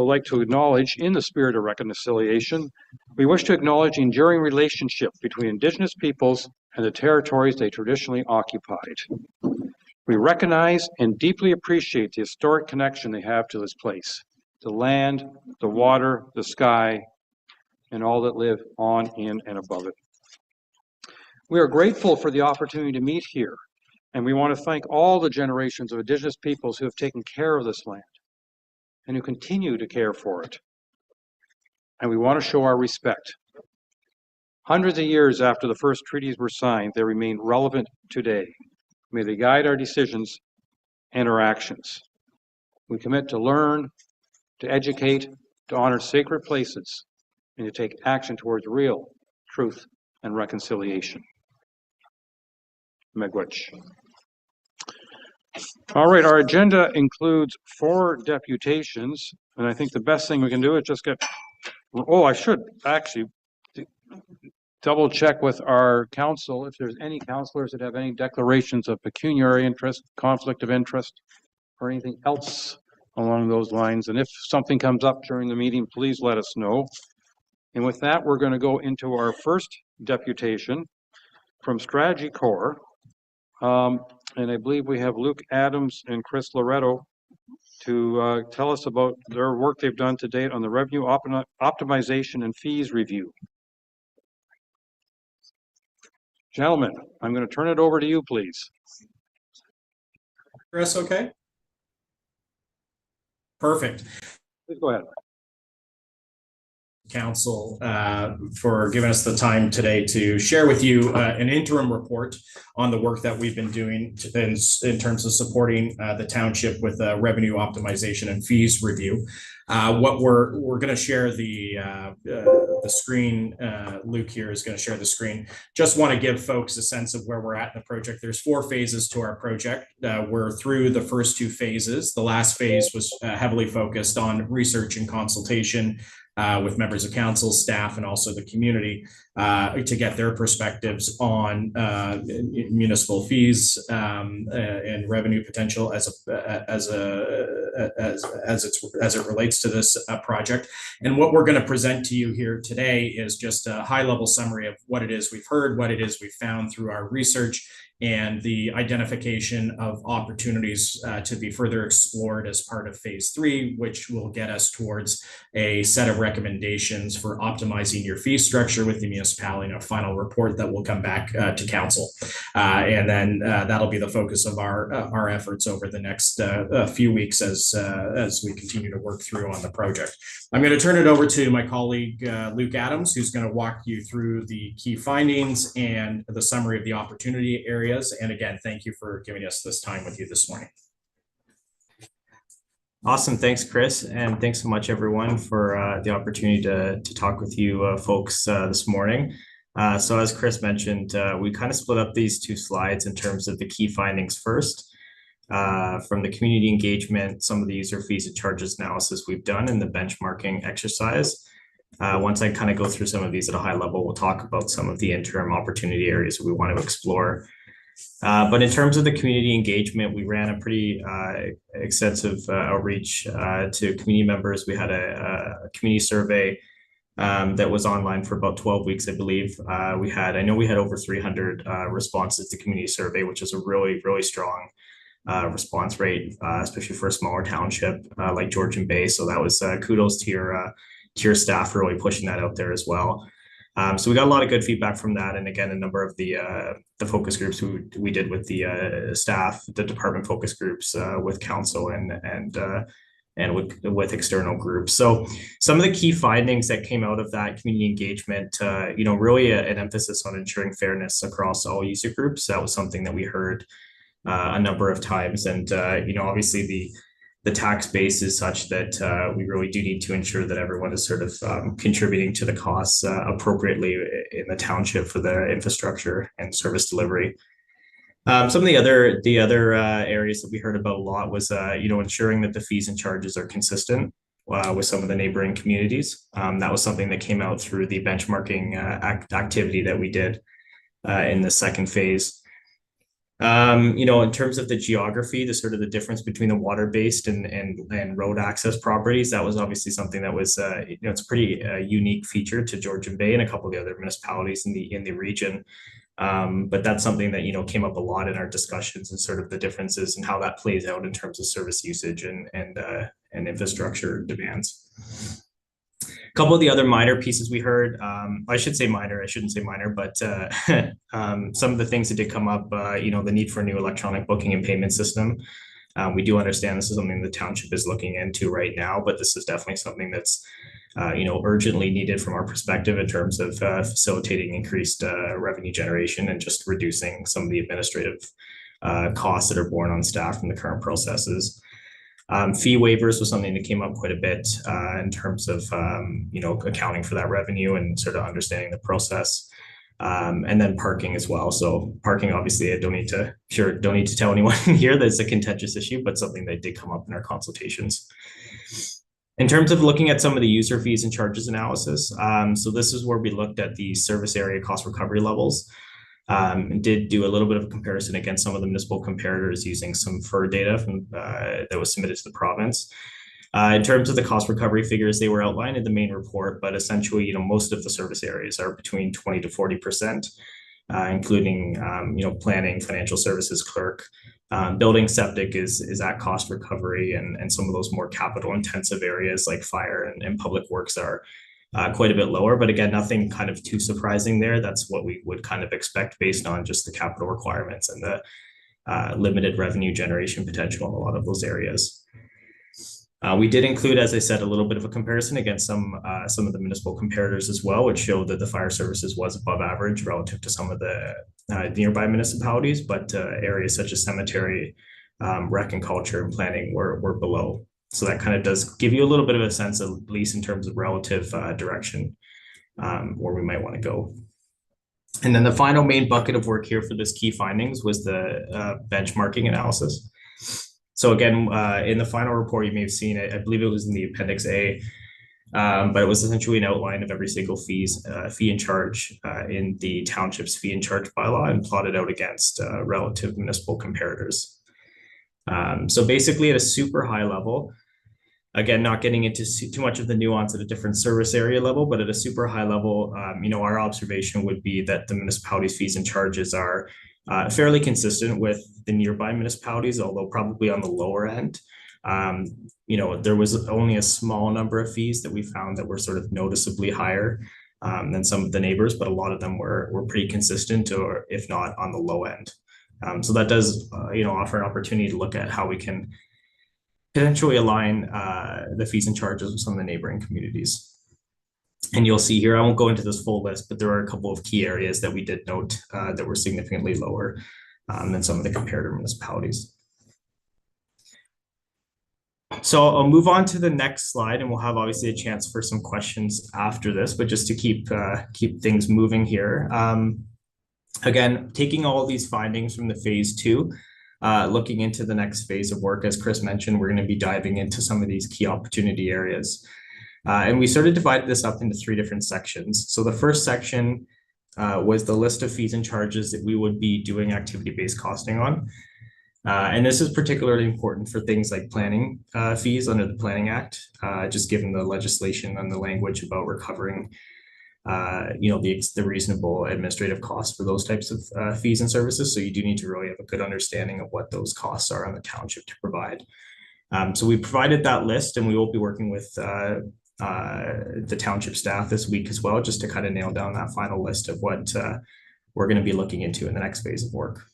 would like to acknowledge, in the spirit of reconciliation, we wish to acknowledge the enduring relationship between Indigenous peoples and the territories they traditionally occupied. We recognize and deeply appreciate the historic connection they have to this place, the land, the water, the sky, and all that live on, in, and above it. We are grateful for the opportunity to meet here, and we want to thank all the generations of Indigenous peoples who have taken care of this land and who continue to care for it. And we want to show our respect. Hundreds of years after the first treaties were signed, they remain relevant today. May they guide our decisions and our actions. We commit to learn, to educate, to honor sacred places, and to take action towards real truth and reconciliation. Miigwech. All right, our agenda includes 4 deputations, and I think the best thing we can do is just get, I should actually double check with our council if there's any councillors that have any declarations of pecuniary interest, conflict of interest, or anything else along those lines. And if something comes up during the meeting, please let us know. And with that, we're going to go into our first deputation from StrategyCorp. And I believe we have Luke Adams and Chris Loreto to tell us about their work they've done to date on the revenue optimization and fees review. Gentlemen, I'm going to turn it over to you, please. Chris, okay? Perfect. Please go ahead. Council for giving us the time today to share with you an interim report on the work that we've been doing in terms of supporting the township with revenue optimization and fees review. What we're going to share the screen. Luke here is going to share the screen. Just want to give folks a sense of where we're at in the project. There's 4 phases to our project. We're through the first 2 phases. The last phase was heavily focused on research and consultation with members of council, staff, and also the community to get their perspectives on municipal fees and revenue potential as it relates to this project. And what we're going to present to you here today is just a high-level summary of what it is we've heard, what it is we've found through our research, and the identification of opportunities to be further explored as part of phase 3, which will get us towards a set of recommendations for optimizing your fee structure with the municipality, and a final report that will come back to council. And then that'll be the focus of our efforts over the next few weeks as we continue to work through on the project. I'm going to turn it over to my colleague, Luke Adams, who's going to walk you through the key findings and the summary of the opportunity areas. And again, thank you for giving us this time with you this morning. Awesome. Thanks, Chris. And thanks so much, everyone, for the opportunity to talk with you folks this morning. So as Chris mentioned, we kind of split up these 2 slides in terms of the key findings first. From the community engagement, some of the user fees and charges analysis we've done, and the benchmarking exercise. Once I kind of go through some of these at a high level, we'll talk about some of the interim opportunity areas that we want to explore. But in terms of the community engagement, we ran a pretty extensive outreach to community members. We had a community survey that was online for about 12 weeks, I believe. I know we had over 300 responses to community survey, which is a really, really strong response rate, especially for a smaller township like Georgian Bay. So that was kudos to your staff for really pushing that out there as well. So we got a lot of good feedback from that, and again, a number of the focus groups we did with the staff, the department focus groups with council and with external groups. So some of the key findings that came out of that community engagement, really an emphasis on ensuring fairness across all user groups. That was something that we heard a number of times, and obviously the tax base is such that we really do need to ensure that everyone is sort of contributing to the costs appropriately in the township for the infrastructure and service delivery. Some of the other areas that we heard about a lot was ensuring that the fees and charges are consistent with some of the neighboring communities. That was something that came out through the benchmarking activity that we did in the second phase. In terms of the geography, the sort of the difference between the water-based and road access properties, that was obviously something that was, it's a pretty unique feature to Georgian Bay and a couple of the other municipalities in the region. But that's something that, came up a lot in our discussions and sort of the differences and how that plays out in terms of service usage and infrastructure demands. A couple of the other minor pieces we heard, I should say minor, I shouldn't say minor, but some of the things that did come up, the need for a new electronic booking and payment system. We do understand this is something the township is looking into right now, but this is definitely something that's urgently needed from our perspective in terms of facilitating increased revenue generation and just reducing some of the administrative costs that are borne on staff from the current processes. Fee waivers was something that came up quite a bit in terms of, accounting for that revenue and sort of understanding the process. And then parking as well. So parking, obviously, I don't need to tell anyone here that it's a contentious issue, but something that did come up in our consultations. In terms of looking at some of the user fees and charges analysis, so this is where we looked at the service area cost recovery levels. And did do a little bit of a comparison against some of the municipal comparators using some FIR data that was submitted to the province. In terms of the cost recovery figures, they were outlined in the main report, but essentially, most of the service areas are between 20 to 40%, including, planning, financial services, clerk, building, septic is at cost recovery, and some of those more capital intensive areas like fire and public works are quite a bit lower, but again, nothing kind of too surprising there. That's what we would kind of expect based on just the capital requirements and the limited revenue generation potential in a lot of those areas. We did include, as I said, a little bit of a comparison against some of the municipal comparators as well, which showed that the fire services was above average relative to some of the nearby municipalities, but areas such as cemetery, rec and culture and planning were below. So that kind of does give you a little bit of a sense, at least in terms of relative direction, where we might want to go. And then the final main bucket of work here for this key findings was the benchmarking analysis. So again, in the final report, you may have seen it, I believe it was in the Appendix A, but it was essentially an outline of every single fee and charge in the township's fee and charge bylaw and plotted out against relative municipal comparators. So basically at a super high level, again, not getting into too much of the nuance at a different service area level, but at a super high level, our observation would be that the municipalities' fees and charges are fairly consistent with the nearby municipalities, although probably on the lower end. There was only a small number of fees that we found that were sort of noticeably higher than some of the neighbors, but a lot of them were pretty consistent, or if not on the low end. So that does, offer an opportunity to look at how we can potentially align the fees and charges with some of the neighboring communities. And you'll see here, I won't go into this full list, but there are a couple of key areas that we did note that were significantly lower than some of the comparator municipalities. So I'll move on to the next slide, and we'll have obviously a chance for some questions after this, but just to keep things moving here. Again, taking all of these findings from the phase 2, looking into the next phase of work, as Chris mentioned, we're going to be diving into some of these key opportunity areas. And we sort of divided this up into 3 different sections. So the first section was the list of fees and charges that we would be doing activity-based costing on. And this is particularly important for things like planning fees under the Planning Act, just given the legislation and the language about recovering the reasonable administrative costs for those types of fees and services. So you do need to really have a good understanding of what those costs are on the township to provide. So we provided that list, and we will be working with the township staff this week as well, just to kind of nail down that final list of what we're going to be looking into in the next phase of work.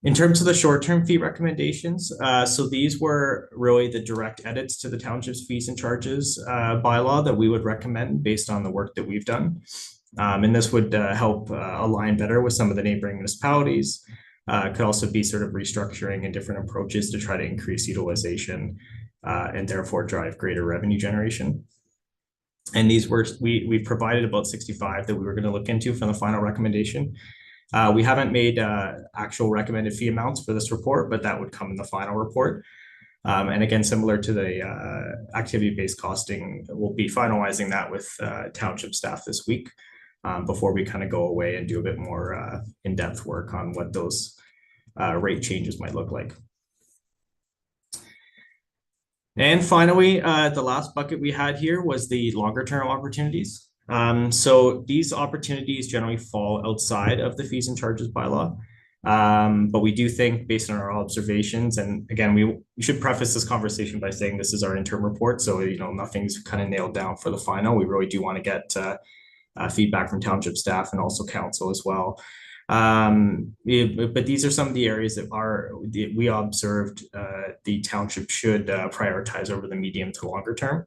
In terms of the short-term fee recommendations, so these were really the direct edits to the township's fees and charges bylaw that we would recommend based on the work that we've done. And this would help align better with some of the neighboring municipalities. Could also be sort of restructuring and different approaches to try to increase utilization and therefore drive greater revenue generation. And these were, we provided about 65 that we were going to look into from the final recommendation. We haven't made actual recommended fee amounts for this report, but that would come in the final report. And again, similar to the activity-based costing, we'll be finalizing that with township staff this week. before we kind of go away and do a bit more in-depth work on what those rate changes might look like. And finally, the last bucket we had here was the longer term opportunities. So these opportunities generally fall outside of the fees and charges bylaw. But we do think, based on our observations, and again, we should preface this conversation by saying this is our interim report. So, nothing's kind of nailed down for the final. We really do want to get feedback from township staff and also council as well. But these are some of the areas that we observed the township should prioritize over the medium to longer term.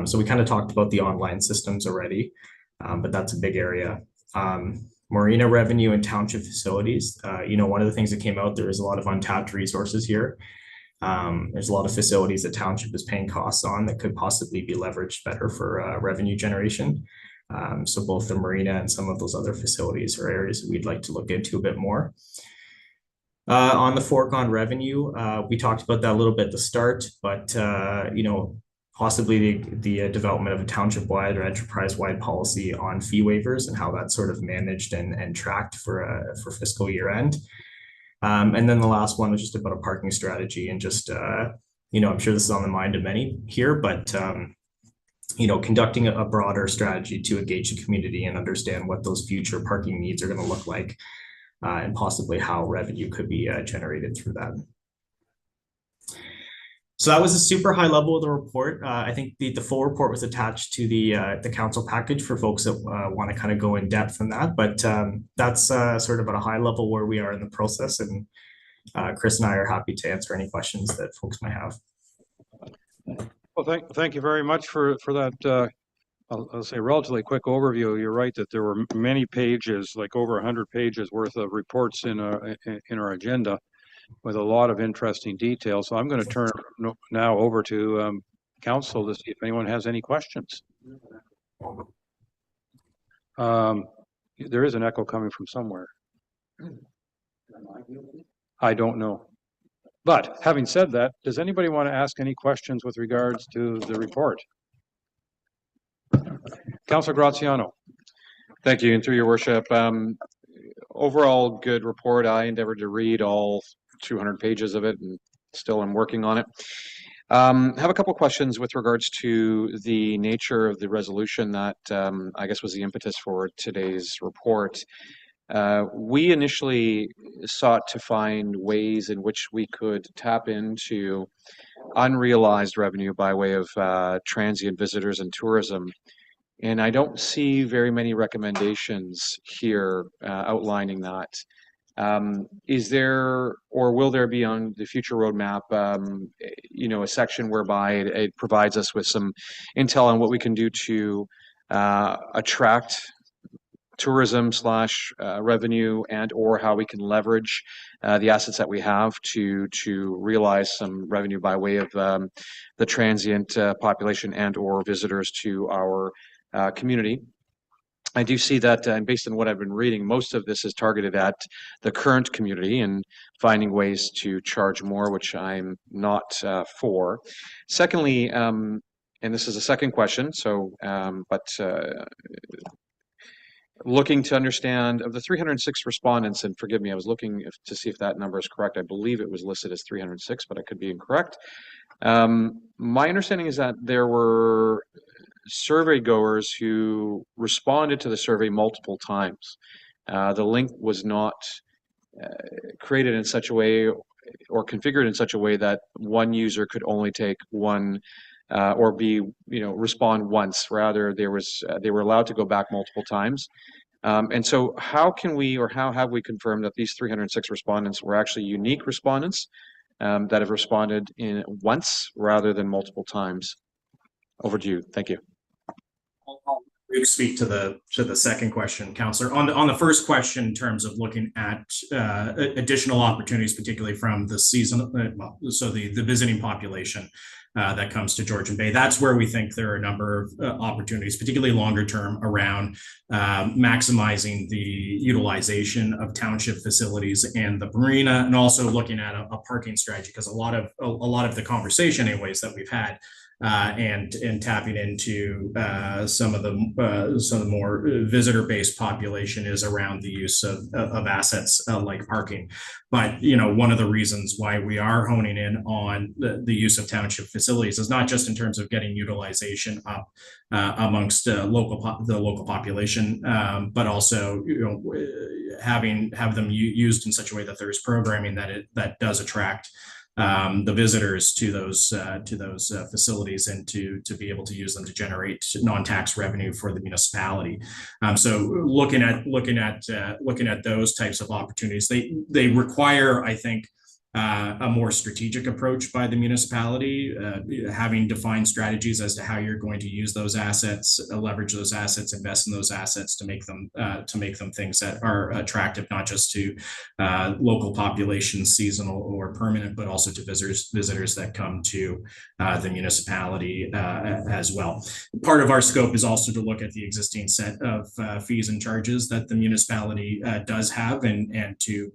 So we kind of talked about the online systems already, but that's a big area. Marina revenue and township facilities. One of the things that came out, there is a lot of untapped resources here. There's a lot of facilities that township is paying costs on that could possibly be leveraged better for revenue generation. So both the marina and some of those other facilities are areas that we'd like to look into a bit more. On the foregone revenue, we talked about that a little bit at the start, but possibly the development of a township-wide or enterprise-wide policy on fee waivers and how that's sort of managed and tracked for fiscal year end. And then the last one was just about a parking strategy and just, I'm sure this is on the mind of many here, but conducting a broader strategy to engage the community and understand what those future parking needs are going to look like, and possibly how revenue could be generated through that. So that was a super high level of the report. I think the full report was attached to the council package for folks that want to kind of go in depth on that. But that's sort of at a high level where we are in the process. And Chris and I are happy to answer any questions that folks might have. Well, thank you very much for that. I'll say relatively quick overview. You're right that there were many pages, like over 100 pages worth of reports in our agenda, with a lot of interesting details. So I'm going to turn now over to council to see if anyone has any questions. There is an echo coming from somewhere. I don't know. But having said that, does anybody want to ask any questions with regards to the report? Councillor Graziano. Thank you, and through your worship, overall good report. I endeavored to read all 200 pages of it, and still I'm working on it. Have a couple questions with regards to the nature of the resolution that I guess was the impetus for today's report. We initially sought to find ways in which we could tap into unrealized revenue by way of transient visitors and tourism. And I don't see very many recommendations here outlining that. Is there, or will there be on the future roadmap, a section whereby it provides us with some intel on what we can do to attract tourism / revenue, and or how we can leverage the assets that we have to realize some revenue by way of the transient population and or visitors to our community? I do see that, and based on what I've been reading, most of this is targeted at the current community and finding ways to charge more, which I'm not for. Secondly, and this is a second question, so looking to understand, of the 306 respondents, and forgive me, I was looking to see if that number is correct. I believe it was listed as 306, but I could be incorrect. My understanding is that there were survey goers who responded to the survey multiple times. The link was not created in such a way or configured in such a way that one user could only take one or be, respond once. Rather, they were allowed to go back multiple times. And so how can we, or how have we confirmed that these 306 respondents were actually unique respondents that have responded in once rather than multiple times? Over to you. Thank you. I'll speak to the second question, Councillor. On the first question, in terms of looking at additional opportunities, particularly from the season, so the visiting population that comes to Georgian Bay, that's where we think there are a number of opportunities, particularly longer term, around maximizing the utilization of township facilities and the marina, and also looking at a parking strategy, because a lot of the conversation, anyways, that we've had and tapping into some of the more visitor-based population is around the use of assets like parking. But one of the reasons why we are honing in on the use of township facilities is not just in terms of getting utilization up amongst the local population, but also have them used in such a way that there's programming that does attract the visitors to those facilities, and to be able to use them to generate non-tax revenue for the municipality. So looking at those types of opportunities, they require, I think, a more strategic approach by the municipality, having defined strategies as to how you're going to use those assets, leverage those assets, invest in those assets to make them things that are attractive, not just to local populations, seasonal or permanent, but also to visitors that come to the municipality as well. Part of our scope is also to look at the existing set of fees and charges that the municipality does have, and to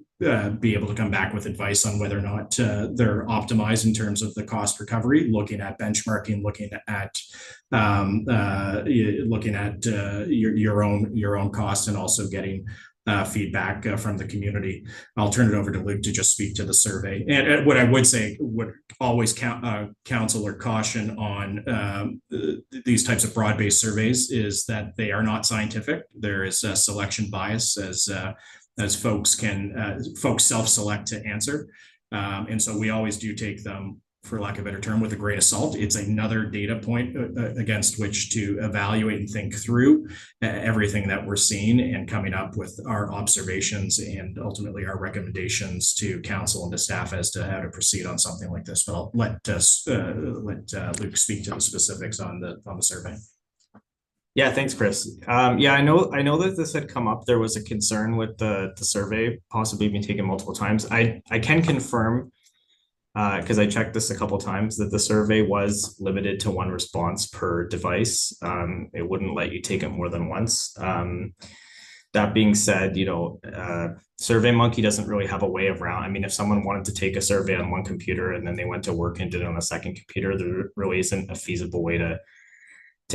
be able to come back with advice on whether or not they're optimized in terms of the cost recovery, looking at benchmarking, looking at your own costs, and also getting feedback from the community. I'll turn it over to Luke to just speak to the survey. And what I would say, would always counsel or caution on these types of broad-based surveys is that they are not scientific. There is a selection bias as folks self-select to answer. And so we always do take them, for lack of a better term, with a grain of salt. It's another data point against which to evaluate and think through everything that we're seeing, and coming up with our observations and ultimately our recommendations to council and to staff as to how to proceed on something like this. But I'll let Luke speak to the specifics on the survey. Yeah, thanks, Chris. Yeah, I know that this had come up. There was a concern with the survey possibly being taken multiple times. I can confirm, because I checked this a couple of times, that the survey was limited to one response per device. It wouldn't let you take it more than once. That being said, SurveyMonkey doesn't really have a way around. I mean, if someone wanted to take a survey on one computer and then they went to work and did it on a second computer, there really isn't a feasible way to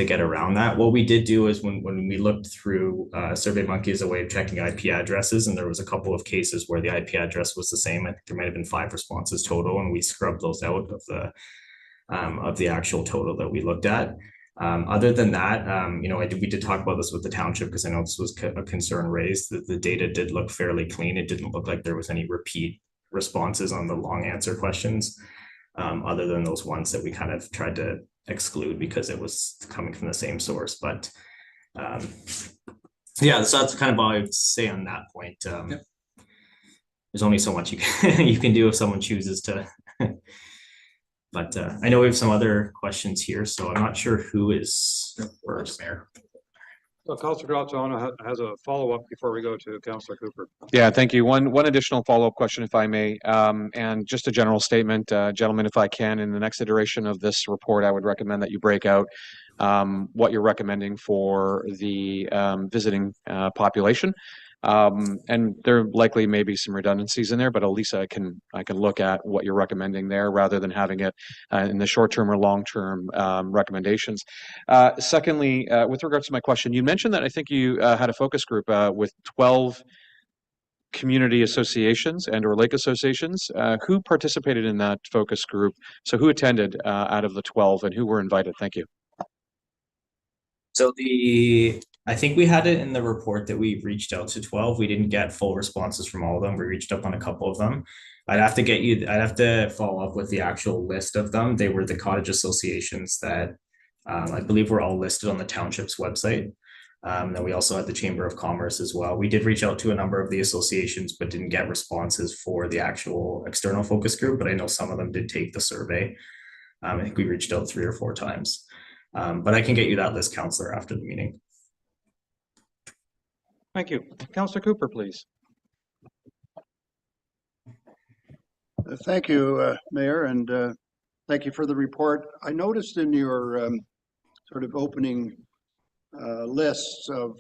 get around that. What we did do is when we looked through SurveyMonkey as a way of checking IP addresses, and there was a couple of cases where the IP address was the same. I think there might have been 5 responses total, and we scrubbed those out of the actual total that we looked at. Other than that, we did talk about this with the township, because I know this was a concern raised, that the data did look fairly clean. It didn't look like there was any repeat responses on the long answer questions, other than those ones that we kind of tried to exclude because it was coming from the same source. But yeah, so that's kind of all I would say on that point. Yep. There's only so much you can do if someone chooses to. But I know we have some other questions here, so I'm not sure who is first. Mayor. So Councillor Graziano has a follow-up before we go to Councillor Cooper. Yeah, thank you. One additional follow-up question, if I may, and just a general statement, gentlemen, if I can, in the next iteration of this report, I would recommend that you break out what you're recommending for the visiting population. And there likely may be some redundancies in there, but at least I can look at what you're recommending there rather than having it in the short-term or long-term recommendations. Secondly, with regards to my question, you mentioned that I think you had a focus group with 12 community associations and or lake associations. Who participated in that focus group? So who attended out of the 12 and who were invited? Thank you. So I think we had it in the report that we reached out to 12. We didn't get full responses from all of them. We reached up on a couple of them. I'd have to follow up with the actual list of them. They were the cottage associations that I believe were all listed on the township's website. Then we also had the Chamber of Commerce as well. We did reach out to a number of the associations, but didn't get responses for the actual external focus group. But I know some of them did take the survey. I think we reached out 3 or 4 times. But I can get you that list, Councillor, after the meeting. Thank you. Councillor Cooper, please. Thank you, Mayor, and thank you for the report. I noticed in your sort of opening lists of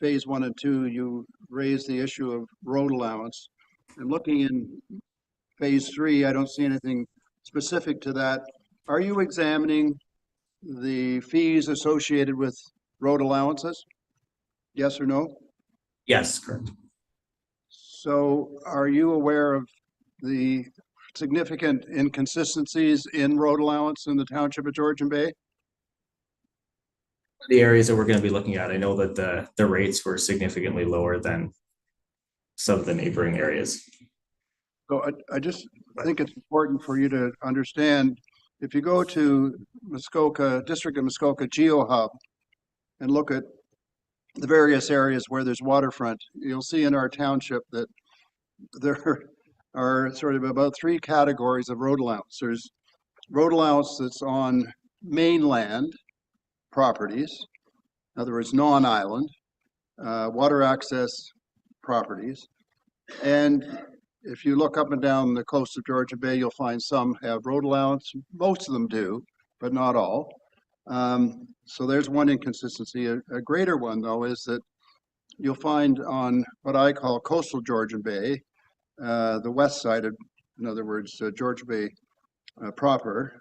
phase 1 and 2, you raised the issue of road allowance. And looking in phase 3, I don't see anything specific to that. Are you examining the fees associated with road allowances? Yes or no? Yes, correct. So are you aware of the significant inconsistencies in road allowance in the township of Georgian Bay? The areas that we're going to be looking at, I know that the rates were significantly lower than some of the neighboring areas. So I just think it's important for you to understand, if you go to Muskoka, District of Muskoka GeoHub and look at the various areas where there's waterfront, you'll see in our township that there are sort of about three categories of road allowance. There's road allowance that's on mainland properties, in other words, non-island, water access properties. And if you look up and down the coast of Georgian Bay, you'll find some have road allowance. Most of them do, but not all. So there's one inconsistency. A greater one, though, is that you'll find on what I call coastal Georgian Bay, the west side of, in other words, Georgian Bay proper,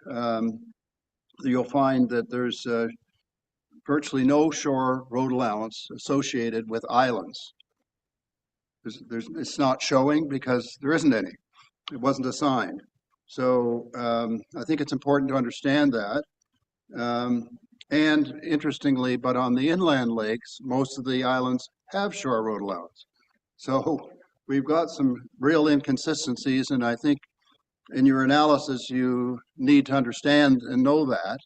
you'll find that there's virtually no shore road allowance associated with islands. It's not showing because there isn't any. It wasn't assigned. So I think it's important to understand that. And interestingly, but on the inland lakes, most of the islands have shore road allowance. So we've got some real inconsistencies, and I think in your analysis, you need to understand and know that.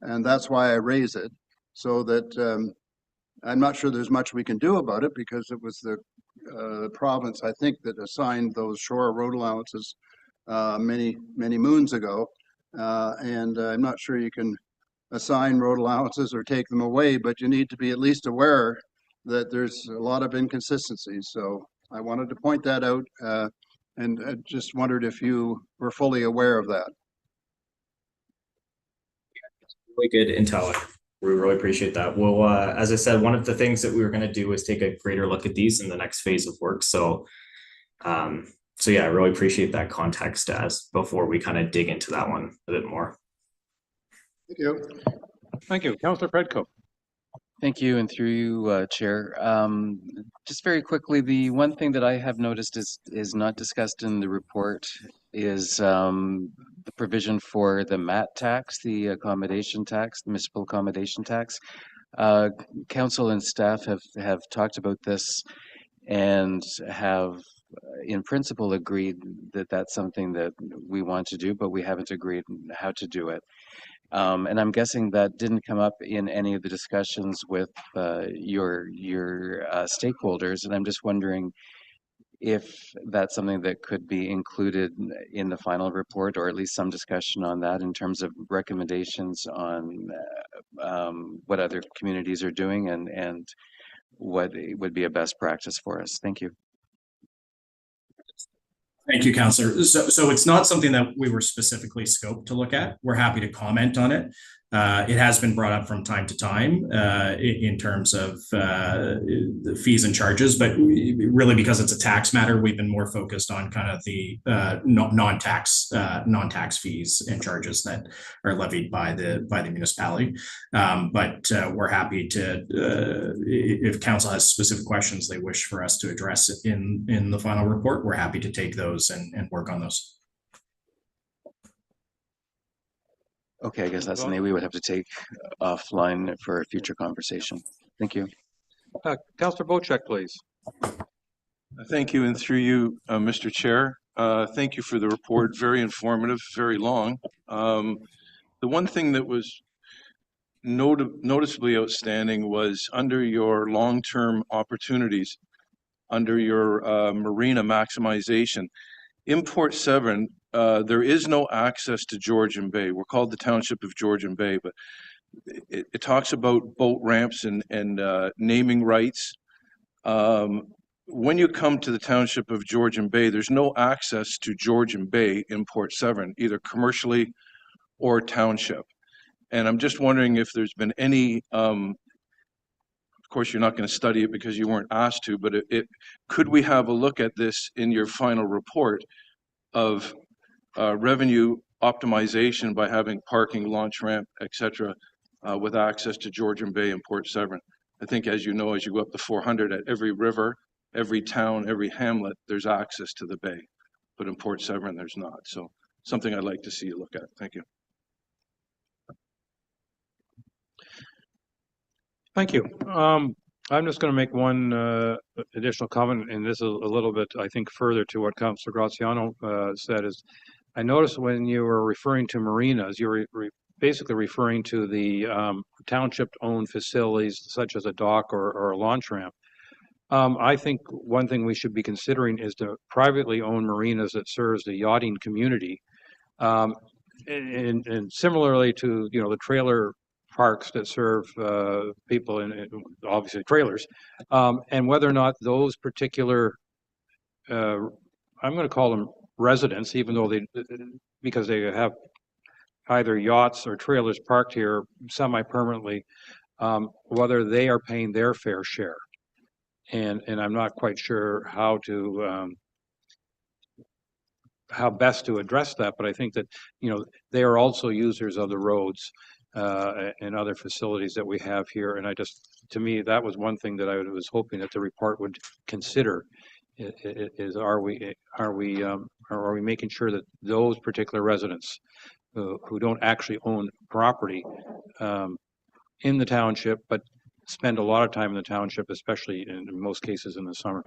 And that's why I raise it, so that I'm not sure there's much we can do about it, because it was the province, I think, that assigned those shore road allowances many moons ago. And I'm not sure you can assign road allowances or take them away, but you need to be at least aware that there's a lot of inconsistencies. So I wanted to point that out, and I just wondered if you were fully aware of that. Really good intel. We really appreciate that. Well, as I said, one of the things that we were going to do is take a greater look at these in the next phase of work. So yeah, I really appreciate that context as before we kind of dig into that one a bit more. Thank you. Thank you. Councillor Predko. Thank you, and through you, Chair. Just very quickly, the one thing that I have noticed is not discussed in the report is the provision for the MAT tax, the accommodation tax, the municipal accommodation tax. Council and staff have talked about this and have in principle agreed that that's something that we want to do, but we haven't agreed how to do it. And I'm guessing that didn't come up in any of the discussions with your stakeholders, and I'm just wondering if that's something that could be included in the final report, or at least some discussion on that in terms of recommendations on what other communities are doing and what would be a best practice for us. Thank you. Thank you, Councillor. So it's not something that we were specifically scoped to look at. We're happy to comment on it. It has been brought up from time to time in terms of the fees and charges, but really because it's a tax matter, we've been more focused on kind of the non-tax fees and charges that are levied by the municipality. But we're happy to, if council has specific questions they wish for us to address in the final report, we're happy to take those and work on those. Okay, I guess that's something we would have to take offline for a future conversation. Thank you. Councillor Bocek, please. Thank you, and through you, Mr. Chair. Thank you for the report. Very informative, very long. The one thing that was noticeably outstanding was under your long-term opportunities, under your marina maximization, Import 7, there is no access to Georgian Bay. We're called the Township of Georgian Bay, but it talks about boat ramps and naming rights. When you come to the Township of Georgian Bay, there's no access to Georgian Bay Import 7, either commercially or township. And I'm just wondering if there's been any, of course, you're not going to study it because you weren't asked to, but could we have a look at this in your final report of revenue optimization by having parking, launch ramp, etc., with access to Georgian Bay and Port Severn. I think, as you know, as you go up the 400, at every river, every town, every hamlet, there's access to the bay. But in Port Severn, there's not. So something I'd like to see you look at. Thank you. Thank you. I'm just going to make one additional comment, and this is a little bit, I think, further to what Councillor Graziano said. Is I noticed when you were referring to marinas, you were basically referring to the township-owned facilities such as a dock or a launch ramp. I think one thing we should be considering is the privately owned marinas that serves the yachting community, and similarly to the trailer parks that serve people in obviously trailers, and whether or not those particular I'm going to call them residents, even though because they have either yachts or trailers parked here semi-permanently, whether they are paying their fair share. And I'm not quite sure how best to address that, but I think that they are also users of the roads and other facilities that we have here. And to me, that was one thing that I was hoping that the report would consider. Is are we making sure that those particular residents who don't actually own property in the township, but spend a lot of time in the township, especially in most cases in the summer?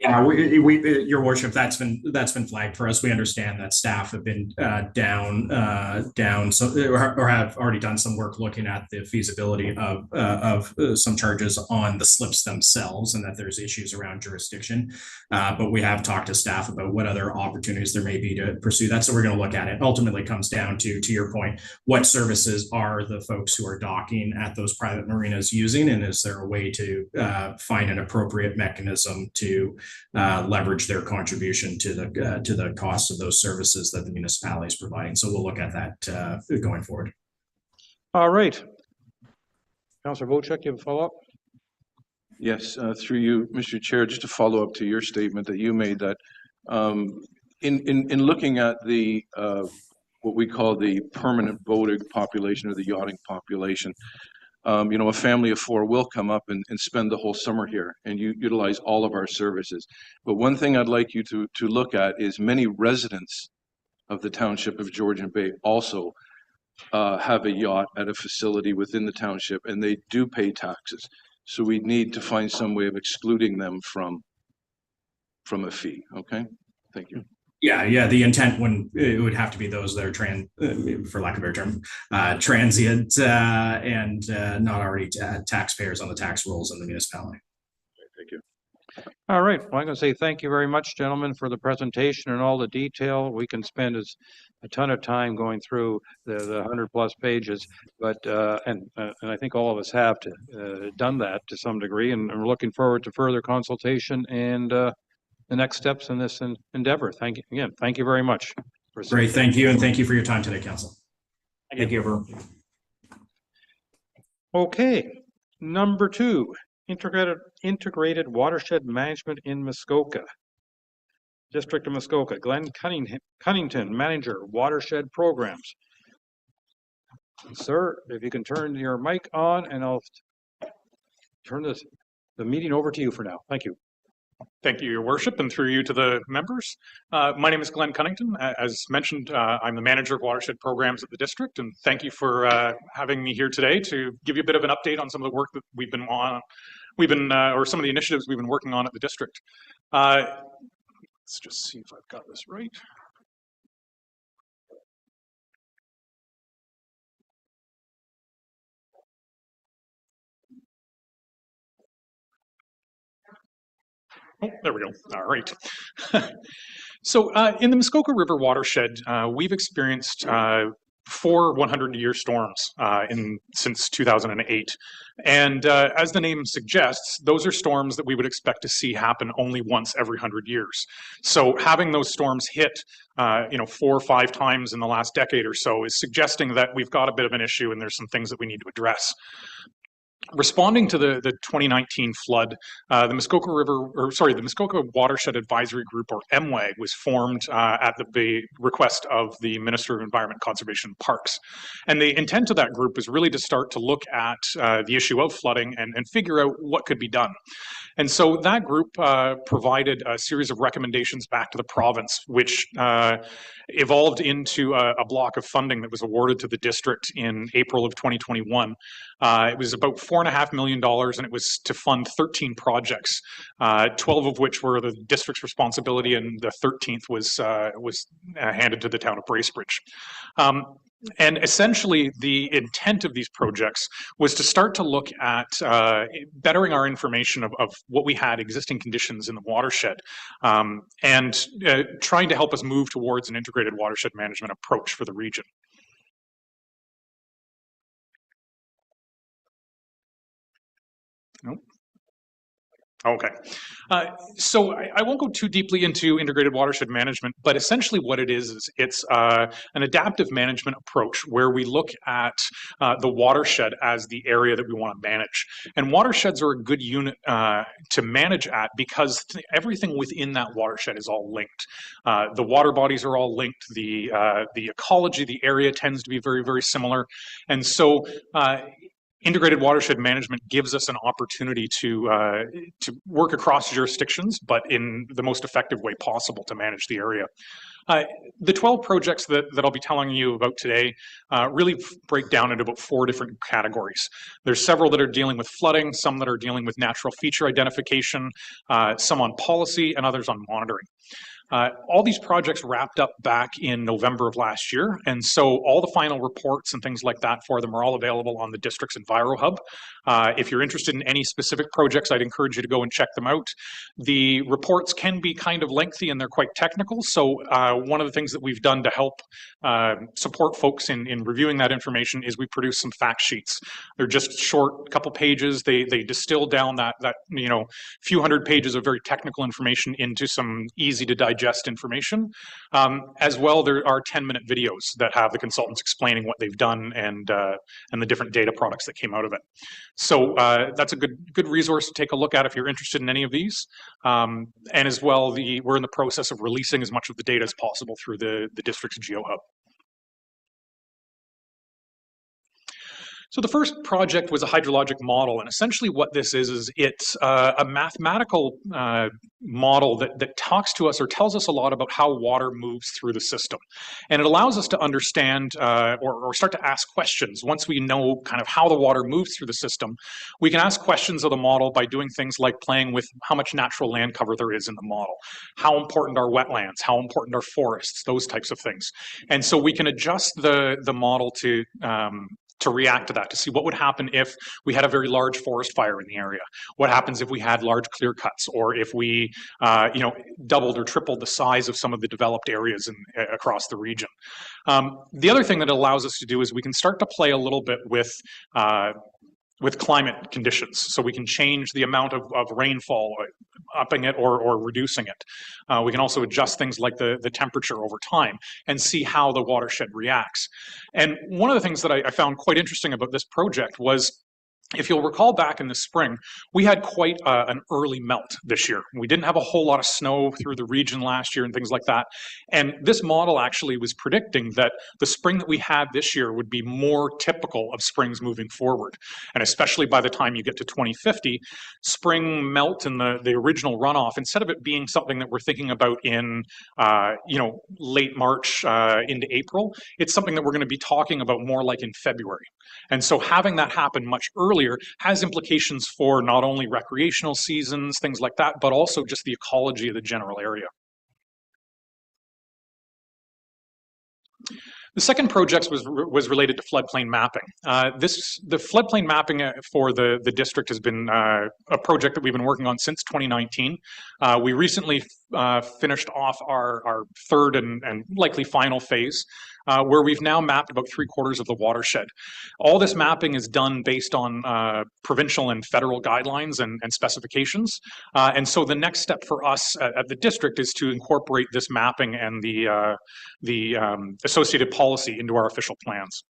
Yeah, Your Worship, that's been flagged for us. We understand that staff have been down, so or have already done some work looking at the feasibility of some charges on the slips themselves, and that there's issues around jurisdiction. But we have talked to staff about what other opportunities there may be to pursue that. So we're going to look at it. Ultimately, it comes down to your point, what services are the folks who are docking at those private marinas using, and is there a way to find an appropriate mechanism to leverage their contribution to the cost of those services that the municipality is providing. So we'll look at that going forward. All right. Councillor Wojcik, you have a follow-up? Yes, through you, Mr. Chair, just to follow up to your statement that you made, that in looking at the what we call the permanent boating population or the yachting population, a family of four will come up and spend the whole summer here and utilize all of our services. But one thing I'd like you to look at is many residents of the township of Georgian Bay also have a yacht at a facility within the township, and they do pay taxes. So we need to find some way of excluding them from a fee. Okay, thank you. Yeah. The intent it would have to be those that are for lack of a better term, transient and not already taxpayers on the tax rolls in the municipality. Thank you. All right. Well, I'm going to say thank you very much, gentlemen, for the presentation and all the detail. We can spend a ton of time going through the 100+ pages, but and I think all of us have done that to some degree, and we're looking forward to further consultation and the next steps in this endeavor. Thank you again. Thank you very much. Great. Thank you. And thank you for your time today, Council. Thank you, everyone. Okay. Number 2, integrated watershed management in Muskoka. District of Muskoka. Glenn Cunnington, Manager, Watershed Programs. Sir, if you can turn your mic on, and I'll turn the meeting over to you for now. Thank you. Thank you, Your Worship, and through you to the members. My name is Glenn Cunnington. As mentioned, I'm the Manager of Watershed Programs at the District, and thank you for having me here today to give you a bit of an update on some of the work that we've been on, or some of the initiatives we've been working on at the District. Let's just see if I've got this right. Oh, there we go. All right. So in the Muskoka River watershed, we've experienced 4 100-year storms since 2008. And as the name suggests, those are storms that we would expect to see happen only once every 100 years. So having those storms hit 4 or 5 times in the last decade or so is suggesting that we've got a bit of an issue and there's some things that we need to address. Responding to the 2019 flood, the Muskoka Watershed Advisory Group, or MWAG, was formed at the request of the Minister of Environment, Conservation and Parks. And the intent of that group was really to start to look at the issue of flooding and figure out what could be done. And so that group provided a series of recommendations back to the province, which evolved into a block of funding that was awarded to the district in April of 2021. It was about $4.5 million, and it was to fund 13 projects, 12 of which were the district's responsibility, and the 13th was handed to the town of Bracebridge. And essentially, the intent of these projects was to start to look at bettering our information of what we had, existing conditions in the watershed, and trying to help us move towards an integrated watershed management approach for the region. Nope. Okay. So I won't go too deeply into integrated watershed management, but essentially what it is it's an adaptive management approach where we look at the watershed as the area that we want to manage. And watersheds are a good unit to manage at because everything within that watershed is all linked. The water bodies are all linked. The ecology, the area tends to be very, very similar. And so integrated watershed management gives us an opportunity to work across jurisdictions, but in the most effective way possible to manage the area. The 12 projects that I'll be telling you about today really break down into about 4 different categories. There's several that are dealing with flooding, some that are dealing with natural feature identification, some on policy, and others on monitoring. All these projects wrapped up back in November of last year, and so all the final reports and things like that for them are all available on the district's Enviro Hub. If you're interested in any specific projects, I'd encourage you to go and check them out. The reports can be kind of lengthy and they're quite technical, so one of the things that we've done to help support folks in reviewing that information is we produce some fact sheets. They're just short, couple pages. They distill down that few hundred pages of very technical information into some easy to digest information. As well, there are 10-minute videos that have the consultants explaining what they've done and the different data products that came out of it. So that's a good resource to take a look at if you're interested in any of these. And as well, we're in the process of releasing as much of the data as possible through the district's GeoHub. So the first project was a hydrologic model, and essentially what this is it's a mathematical model that talks to us or tells us a lot about how water moves through the system. And it allows us to understand or start to ask questions. Once we know kind of how the water moves through the system, we can ask questions of the model by doing things like playing with how much natural land cover there is in the model, how important are wetlands, how important are forests, those types of things. And so we can adjust the model to react to that, to see what would happen if we had a very large forest fire in the area. What happens if we had large clear cuts, or if we, doubled or tripled the size of some of the developed areas across the region. The other thing that it allows us to do is we can start to play a little bit with climate conditions. So we can change the amount of rainfall, upping it or reducing it. We can also adjust things like the temperature over time and see how the watershed reacts. And one of the things that I found quite interesting about this project was, if you'll recall back in the spring, we had quite an early melt this year. We didn't have a whole lot of snow through the region last year and things like that. And this model actually was predicting that the spring that we had this year would be more typical of springs moving forward. And especially by the time you get to 2050, spring melt in the original runoff, instead of it being something that we're thinking about in late March into April, it's something that we're going to be talking about more like in February. And so having that happen much earlier has implications for not only recreational seasons, things like that, but also just the ecology of the general area. The second project was related to floodplain mapping. The floodplain mapping for the district has been a project that we've been working on since 2019. We recently finished off our third and likely final phase, where we've now mapped about 3/4 of the watershed. All this mapping is done based on provincial and federal guidelines and specifications. And so the next step for us at the district is to incorporate this mapping and the associated policy into our official plans.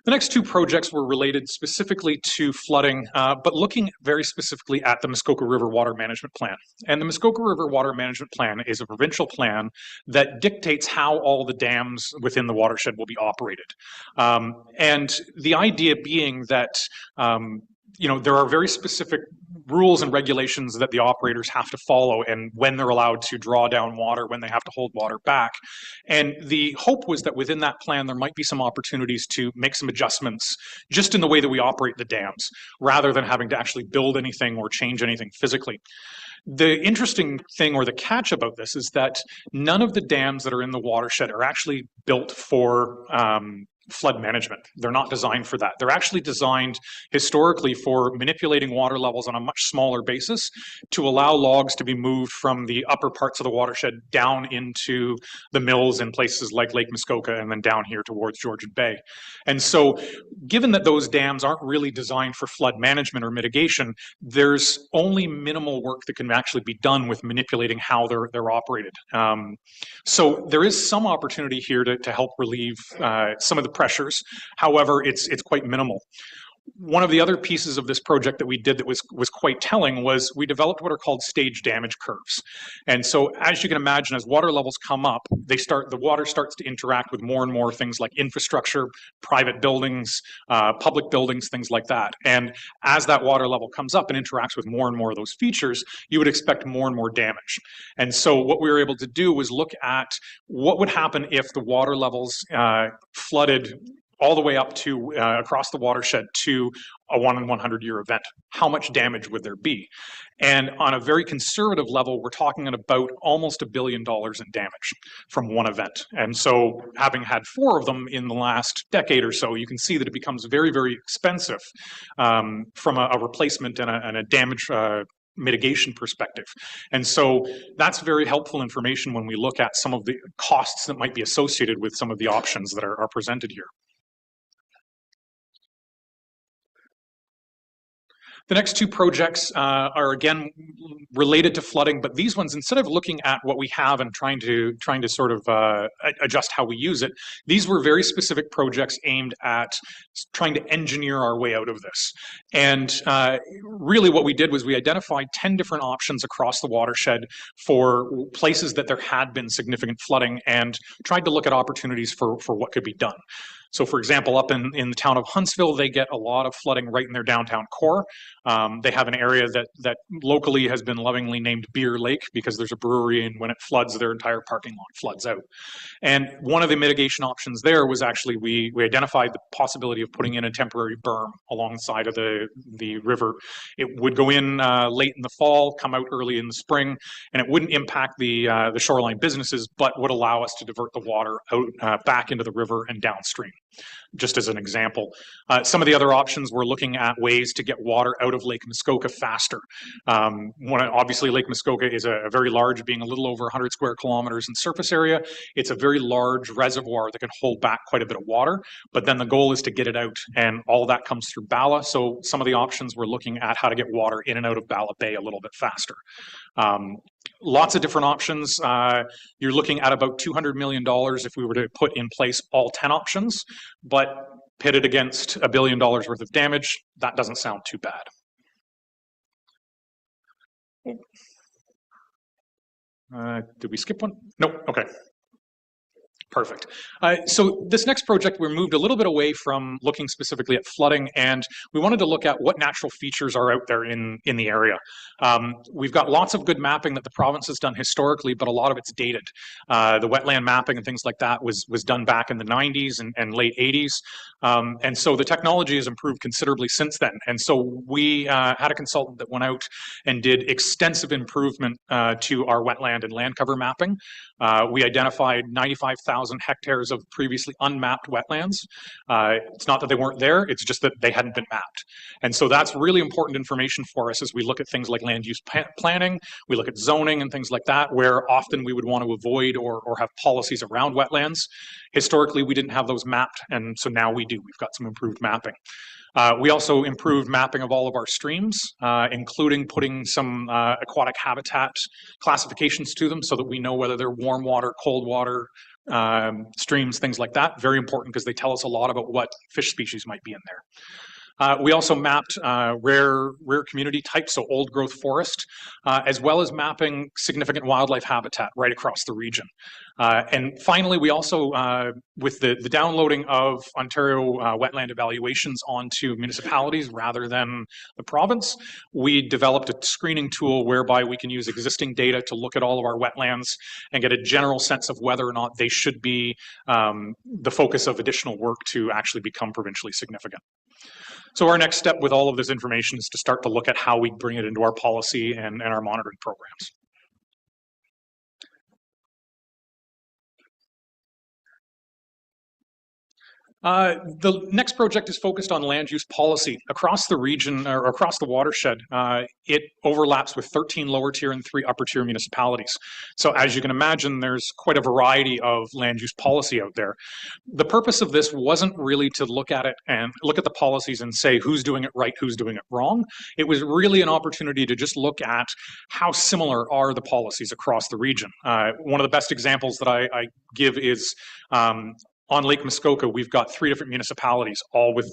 The next two projects were related specifically to flooding, but looking very specifically at the Muskoka River Water Management Plan. And the Muskoka River Water Management Plan is a provincial plan that dictates how all the dams within the watershed will be operated. And the idea being that there are very specific rules and regulations that the operators have to follow, and when they're allowed to draw down water, when they have to hold water back. And the hope was that within that plan, there might be some opportunities to make some adjustments just in the way that we operate the dams, rather than having to actually build anything or change anything physically. The interesting thing, or the catch about this, is that none of the dams that are in the watershed are actually built for flood management. They're not designed for that. They're actually designed historically for manipulating water levels on a much smaller basis to allow logs to be moved from the upper parts of the watershed down into the mills in places like Lake Muskoka and then down here towards Georgian Bay. And so given that those dams aren't really designed for flood management or mitigation, there's only minimal work that can actually be done with manipulating how they're operated. So there is some opportunity here to help relieve some of the pressures. However, it's quite minimal. One of the other pieces of this project that we did that was quite telling was we developed what are called stage damage curves. And so as you can imagine, as water levels come up, the water starts to interact with more and more things like infrastructure, private buildings, public buildings, things like that. And as that water level comes up and interacts with more and more of those features, you would expect more and more damage. And so what we were able to do was look at what would happen if the water levels flooded all the way up to across the watershed to a 1 in 100 year event. How much damage would there be? And on a very conservative level, we're talking about almost $1 billion in damage from one event. And so having had 4 of them in the last decade or so, you can see that it becomes very, very expensive from a replacement and a damage mitigation perspective. And so that's very helpful information when we look at some of the costs that might be associated with some of the options that are presented here. The next 2 projects are again related to flooding, but these ones, instead of looking at what we have and trying to sort of adjust how we use it, these were very specific projects aimed at trying to engineer our way out of this. And really what we did was we identified 10 different options across the watershed for places that there had been significant flooding and tried to look at opportunities for what could be done. So for example, up in the town of Huntsville, they get a lot of flooding right in their downtown core. They have an area that locally has been lovingly named Beer Lake because there's a brewery, and when it floods, their entire parking lot floods out. And one of the mitigation options there was actually we identified the possibility of putting in a temporary berm alongside of the river. It would go in late in the fall, come out early in the spring, and it wouldn't impact the shoreline businesses, but would allow us to divert the water out back into the river and downstream. Just as an example. Some of the other options were looking at ways to get water out of Lake Muskoka faster. Obviously, Lake Muskoka is a very large, being a little over 100 square kilometers in surface area. It's a very large reservoir that can hold back quite a bit of water, but then the goal is to get it out, and all of that comes through Bala. So some of the options were looking at how to get water in and out of Bala Bay a little bit faster. Lots of different options. You're looking at about $200 million if we were to put in place all 10 options, but pitted against $1 billion worth of damage, that doesn't sound too bad. Did we skip one? Nope, okay. Perfect. So this next project, we moved a little bit away from looking specifically at flooding, and we wanted to look at what natural features are out there in the area. We've got lots of good mapping that the province has done historically, but a lot of it's dated. The wetland mapping and things like that was done back in the 90s and late 80s. And so the technology has improved considerably since then. And so we had a consultant that went out and did extensive improvement to our wetland and land cover mapping. We identified 95,000 hectares of previously unmapped wetlands. It's not that they weren't there, it's just that they hadn't been mapped. And so that's really important information for us as we look at things like land use planning, we look at zoning and things like that, where often we would want to avoid or have policies around wetlands. Historically, we didn't have those mapped, and so now we do. We've got some improved mapping. We also improved mapping of all of our streams, including putting some aquatic habitat classifications to them so that we know whether they're warm water, cold water, streams, things like that. Very important because they tell us a lot about what fish species might be in there. We also mapped rare community types, so old growth forest, as well as mapping significant wildlife habitat right across the region. And finally, we also, with the downloading of Ontario wetland evaluations onto municipalities rather than the province, we developed a screening tool whereby we can use existing data to look at all of our wetlands and get a general sense of whether or not they should be the focus of additional work to actually become provincially significant. So our next step with all of this information is to start to look at how we bring it into our policy and our monitoring programs. The next project is focused on land use policy across the region or across the watershed. It overlaps with 13 lower tier and 3 upper tier municipalities. So as you can imagine, there's quite a variety of land use policy out there. The purpose of this wasn't really to look at it and look at the policies and say who's doing it right, who's doing it wrong. It was really an opportunity to just look at how similar are the policies across the region. One of the best examples that I give is on Lake Muskoka, we've got 3 different municipalities, all with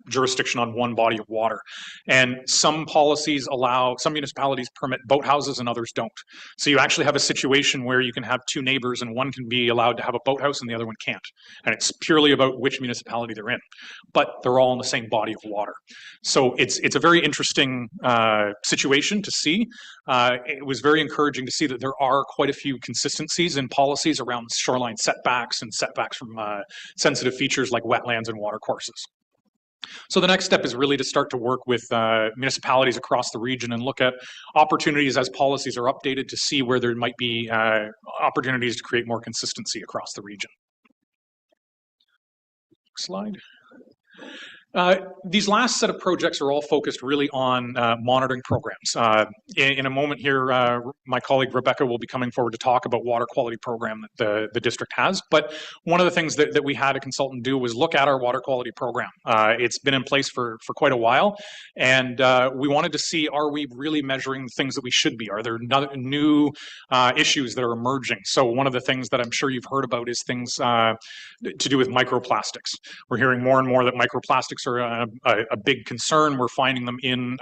jurisdiction on one body of water. And some policies allow, some municipalities permit boathouses and others don't. So you actually have a situation where you can have 2 neighbors and one can be allowed to have a boathouse and the other one can't. And it's purely about which municipality they're in. But they're all in the same body of water. So it's a very interesting situation to see. It was very encouraging to see that there are quite a few consistencies in policies around shoreline setbacks and setbacks from sensitive features like wetlands and watercourses. So the next step is really to start to work with municipalities across the region and look at opportunities as policies are updated to see where there might be opportunities to create more consistency across the region. Next slide. These last set of projects are all focused really on monitoring programs. In a moment here, my colleague Rebecca will be coming forward to talk about water quality program that the district has. But one of the things that we had a consultant do was look at our water quality program. It's been in place for quite a while, and we wanted to see, are we really measuring things that we should be? Are there new issues that are emerging? So one of the things that I'm sure you've heard about is things to do with microplastics. We're hearing more and more that microplastics are a big concern. We're finding them in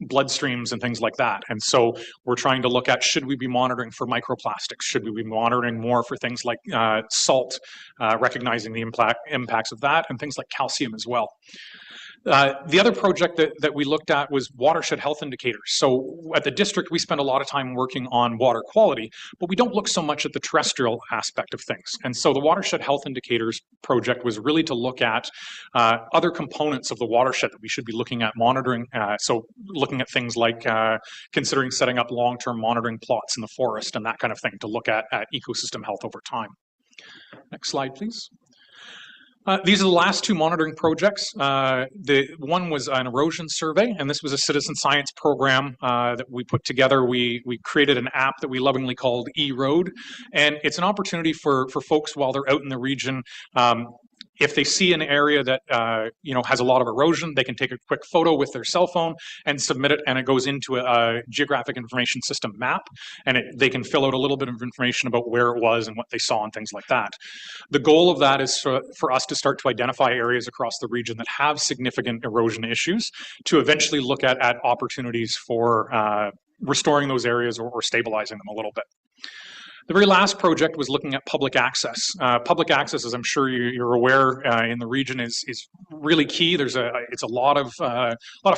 bloodstreams and things like that. And so we're trying to look at, should we be monitoring for microplastics? Should we be monitoring more for things like salt, recognizing the impacts of that, and things like calcium as well. The other project that we looked at was watershed health indicators. So at the district, we spend a lot of time working on water quality, but we don't look so much at the terrestrial aspect of things. And so the watershed health indicators project was really to look at other components of the watershed that we should be looking at monitoring. So looking at things like considering setting up long-term monitoring plots in the forest and that kind of thing to look at ecosystem health over time. Next slide, please. These are the last 2 monitoring projects. The one was an erosion survey, and this was a citizen science program that we put together. We created an app that we lovingly called eRoad, and it's an opportunity for folks while they're out in the region. If they see an area that has a lot of erosion, they can take a quick photo with their cell phone and submit it, and it goes into a geographic information system map, and they can fill out a little bit of information about where it was and what they saw and things like that. The goal of that is for us to start to identify areas across the region that have significant erosion issues to eventually look at opportunities for restoring those areas or stabilizing them a little bit. The very last project was looking at public access. Public access, as I'm sure you're aware, in the region is really key. It's a lot of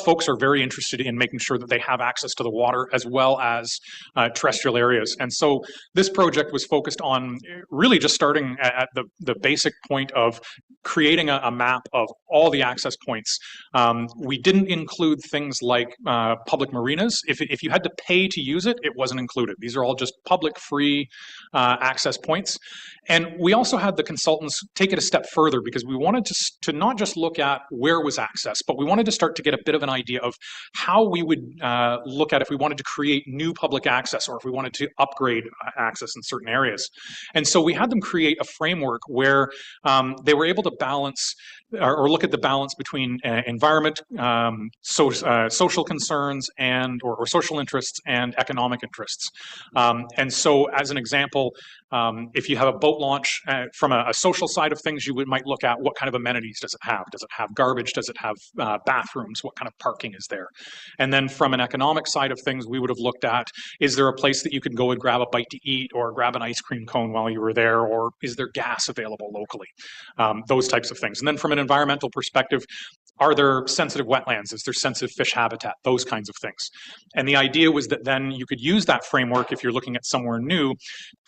folks are very interested in making sure that they have access to the water as well as terrestrial areas. And so this project was focused on really just starting at the basic point of creating a map of all the access points. We didn't include things like public marinas. If you had to pay to use it, it wasn't included. These are all just public, free access points. And we also had the consultants take it a step further because we wanted to not just look at where was access, but we wanted to start to get a bit of an idea of how we would look at if we wanted to create new public access or if we wanted to upgrade access in certain areas. And so we had them create a framework where they were able to balance or look at the balance between environment, social concerns, or social interests and economic interests. And so as an example, If you have a boat launch, from a social side of things, you might look at what kind of amenities does it have? Does it have garbage? Does it have bathrooms? What kind of parking is there? And then from an economic side of things, we would have looked at, is there a place that you could go and grab a bite to eat or grab an ice cream cone while you were there? Or is there gas available locally? Those types of things. And then from an environmental perspective, are there sensitive wetlands? Is there sensitive fish habitat? Those kinds of things. And the idea was that then you could use that framework if you're looking at somewhere new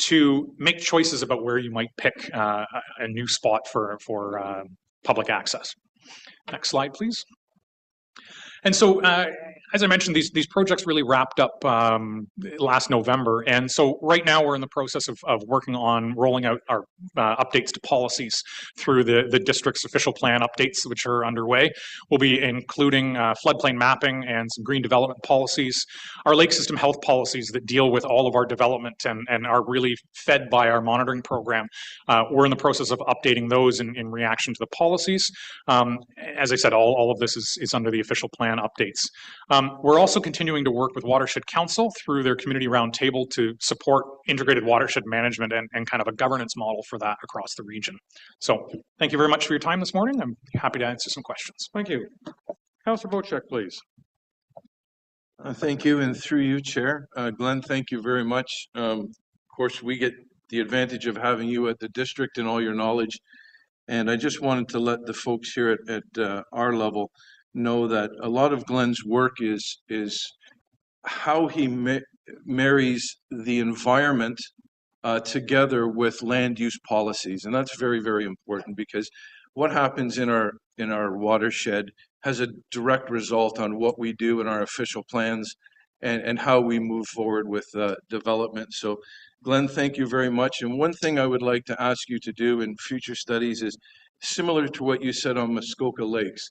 to make choices about where you might pick a new spot for public access. Next slide, please. And so, as I mentioned, these projects really wrapped up last November. And so right now we're in the process of working on rolling out our updates to policies through the district's official plan updates, which are underway. We'll be including floodplain mapping and some green development policies, our lake system health policies that deal with all of our development and are really fed by our monitoring program. We're in the process of updating those in reaction to the policies. As I said, all of this is under the official plan updates. We're also continuing to work with Watershed Council through their community roundtable to support integrated watershed management and kind of a governance model for that across the region. So thank you very much for your time this morning. I'm happy to answer some questions. Thank you. Councillor Bochek, please. Thank you, and through you, Chair. Glenn, thank you very much. Of course, we get the advantage of having you at the district and all your knowledge. And I just wanted to let the folks here at our level know that a lot of Glenn's work is how he marries the environment together with land use policies. And that's very, very important, because what happens in our watershed has a direct result on what we do in our official plans and how we move forward with development. So Glenn, thank you very much. And one thing I would like to ask you to do in future studies is similar to what you said on Muskoka Lakes.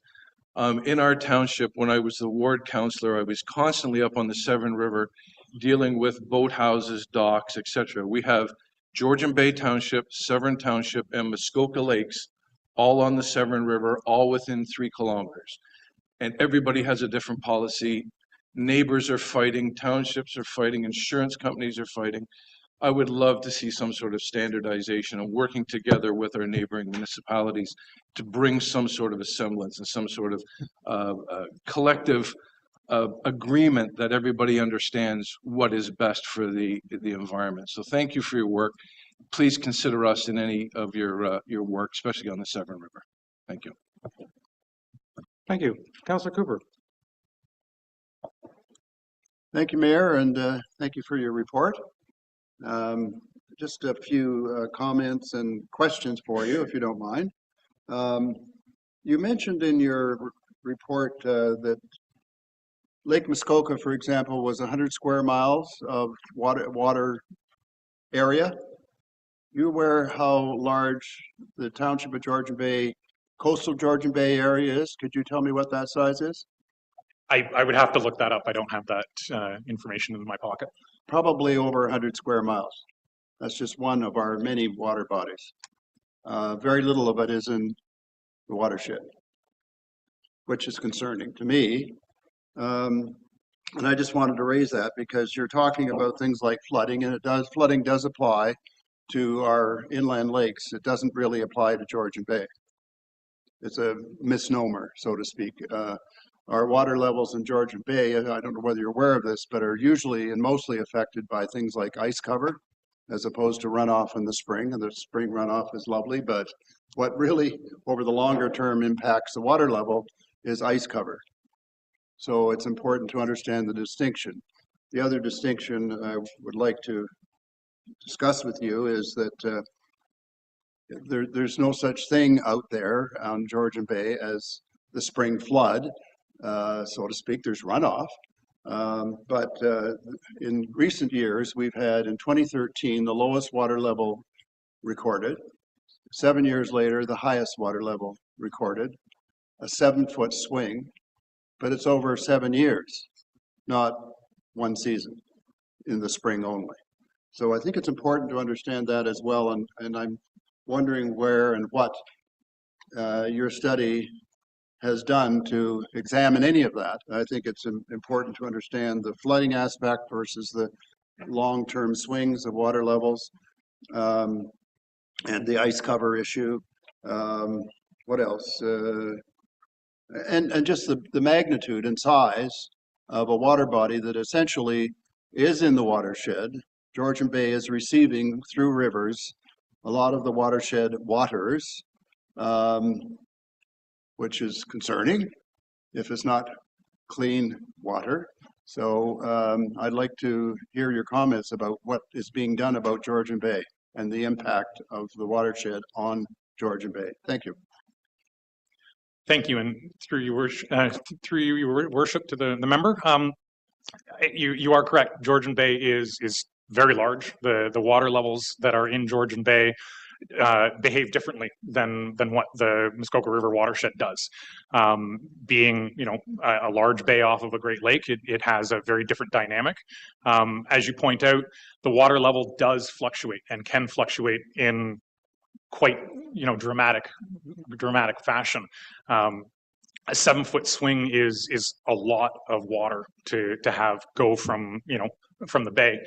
In our township, when I was the ward councillor, I was constantly up on the Severn River dealing with boathouses, docks, etc. We have Georgian Bay Township, Severn Township, and Muskoka Lakes, all on the Severn River, all within 3 kilometers. And everybody has a different policy. Neighbors are fighting, townships are fighting, insurance companies are fighting. I would love to see some sort of standardization and working together with our neighboring municipalities to bring some sort of a semblance and some sort of collective agreement that everybody understands what is best for the environment. So thank you for your work. Please consider us in any of your work, especially on the Severn River. Thank you. Thank you. Councillor Cooper. Thank you, Mayor, and thank you for your report. Just a few comments and questions for you, if you don't mind. You mentioned in your report that Lake Muskoka, for example, was 100 square miles of water area. You aware how large the township of Georgian Bay, coastal Georgian Bay area is? Could you tell me what that size is? I would have to look that up. I don't have that information in my pocket. Probably over 100 square miles. That's just one of our many water bodies. Very little of it is in the watershed, which is concerning to me. And I just wanted to raise that because you're talking about things like flooding, and flooding does apply to our inland lakes. It doesn't really apply to Georgian Bay. It's a misnomer, so to speak. Our water levels in Georgian Bay, I don't know whether you're aware of this, but are usually and mostly affected by things like ice cover as opposed to runoff in the spring. And the spring runoff is lovely, but what really over the longer term impacts the water level is ice cover. So it's important to understand the distinction. The other distinction I would like to discuss with you is that there's no such thing out there on Georgian Bay as the spring flood. So to speak, there's runoff. But in recent years, we've had in 2013 the lowest water level recorded. 7 years later, the highest water level recorded, a 7-foot swing, but it's over 7 years, not one season in the spring only. So I think it's important to understand that as well. And I'm wondering where and what your study has done to examine any of that. I think it's important to understand the flooding aspect versus the long-term swings of water levels. and the ice cover issue. What else? And just the magnitude and size of a water body that essentially is in the watershed. Georgian Bay is receiving through rivers a lot of the watershed waters, which is concerning if it's not clean water. So I'd like to hear your comments about what is being done about Georgian Bay and the impact of the watershed on Georgian Bay. Thank you. Thank you, and through your worship to the member, you are correct. Georgian Bay is very large. The water levels that are in Georgian Bay behave differently than what the Muskoka River watershed does. Being a large bay off of a Great Lake, it has a very different dynamic. As you point out, the water level does fluctuate and can fluctuate in quite dramatic fashion. A 7-foot swing is a lot of water to have go from the bay.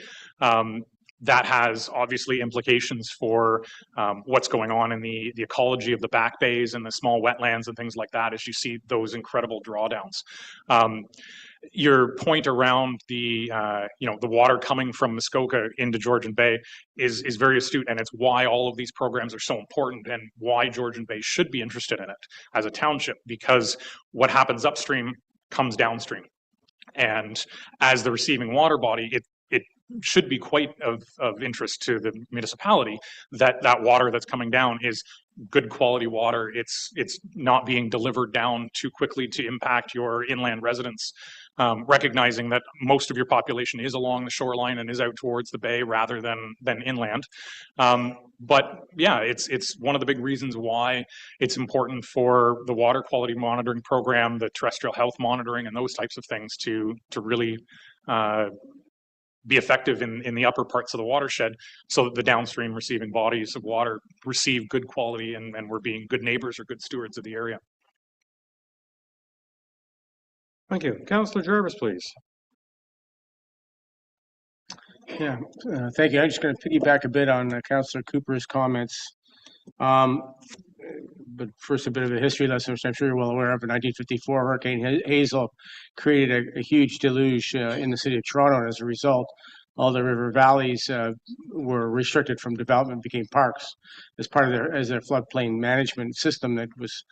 That has obviously implications for what's going on in the ecology of the back bays and the small wetlands and things like that as you see those incredible drawdowns. Your point around the water coming from Muskoka into Georgian Bay is very astute, and it's why all of these programs are so important and why Georgian Bay should be interested in it as a township, because what happens upstream comes downstream. And as the receiving water body, it should be quite of interest to the municipality that water that's coming down is good quality water. It's not being delivered down too quickly to impact your inland residents, recognizing that most of your population is along the shoreline and is out towards the bay rather than inland. But yeah, it's one of the big reasons why it's important for the water quality monitoring program, the terrestrial health monitoring, and those types of things to really be effective in the upper parts of the watershed, so that the downstream receiving bodies of water receive good quality and we're being good neighbors or good stewards of the area. Thank you. Councillor Jarvis, please. Yeah, thank you. I'm just going to piggyback a bit on Councillor Cooper's comments. But first, a bit of a history lesson, which I'm sure you're well aware of. In 1954, Hurricane Hazel created a huge deluge in the city of Toronto, and as a result, all the river valleys were restricted from development, became parks as part of their floodplain management system that was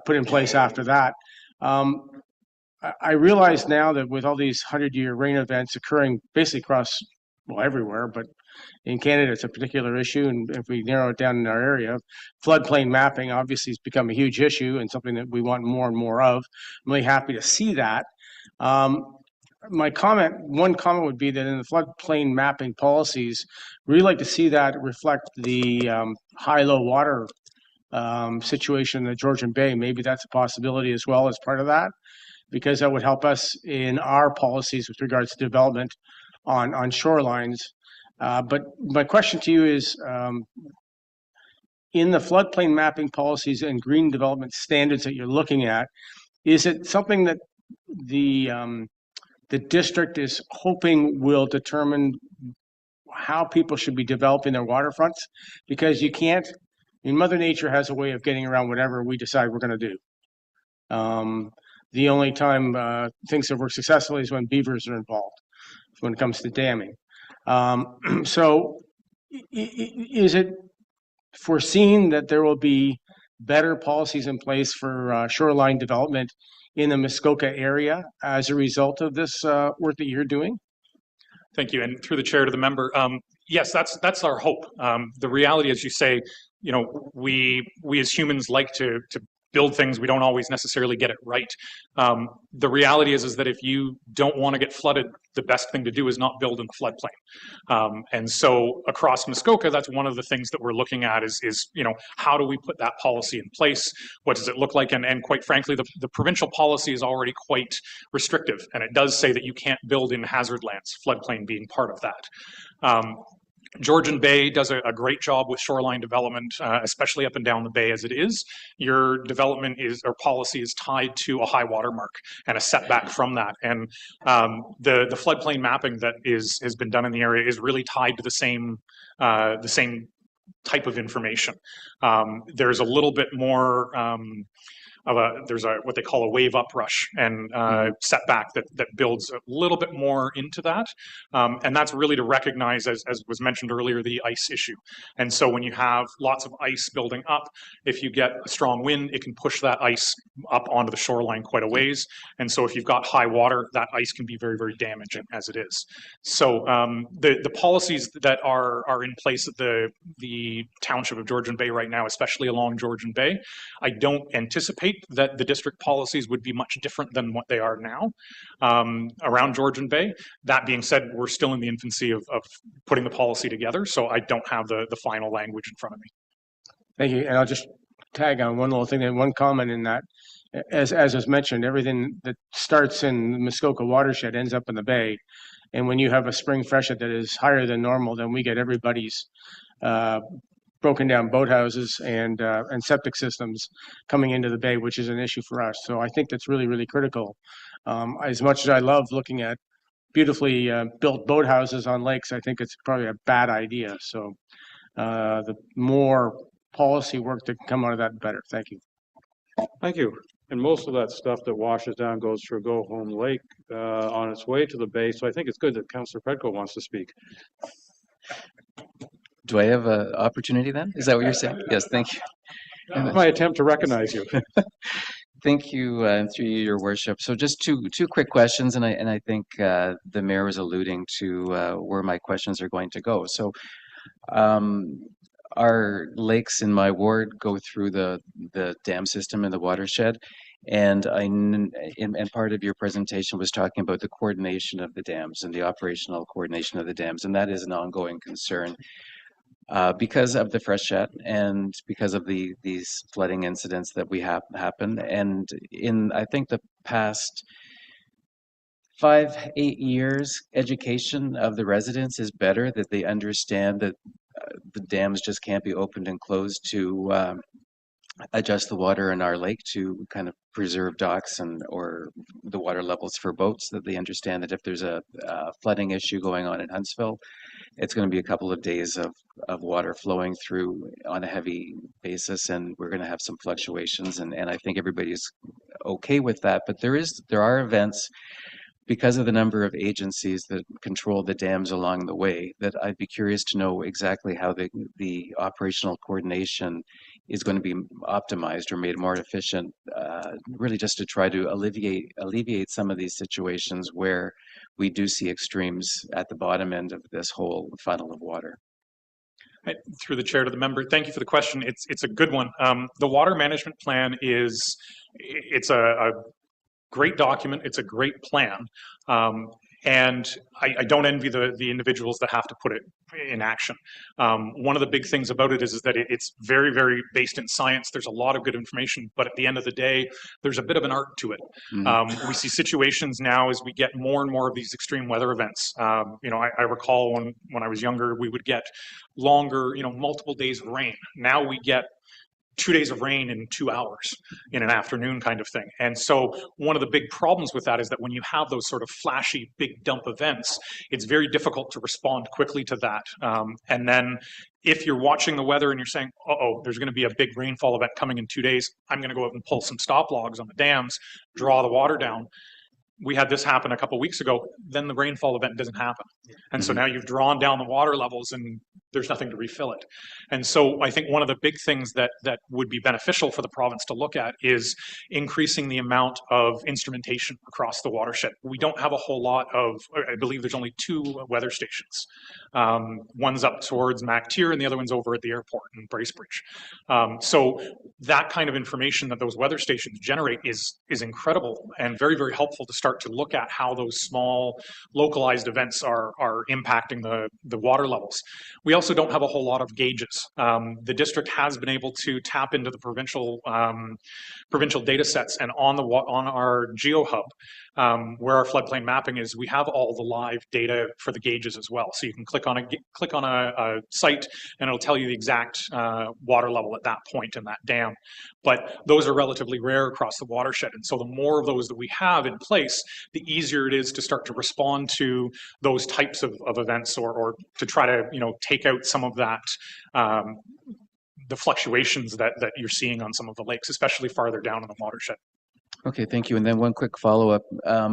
put in place after that. I realize now that with all these 100-year rain events occurring basically across, well, everywhere, but in Canada, it's a particular issue, and if we narrow it down in our area, floodplain mapping obviously has become a huge issue and something that we want more and more of. I'm really happy to see that. One comment would be that in the floodplain mapping policies, we'd like to see that reflect the high-low water situation in the Georgian Bay. Maybe that's a possibility as well as part of that, because that would help us in our policies with regards to development on shorelines. But my question to you is, in the floodplain mapping policies and green development standards that you're looking at, is it something that the district is hoping will determine how people should be developing their waterfronts? Because you can't, Mother Nature has a way of getting around whatever we decide we're going to do. The only time things have worked successfully is when beavers are involved, when it comes to damming. So is it foreseen that there will be better policies in place for shoreline development in the Muskoka area as a result of this work that you're doing? Thank you, and through the chair to the member, yes, that's our hope. The reality, as you say, we as humans like to build things. We don't always necessarily get it right. The reality is that if you don't want to get flooded, the best thing to do is not build in the floodplain. And so across Muskoka, that's one of the things that we're looking at is how do we put that policy in place? What does it look like? And quite frankly, the provincial policy is already quite restrictive, and it does say that you can't build in hazard lands, floodplain being part of that. Georgian Bay does a great job with shoreline development, especially up and down the bay as it is. Your development or policy is tied to a high water mark and a setback from that. And the floodplain mapping that has been done in the area is really tied to the same type of information. There's a little bit more there's what they call a wave uprush and setback that builds a little bit more into that. And that's really to recognize, as was mentioned earlier, the ice issue. And so when you have lots of ice building up, if you get a strong wind, it can push that ice up onto the shoreline quite a ways. And so if you've got high water, that ice can be very, very damaging as it is. So the policies that are in place at the township of Georgian Bay right now, especially along Georgian Bay, I don't anticipate that the district policies would be much different than what they are now around Georgian Bay. That being said, we're still in the infancy of putting the policy together, so I don't have the final language in front of me. Thank you. And I'll just tag on one little thing and one comment in that. As was mentioned, everything that starts in the Muskoka watershed ends up in the bay. And when you have a spring freshet that is higher than normal, then we get everybody's broken down boathouses and septic systems coming into the bay, which is an issue for us. So I think that's really, really critical. As much as I love looking at beautifully built boathouses on lakes, I think it's probably a bad idea. So the more policy work that can come out of that, the better. Thank you. Thank you. And most of that stuff that washes down goes through Go Home Lake on its way to the bay. So I think it's good that Councillor Petco wants to speak. Do I have an opportunity then? Is that what you're saying? Yes, thank you. My attempt to recognize you. Thank you, and through you, Your Worship. So just two quick questions, and I think the Mayor was alluding to where my questions are going to go. So our lakes in my ward go through the dam system in the watershed, and and part of your presentation was talking about the coordination of the dams and the operational coordination of the dams, and that is an ongoing concern. Because of the freshet and because of these flooding incidents that we happen. And in, I think, the past 5-8 years, education of the residents is better, that they understand that the dams just can't be opened and closed to adjust the water in our lake to kind of preserve docks or the water levels for boats, that they understand that if there's a flooding issue going on in Huntsville, it's going to be a couple of days of water flowing through on a heavy basis, and we're going to have some fluctuations, and I think everybody's okay with that. But there are events, because of the number of agencies that control the dams along the way, that I'd be curious to know exactly how the operational coordination is going to be optimized or made more efficient, really just to try to alleviate some of these situations where we do see extremes at the bottom end of this whole funnel of water. Through the chair to the member, thank you for the question. It's a good one. The water management plan it's a great document. It's a great plan. And I don't envy the individuals that have to put it in action. One of the big things about it is that it's very, very based in science. There's a lot of good information, but at the end of the day, there's a bit of an art to it. We see situations now as we get more and more of these extreme weather events. I recall when I was younger, we would get longer, multiple days of rain. Now we get 2 days of rain in 2 hours in an afternoon kind of thing. And so one of the big problems with that is that when you have those sort of flashy big dump events, it's very difficult to respond quickly to that. And then if you're watching the weather and you're saying, there's going to be a big rainfall event coming in 2 days, I'm going to go out and pull some stop logs on the dams, draw the water down. We had this happen a couple of weeks ago, then the rainfall event doesn't happen. And so now you've drawn down the water levels and there's nothing to refill it. And so I think one of the big things that would be beneficial for the province to look at is increasing the amount of instrumentation across the watershed. We don't have a whole lot of, I believe there's only 2 weather stations. One's up towards MacDonald and the other one's over at the airport in Bracebridge. So that kind of information that those weather stations generate is incredible and very, very helpful to start to look at how those small localized events are are impacting the water levels. We also don't have a whole lot of gauges. The district has been able to tap into the provincial data sets, and on our GeoHub, where our floodplain mapping is, we have all the live data for the gauges as well. So you can click on a site and it'll tell you the exact water level at that point in that dam. But those are relatively rare across the watershed. And so the more of those that we have in place, the easier it is to start to respond to those types of events, or to try to, take out some of that, the fluctuations that you're seeing on some of the lakes, especially farther down in the watershed. Okay, thank you. And then one quick follow-up.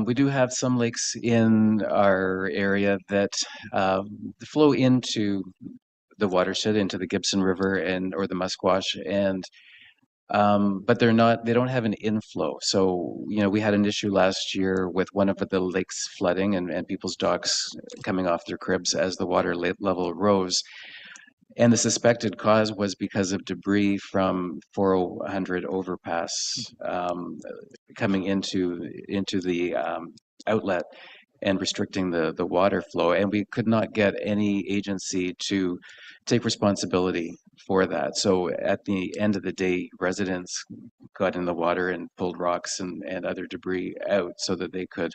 We do have some lakes in our area that flow into the watershed, into the Gibson River or the Musquash, and but they don't have an inflow. So, we had an issue last year with one of the lakes flooding and people's dogs coming off their cribs as the water level rose. And the suspected cause was because of debris from 400 overpass coming into the outlet and restricting the water flow. And we could not get any agency to take responsibility for that. So at the end of the day, residents got in the water and pulled rocks and other debris out so that they could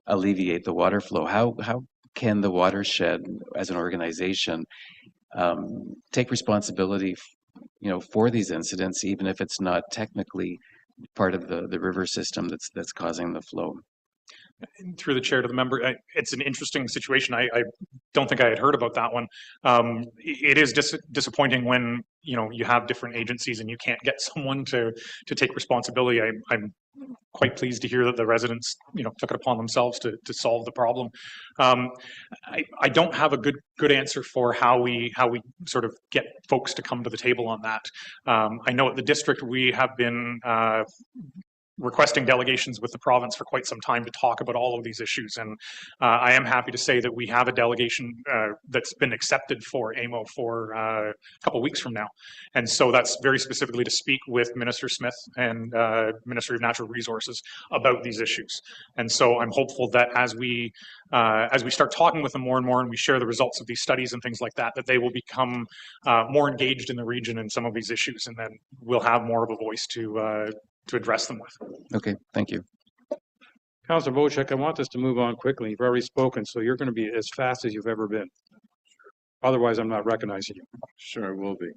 alleviate the water flow. How can the watershed as an organization take responsibility, for these incidents, even if it's not technically part of the river system that's causing the flow? Through the chair to the member, it's an interesting situation. I don't think I had heard about that one. It is disappointing when you have different agencies and you can't get someone to take responsibility. I'm quite pleased to hear that the residents took it upon themselves to solve the problem. I don't have a good answer for how we sort of get folks to come to the table on that. I know at the district we have been requesting delegations with the province for quite some time to talk about all of these issues. And I am happy to say that we have a delegation that's been accepted for AMO for a couple of weeks from now. And so that's very specifically to speak with Minister Smith and Ministry of Natural Resources about these issues. And so I'm hopeful that as we start talking with them more and more, and we share the results of these studies and things like that, that they will become more engaged in the region in some of these issues, and then we'll have more of a voice to address them with. Okay, thank you. Councillor Wojcik, I want this to move on quickly. You've already spoken, so you're going to be as fast as you've ever been. Otherwise, I'm not recognizing you. Sure, will be.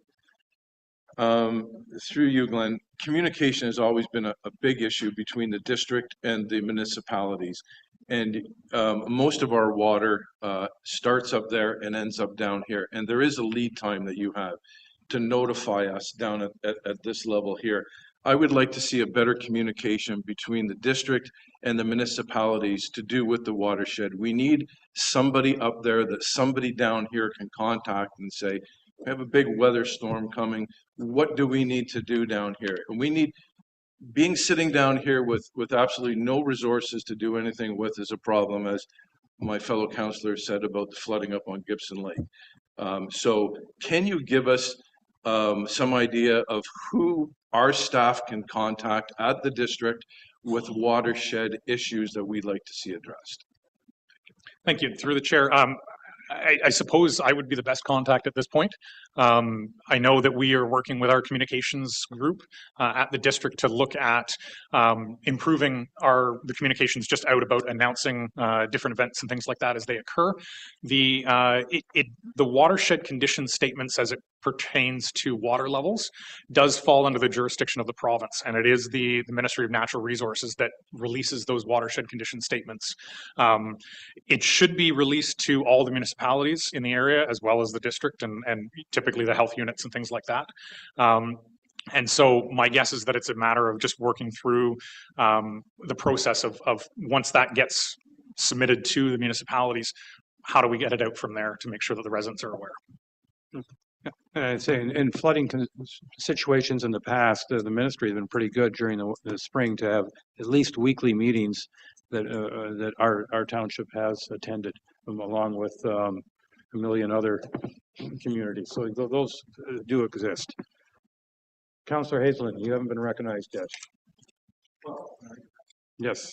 Through you, Glenn, communication has always been a big issue between the district and the municipalities. And most of our water starts up there and ends up down here. And there is a lead time that you have to notify us down at this level here. I would like to see a better communication between the district and the municipalities to do with the watershed. We need somebody up there that somebody down here can contact and say, we have a big weather storm coming. What do we need to do down here? And we need, sitting down here with absolutely no resources to do anything with is a problem, as my fellow councillor said about the flooding up on Gibson Lake. So can you give us some idea of who our staff can contact at the district with watershed issues that we'd like to see addressed? Thank you. Through the chair, I suppose I would be the best contact at this point. I know that we are working with our communications group at the district to look at improving the communications just out about announcing different events and things like that as they occur. The watershed condition statements as it pertains to water levels does fall under the jurisdiction of the province, and it is the Ministry of Natural Resources that releases those watershed condition statements. It should be released to all the municipalities in the area as well as the district and typically the health units and things like that. And so my guess is that it's a matter of just working through the process of once that gets submitted to the municipalities, how do we get it out from there to make sure that the residents are aware? And I'd say in flooding situations in the past, the ministry has been pretty good during the spring to have at least weekly meetings that our township has attended, along with a million other communities. So those do exist. Councillor Hazelton, you haven't been recognized yet. Yes.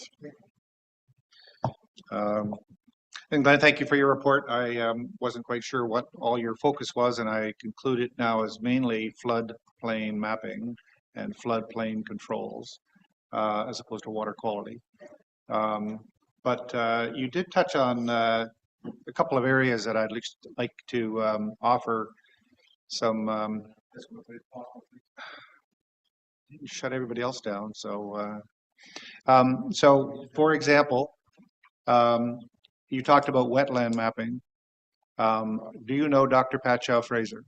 And Glenn, thank you for your report. I wasn't quite sure what all your focus was, and I conclude it now as mainly floodplain mapping and floodplain controls, as opposed to water quality. But you did touch on a couple of areas that I'd like to offer some. Shut everybody else down. So, for example, you talked about wetland mapping. Do you know Dr. Pat Chow-Fraser?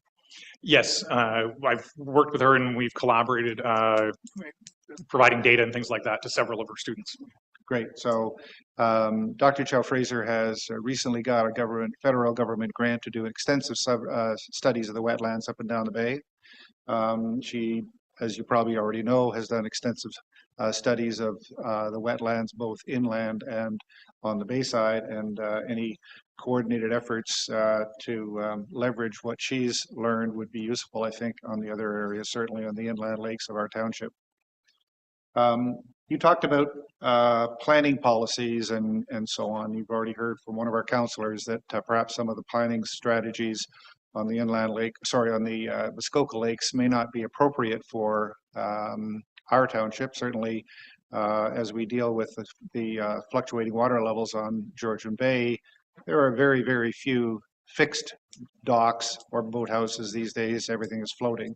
Yes, I've worked with her and we've collaborated providing data and things like that to several of her students. Great. So Dr. Chow-Fraser has recently got a federal government grant to do extensive studies of the wetlands up and down the bay. She, as you probably already know, has done extensive studies of the wetlands, both inland and on the bayside, and any coordinated efforts to leverage what she's learned would be useful, I think, on the other areas, certainly on the inland lakes of our township. You talked about planning policies and so on. You've already heard from one of our councillors that perhaps some of the planning strategies on the inland lake, on the Muskoka lakes may not be appropriate for our township. Certainly, as we deal with the fluctuating water levels on Georgian Bay, there are very, very few fixed docks or boathouses these days. Everything is floating,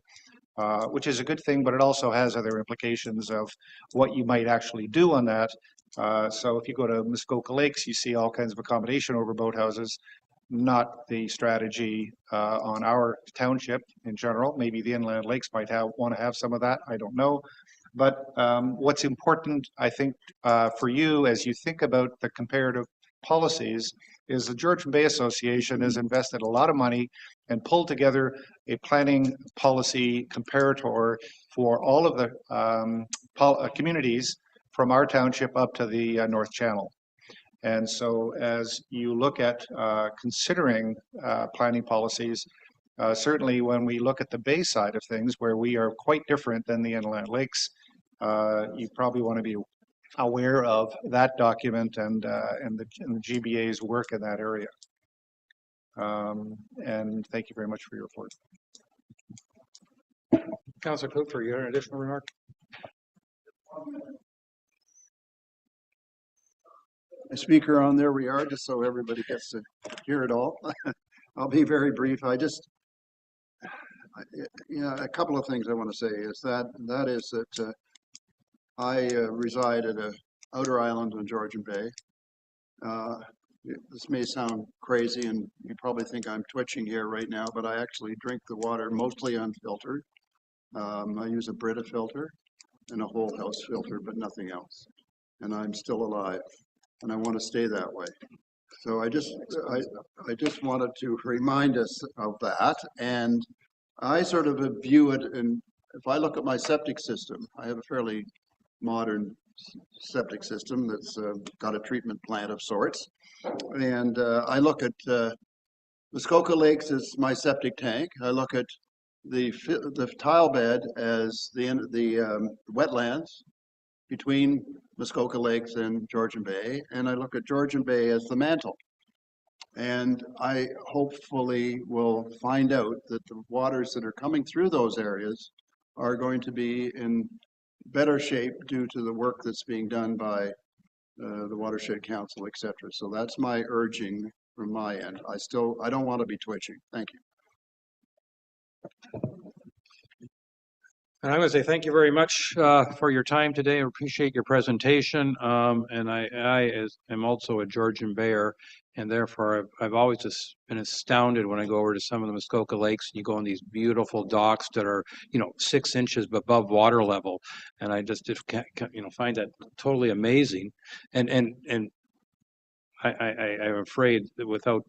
which is a good thing, but it also has other implications of what you might actually do on that. So if you go to Muskoka Lakes, you see all kinds of accommodation over boathouses. Not the strategy on our township in general. Maybe the inland lakes might want to have some of that. I don't know. But what's important, I think, for you as you think about the comparative policies is the Georgian Bay Association has invested a lot of money and pulled together a planning policy comparator for all of the communities from our township up to the North Channel. And so as you look at considering planning policies, certainly when we look at the bay side of things, where we are quite different than the inland lakes, you probably want to be aware of that document and the GBA's work in that area. And thank you very much for your report. Councillor Cooper, you have an additional remark? A speaker on there we are, just so everybody gets to hear it all. I'll be very brief. A couple of things I want to say is that I reside at a outer island on Georgian Bay. This may sound crazy and you probably think I'm twitching here right now, but I actually drink the water mostly unfiltered. I use a Brita filter and a whole house filter, but nothing else. And I'm still alive. And I want to stay that way. So I just wanted to remind us of that. And I sort of view it, and if I look at my septic system, I have a fairly modern septic system that's got a treatment plant of sorts. And I look at Muskoka Lakes as my septic tank. I look at the tile bed as the wetlands between Muskoka Lakes and Georgian Bay, and I look at Georgian Bay as the mantle. And I hopefully will find out that the waters that are coming through those areas are going to be in better shape due to the work that's being done by the Watershed Council, etc. So that's my urging from my end. I don't want to be twitching. Thank you. And I'm going to say thank you very much for your time today. I appreciate your presentation. And I am also a Georgian Bayer, and therefore I've always just been astounded when I go over to some of the Muskoka Lakes and you go on these beautiful docks that are, 6 inches above water level. And I just find that totally amazing. And I'm afraid that without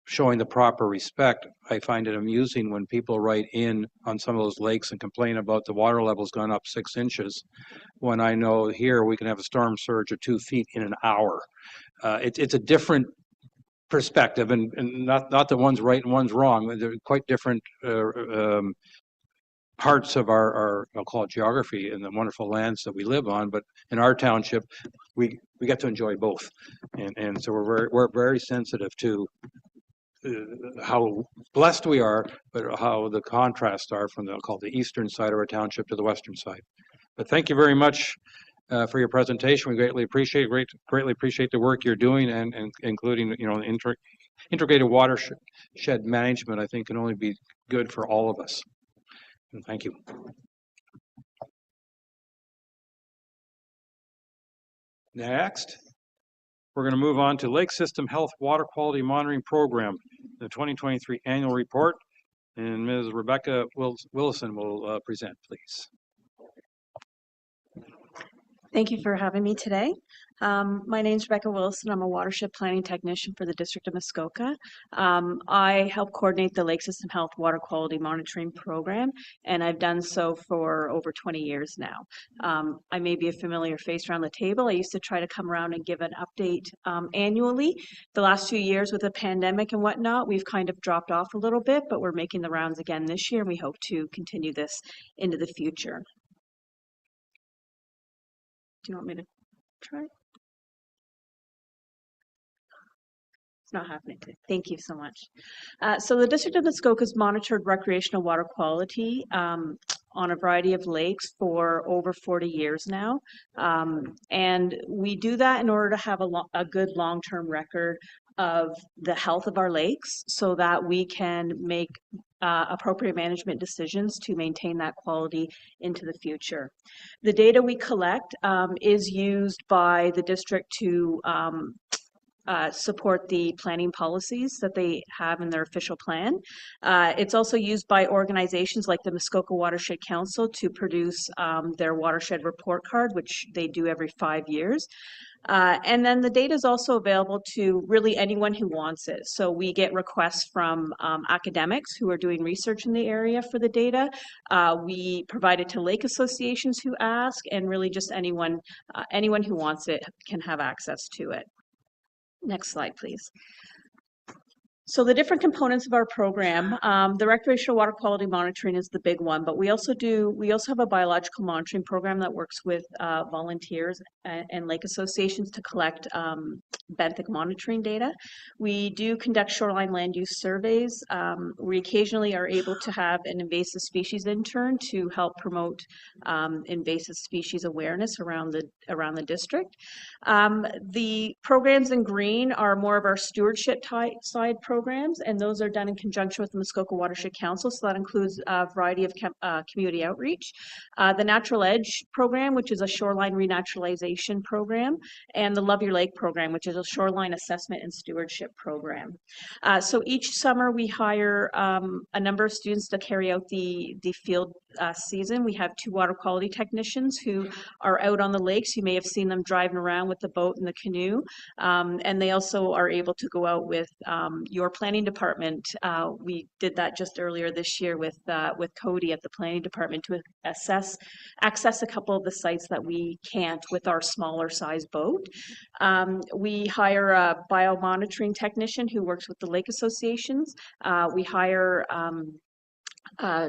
showing the proper respect, I find it amusing when people write in on some of those lakes and complain about the water levels gone up 6 inches, when I know here we can have a storm surge of 2 feet in an hour. It's a different perspective, and not that one's right and one's wrong. They're quite different parts of our I'll call it geography and the wonderful lands that we live on. But in our township, we get to enjoy both. And so we're very sensitive to how blessed we are, but how the contrasts are from the eastern side of our township to the western side. But thank you very much for your presentation. We greatly appreciate the work you're doing, and including integrated watershed management. I think can only be good for all of us. And thank you. Next, we're going to move on to Lake System Health Water Quality Monitoring Program, the 2023 annual report, and Ms. Rebecca Willison will present, please. Thank you for having me today. My name is Rebecca Wilson. I'm a watershed planning technician for the District of Muskoka. I help coordinate the Lake System Health Water Quality Monitoring Program, and I've done so for over 20 years now. I may be a familiar face around the table. I used to try to come around and give an update annually. The last few years with the pandemic and whatnot, we've kind of dropped off a little bit, but we're making the rounds again this year, and we hope to continue this into the future. Do you want me to try? It's not happening today. Thank you so much. So the District of Muskoka has monitored recreational water quality on a variety of lakes for over 40 years now. And we do that in order to have a good long-term record of the health of our lakes so that we can make appropriate management decisions to maintain that quality into the future. The data we collect is used by the district to support the planning policies that they have in their official plan. It's also used by organizations like the Muskoka Watershed Council to produce their watershed report card, which they do every 5 years. And then the data is also available to really anyone who wants it. So we get requests from academics who are doing research in the area for the data. We provide it to lake associations who ask, and really just anyone who wants it can have access to it. Next slide, please. So the different components of our program, the recreational water quality monitoring is the big one, but we also have a biological monitoring program that works with volunteers and lake associations to collect benthic monitoring data. We do conduct shoreline land use surveys. We occasionally are able to have an invasive species intern to help promote invasive species awareness around the district. The programs in green are more of our stewardship side programs, and those are done in conjunction with the Muskoka Watershed Council, so that includes a variety of community outreach. The Natural Edge program, which is a shoreline renaturalization program, and the Love Your Lake program, which is a shoreline assessment and stewardship program. So each summer we hire a number of students to carry out the field season. We have 2 water quality technicians who are out on the lakes. You may have seen them driving around with the boat and the canoe, and they also are able to go out with your planning department. We did that just earlier this year with Cody at the planning department to access a couple of the sites that we can't with our smaller size boat. We hire a biomonitoring technician who works with the lake associations. We hire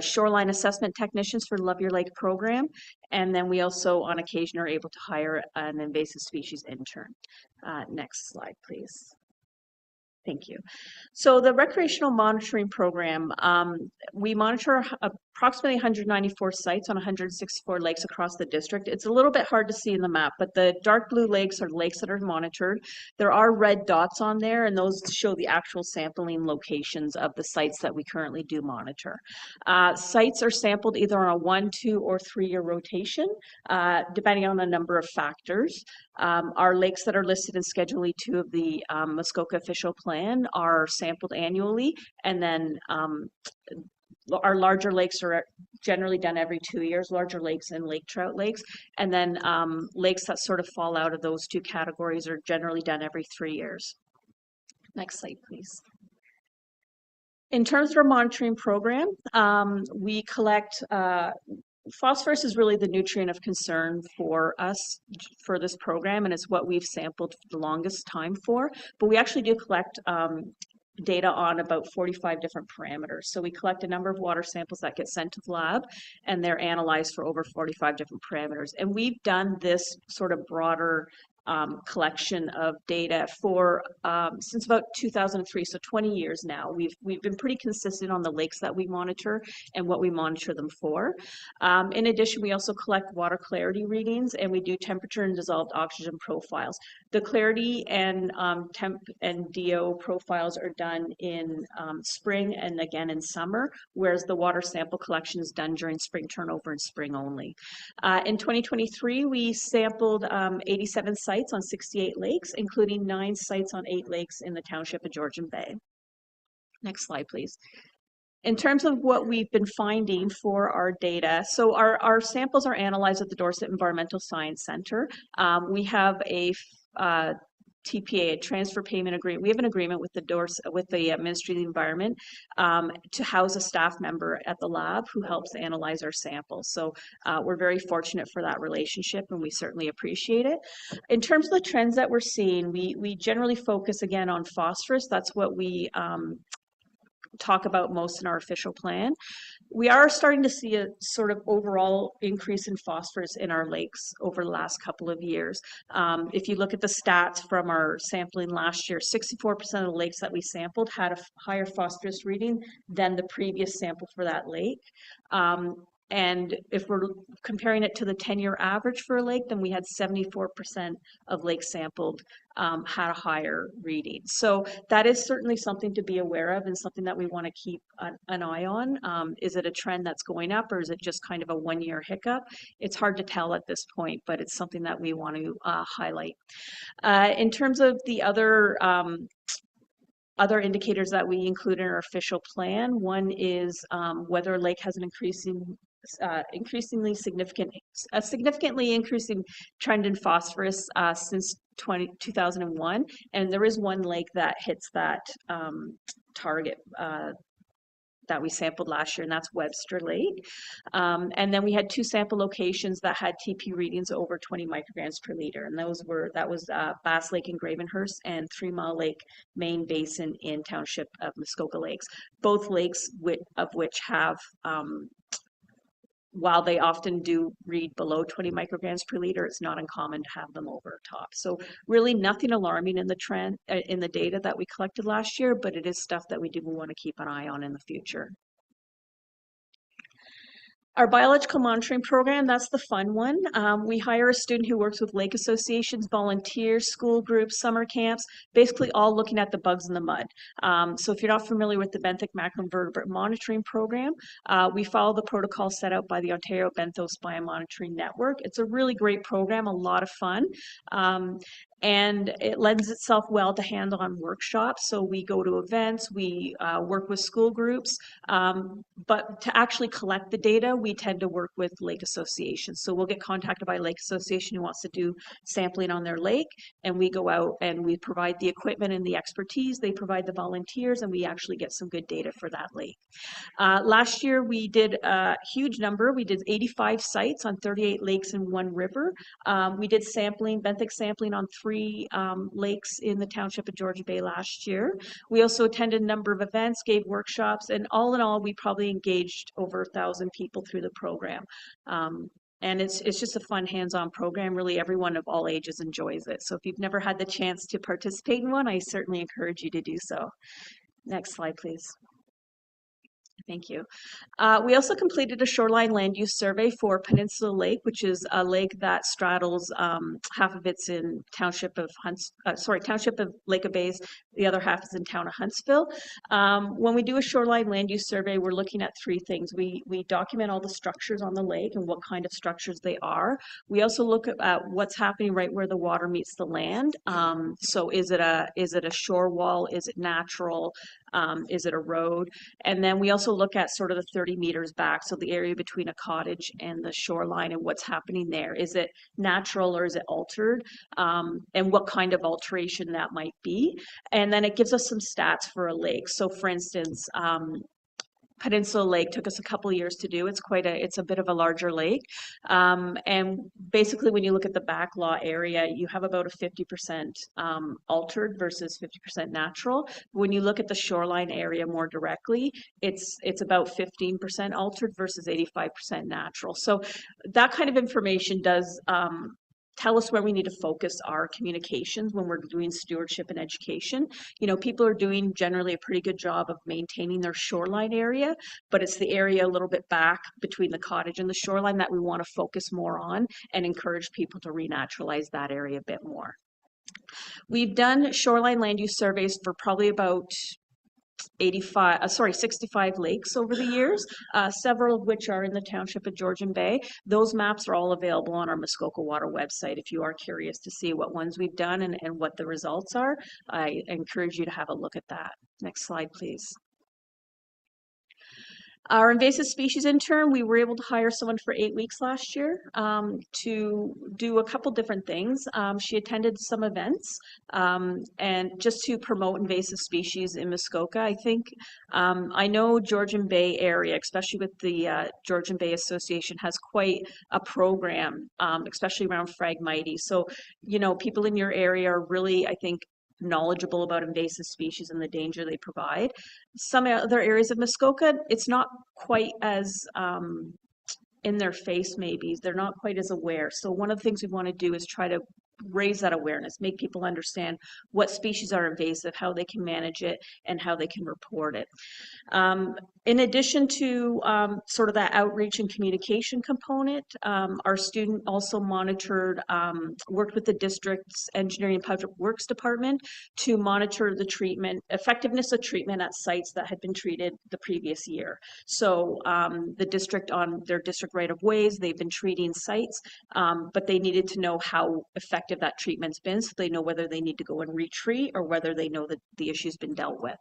shoreline assessment technicians for Love Your Lake program, and then we also on occasion are able to hire an invasive species intern. Next slide, please. Thank you. So the recreational monitoring program, we monitor approximately 194 sites on 164 lakes across the district. It's a little bit hard to see in the map, but the dark blue lakes are lakes that are monitored. There are red dots on there, and those show the actual sampling locations of the sites that we currently do monitor. Sites are sampled either on a 1, 2, or 3-year rotation, depending on a number of factors. Our lakes that are listed in Schedule E2 of the Muskoka official plan are sampled annually, and then our larger lakes are generally done every 2 years, larger lakes and lake trout lakes, and then lakes that sort of fall out of those 2 categories are generally done every 3 years. Next slide, please. In terms of our monitoring program, we collect phosphorus is really the nutrient of concern for us for this program, and it's what we've sampled for the longest time for, but we actually do collect data on about 45 different parameters. So we collect a number of water samples that get sent to the lab, and they're analyzed for over 45 different parameters. And we've done this sort of broader collection of data for since about 2003, so 20 years now. We've been pretty consistent on the lakes that we monitor and what we monitor them for. In addition, we also collect water clarity readings, and we do temperature and dissolved oxygen profiles. The clarity and temp and DO profiles are done in spring and again in summer, whereas the water sample collection is done during spring turnover and spring only. In 2023, we sampled 87 sites on 68 lakes, including 9 sites on 8 lakes in the township of Georgian Bay. Next slide, please. In terms of what we've been finding for our data, so our samples are analyzed at the Dorset Environmental Science Centre. We have a TPA, a transfer payment agreement. We have an agreement with the Ministry of the Environment to house a staff member at the lab who helps analyze our samples. So we're very fortunate for that relationship, and we certainly appreciate it. In terms of the trends that we're seeing, we generally focus again on phosphorus. That's what we talk about most in our official plan. We are starting to see a sort of overall increase in phosphorus in our lakes over the last couple of years. If you look at the stats from our sampling last year, 64% of the lakes that we sampled had a higher phosphorus reading than the previous sample for that lake. And if we're comparing it to the 10-year average for a lake, then we had 74% of lakes sampled had a higher reading. So that is certainly something to be aware of and something that we want to keep an eye on. Is it a trend that's going up, or is it just kind of a one-year hiccup? It's hard to tell at this point, but it's something that we want to highlight. In terms of the other indicators that we include in our official plan, one is whether a lake has an significantly increasing trend in phosphorus since 2001, and there is one lake that hits that target that we sampled last year, and that's Webster Lake. And then we had 2 sample locations that had TP readings over 20 micrograms per liter, and that was Bass Lake in Gravenhurst and 3 Mile Lake main basin in township of Muskoka Lakes. Both lakes of which have while they often do read below 20 micrograms per liter, it's not uncommon to have them over top. So really nothing alarming in the trend in the data that we collected last year, but it is stuff that we do want to keep an eye on in the future. Our biological monitoring program, that's the fun one. We hire a student who works with lake associations, volunteers, school groups, summer camps, basically all looking at the bugs in the mud. So if you're not familiar with the benthic macroinvertebrate monitoring program, we follow the protocol set out by the Ontario Benthos Biomonitoring Network. It's a really great program, a lot of fun. And it lends itself well to hands-on workshops. So we go to events, we work with school groups, but to actually collect the data, we tend to work with lake associations. So we'll get contacted by a lake association who wants to do sampling on their lake, and we go out and we provide the equipment and the expertise, they provide the volunteers, and we actually get some good data for that lake. Last year we did a huge number. We did 85 sites on 38 lakes and 1 river. We did sampling, benthic sampling on 3 lakes in the township of Georgian Bay last year. We also attended a number of events, gave workshops, and all in all, we probably engaged over 1,000 people through the program. And it's just a fun hands-on program. Really, everyone of all ages enjoys it. So if you've never had the chance to participate in one, I certainly encourage you to do so. Next slide, please. Thank you. We also completed a shoreline land use survey for Peninsula Lake, which is a lake that straddles half of it's in township of Lake of Bays. The other half is in town of Huntsville. When we do a shoreline land use survey, we're looking at 3 things. We document all the structures on the lake and what kind of structures they are. We also look at what's happening right where the water meets the land. So is it a shore wall? Is it natural? Is it a road? And then we also look at sort of the 30 meters back, so the area between a cottage and the shoreline and what's happening there. Is it natural or is it altered? And what kind of alteration that might be. And then it gives us some stats for a lake. So for instance, Peninsula Lake took us a couple of years to do. It's a bit of a larger lake. And basically when you look at the backlaw area, you have about a 50% altered versus 50% natural. When you look at the shoreline area more directly, it's about 15% altered versus 85% natural. So that kind of information does tell us where we need to focus our communications when we're doing stewardship and education. You know, people are doing generally a pretty good job of maintaining their shoreline area, but it's the area a little bit back between the cottage and the shoreline that we want to focus more on and encourage people to renaturalize that area a bit more. We've done shoreline land use surveys for probably about 65 lakes over the years, several of which are in the township of Georgian Bay. Those maps are all available on our Muskoka Water website. If you are curious to see what ones we've done and what the results are, I encourage you to have a look at that. Next slide, please. Our invasive species intern, we were able to hire someone for 8 weeks last year to do a couple different things. She attended some events and just to promote invasive species in Muskoka. I think, I know Georgian Bay area, especially with the Georgian Bay Association, has quite a program, especially around Phragmites. So, you know, people in your area are really, I think, knowledgeable about invasive species and the danger they provide. Some other areas of Muskoka, it's not quite as in their face maybe. They're not quite as aware. So one of the things we want to do is try to raise that awareness, make people understand what species are invasive, how they can manage it, and how they can report it. In addition to sort of that outreach and communication component, our student also monitored, worked with the district's engineering and public works department to monitor the effectiveness of treatment at sites that had been treated the previous year. So the district, on their district right of ways, they've been treating sites, but they needed to know how effective that treatment's been, so they know whether they need to go and retreat or whether they know that the issue's been dealt with.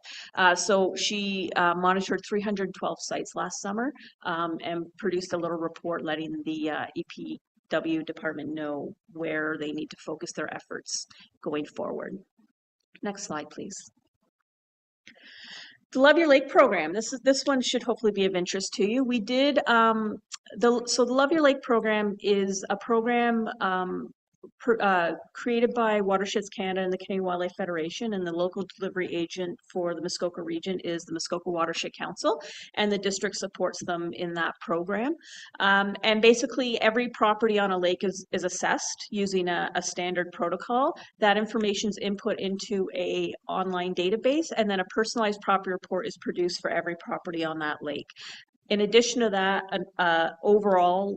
So she monitored 312 sites last summer and produced a little report letting the EPW department know where they need to focus their efforts going forward. Next slide, please. The Love Your Lake program. This one should hopefully be of interest to you. We did the Love Your Lake program is a program created by Watersheds Canada and the Canadian Wildlife Federation, and the local delivery agent for the Muskoka region is the Muskoka Watershed Council, and the district supports them in that program. And basically every property on a lake is assessed using a standard protocol. That information is input into a online database, and then a personalized property report is produced for every property on that lake. In addition to that, an overall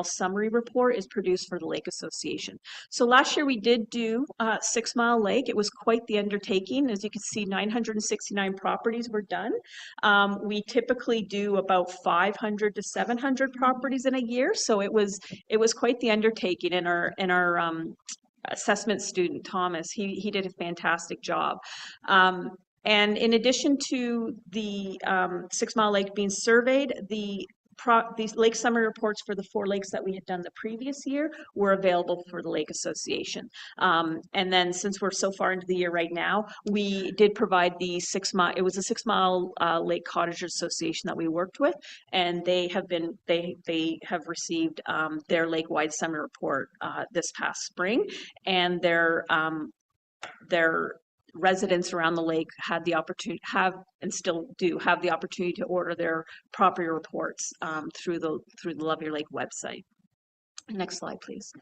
summary report is produced for the Lake Association. So last year we did do 6 Mile Lake. It was quite the undertaking. As you can see, 969 properties were done. We typically do about 500 to 700 properties in a year. So it was quite the undertaking. And our assessment student, Thomas, he did a fantastic job. And in addition to the 6 Mile Lake being surveyed, these lake summary reports for the 4 lakes that we had done the previous year were available for the Lake Association. And then since we're so far into the year right now, we did provide the 6 Mile, it was a 6 Mile Lake Cottage Association that we worked with, and they have received their lake-wide summary report this past spring, and their residents around the lake had the opportunity, and still do have the opportunity to order their property reports through the Love Your Lake website. Next slide, please.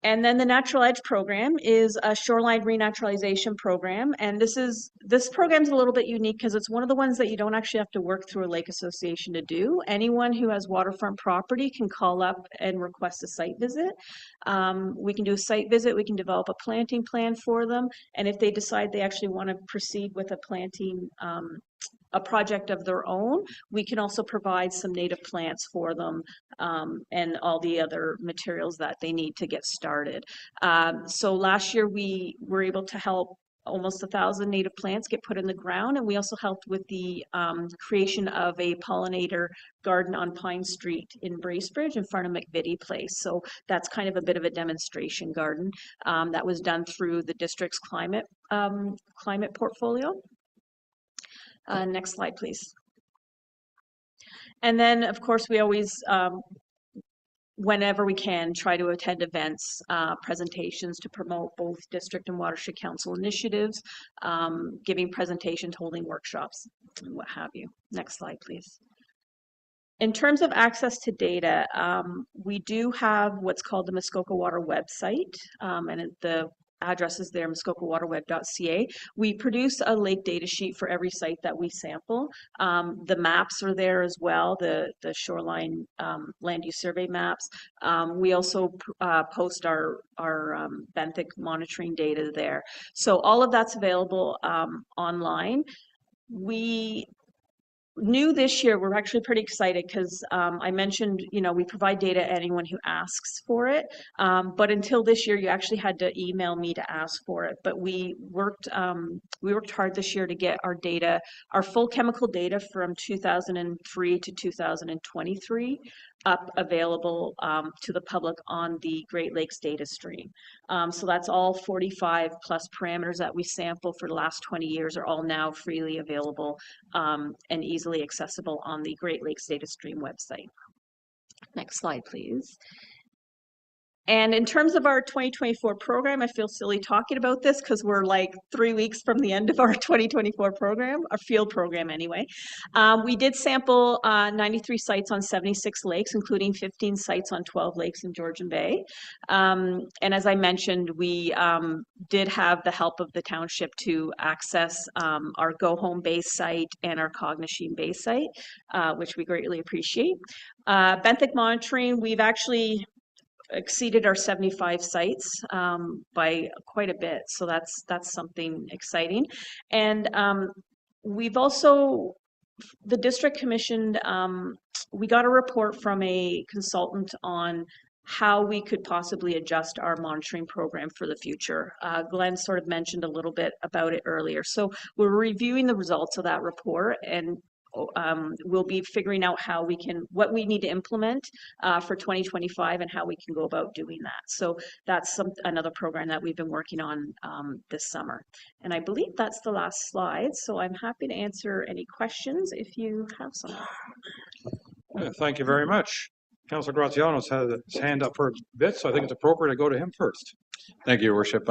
And then the Natural Edge program is a shoreline renaturalization program. And this program is a little bit unique because it's one of the ones that you don't actually have to work through a lake association to do. Anyone who has waterfront property can call up and request a site visit. We can do a site visit, we can develop a planting plan for them. And if they decide they actually want to proceed with a planting a project of their own, we can also provide some native plants for them and all the other materials that they need to get started. So last year we were able to help almost 1,000 native plants get put in the ground, and we also helped with the creation of a pollinator garden on Pine Street in Bracebridge in front of McVitie Place. So that's kind of a bit of a demonstration garden that was done through the district's climate portfolio. Next slide, please. And then, of course, we always, whenever we can, try to attend events, presentations to promote both district and watershed council initiatives, giving presentations, holding workshops, and what have you. Next slide, please. In terms of access to data, we do have what's called the Muskoka Water website, the address is there, muskokawaterdweb.ca. We produce a lake data sheet for every site that we sample. The maps are there as well, the shoreline land use survey maps. We also post our benthic monitoring data there. So all of that's available online. We new this year, we're actually pretty excited because I mentioned, we provide data to anyone who asks for it. But until this year, you actually had to email me to ask for it. But we worked hard this year to get our data, our full chemical data from 2003 to 2023 up available to the public on the Great Lakes data stream. So that's all 45 plus parameters that we sample for the last 20 years are all now freely available and easily accessible on the Great Lakes data stream website. Next slide, please. And in terms of our 2024 program, I feel silly talking about this because we're like 3 weeks from the end of our 2024 program, our field program anyway. We did sample 93 sites on 76 lakes, including 15 sites on 12 lakes in Georgian Bay. And as I mentioned, we did have the help of the township to access our Go Home Bay site and our Cognishine Bay site, which we greatly appreciate. Benthic monitoring, we've actually exceeded our 75 sites by quite a bit. So that's something exciting. And we've also, the district commissioned, we got a report from a consultant on how we could possibly adjust our monitoring program for the future. Glenn sort of mentioned a little bit about it earlier. So we're reviewing the results of that report, and we'll be figuring out what we need to implement for 2025 and how we can go about doing that. So that's another program that we've been working on this summer. And I believe that's the last slide. So I'm happy to answer any questions if you have some. Thank you very much. Councillor Graziano's had his hand up for a bit, so I think it's appropriate to go to him first. Thank you, Your Worship.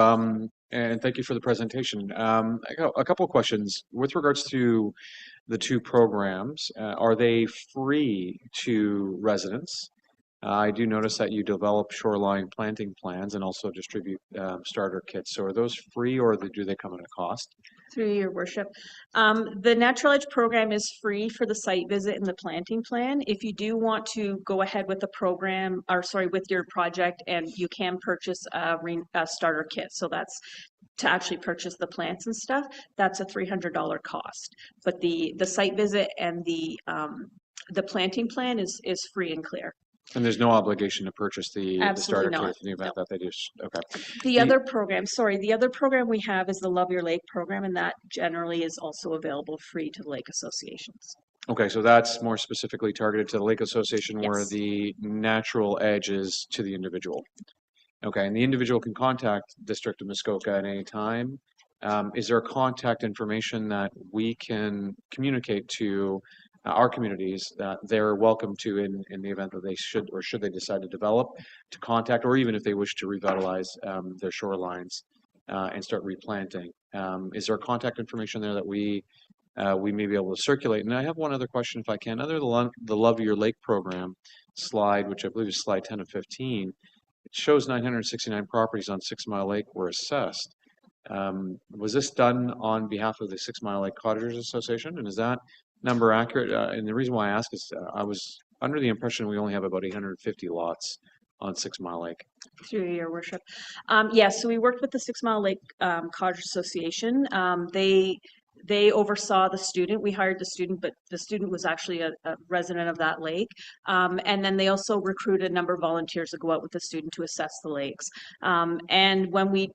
And thank you for the presentation. I got a couple of questions with regards to the two programs. Are they free to residents? I do notice that you develop shoreline planting plans and also distribute starter kits. So are those free, or do they come at a cost? Through Your Worship. The Natural Edge program is free for the site visit and the planting plan. If you do want to go ahead with the program, with your project, and you can purchase a starter kit. So that's to actually purchase the plants and stuff. That's a $300 cost. But the site visit and the planting plan is free and clear. And there's no obligation to purchase the starter kit in the event that they do. Okay. The other program we have is the Love Your Lake program, and that generally is also available free to the lake associations. Okay, so that's more specifically targeted to the lake association, Yes. where the natural edge is to the individual. Okay, and the individual can contact District of Muskoka at any time. Is there contact information that we can communicate to our communities that they're welcome to in the event that they should they decide to develop, to contact, or even if they wish to revitalize their shorelines and start replanting? Is there contact information there that we may be able to circulate? And I have one other question, if I can. Under the Love Your Lake program slide, which I believe is slide 10 of 15, it shows 969 properties on 6 Mile Lake were assessed. Was this done on behalf of the 6 Mile Lake Cottagers Association? And is that number accurate? And the reason why I ask is I was under the impression we only have about 850 lots on 6 Mile Lake. Through Your Worship. Yes, so we worked with the 6 Mile Lake Cottagers Association. They oversaw the student. We hired the student, but the student was actually a resident of that lake. And then they also recruited a number of volunteers to go out with the student to assess the lakes. And when we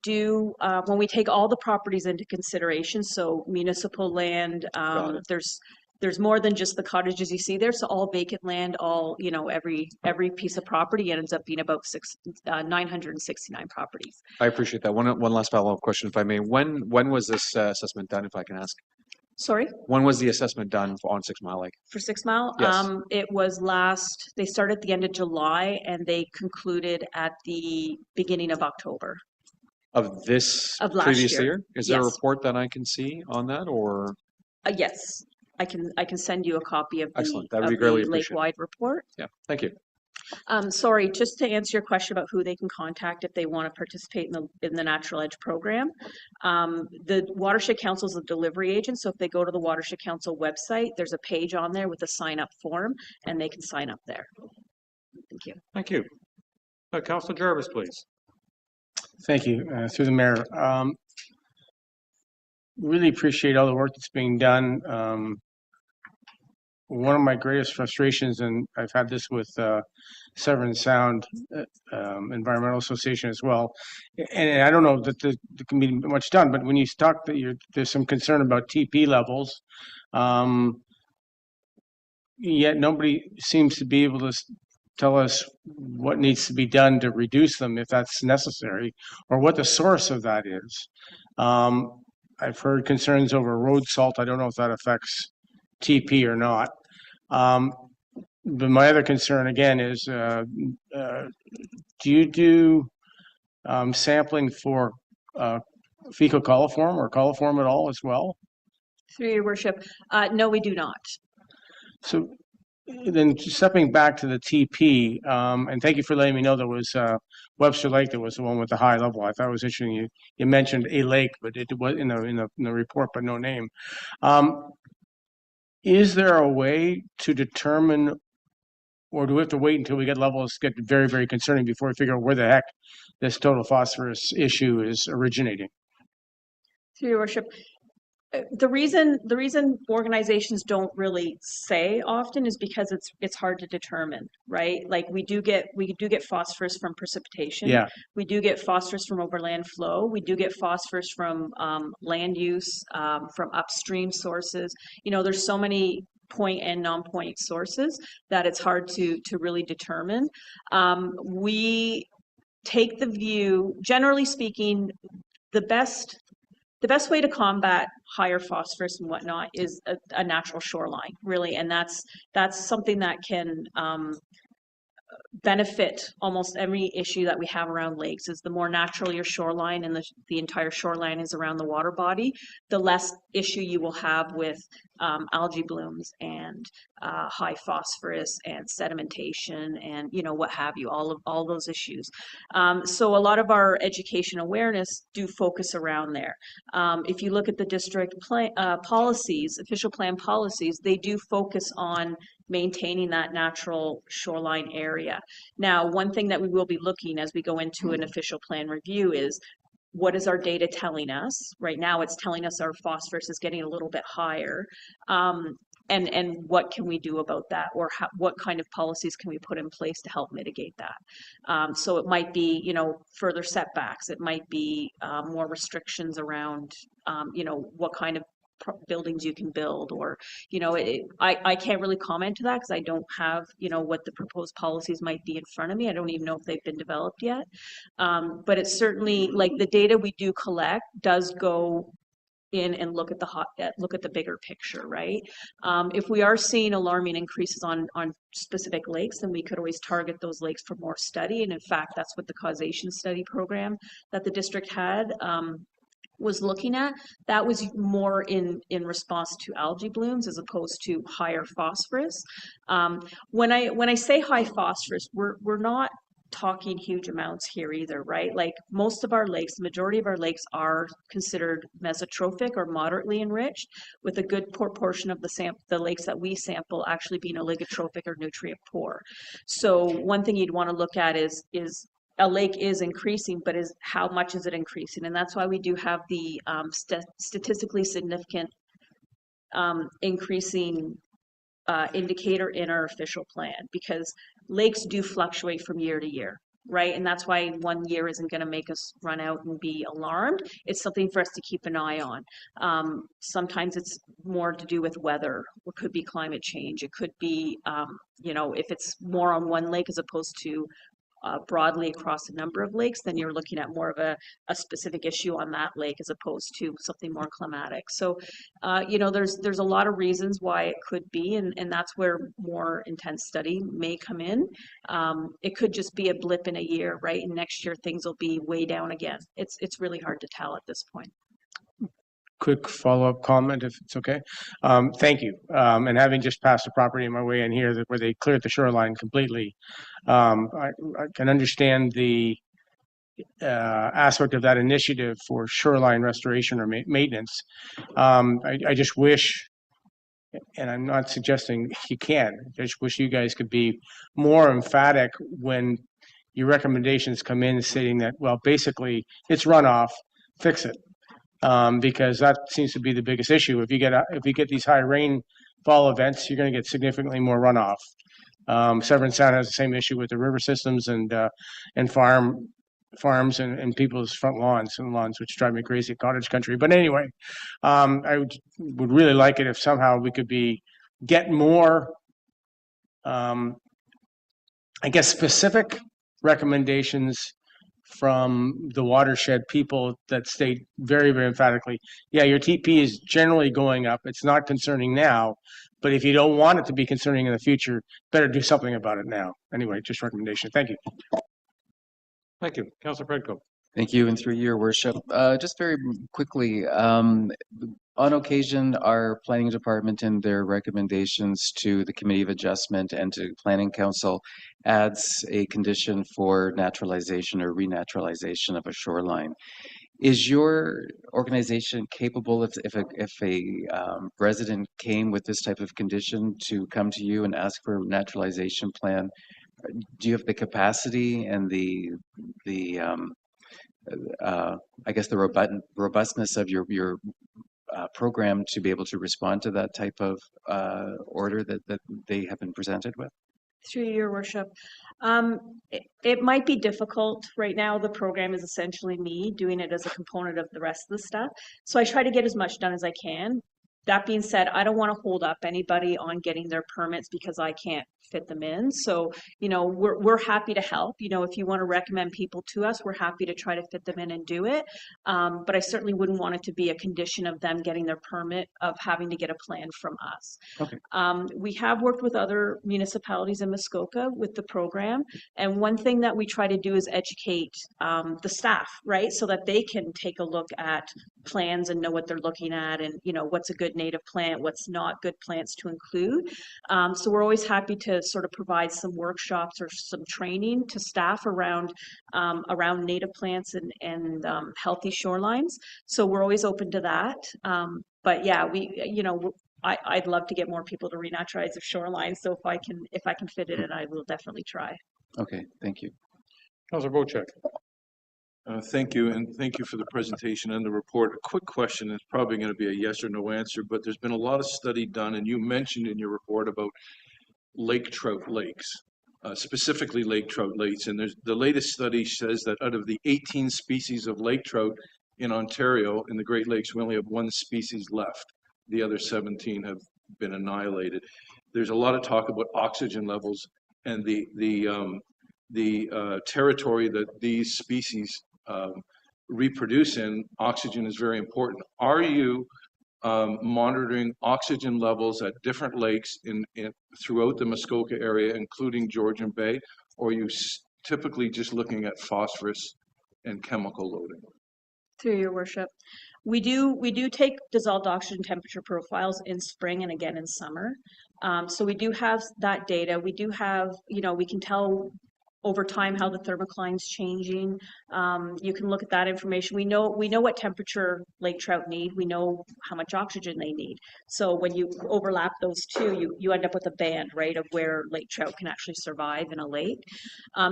take all the properties into consideration, so municipal land, there's more than just the cottages you see there. So all vacant land, every piece of property ends up being about 969 properties. I appreciate that. One last follow-up question, if I may. When was this assessment done, if I can ask? Sorry? When was the assessment done on 6 Mile Lake? For 6 Mile? Yes. It was they started at the end of July and they concluded at the beginning of October. Of last previous year? Is there a Yes. report that I can see on that, or? Yes. I can send you a copy of the, Excellent. That would of be the greatly appreciated. lake-wide report. Yeah, thank you. Sorry, just to answer your question about who they can contact if they want to participate in the Natural Edge program. The Watershed Council is a delivery agent, so if they go to the Watershed Council website, there's a page on there with a sign-up form, and they can sign up there. Thank you. Thank you. Councilor Jarvis, please. Thank you, through the mayor. Really appreciate all the work that's being done. One of my greatest frustrations, and I've had this with Severn Sound Environmental Association as well, and I don't know that there can be much done, but when you talk that there's some concern about TP levels, yet nobody seems to be able to tell us what needs to be done to reduce them if that's necessary, or what the source of that is. I've heard concerns over road salt. I don't know if that affects TP or not. But my other concern again is, do you do sampling for fecal coliform or coliform at all as well? Through your worship, no, we do not. So then stepping back to the TP, and thank you for letting me know there was Webster Lake, that was the one with the high level. I thought it was interesting. You mentioned a lake, but it was in the report, but no name. Is there a way to determine, or do we have to wait until we get levels get very, very concerning before we figure out where the heck this total phosphorus issue is originating? Through your worship, the reason organizations don't really say often is because it's hard to determine, right? Like we do get phosphorus from precipitation. Yeah. We do get phosphorus from overland flow. We do get phosphorus from land use, from upstream sources. You know, there's so many point and non-point sources that it's hard to really determine. We take the view, generally speaking, the best way to combat higher phosphorus and whatnot is a natural shoreline, really, and that's something that can benefit almost every issue that we have around lakes. Is the more natural your shoreline and the entire shoreline is around the water body, the less issue you will have with algae blooms and high phosphorus and sedimentation and what have you, all those issues. So a lot of our education awareness do focus around there. If you look at the district policies, official plan policies, they do focus on maintaining that natural shoreline area. Now, one thing that we will be looking as we go into an official plan review is, what is our data telling us? Right now, it's telling us our phosphorus is getting a little bit higher. And what can we do about that? Or what kind of policies can we put in place to help mitigate that? So it might be, further setbacks. It might be more restrictions around, what kind of buildings you can build, or I can't really comment to that because I don't have what the proposed policies might be in front of me. I don't even know if they've been developed yet, but it's certainly, like, the data we do collect does go in and look at the bigger picture, right? If we are seeing alarming increases on specific lakes, then we could always target those lakes for more study. And in fact, that's what the causation study program that the district had was looking at. That was more in response to algae blooms as opposed to higher phosphorus. When I say high phosphorus, we're not talking huge amounts here either, right? Like most of our lakes, the majority of our lakes are considered mesotrophic or moderately enriched, with a good proportion of the lakes that we sample actually being oligotrophic or nutrient poor. So one thing you'd want to look at is a lake is increasing, but how much is it increasing? And that's why we do have the statistically significant increasing indicator in our official plan, because lakes do fluctuate from year to year, right? And that's why 1 year isn't going to make us run out and be alarmed. It's something for us to keep an eye on. Sometimes it's more to do with weather. It could be climate change. It could be, if it's more on one lake as opposed to broadly across a number of lakes, then you're looking at more of a specific issue on that lake as opposed to something more climatic. So, there's a lot of reasons why it could be, and that's where more intense study may come in. It could just be a blip in a year, right? And next year things will be way down again. It's really hard to tell at this point. quick follow-up comment, if it's okay. Thank you. And having just passed the property on my way in here where they cleared the shoreline completely, I can understand the aspect of that initiative for shoreline restoration or maintenance. I just wish, and I'm not suggesting you can, I just wish you guys could be more emphatic when your recommendations come in stating that, well, basically it's runoff, fix it. Because that seems to be the biggest issue. If you get these high rainfall events, you're going to get significantly more runoff. Severn Sound has the same issue with the river systems and farms and people's front lawns, which drive me crazy at cottage country. But anyway, I would really like it if somehow we could get more, I guess, specific recommendations from the watershed people that state very, very emphatically, yeah, your TP is generally going up. It's not concerning now, but if you don't want it to be concerning in the future, better do something about it now. Anyway, just recommendation. Thank you. Thank you. Councillor Predko. Thank you, and through your worship, just very quickly, on occasion, our planning department in their recommendations to the Committee of Adjustment and to Planning Council adds a condition for naturalization or renaturalization of a shoreline. Is your organization capable, if a resident came with this type of condition, to come to you and ask for a naturalization plan? Do you have the capacity and I guess the robustness of your program to be able to respond to that type of order that they have been presented with? Through your worship, it might be difficult right now. The program is essentially me doing it as a component of the rest of the stuff. So I try to get as much done as I can. That being said, I don't want to hold up anybody on getting their permits because I can't fit them in. So, we're happy to help. If you want to recommend people to us, we're happy to try to fit them in and do it. But I certainly wouldn't want it to be a condition of them getting their permit of having to get a plan from us. Okay. We have worked with other municipalities in Muskoka with the program. And one thing that we try to do is educate the staff, right? So that they can take a look at plans and know what they're looking at and, what's a good native plant, what's not good plants to include. So we're always happy to sort of provide some workshops or some training to staff around native plants and healthy shorelines. So we're always open to that. But yeah, I'd love to get more people to renaturalize their shorelines. So if I can fit it in, I will definitely try. Okay, thank you. Councillor Wojcik. Thank you, and thank you for the presentation and the report. A quick question, it's probably going to be a yes or no answer, but there's been a lot of study done, and you mentioned in your report about lake trout lakes, specifically lake trout lakes, and the latest study says that out of the 18 species of lake trout in Ontario, in the Great Lakes, we only have one species left. The other 17 have been annihilated. There's a lot of talk about oxygen levels and the territory that these species reproduce in. Oxygen is very important. Are you monitoring oxygen levels at different lakes throughout the Muskoka area, including Georgian Bay, or are you typically just looking at phosphorus and chemical loading? Through your worship, we do take dissolved oxygen temperature profiles in spring and again in summer. So we do have that data. We do have, we can tell over time how the thermocline's changing. You can look at that information. We know what temperature lake trout need. We know how much oxygen they need. So when you overlap those two, you end up with a band, right, of where lake trout can actually survive in a lake.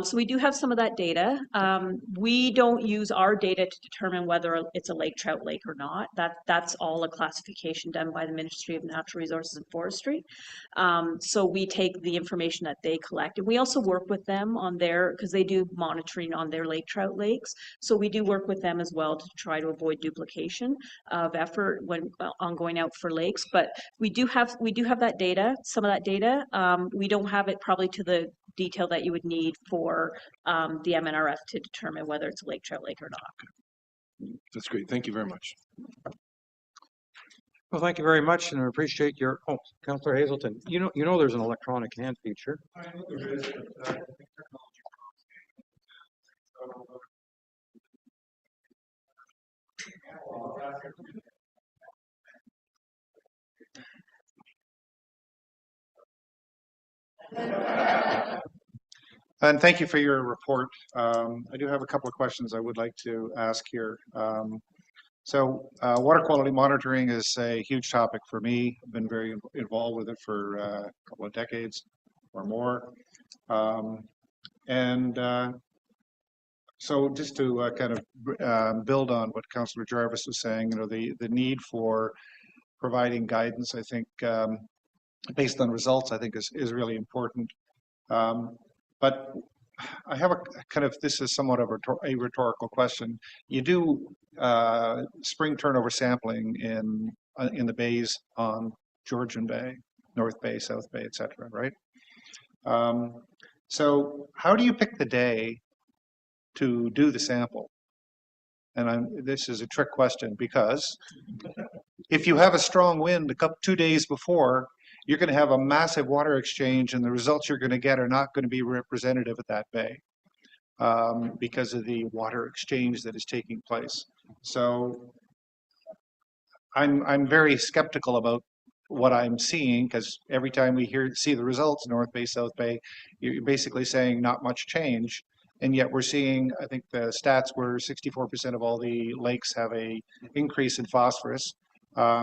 So we do have some of that data. We don't use our data to determine whether it's a lake trout lake or not. That's all a classification done by the Ministry of Natural Resources and Forestry. So we take the information that they collect, and we also work with them on because they do monitoring on their lake trout lakes. So we do work with them as well to try to avoid duplication of effort when on going out for lakes. But we do have that data, some of that data. We don't have it probably to the detail that you would need for the MNRF to determine whether it's a lake trout lake or not. That's great. Thank you very much. Well, thank you very much, and I appreciate your. Oh, Councillor Hazelton, you know, there's an electronic hand feature. I know there is, but I think technology. And thank you for your report. I do have a couple of questions I would like to ask here. Water quality monitoring is a huge topic for me. I've been very involved with it for a couple of decades or more. So just to kind of build on what Councillor Jarvis was saying, the need for providing guidance, I think, based on results, I think is really important. But I have a kind of, this is somewhat of a rhetorical question. You do spring turnover sampling in the bays on Georgian Bay, North Bay, South Bay, etc., right? So how do you pick the day to do the sample? And this is a trick question, because if you have a strong wind 2 days before, you're going to have a massive water exchange, and the results you're going to get are not going to be representative at that bay because of the water exchange that is taking place. So I'm very skeptical about what I'm seeing, because every time we see the results, North Bay, South Bay, you're basically saying not much change. And yet we're seeing, I think the stats were 64% of all the lakes have a increase in phosphorus.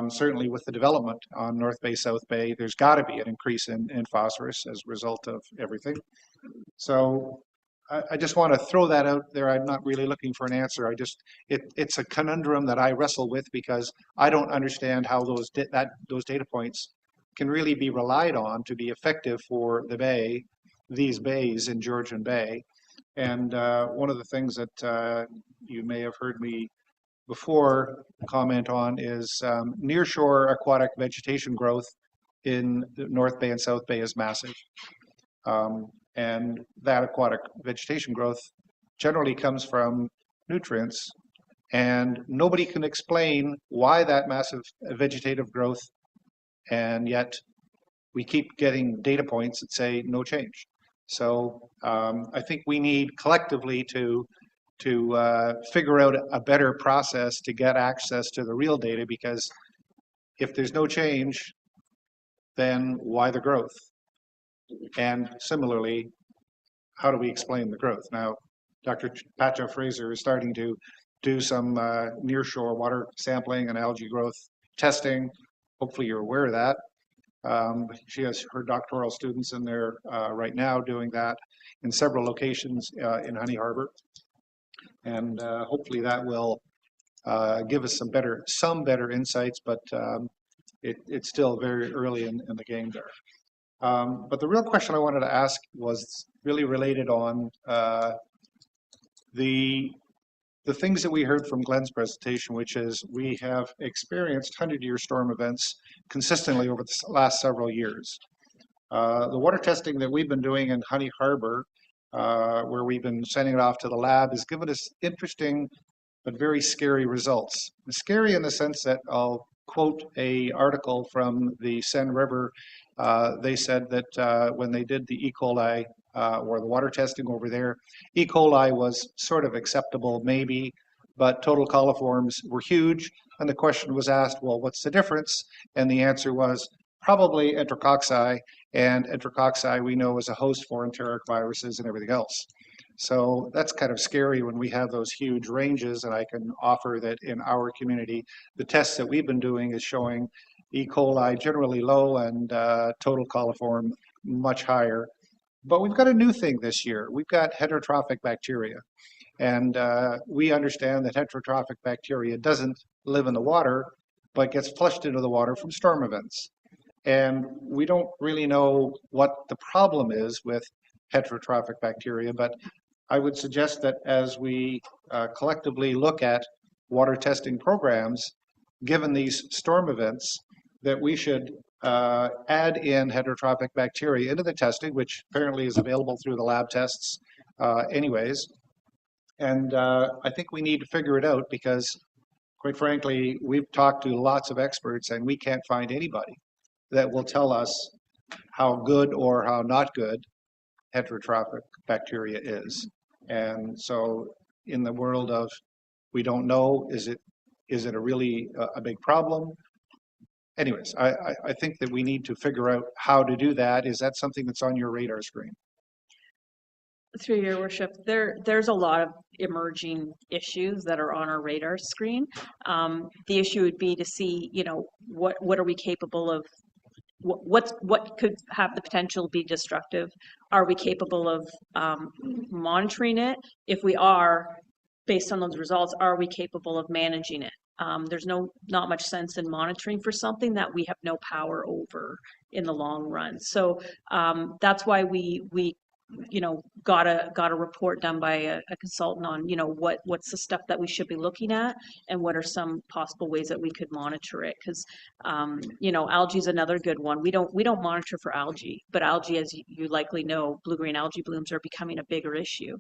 Certainly with the development on North Bay, South Bay, there's got to be an increase in phosphorus as a result of everything. So I just want to throw that out there. I'm not really looking for an answer. It's a conundrum that I wrestle with, because I don't understand how those data points can really be relied on to be effective for the bay, these bays in Georgian Bay. And one of the things that you may have heard me before comment on is nearshore aquatic vegetation growth in the North Bay and South Bay is massive. And that aquatic vegetation growth generally comes from nutrients, and nobody can explain why that massive vegetative growth, and yet we keep getting data points that say no change. So I think we need collectively to figure out a better process to get access to the real data, because if there's no change, then why the growth? And similarly, how do we explain the growth? Now, Dr. Patja Fraser is starting to do some nearshore water sampling and algae growth testing. Hopefully you're aware of that. She has her doctoral students in there right now doing that in several locations in Honey Harbor. And hopefully that will give us some better insights, but it's still very early in the game there. But the real question I wanted to ask was really related on the things that we heard from Glenn's presentation, which is we have experienced 100-year storm events consistently over the last several years. The water testing that we've been doing in Honey Harbor, where we've been sending it off to the lab, has given us interesting but very scary results. Scary in the sense that I'll quote an article from the Seine River. They said that when they did the E. coli or the water testing over there, E. coli was sort of acceptable, maybe, but total coliforms were huge. And the question was asked, well, what's the difference? And the answer was probably enterococci, and enterococci we know is a host for enteric viruses and everything else. So that's kind of scary when we have those huge ranges, and I can offer that in our community, the tests that we've been doing is showing E. coli generally low and total coliform much higher. But we've got a new thing this year. We've got heterotrophic bacteria. And we understand that heterotrophic bacteria doesn't live in the water, but gets flushed into the water from storm events. And we don't really know what the problem is with heterotrophic bacteria, but I would suggest that as we collectively look at water testing programs, given these storm events, that we should add in heterotrophic bacteria into the testing, which apparently is available through the lab tests anyways. And I think we need to figure it out, because quite frankly, we've talked to lots of experts and we can't find anybody that will tell us how good or how not good heterotrophic bacteria is. And so in the world of we don't know, is it a really a big problem? anyways, I think that we need to figure out how to do that. Is that something that's on your radar screen? Through your worship, there's a lot of emerging issues that are on our radar screen. The issue would be to see, what are we capable of? What could have the potential to be destructive? Are we capable of monitoring it? If we are, based on those results, are we capable of managing it? There's not much sense in monitoring for something that we have no power over in the long run. So that's why we got a report done by a consultant on, what's the stuff that we should be looking at and what are some possible ways that we could monitor it. Because, algae is another good one. We don't monitor for algae, but algae, as you likely know, blue-green algae blooms are becoming a bigger issue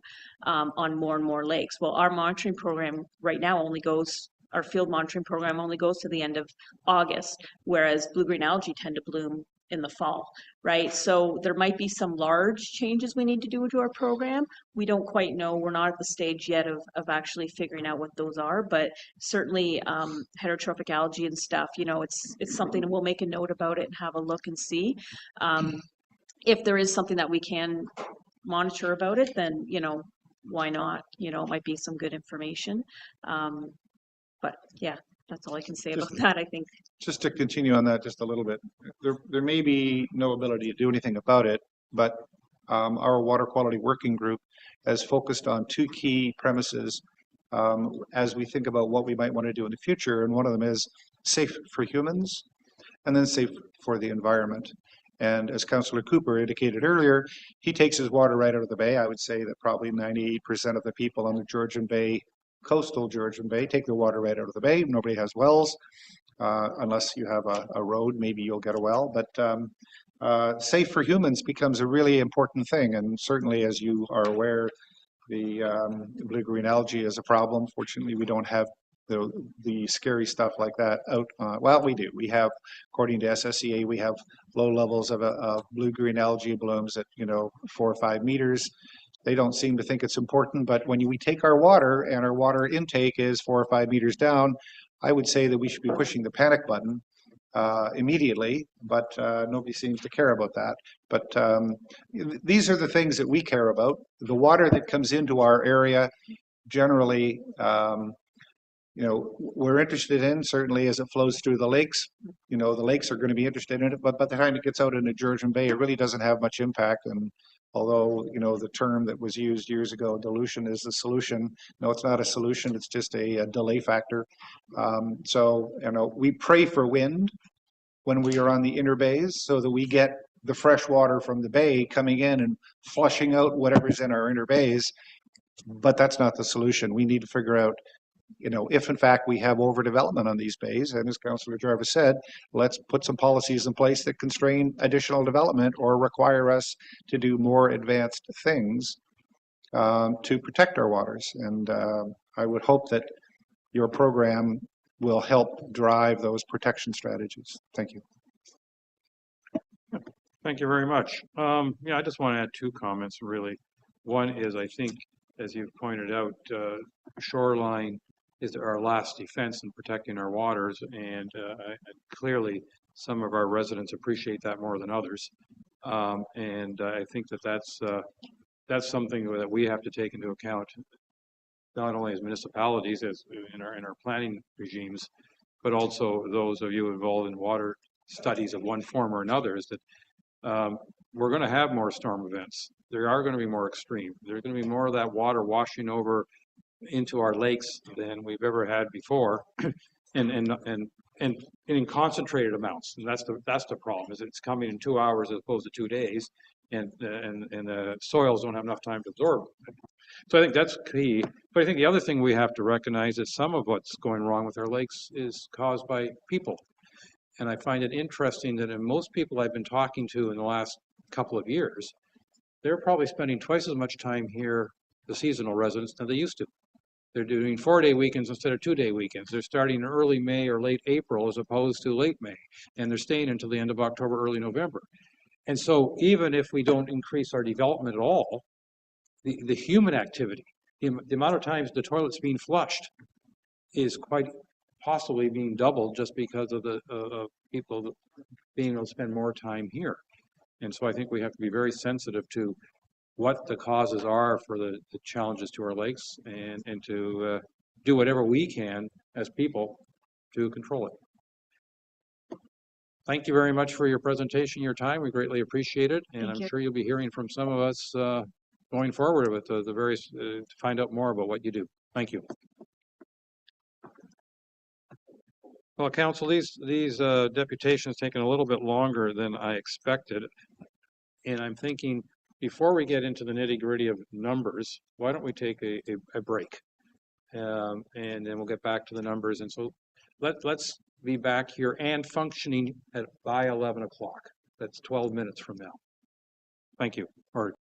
on more and more lakes. Well, our monitoring program right now our field monitoring program only goes to the end of August, whereas blue-green algae tend to bloom in the fall, right? So there might be some large changes we need to do to our program. We don't quite know. We're not at the stage yet of actually figuring out what those are, but certainly heterotrophic algae and stuff, it's something, and we'll make a note about it and have a look and see. If there is something that we can monitor about it, then, why not? It might be some good information. But yeah, that's all I can say about that, I think. Just to continue on that just a little bit, there may be no ability to do anything about it, but our water quality working group has focused on two key premises as we think about what we might want to do in the future. And one of them is safe for humans and then safe for the environment. And as Councillor Cooper indicated earlier, he takes his water right out of the bay. I would say that probably 98% of the people on the Georgian Bay, coastal Georgian Bay, take their water right out of the bay. Nobody has wells. Unless you have a road, maybe you'll get a well. But safe for humans becomes a really important thing. And certainly, as you are aware, the blue-green algae is a problem. Fortunately, we don't have the scary stuff like that out. Well, we do. We have, according to SSEA, we have low levels of blue-green algae blooms at 4 or 5 meters. They don't seem to think it's important, but when we take our water and our water intake is 4 or 5 meters down, I would say that we should be pushing the panic button immediately, but nobody seems to care about that. But these are the things that we care about. The water that comes into our area, generally, we're interested in, certainly as it flows through the lakes. The lakes are going to be interested in it, but by the time it gets out into Georgian Bay, it really doesn't have much impact. And although, the term that was used years ago, dilution is the solution. No, it's not a solution. It's just a delay factor. So, we pray for wind when we are on the inner bays so that we get the fresh water from the bay coming in and flushing out whatever's in our inner bays. But that's not the solution. We need to figure out, if in fact we have overdevelopment on these bays, and as Councillor Jarvis said, let's put some policies in place that constrain additional development or require us to do more advanced things to protect our waters. And I would hope that your program will help drive those protection strategies. Thank you. Thank you very much. I just want to add 2 comments, really. One is, I think, as you've pointed out, shoreline is our last defense in protecting our waters, and clearly some of our residents appreciate that more than others. And I think that's something that we have to take into account, not only as municipalities, as in our planning regimes, but also those of you involved in water studies of one form or another, is that we're going to have more storm events. There are going to be more extreme. There's going to be more of that water washing over into our lakes than we've ever had before, and in concentrated amounts. And that's the problem, is it's coming in 2 hours as opposed to 2 days, and the soils don't have enough time to absorb it. So I think that's key. But I think the other thing we have to recognize is some of what's going wrong with our lakes is caused by people. And I find it interesting that in most people I've been talking to in the last couple of years, they're probably spending twice as much time here, the seasonal residents, than they used to. They're doing 4-day weekends instead of 2-day weekends. They're starting early May or late April as opposed to late May. And they're staying until the end of October, early November. And so even if we don't increase our development at all, the human activity, the amount of times the toilet's being flushed is quite possibly being doubled just because of the people being able to spend more time here. And so I think we have to be very sensitive to what the causes are for the challenges to our lakes and to do whatever we can as people to control it. Thank you very much for your presentation, your time. We greatly appreciate it. And I'm sure you'll be hearing from some of us going forward with the various, to find out more about what you do. Thank you. Well, Council, these deputations taken a little bit longer than I expected. And I'm thinking, before we get into the nitty gritty of numbers, why don't we take a break? And then we'll get back to the numbers. And so let's be back here and functioning by 11 o'clock. That's 12 minutes from now. Thank you. Or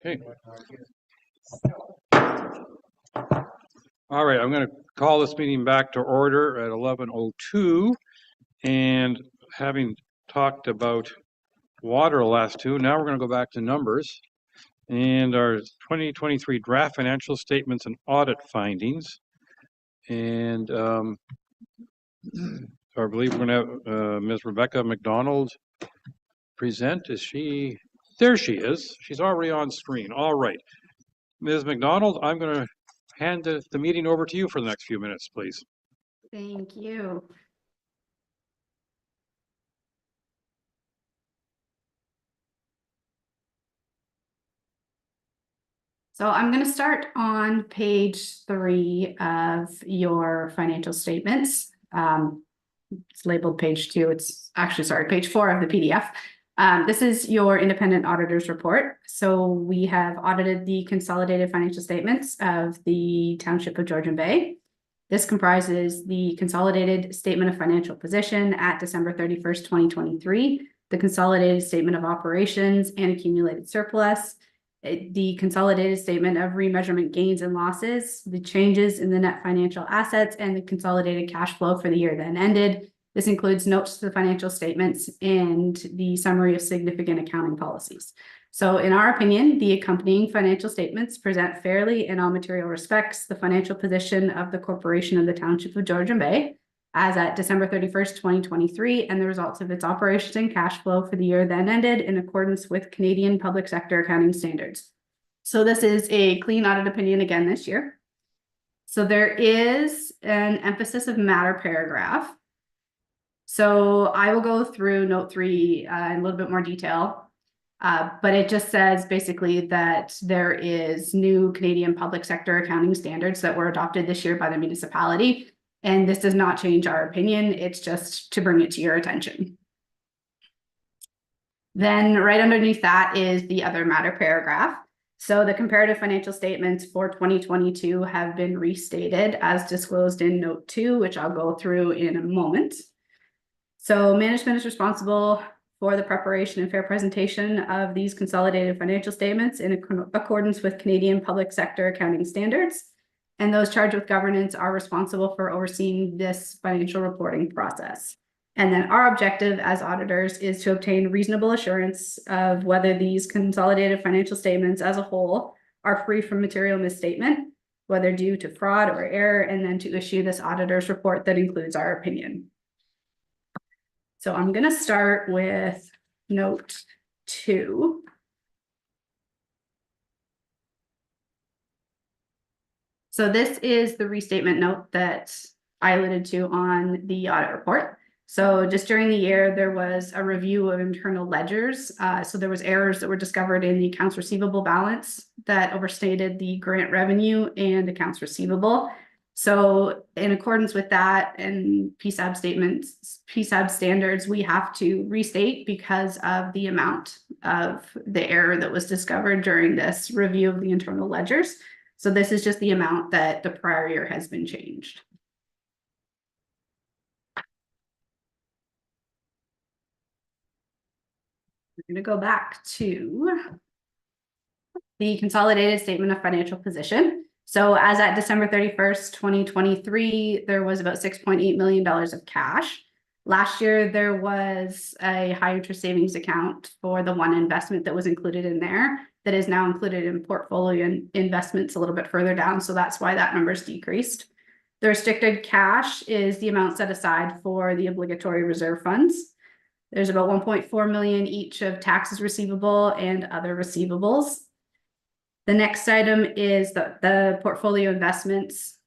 Okay. All right, I'm going to call this meeting back to order at 11:02. And having talked about water the last two, now we're going to go back to numbers and our 2023 draft financial statements and audit findings. And so I believe we're going to have Ms. Rebecca MacDonald present. Is she? There she is. She's already on screen. All right. Ms. MacDonald, I'm going to hand the meeting over to you for the next few minutes, please. Thank you. So I'm going to start on page 3 of your financial statements. It's labeled page 2. It's actually, sorry, page 4 of the PDF. This is your independent auditor's report. So we have audited the consolidated financial statements of the Township of Georgian Bay. This comprises the consolidated statement of financial position at December 31st, 2023, the consolidated statement of operations and accumulated surplus, the consolidated statement of remeasurement gains and losses, the changes in the net financial assets, and the consolidated cash flow for the year then ended. This includes notes to the financial statements and the summary of significant accounting policies. So in our opinion, the accompanying financial statements present fairly in all material respects the financial position of the corporation of the Township of Georgian Bay as at December 31st, 2023, and the results of its operations and cash flow for the year then ended in accordance with Canadian public sector accounting standards. So this is a clean audit opinion again this year. So there is an emphasis of matter paragraph. So I will go through note 3 in a little bit more detail, but it just says basically that there is new Canadian public sector accounting standards that were adopted this year by the municipality. And this does not change our opinion. It's just to bring it to your attention. Then right underneath that is the other matter paragraph. So the comparative financial statements for 2022 have been restated as disclosed in note 2, which I'll go through in a moment. So management is responsible for the preparation and fair presentation of these consolidated financial statements in accordance with Canadian public sector accounting standards. And those charged with governance are responsible for overseeing this financial reporting process. And then our objective as auditors is to obtain reasonable assurance of whether these consolidated financial statements as a whole are free from material misstatement, whether due to fraud or error, and then to issue this auditor's report that includes our opinion. So I'm going to start with note 2. So this is the restatement note that I alluded to on the audit report. So just during the year, there was a review of internal ledgers. So there was errors that were discovered in the accounts receivable balance that overstated the grant revenue and accounts receivable. So in accordance with that and PSAB standards, we have to restate because of the amount of the error that was discovered during this review of the internal ledgers. So this is just the amount that the prior year has been changed. We're going to go back to the consolidated statement of financial position. So as at December 31st, 2023, there was about $6.8 million of cash. Last year, there was a high interest savings account for the one investment that was included in there that is now included in portfolio investments a little bit further down. So that's why that number's decreased. The restricted cash is the amount set aside for the obligatory reserve funds. There's about 1.4 million each of taxes receivable and other receivables. The next item is the portfolio investments.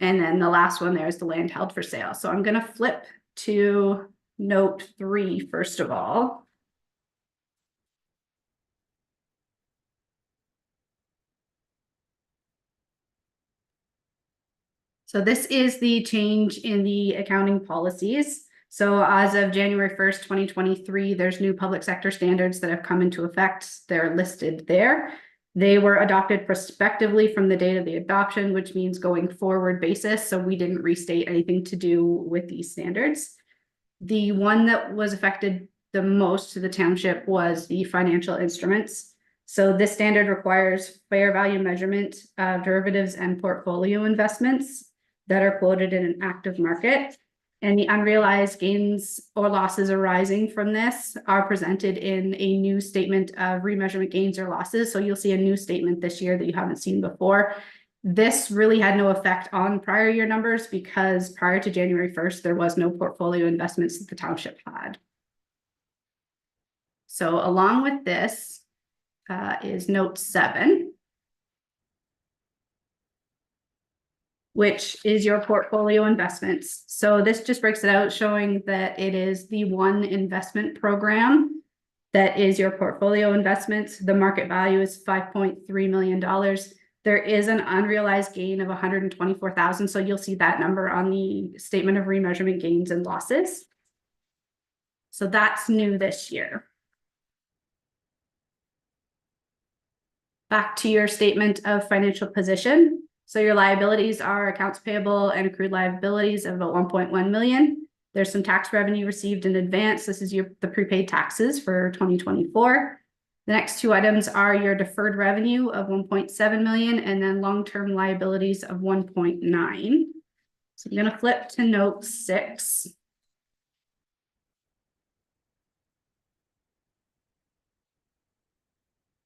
And then the last one there is the land held for sale. So I'm going to flip to note 3 first of all. So this is the change in the accounting policies. So as of January 1st, 2023, there's new public sector standards that have come into effect. They're listed there. They were adopted prospectively from the date of the adoption, which means going forward basis. So we didn't restate anything to do with these standards. The one that was affected the most to the township was the financial instruments. So this standard requires fair value measurement of derivatives and portfolio investments that are quoted in an active market. And the unrealized gains or losses arising from this are presented in a new statement of remeasurement gains or losses. So you'll see a new statement this year that you haven't seen before. This really had no effect on prior year numbers because prior to January 1st, there was no portfolio investments that the township had. So along with this is note 7, which is your portfolio investments. So this just breaks it out, showing that it is the one investment program that is your portfolio investments. The market value is $5.3 million. There is an unrealized gain of $124,000. So you'll see that number on the statement of remeasurement gains and losses. So that's new this year. Back to your statement of financial position. So your liabilities are accounts payable and accrued liabilities of about 1.1 million. There's some tax revenue received in advance. This is the prepaid taxes for 2024. The next two items are your deferred revenue of 1.7 million and then long-term liabilities of 1.9. So I'm going to flip to note 6.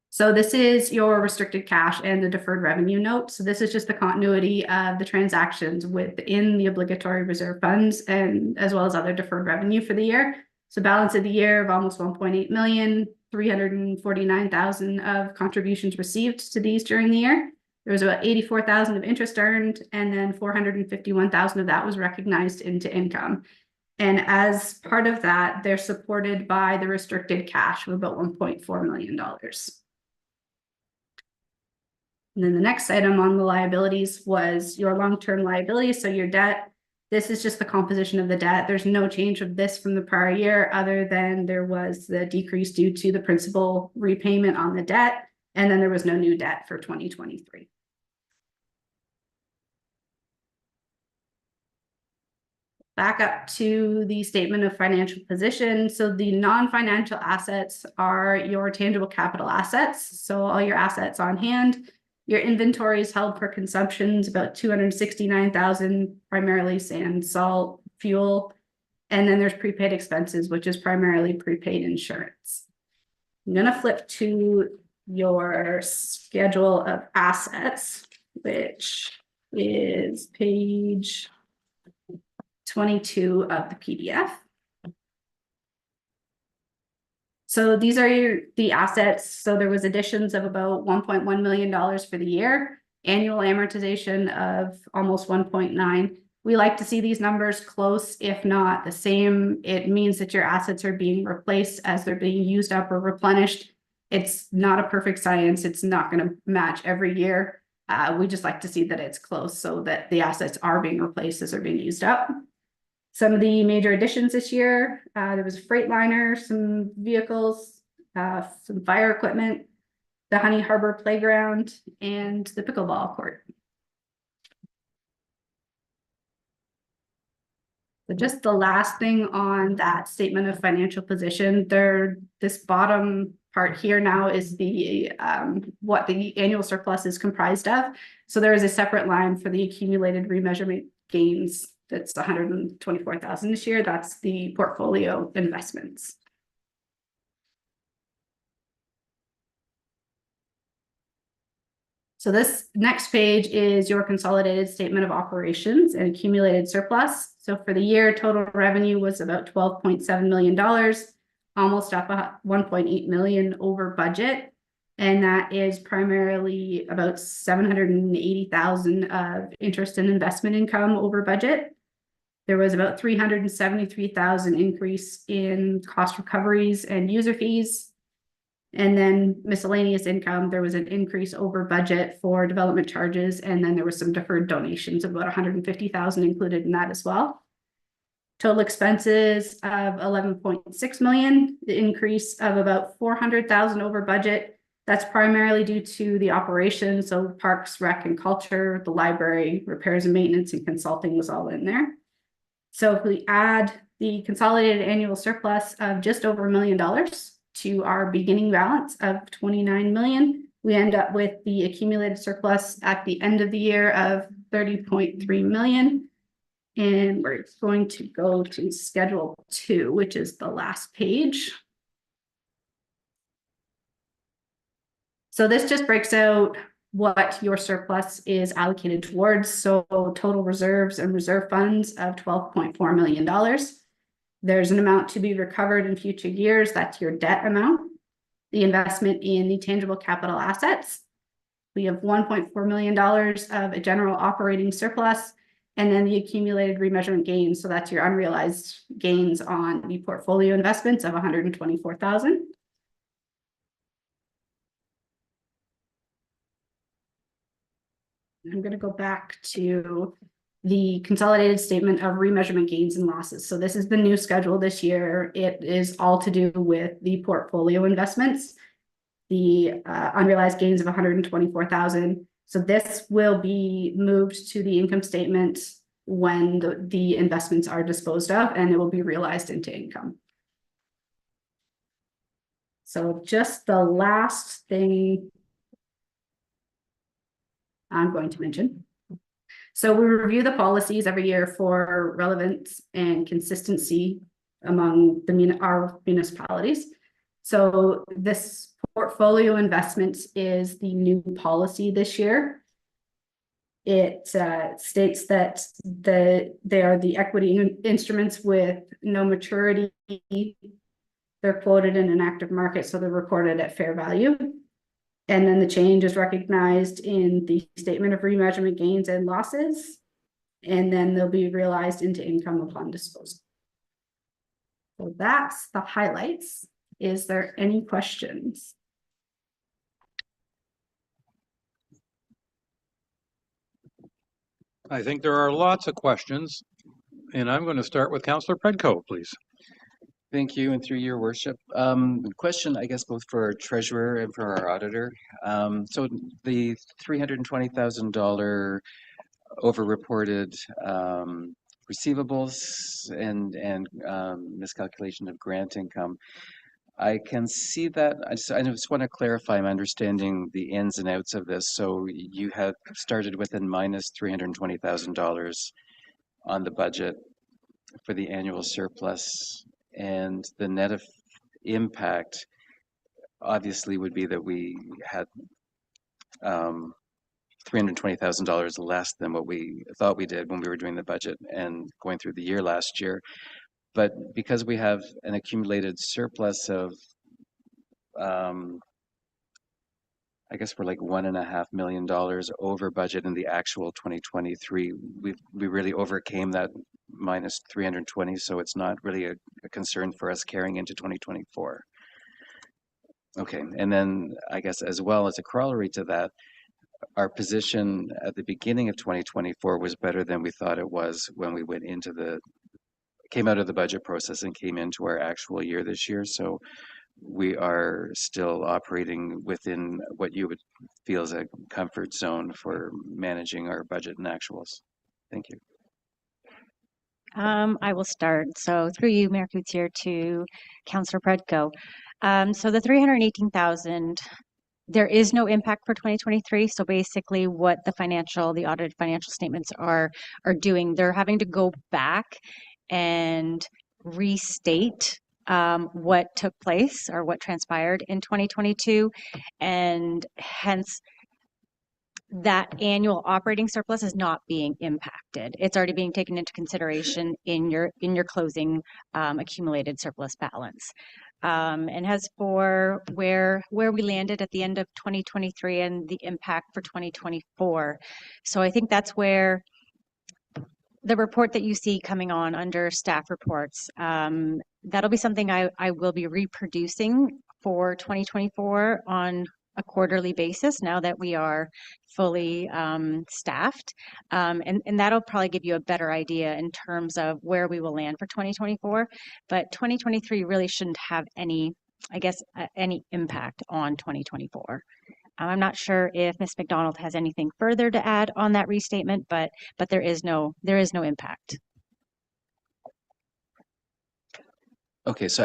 So this is your restricted cash and the deferred revenue note. So this is just the continuity of the transactions within the obligatory reserve funds and as well as other deferred revenue for the year. So balance of the year of almost 1.8 million, 349,000 of contributions received to these during the year. There was about 84,000 of interest earned, and then 451,000 of that was recognized into income. And as part of that, they're supported by the restricted cash of about $1.4 million. And then the next item on the liabilities was your long-term liabilities. So your debt, this is just the composition of the debt. There's no change of this from the prior year other than there was the decrease due to the principal repayment on the debt. And then there was no new debt for 2023. Back up to the statement of financial position. So the non-financial assets are your tangible capital assets. So all your assets on hand. Your inventory is held for consumption is about 269,000, primarily sand, salt, fuel. And then there's prepaid expenses, which is primarily prepaid insurance. I'm going to flip to your schedule of assets, which is page 22 of the PDF. So these are the assets. So there was additions of about $1.1 million for the year, annual amortization of almost 1.9. We like to see these numbers close, if not the same. It means that your assets are being replaced as they're being used up or replenished. It's not a perfect science. It's not going to match every year. We just like to see that it's close so that the assets are being replaced as they're being used up. Some of the major additions this year, there was a Freightliner, some vehicles, some fire equipment, the Honey Harbor Playground, and the pickleball court. So just the last thing on that statement of financial position, this bottom part here now is the what the annual surplus is comprised of. So there is a separate line for the accumulated remeasurement gains. That's 124,000 this year. That's the portfolio investments. So this next page is your consolidated statement of operations and accumulated surplus. So for the year, total revenue was about $12.7 million, almost up 1.8 million over budget. And that is primarily about 780,000 of interest and investment income over budget. There was about 373,000 increase in cost recoveries and user fees. And then miscellaneous income, there was an increase over budget for development charges. And then there was some deferred donations of about 150,000 included in that as well. Total expenses of 11.6 million, the increase of about 400,000 over budget. That's primarily due to the operation. So parks, rec and culture, the library, repairs and maintenance and consulting was all in there. So if we add the consolidated annual surplus of just over $1 million to our beginning balance of 29 million. We end up with the accumulated surplus at the end of the year of 30.3 million. And we're going to go to Schedule 2, which is the last page. So this just breaks out what your surplus is allocated towards. So total reserves and reserve funds of $12.4 million. There's an amount to be recovered in future years. That's your debt amount. The investment in the tangible capital assets. We have $1.4 million of a general operating surplus, and then the accumulated remeasurement gains. So that's your unrealized gains on the portfolio investments of $124,000. I'm going to go back to the consolidated statement of remeasurement gains and losses. So this is the new schedule this year. It is all to do with the portfolio investments, the unrealized gains of $124,000. So this will be moved to the income statement when the investments are disposed of, and it will be realized into income. So just the last thing I'm going to mention. So we review the policies every year for relevance and consistency among our municipalities. So this portfolio investments is the new policy this year. It states that they are the equity instruments with no maturity. They're quoted in an active market, so they're recorded at fair value. And then the change is recognized in the statement of remeasurement gains and losses, and then they'll be realized into income upon disposal. So that's the highlights. Is there any questions? I think there are lots of questions, and I'm going to start with Councillor Predko, please. Thank you, and through your worship. Question, I guess, both for our treasurer and for our auditor. So the $320,000 over-reported receivables and miscalculation of grant income. I can see that. I just want to clarify my understanding the ins and outs of this. So you had started with a minus $320,000 on the budget for the annual surplus, and the net of impact obviously would be that we had $320,000 less than what we thought we did when we were doing the budget and going through the year last year. But because we have an accumulated surplus of, I guess we're like $1.5 million over budget in the actual 2023. We really overcame that minus 320, so it's not really a concern for us carrying into 2024. Okay, and then I guess as well as a corollary to that, our position at the beginning of 2024 was better than we thought it was when we went into came out of the budget process and came into our actual year this year. So we are still operating within what you would feel is a comfort zone for managing our budget and actuals. Thank you. I will start. So through you, Mayor Coutier, to Councillor Predko. So the $318,000, there is no impact for 2023. So basically what the audited financial statements are doing, they're having to go back and restate what took place or what transpired in 2022, and hence that annual operating surplus is not being impacted. It's already being taken into consideration in your closing accumulated surplus balance. And as for where we landed at the end of 2023 and the impact for 2024, so I think that's where the report that you see coming on under staff reports, that'll be something I will be reproducing for 2024 on a quarterly basis now that we are fully staffed. And that'll probably give you a better idea in terms of where we will land for 2024. But 2023 really shouldn't have any, I guess, any impact on 2024. I'm not sure if Ms. MacDonald has anything further to add on that restatement, but there is no impact. Okay, so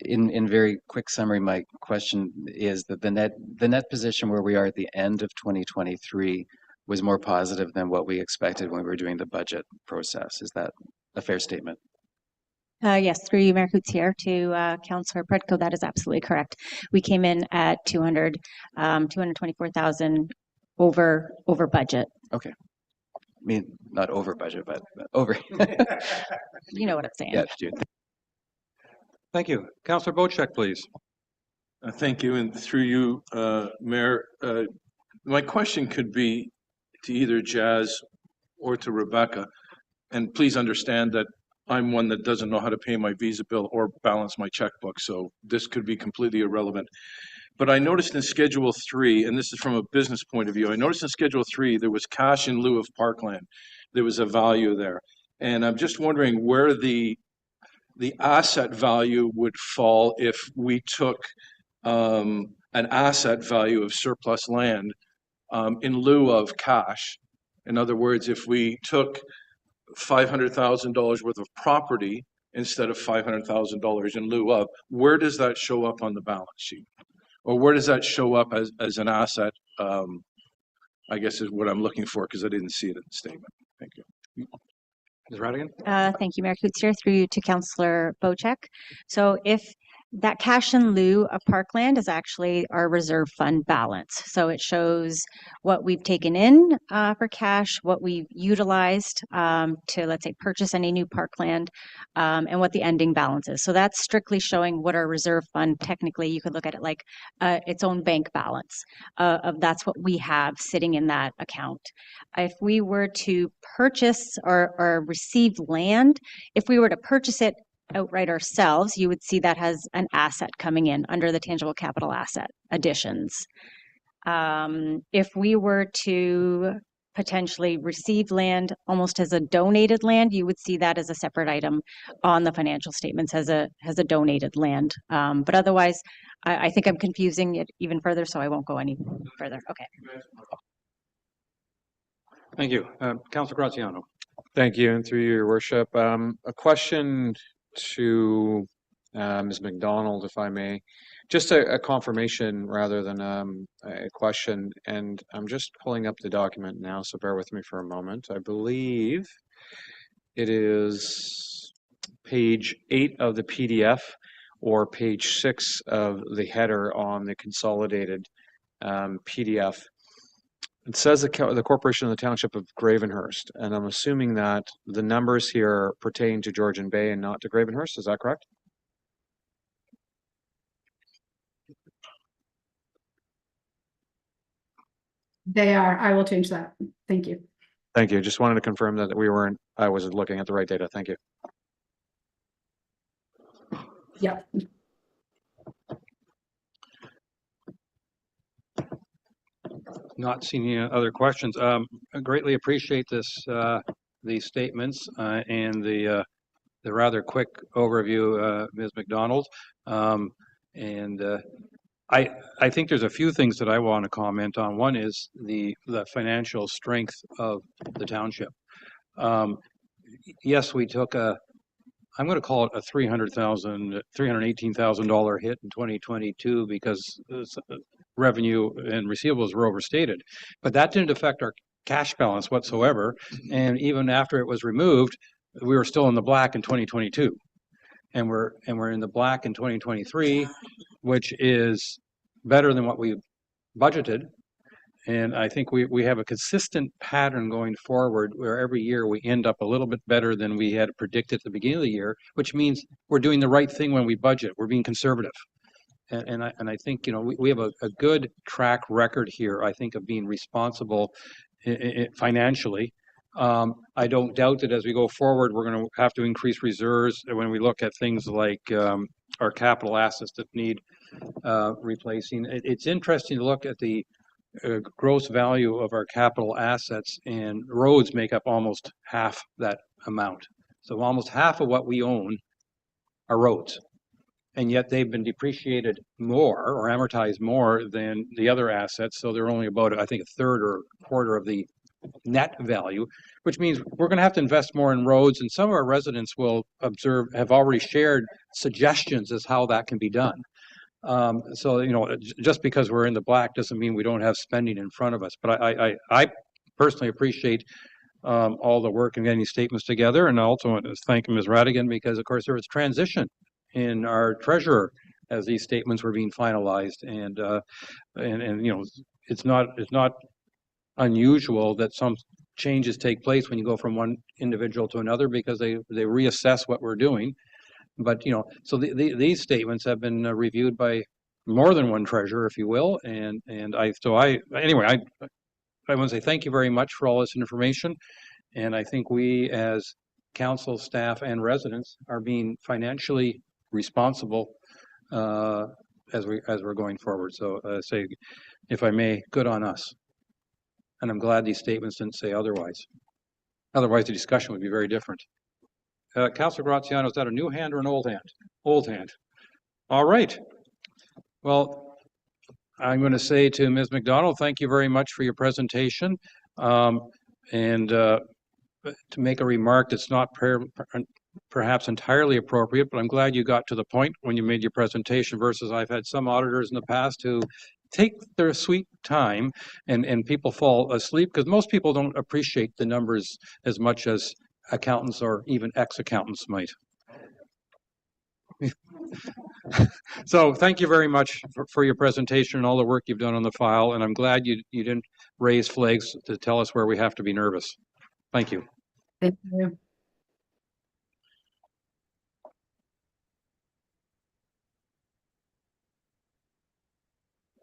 in very quick summary, my question is that the net position where we are at the end of 2023 was more positive than what we expected when we were doing the budget process. Is that a fair statement? Yes, through you, Mayor Coutier, to Councillor Predko, that is absolutely correct. We came in at 224,000 over budget. Okay. I mean, not over budget, but over. You know what I'm saying. Yeah, dude. Thank you. Councillor Bochek, please. Thank you, and through you, Mayor, my question could be to either Jazz or to Rebecca, and please understand that I'm one that doesn't know how to pay my Visa bill or balance my checkbook, so this could be completely irrelevant. But I noticed in Schedule 3, and this is from a business point of view, I noticed in Schedule 3 there was cash in lieu of parkland. There was a value there. And I'm just wondering where the asset value would fall if we took an asset value of surplus land in lieu of cash. In other words, if we took $500,000 worth of property instead of $500,000 in lieu of, where does that show up on the balance sheet? Or where does that show up as an asset, I guess is what I'm looking for, because I didn't see it in the statement. Thank you. Ms. Radigan? Thank you, Mayor Coutier, through you to Councillor Bochek. So if that cash in lieu of parkland is actually our reserve fund balance. So it shows what we've taken in for cash, what we've utilized to, let's say, purchase any new parkland, and what the ending balance is. So that's strictly showing what our reserve fund, technically, you could look at it like its own bank balance. That's what we have sitting in that account. If we were to purchase or receive land, if we were to purchase it outright ourselves, you would see that has an asset coming in under the tangible capital asset additions. If we were to potentially receive land almost as a donated land, you would see that as a separate item on the financial statements as a donated land. But otherwise, I think I'm confusing it even further, so I won't go any further. Okay. Thank you. Councillor Graziano. Thank you, and through your worship, a question to Ms. MacDonald, if I may. Just a confirmation rather than a question, and I'm just pulling up the document now, so bear with me for a moment. I believe it is page 8 of the PDF or page 6 of the header on the consolidated PDF. It says the Corporation of the Township of Gravenhurst, and I'm assuming that the numbers here pertain to Georgian Bay and not to Gravenhurst. Is that correct? They are. I will change that. Thank you. Thank you. Just wanted to confirm that I was looking at the right data. Thank you. Yep. Not seeing any other questions. I greatly appreciate these statements and the rather quick overview, Ms. MacDonald. I think there's a few things that I want to comment on. One is the financial strength of the township. Yes, we took I'm going to call it a $318,000 hit in 2022 because revenue and receivables were overstated, but that didn't affect our cash balance whatsoever. And even after it was removed, we were still in the black in 2022, and we're in the black in 2023, which is better than what we budgeted. And I think we have a consistent pattern going forward where every year we end up a little bit better than we had predicted at the beginning of the year, which means we're doing the right thing when we budget. We're being conservative. And I think, we have a good track record here, I think, of being responsible financially. I don't doubt that as we go forward, we're going to have to increase reserves when we look at things like our capital assets that need replacing. It's interesting to look at the gross value of our capital assets, and roads make up almost half that amount. So almost half of what we own are roads. And yet they've been depreciated more or amortized more than the other assets. So they're only about, I think, a third or quarter of the net value, which means we're going to have to invest more in roads, and some of our residents will have already shared suggestions as how that can be done. So, you know, just because we're in the black doesn't mean we don't have spending in front of us. But I personally appreciate all the work and getting these statements together, and I also want to thank Ms. Radigan because, of course, there was transition in our treasurer as these statements were being finalized, and you know, it's not unusual that some changes take place when you go from one individual to another because they reassess what we're doing. But, you know, so these statements have been reviewed by more than one treasurer, if you will, and anyway, I want to say thank you very much for all this information, and I think we as council, staff, and residents are being financially responsible as we're going forward. So say, if I may, good on us. And I'm glad these statements didn't say otherwise. Otherwise, the discussion would be very different. Councillor Graziano, is that a new hand or an old hand? Old hand. All right. Well, I'm going to say to Ms. MacDonald, thank you very much for your presentation. And to make a remark that's not perhaps entirely appropriate, but I'm glad you got to the point when you made your presentation versus I've had some auditors in the past who take their sweet time and people fall asleep because most people don't appreciate the numbers as much as accountants or even ex-accountants might. So thank you very much for your presentation and all the work you've done on the file, and I'm glad you didn't raise flags to tell us where we have to be nervous. Thank you. Thank you.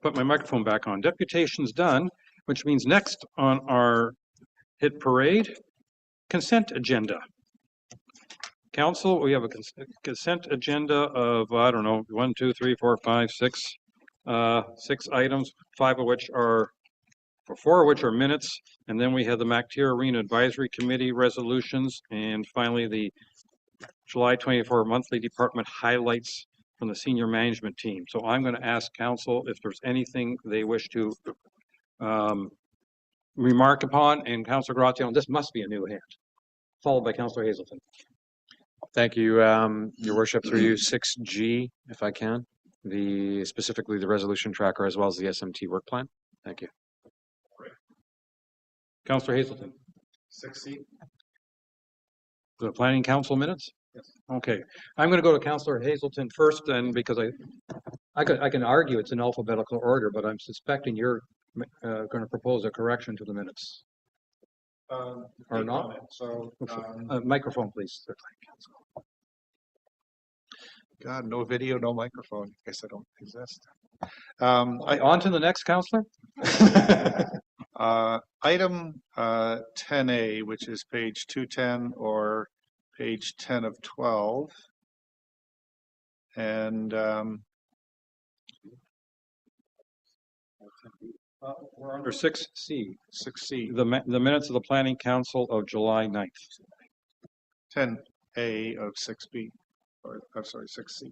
Put my microphone back on. Deputation's done, which means next on our hit parade, consent agenda. Council, we have a consent agenda of, I don't know, 1, 2, 3, 4, 5, 6, 6 items, 4 of which are minutes, and then we have the MacTier Arena Advisory Committee resolutions, and finally the July 24 monthly department highlights from the senior management team. So I'm going to ask council if there's anything they wish to remark upon, and Councillor Graziano, this must be a new hand, followed by Councillor Hazelton. Thank you, Your Worship, through you, 6G, if I can, specifically the resolution tracker as well as the SMT work plan. Thank you. Councillor Hazelton. 6C. The Planning Council minutes? Yes. Okay, I'm going to go to Councillor Hazelton first, then, because I can argue it's in alphabetical order, but I'm suspecting you're going to propose a correction to the minutes. Or not? So, microphone, please. God, no video, no microphone. I guess I don't exist. On to the next, Councillor. Item 10A, which is page 210 or page 10 of 12. And we're under 6C. 6C. The minutes of the Planning Council of July 9th. 10A of 6B. Or, I'm sorry, 6C.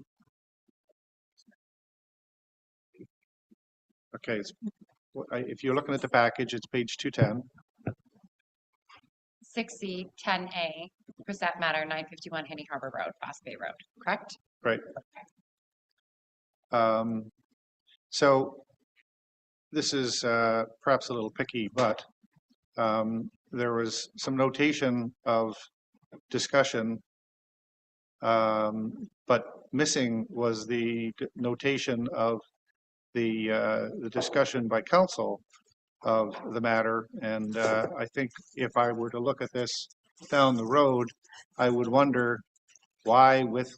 Okay, if you're looking at the package, it's page 210. 6C 10A, for that matter, 951 Henny Harbor Road, Bass Bay Road, correct? Right. So this is perhaps a little picky, but there was some notation of discussion, but missing was the notation of the discussion by council of the matter. And I think if I were to look at this down the road, I would wonder why, with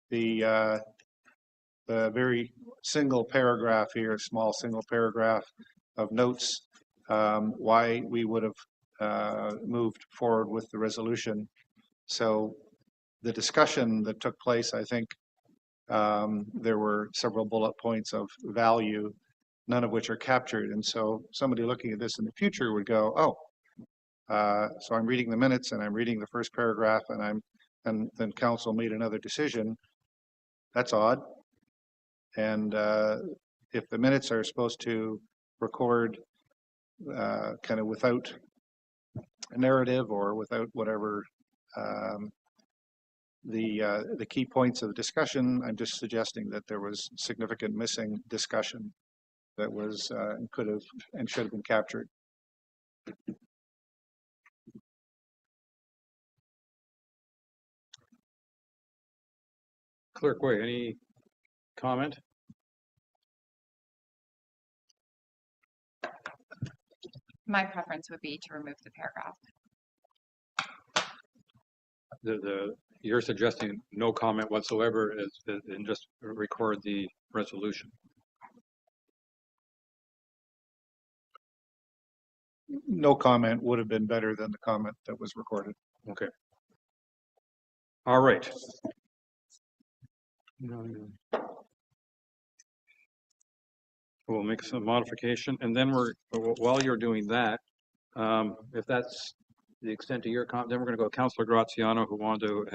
the very single paragraph here, small single paragraph of notes, why we would have moved forward with the resolution. So the discussion that took place, I think there were several bullet points of value, none of which are captured. And so somebody looking at this in the future would go, oh, so I'm reading the minutes and I'm reading the first paragraph and then council made another decision. That's odd. And if the minutes are supposed to record kind of without a narrative or without whatever the key points of the discussion. I'm just suggesting that there was significant missing discussion that was could have and should have been captured. Clerk Way, any comment? My preference would be to remove the paragraph. You're suggesting no comment whatsoever and just record the resolution. No comment would have been better than the comment that was recorded. Okay. All right. We'll make some modification, and then while you're doing that, if that's the extent of your comment, then we're going to go to Councillor Graziano, who wanted to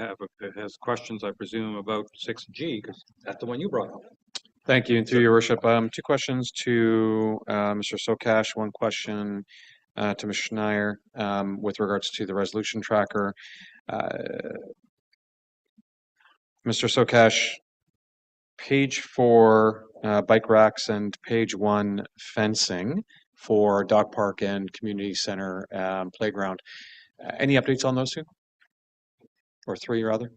has questions, I presume, about 6G, because that's the one you brought up. Thank you, and through your worship, 2 questions to Mr. Sokash, 1 question to Ms. Schneier with regards to the resolution tracker. Mr. Sokash, page 4 bike racks and page 1 fencing for dog park and community center playground. Any updates on those 2? Or 3 rather?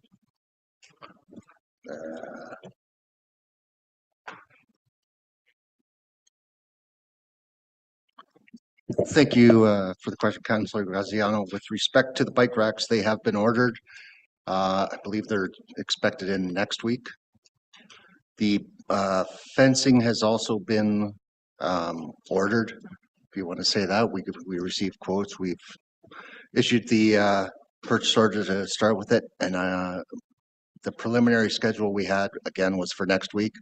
Thank you for the question, Councillor Graziano. With respect to the bike racks, they have been ordered. I believe they're expected in next week. The fencing has also been ordered. If you want to say that, we received quotes. We've issued the purchase order to start with it, and the preliminary schedule we had again was for next week,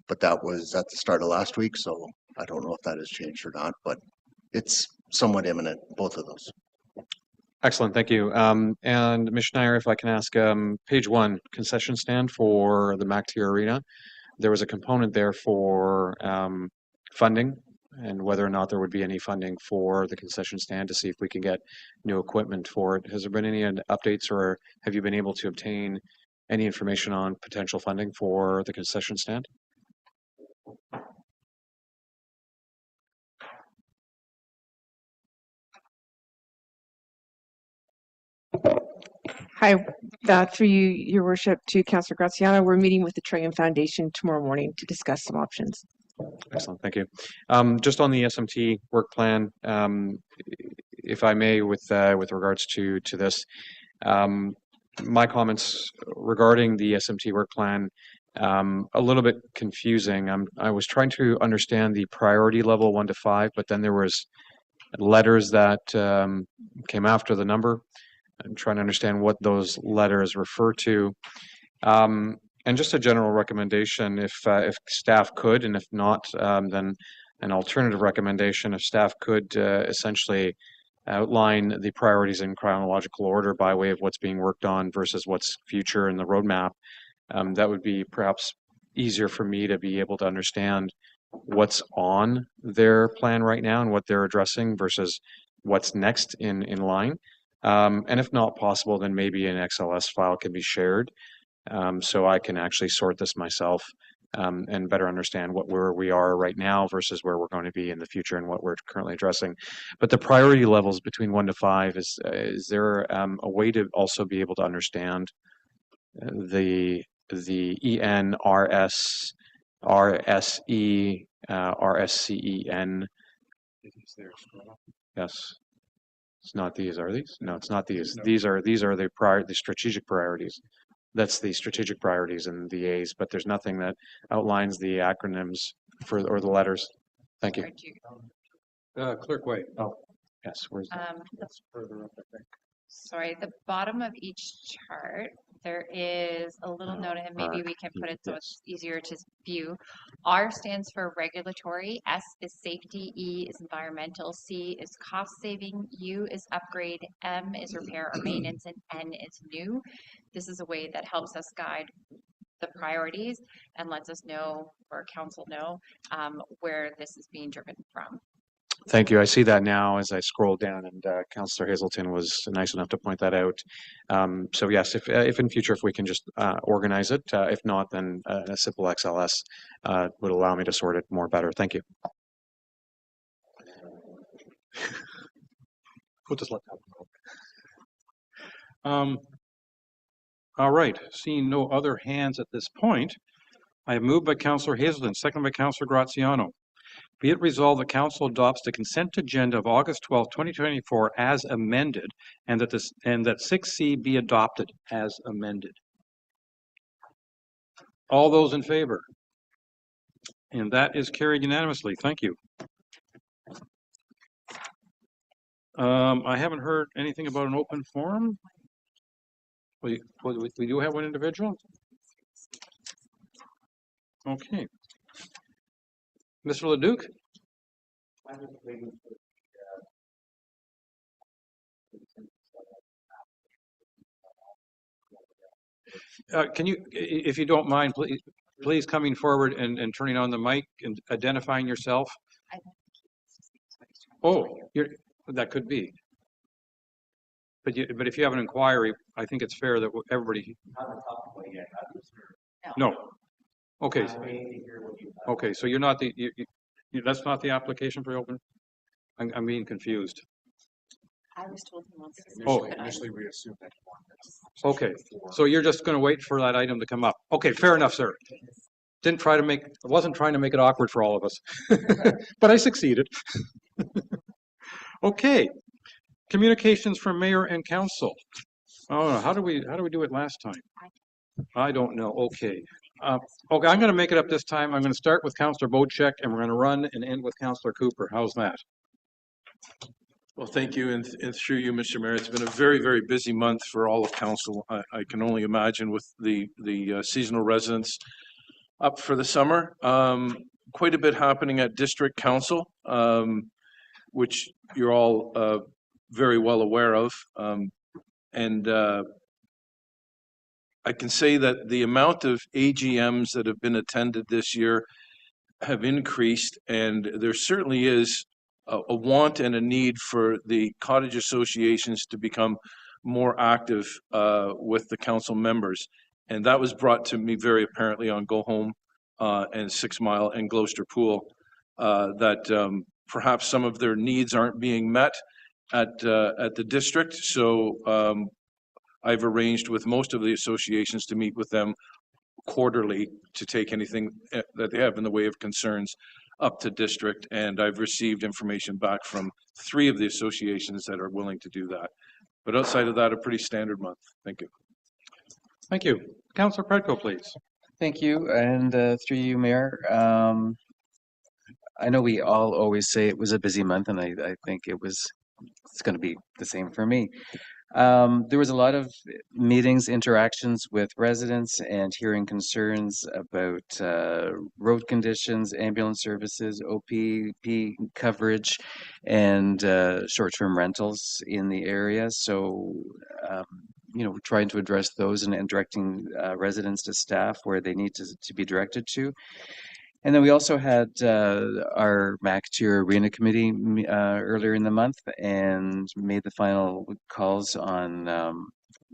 but that was at the start of last week, so I don't know if that has changed or not, but it's somewhat imminent, both of those. Excellent, thank you. And Ms. Schneier, if I can ask, page 1, concession stand for the MacDonald Arena. There was a component there for funding and whether or not there would be any funding for the concession stand to see if we can get new equipment for it. Has there been any updates, or have you been able to obtain any information on potential funding for the concession stand? Hi, through you, Your Worship, to Councillor Graziano. We're meeting with the Trillium Foundation tomorrow morning to discuss some options. Excellent, thank you. Just on the SMT work plan, if I may, with regards to this, my comments regarding the SMT work plan, a little bit confusing. I was trying to understand the priority level 1 to 5, but then there was letters that came after the number. I'm trying to understand what those letters refer to. And just a general recommendation, if staff could, and if not, then an alternative recommendation, if staff could essentially outline the priorities in chronological order by way of what's being worked on versus what's future in the roadmap, that would be perhaps easier for me to be able to understand what's on their plan right now and what they're addressing versus what's next in line. And if not possible, then maybe an XLS file can be shared so I can actually sort this myself and better understand where we are right now versus where we're going to be in the future and what we're currently addressing. But the priority levels between 1 to 5, is there a way to also be able to understand the EN, RS, RSE, RSCEN? Yes. It's not these, are these? No, it's not these. No. These are the strategic priorities. That's the strategic priorities and the A's, but there's nothing that outlines the acronyms or the letters. Thank you. Clerk Way. Oh, yes. Where's that's further up, I think. Sorry, the bottom of each chart, there is a little note, and maybe we can put it so it's easier to view. R stands for regulatory, S is safety, E is environmental, C is cost saving, U is upgrade, M is repair or maintenance, and N is new. This is a way that helps us guide the priorities and lets us know, or council know, where this is being driven from. Thank you. I see that now as I scroll down, and Councillor Hazelton was nice enough to point that out. So yes, if in future, if we can just organize it, if not, then a simple XLS would allow me to sort it more better. Thank you. We'll just let that go. All right, seeing no other hands at this point, I have moved by Councillor Hazelton, second by Councillor Graziano. Be it resolved that Council adopts the consent agenda of August 12, 2024 as amended, and that 6C be adopted as amended. All those in favor? And that is carried unanimously. Thank you. I haven't heard anything about an open forum. We do have one individual. Okay. Mr. Leduc? Can you, if you don't mind, please coming forward and turning on the mic and identifying yourself? Oh, that could be. But if you have an inquiry, I think it's fair that everybody. No. Okay. Okay. So you're not that's not the application for open. I'm being confused. I was told he wants to. Oh, initially we assumed that. Okay. So you're just going to wait for that item to come up. Okay. Fair enough, sir. I wasn't trying to make it awkward for all of us, but I succeeded. Okay. Communications from mayor and council. Oh, how do we do it last time? I don't know. Okay. Okay, I'm going to make it up this time. I'm going to start with Councillor Bocek, and we're going to run and end with Councillor Cooper. How's that? Well, thank you, and through you, Mr. Mayor. It's been a very, very busy month for all of council. I can only imagine with the seasonal residents up for the summer. Quite a bit happening at district council, which you're all very well aware of. I can say that the amount of AGMs that have been attended this year have increased, and there certainly is a want and a need for the cottage associations to become more active with the council members. And that was brought to me very apparently on Go Home and 6 Mile and Gloucester Pool, that perhaps some of their needs aren't being met at the district. So I've arranged with most of the associations to meet with them quarterly to take anything that they have in the way of concerns up to district. And I've received information back from 3 of the associations that are willing to do that. But outside of that, a pretty standard month. Thank you. Thank you. Councillor Predko, please. Thank you. And through you, Mayor. I know we all always say it was a busy month, and I think it's going to be the same for me. There was a lot of meetings, interactions with residents, and hearing concerns about road conditions, ambulance services, OPP coverage, and short-term rentals in the area. So, we're trying to address those and directing residents to staff where they need to be directed to. And then we also had our MacTier Arena Committee earlier in the month and made the final calls on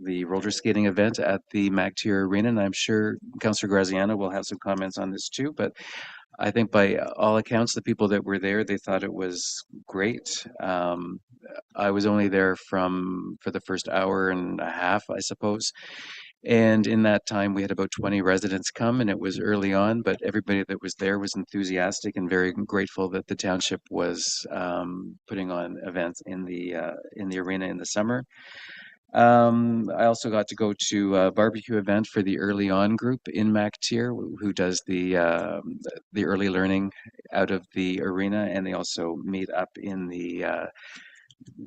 the roller skating event at the MacTier Arena. And I'm sure Councillor Graziano will have some comments on this too. But I think by all accounts, the people that were there, they thought it was great. I was only there for the first hour and a half, I suppose. And in that time, we had about 20 residents come, and it was early on, but everybody that was there was enthusiastic and very grateful that the township was putting on events in the arena in the summer. I also got to go to a barbecue event for the early on group in MacTier, who does the early learning out of the arena, and they also meet up in the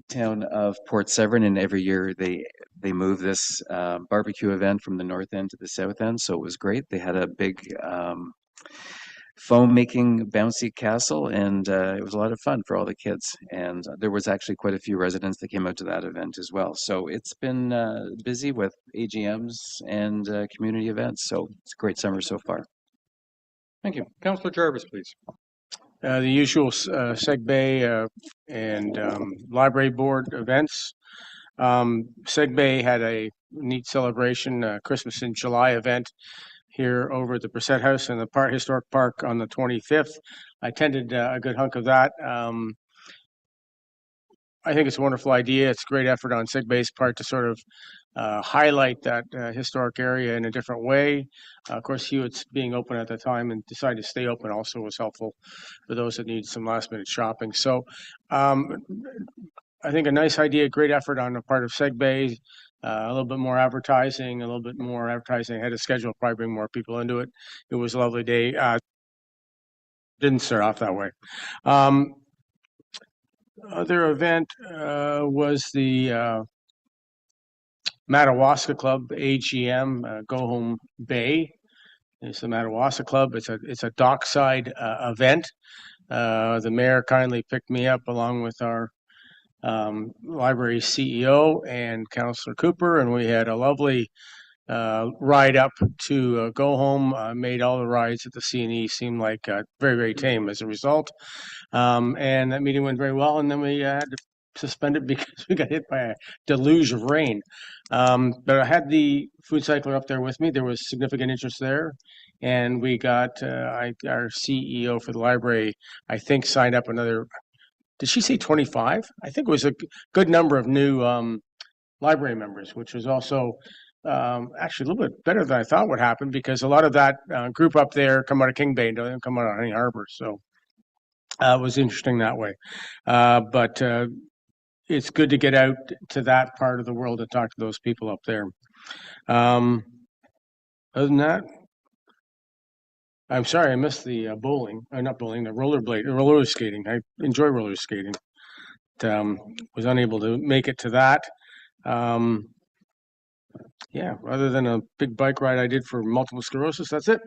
town of Port Severn, and every year they move this barbecue event from the north end to the south end. So it was great. They had a big foam making bouncy castle, and it was a lot of fun for all the kids. And there was actually quite a few residents that came out to that event as well. So it's been busy with AGMs and community events. So it's a great summer so far. Thank you. Councillor Jarvis, please. the usual Seg Bay and library board events. Seg Bay had a neat celebration, Christmas in July event here over at the Brissett House in the Historic Park on the 25th. I attended a good hunk of that. I think it's a wonderful idea. It's a great effort on Seg Bay's part to sort of highlight that historic area in a different way. Of course, Hewitt's being open at the time and decided to stay open also was helpful for those that need some last minute shopping. So I think a nice idea, great effort on the part of Seg Bay. A little bit more advertising, ahead of schedule, probably bring more people into it. It was a lovely day. Didn't start off that way. Other event was the Madawaska Club AGM, Go Home Bay. It's the Madawaska Club. It's a dockside event. The mayor kindly picked me up along with our library CEO and Councillor Cooper, and we had a lovely ride up to Go Home. Made all the rides at the C&E seem like very, very tame as a result. And that meeting went very well, and then we had to suspend it because we got hit by a deluge of rain. But I had the food cycler up there with me. There was significant interest there. And we got our CEO for the library, I think, signed up another, did she say 25? I think it was a good number of new library members, which was also actually a little bit better than I thought would happen, because a lot of that group up there come out of King Bay, don't come out of Honey Harbor. So it was interesting that way. But it's good to get out to that part of the world and talk to those people up there. Other than that, I'm sorry I missed the bowling, not bowling, the roller skating. I enjoy roller skating. Was unable to make it to that. Yeah, other than a big bike ride I did for multiple sclerosis, that's it.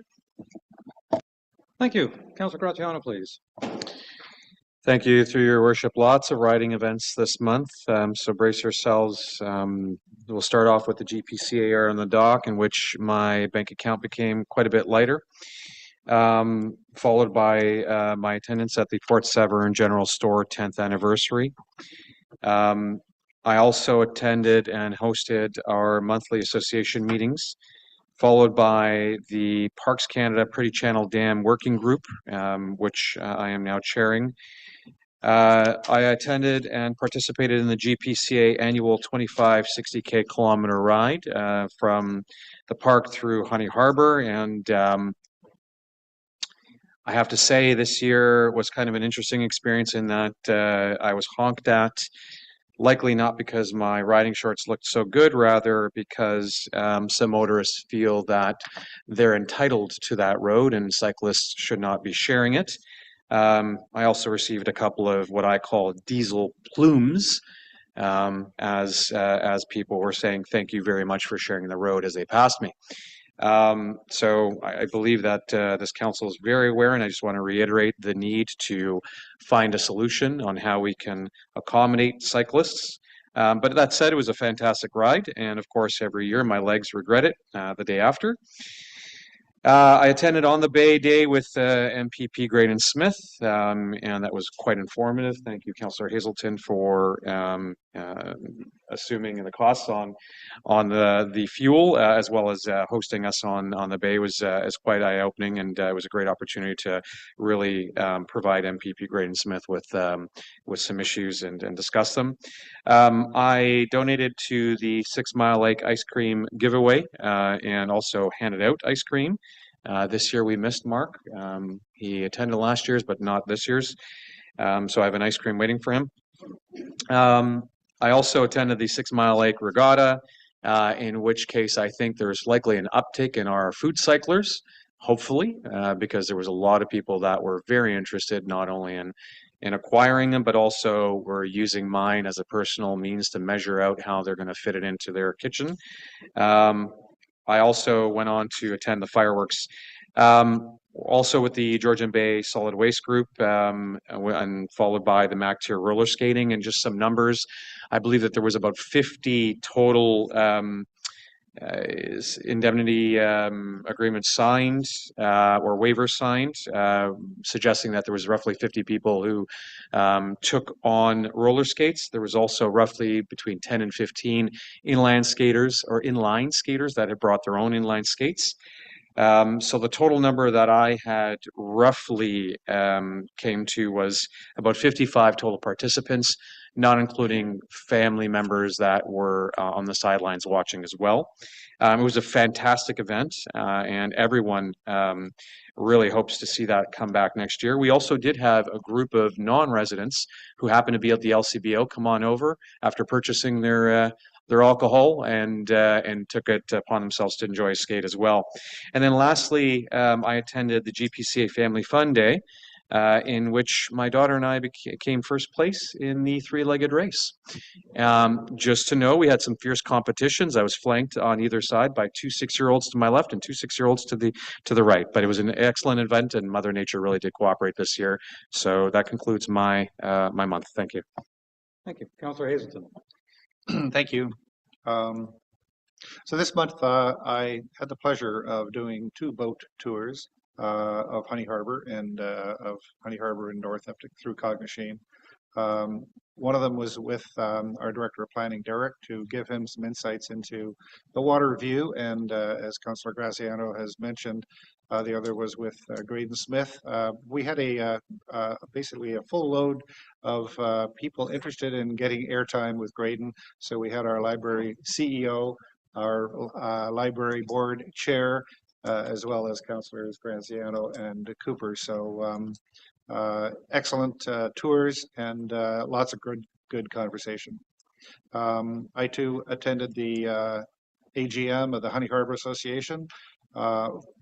Thank you. Councillor Graziano, please. Thank you, through your worship. Lots of riding events this month, so brace yourselves. We'll start off with the GPCAR on the dock, in which my bank account became quite a bit lighter, followed by my attendance at the Fort Severn General Store 10th anniversary. I also attended and hosted our monthly association meetings, followed by the Parks Canada Pretty Channel Dam Working Group, which I am now chairing. I attended and participated in the GPCA annual 25 60K kilometer ride from the park through Honey Harbor, and I have to say this year was kind of an interesting experience in that I was honked at, likely not because my riding shorts looked so good, rather because some motorists feel that they're entitled to that road and cyclists should not be sharing it. I also received a couple of what I call diesel plumes, as people were saying thank you very much for sharing the road as they passed me. So I believe that this council is very aware, and I just want to reiterate the need to find a solution on how we can accommodate cyclists. But that said, it was a fantastic ride, and of course every year my legs regret it the day after. I attended on the Bay Day with MPP Graydon Smith, and that was quite informative. Thank you, Councillor Hazelton, for assuming the costs on the fuel, as well as hosting us on the Bay was quite eye-opening, and it was a great opportunity to really provide MPP Graydon Smith with some issues and discuss them. I donated to the 6 Mile Lake ice cream giveaway and also handed out ice cream. This year we missed Mark. He attended last year's, but not this year's. So I have an ice cream waiting for him. I also attended the 6 Mile Lake Regatta, in which case I think there's likely an uptick in our food cyclers, hopefully, because there was a lot of people that were very interested, not only in acquiring them, but also were using mine as a personal means to measure out how they're going to fit it into their kitchen. I also went on to attend the fireworks, also with the Georgian Bay Solid Waste Group, and followed by the MacTier roller skating, and just some numbers. I believe that there was about 50 total is indemnity agreement signed or waiver signed, suggesting that there was roughly 50 people who took on roller skates. There was also roughly between 10 and 15 inline skaters that had brought their own inline skates. So the total number that I had roughly came to was about 55 total participants, not including family members that were on the sidelines watching as well. It was a fantastic event, and everyone really hopes to see that come back next year. We also did have a group of non-residents who happened to be at the LCBO come on over after purchasing their alcohol and took it upon themselves to enjoy a skate as well. And then lastly, I attended the GPCA Family Fun Day, in which my daughter and I came first place in the three-legged race. Just to know, we had some fierce competitions. I was flanked on either side by 2 6-year-olds to my left and 2 6-year-olds to the right. But it was an excellent event, and Mother Nature really did cooperate this year. So that concludes my my month. Thank you. Thank you. Councillor Hazelton. Thank you. So this month I had the pleasure of doing 2 boat tours of Honey Harbor and of Honey Harbor in north up through Cognisheen. One of them was with our Director of Planning, Derek, to give him some insights into the water view. And as Councillor Graziano has mentioned, the other was with Graydon Smith. We had basically a full load of people interested in getting airtime with Graydon. So we had our library CEO, our library board chair, as well as Councillors Graziano and Cooper. So excellent tours and lots of good conversation. I too attended the AGM of the Honey Harbor Association,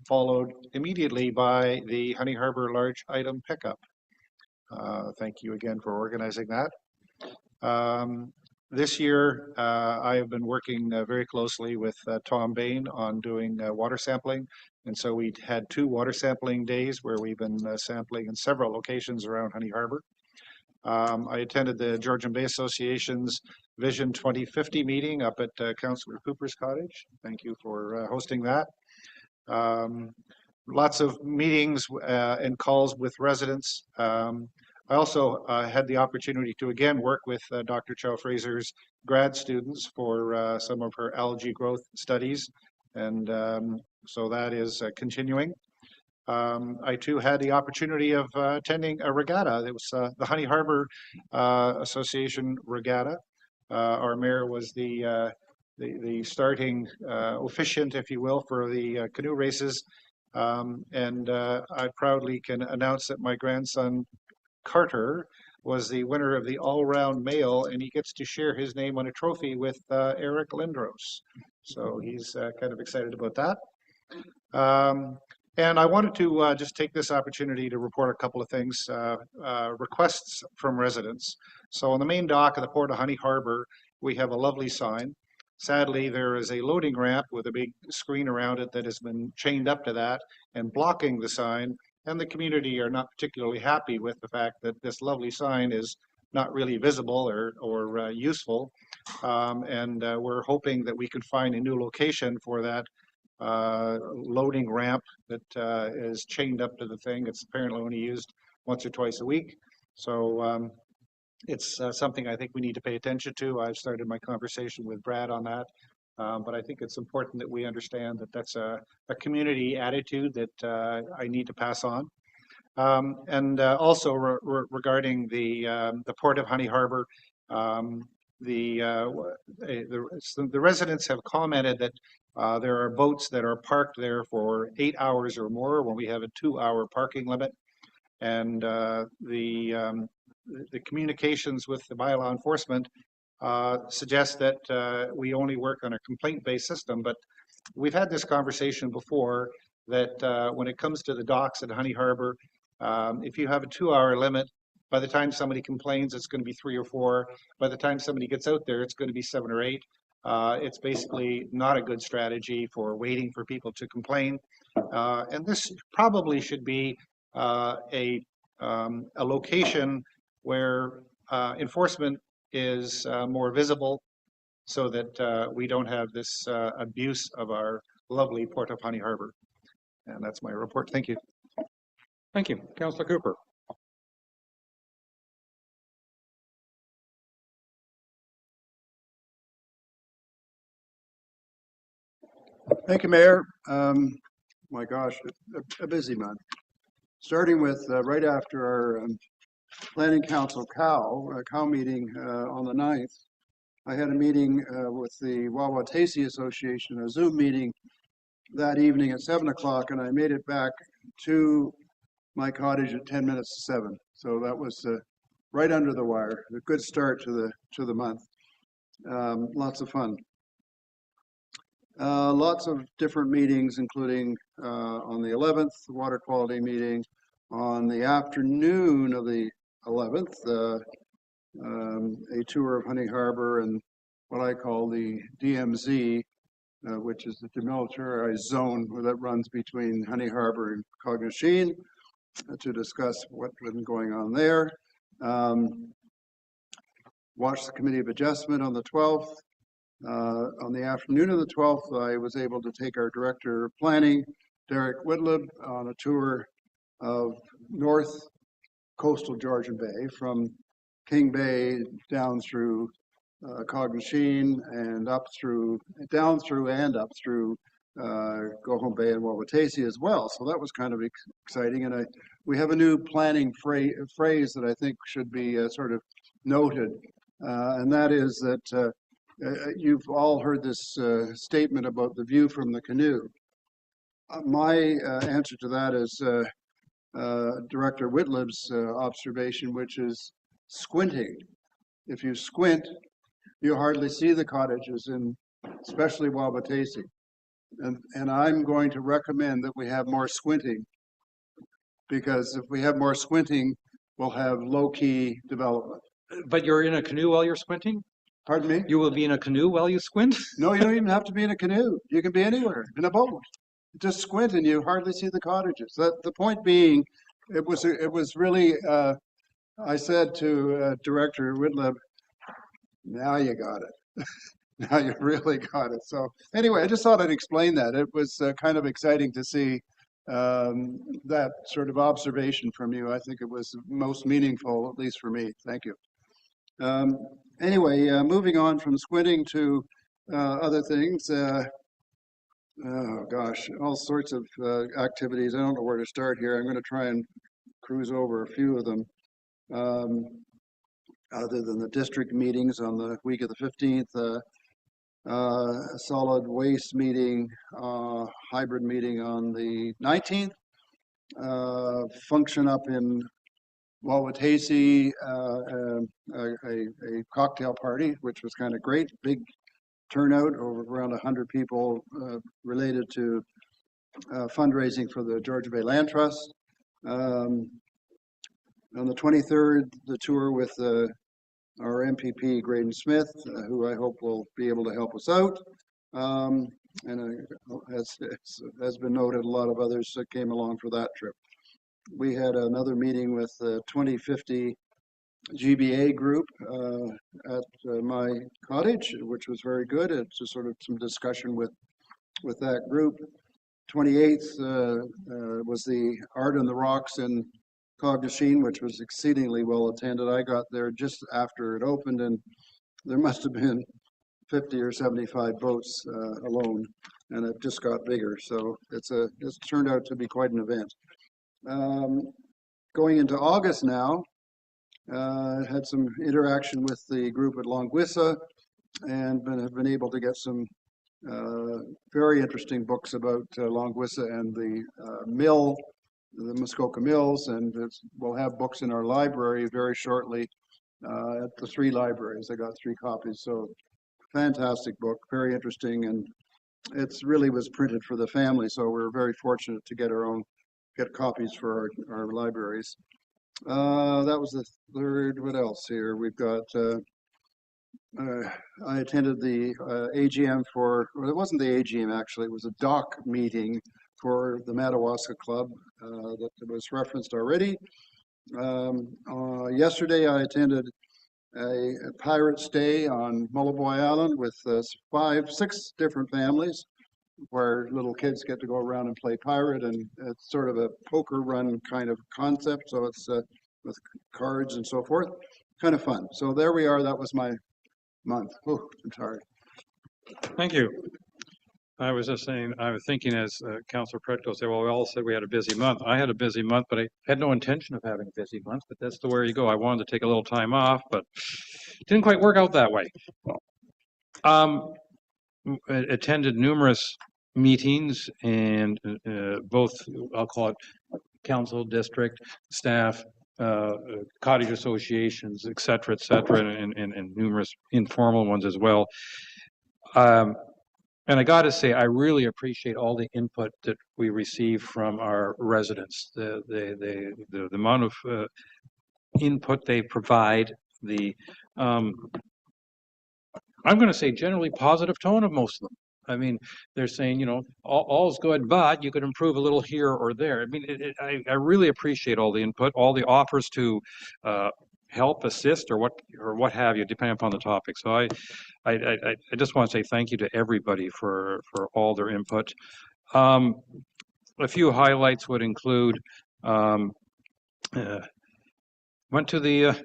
followed immediately by the Honey Harbor large item pickup. Thank you again for organizing that. This year, I have been working very closely with Tom Bain on doing water sampling. And so we had 2 water sampling days where we've been sampling in several locations around Honey Harbor. I attended the Georgian Bay Association's Vision 2050 meeting up at Councillor Cooper's cottage. Thank you for hosting that. Lots of meetings and calls with residents. I also had the opportunity to again work with Dr. Chow Fraser's grad students for some of her algae growth studies, and so that is continuing. I too had the opportunity of attending a regatta. It was the Honey Harbor Association regatta. Our mayor was the starting officiant, if you will, for the canoe races, and I proudly can announce that my grandson Carter was the winner of the all-round male, and he gets to share his name on a trophy with Eric Lindros. So he's kind of excited about that. And I wanted to just take this opportunity to report a couple of things, requests from residents. So on the main dock of the Port of Honey Harbor, we have a lovely sign. Sadly, there is a loading ramp with a big screen around it that has been chained up to that and blocking the sign. And the community are not particularly happy with the fact that this lovely sign is not really visible or useful. And we're hoping that we could find a new location for that loading ramp that is chained up to the thing. It's apparently only used once or twice a week. So it's something I think we need to pay attention to. I've started my conversation with Brad on that. But I think it's important that we understand that that's a community attitude that I need to pass on. And also regarding the Port of Honey Harbor, the residents have commented that there are boats that are parked there for 8 hours or more when we have a 2-hour parking limit. And the communications with the bylaw enforcement suggest that we only work on a complaint-based system, but we've had this conversation before that when it comes to the docks at Honey Harbor, if you have a 2-hour limit, by the time somebody complains, it's going to be 3 or 4. By the time somebody gets out there, it's going to be 7 or 8. It's basically not a good strategy for waiting for people to complain. And this probably should be a location where enforcement is more visible, so that we don't have this abuse of our lovely Port of Honey Harbor. And that's my report. Thank you. Thank you. Councillor Cooper. Thank you, Mayor. My gosh, a busy month. Starting with right after our Planning Council cow meeting on the 9th, I had a meeting with the Wawatasi Association, a Zoom meeting that evening at 7 o'clock, and I made it back to my cottage at 10 minutes to 7. So that was right under the wire. A good start to the month. Lots of fun. Lots of different meetings, including on the 11th, the water quality meeting. On the afternoon of the 11th, a tour of Honey Harbor and what I call the DMZ, which is the demilitarized zone that runs between Honey Harbor and Cognosceen, to discuss what's been going on there. Watched the Committee of Adjustment on the 12th. On the afternoon of the 12th, I was able to take our Director of Planning, Derek Whitlib, on a tour of North Coastal Georgian Bay, from King Bay down through Cognosceen and down through Go Home Bay and Wawatasi as well. So that was kind of exciting. And we have a new planning phrase that I think should be sort of noted, and that is that you've all heard this statement about the view from the canoe. My answer to that is Director Whitlib's observation, which is squinting. If you squint, you hardly see the cottages, especially Wawatasi. And I'm going to recommend that we have more squinting, because if we have more squinting, we'll have low-key development. But you're in a canoe while you're squinting? Pardon me? You will be in a canoe while you squint? No, you don't even have to be in a canoe. You can be anywhere, in a boat. Just squint and you hardly see the cottages. The point being, it was really, I said to Director Whitlib, now you got it. Now you really got it. So anyway, I just thought I'd explain that. It was kind of exciting to see that sort of observation from you. I think it was most meaningful, at least for me. Thank you. Anyway, moving on from squinting to other things. Oh gosh, all sorts of activities. I don't know where to start here. I'm going to try and cruise over a few of them. Other than the district meetings on the week of the 15th, solid waste meeting, hybrid meeting on the 19th, function up in Wawatasi, a cocktail party, which was kind of great, big turnout, over around 100 people related to fundraising for the Georgian Bay Land Trust. On the 23rd, the tour with our MPP, Graydon Smith, who I hope will be able to help us out. And as has been noted, a lot of others came along for that trip. We had another meeting with the 2050 GBA group at my cottage, which was very good. It's just sort of some discussion with that group. 28th was the Art on the Rocks in Cognosceen, which was exceedingly well attended. I got there just after it opened, and there must have been 50 or 75 boats alone, and it just got bigger. So it's turned out to be quite an event. Going into August now, had some interaction with the group at Longwissa, and have been able to get some very interesting books about Longwissa and the mill, the Muskoka mills, and we'll have books in our library very shortly at the 3 libraries. I got 3 copies, so fantastic book, very interesting, and it's really was printed for the family, so we're very fortunate to get copies for our libraries. That was the 3rd. What else here? We've got I attended the AGM well, it wasn't the AGM actually, it was a dock meeting for the Madawaska Club that was referenced already. Yesterday I attended a pirate stay on Mullaboy Island with 6 different families where little kids get to go around and play pirate, and it's sort of a poker run kind of concept. So it's with cards and so forth, kind of fun. So there we are. That was my month. Oh, I'm sorry. Thank you. I was just saying, I was thinking as Councillor Pretko said, well, we all said we had a busy month. I had a busy month, but I had no intention of having a busy month, but that's the way you go. I wanted to take a little time off, but it didn't quite work out that way. Attended numerous meetings and both, I'll call it council, district, staff, cottage associations, et cetera, and numerous informal ones as well. And I got to say, I really appreciate all the input that we receive from our residents. The amount of input they provide, I'm going to say generally positive tone of most of them. I mean, they're saying, you know, all's good, but you could improve a little here or there. I mean, I really appreciate all the input, all the offers to help, assist, or what have you, depending upon the topic. So I just want to say thank you to everybody for all their input. A few highlights would include went to the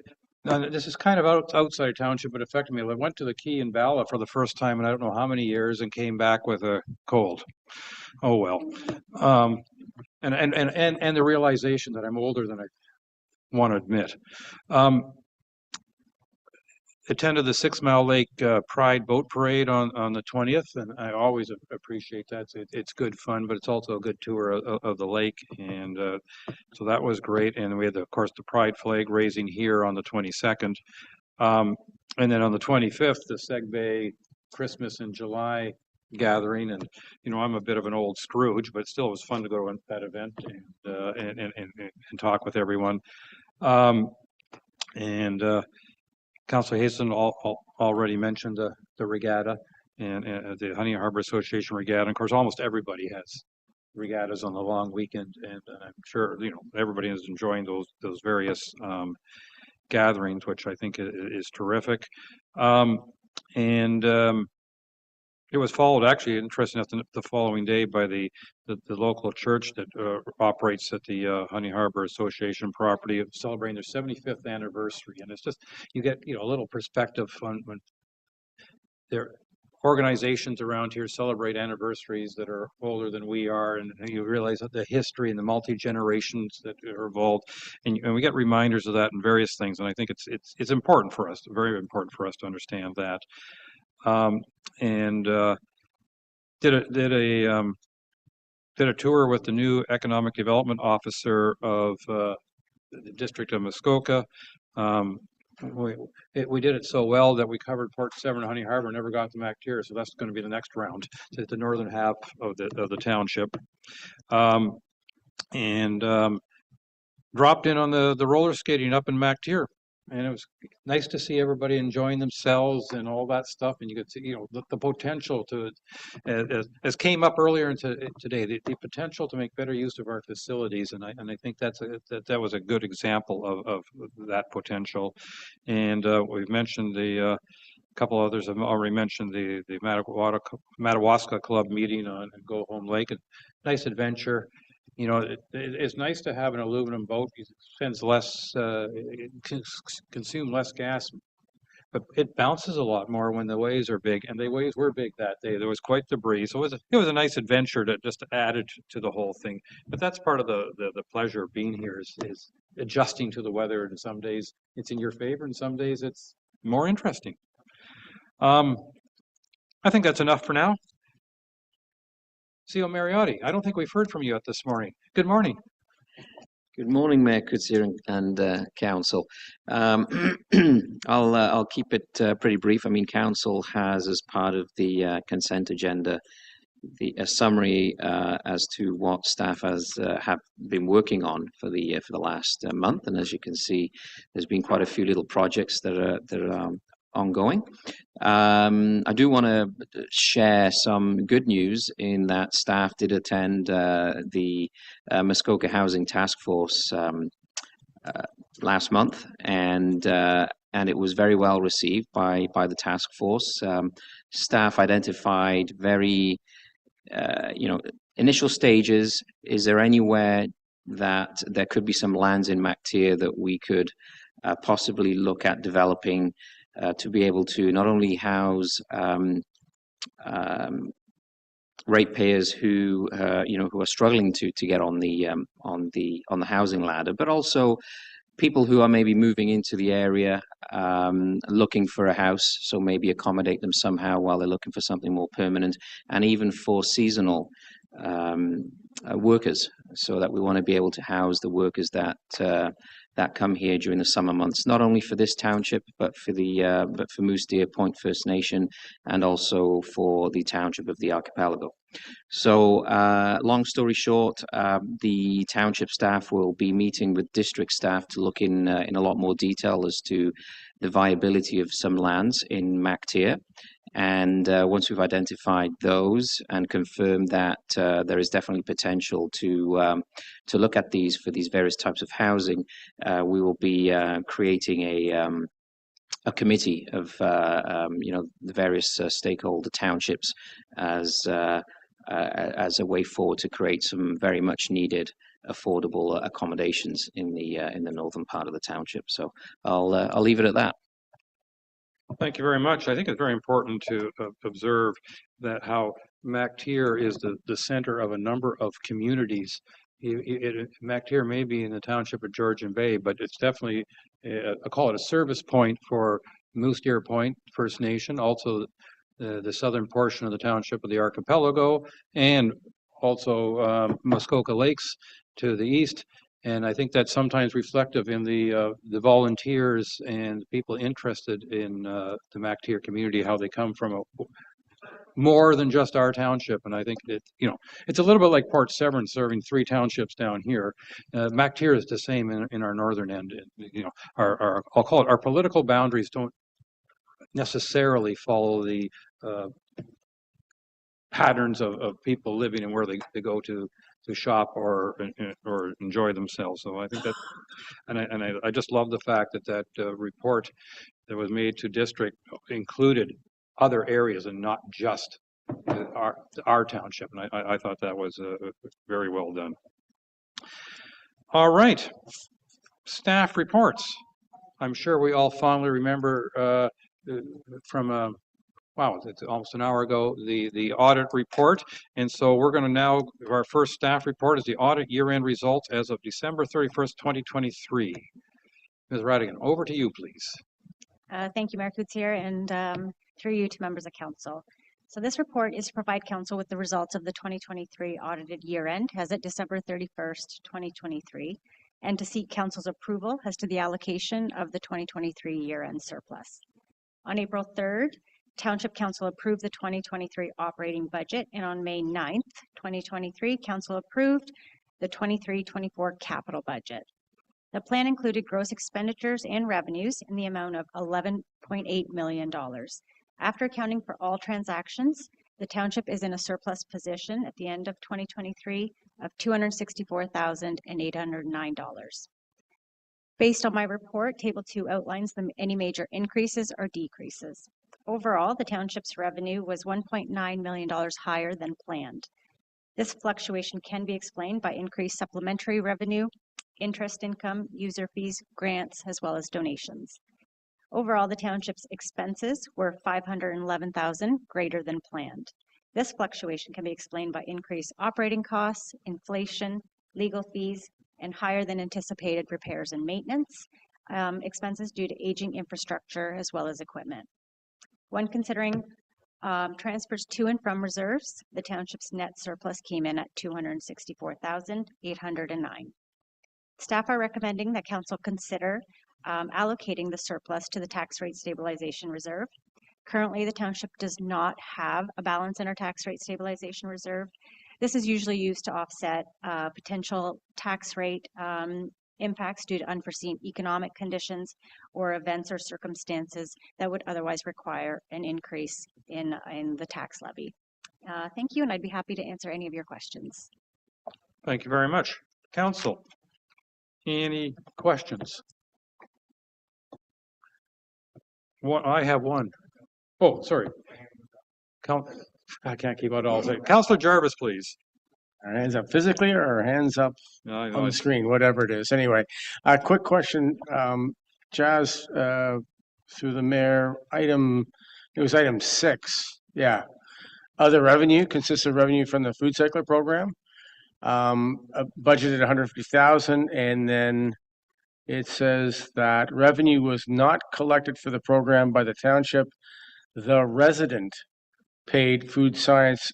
this is kind of outside township, but affected me. I went to the Key in Bala for the first time in I don't know how many years and came back with a cold. Oh well. And the realization that I'm older than I want to admit. Attended the 6 Mile Lake Pride Boat Parade on the 20th, and I always appreciate that. It's good fun, but it's also a good tour of the lake, and so that was great. And we had, of course, the Pride flag raising here on the 22nd, and then on the 25th, the Seg Bay Christmas in July gathering. And you know, I'm a bit of an old Scrooge, but still it was fun to go to that event and talk with everyone. Councillor Hasten already mentioned the regatta and the Honey Harbor Association regatta. And of course, almost everybody has regattas on the long weekend, and I'm sure you know everybody is enjoying those various gatherings, which I think is terrific. It was followed, actually, interesting enough, the following day by the local church that operates at the Honey Harbor Association property, of celebrating their 75th anniversary. And it's just, you get, you know, a little perspective on when their organizations around here celebrate anniversaries that are older than we are, and you realize that the history and the multi-generations that are involved, and we get reminders of that in various things. And I think it's important for us, very important for us to understand that. Did a tour with the new economic development officer of the district of Muskoka. We did it so well that we covered Port Severn and Honey Harbor, never got to MacTier, so that's going to be the next round to the northern half of the township. Dropped in on the roller skating up in MacTier. And it was nice to see everybody enjoying themselves and all that stuff. And you could see, you know, the potential to, as came up earlier today, the potential to make better use of our facilities. And I think that was a good example of that potential. And we've mentioned a couple others have already mentioned the Madawaska Club meeting on Go Home Lake. A nice adventure. You know, it's nice to have an aluminum boat. It spends less, consume less gas, but it bounces a lot more when the waves are big. And the waves were big that day. There was quite the breeze. So it was a nice adventure that just added to the whole thing. But that's part of the pleasure of being here is adjusting to the weather. And some days it's in your favor, and some days it's more interesting. I think that's enough for now. C.O. Mariotti, I don't think we've heard from you yet this morning. Good morning. Good morning, Mayor Coetzee and Council. I'll keep it pretty brief. I mean, Council has, as part of the consent agenda, a summary as to what staff have been working on for the last month. And as you can see, there's been quite a few little projects that are ongoing. I do want to share some good news in that staff did attend the Muskoka Housing Task Force last month, and and it was very well received by the task force. Staff identified very, initial stages. Is there anywhere that there could be some lands in MacTier that we could possibly look at developing to be able to not only house ratepayers who who are struggling to get on the housing ladder, but also people who are maybe moving into the area looking for a house, so maybe accommodate them somehow while they're looking for something more permanent, and even for seasonal workers, so that we want to be able to house the workers that come here during the summer months, not only for this township, but for Moose Deer Point First Nation, and also for the township of the archipelago. So long story short, the township staff will be meeting with district staff to look in a lot more detail as to the viability of some lands in MacTier. And once we've identified those and confirmed that there is definitely potential to look at these for these various types of housing, we will be creating a committee of the various stakeholder townships as a way forward to create some very much needed affordable accommodations in the northern part of the township. So I'll leave it at that. Thank you very much. I think it's very important to observe that how MacTier is the center of a number of communities. MacTier may be in the township of Georgian Bay, but it's definitely, I call it a service point for Moose Deer Point First Nation, also the southern portion of the township of the archipelago, and also Muskoka Lakes to the east. And I think that's sometimes reflective in the volunteers and people interested in the MacTier community, how they come from more than just our township. And I think that, it's a little bit like Port Severn serving 3 townships down here. MacTier is the same in our northern end. I'll call it, our political boundaries don't necessarily follow the patterns of people living and where they go to shop or enjoy themselves. So I think that, and I just love the fact that report that was made to district included other areas and not just our township. And I thought that was very well done. All right, staff reports. I'm sure we all fondly remember from wow, it's almost an hour ago, the audit report. And so we're going to now, our first staff report is the audit year-end results as of December 31st, 2023. Ms. Radigan, over to you, please. Thank you, Mayor Coutier, and through you to members of council. So this report is to provide council with the results of the 2023 audited year-end as at December 31st, 2023, and to seek council's approval as to the allocation of the 2023 year-end surplus. On April 3rd, Township Council approved the 2023 operating budget, and on May 9th, 2023, Council approved the 23-24 capital budget. The plan included gross expenditures and revenues in the amount of $11.8 million. After accounting for all transactions, the township is in a surplus position at the end of 2023 of $264,809. Based on my report, Table 2 outlines any major increases or decreases. Overall, the township's revenue was $1.9 million higher than planned. This fluctuation can be explained by increased supplementary revenue, interest income, user fees, grants, as well as donations. Overall, the township's expenses were $511,000 greater than planned. This fluctuation can be explained by increased operating costs, inflation, legal fees, and higher than anticipated repairs and maintenance expenses due to aging infrastructure as well as equipment. When considering transfers to and from reserves, the township's net surplus came in at $264,809. Staff are recommending that council consider allocating the surplus to the tax rate stabilization reserve. Currently, the township does not have a balance in our tax rate stabilization reserve. This is usually used to offset potential tax rate impacts due to unforeseen economic conditions or events or circumstances that would otherwise require an increase in the tax levy. Thank you, and I'd be happy to answer any of your questions. Thank you very much. Council, any questions? What, I have one. Oh, sorry. Count, I can't keep out all. Councillor Jarvis, please. Our hands up physically or hands up I know on the screen, whatever it is. Anyway, a quick question, Jazz, through the mayor, it was item 6. Yeah. Other revenue consists of revenue from the food cycler program, budgeted 150,000, and then it says that revenue was not collected for the program by the township. The resident paid food science.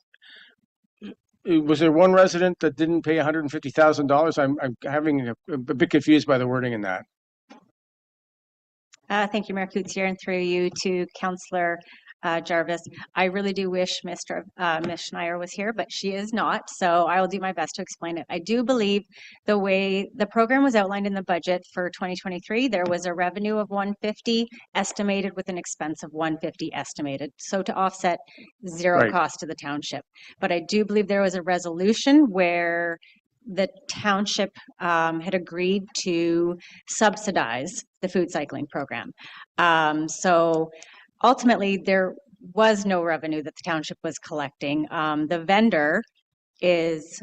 Was there one resident that didn't pay $150,000? I'm having a bit confused by the wording in that. Thank you, Mayor Coutier, and through you to Councillor Jarvis. I really do wish Ms. Schneier was here, but she is not, so I will do my best to explain it. I do believe the way the program was outlined in the budget for 2023, there was a revenue of 150 estimated with an expense of 150 estimated, so to offset zero cost to the township. But I do believe there was a resolution where the township had agreed to subsidize the food cycling program. So ultimately, there was no revenue that the township was collecting. The vendor is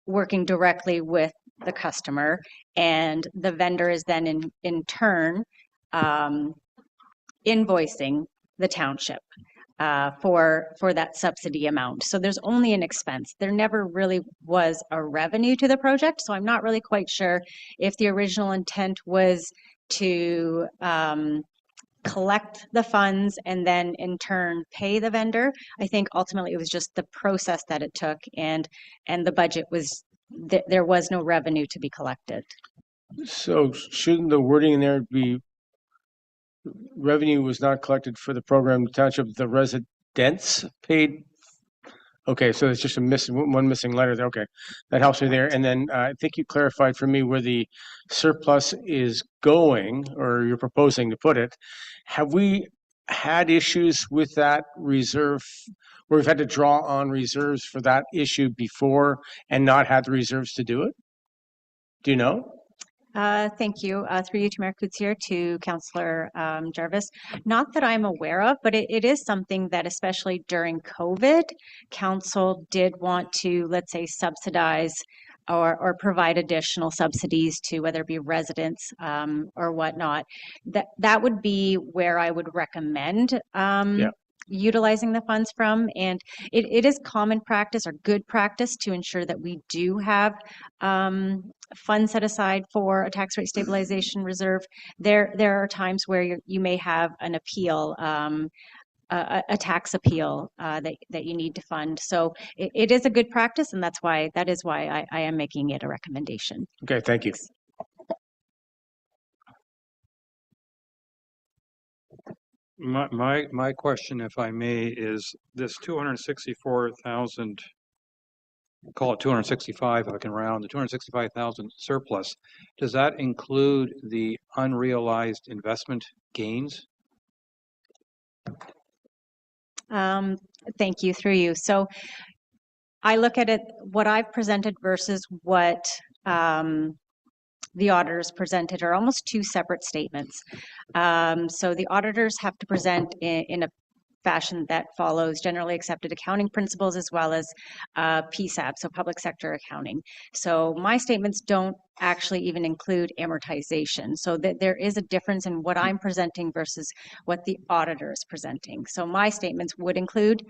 working directly with the customer, and the vendor is then in turn invoicing the township for that subsidy amount. So there's only an expense. There never really was a revenue to the project. So I'm not really quite sure if the original intent was to collect the funds and then in turn pay the vendor. I think ultimately it was just the process that it took, and the budget was there was no revenue to be collected. So shouldn't the wording in there be revenue was not collected for the program, township, the residents paid? Okay, so it's just one missing letter there. Okay, that helps me there. And then I think you clarified for me where the surplus is going, or you're proposing to put it. Have we had issues with that reserve, where we've had to draw on reserves for that issue before and not had the reserves to do it? Do you know? Thank you. Through you to Mayor Coutier to Councillor Jarvis. Not that I'm aware of, but it is something that, especially during COVID, Council did want to, let's say, subsidize or provide additional subsidies to whether it be residents or whatnot. That would be where I would recommend utilizing the funds from. And it is common practice or good practice to ensure that we do have funds set aside for a tax rate stabilization reserve. There are times where you may have an appeal, a tax appeal that you need to fund. So it is a good practice, and that is why I am making it a recommendation. Okay, thank you. My question, if I may, is this 264,000, call it 265 if I can round, the 265,000 surplus, does that include the unrealized investment gains? Thank you, through you. So I look at it, what I've presented versus what the auditors presented are almost two separate statements. So the auditors have to present in a fashion that follows generally accepted accounting principles as well as PSAB, so public sector accounting. So my statements don't actually even include amortization. So that there is a difference in what I'm presenting versus what the auditor is presenting. So my statements would include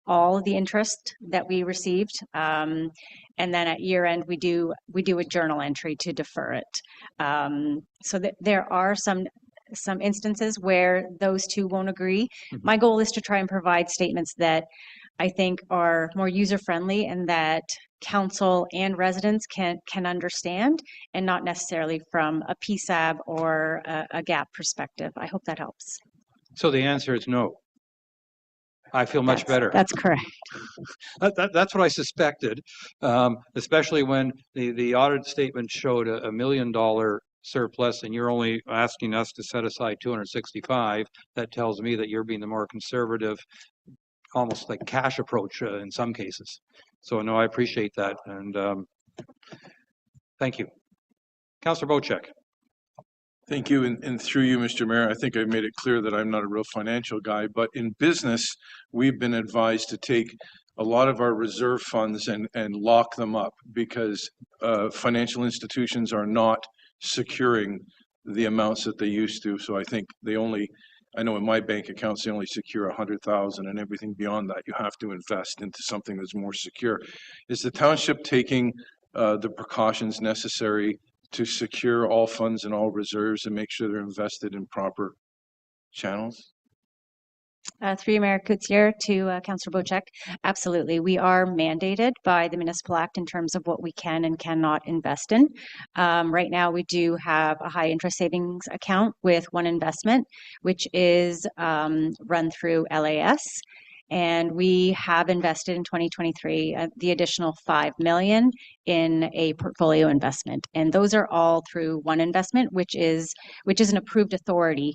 all of the interest that we received. And then at year end, we do a journal entry to defer it. So that there are some instances where those two won't agree. My goal is to try and provide statements that I think are more user-friendly and that council and residents can understand, and not necessarily from a PSAB or a GAAP perspective. I hope that helps. So the answer is no. I feel much better. That's correct. That's what I suspected, especially when the audit statement showed a $1 million surplus and you're only asking us to set aside 265. That tells me that you're being the more conservative, almost like cash approach in some cases. So no, I appreciate that, and thank you. Councillor Bocek. Thank you. And through you, Mr. Mayor, I think I made it clear that I'm not a real financial guy, but in business, we've been advised to take a lot of our reserve funds and lock them up because financial institutions are not securing the amounts that they used to. So I think I know in my bank accounts, they only secure 100,000, and everything beyond that, you have to invest into something that's more secure. Is the township taking the precautions necessary to secure all funds and all reserves and make sure they're invested in proper channels? Through you, Mayor Coutier to Councillor Bocheck. Absolutely. We are mandated by the Municipal Act in terms of what we can and cannot invest in. Right now, we do have a high interest savings account with one investment, which is run through LAS. And we have invested in 2023 the additional $5 million in a portfolio investment, and those are all through one investment, which is an approved authority,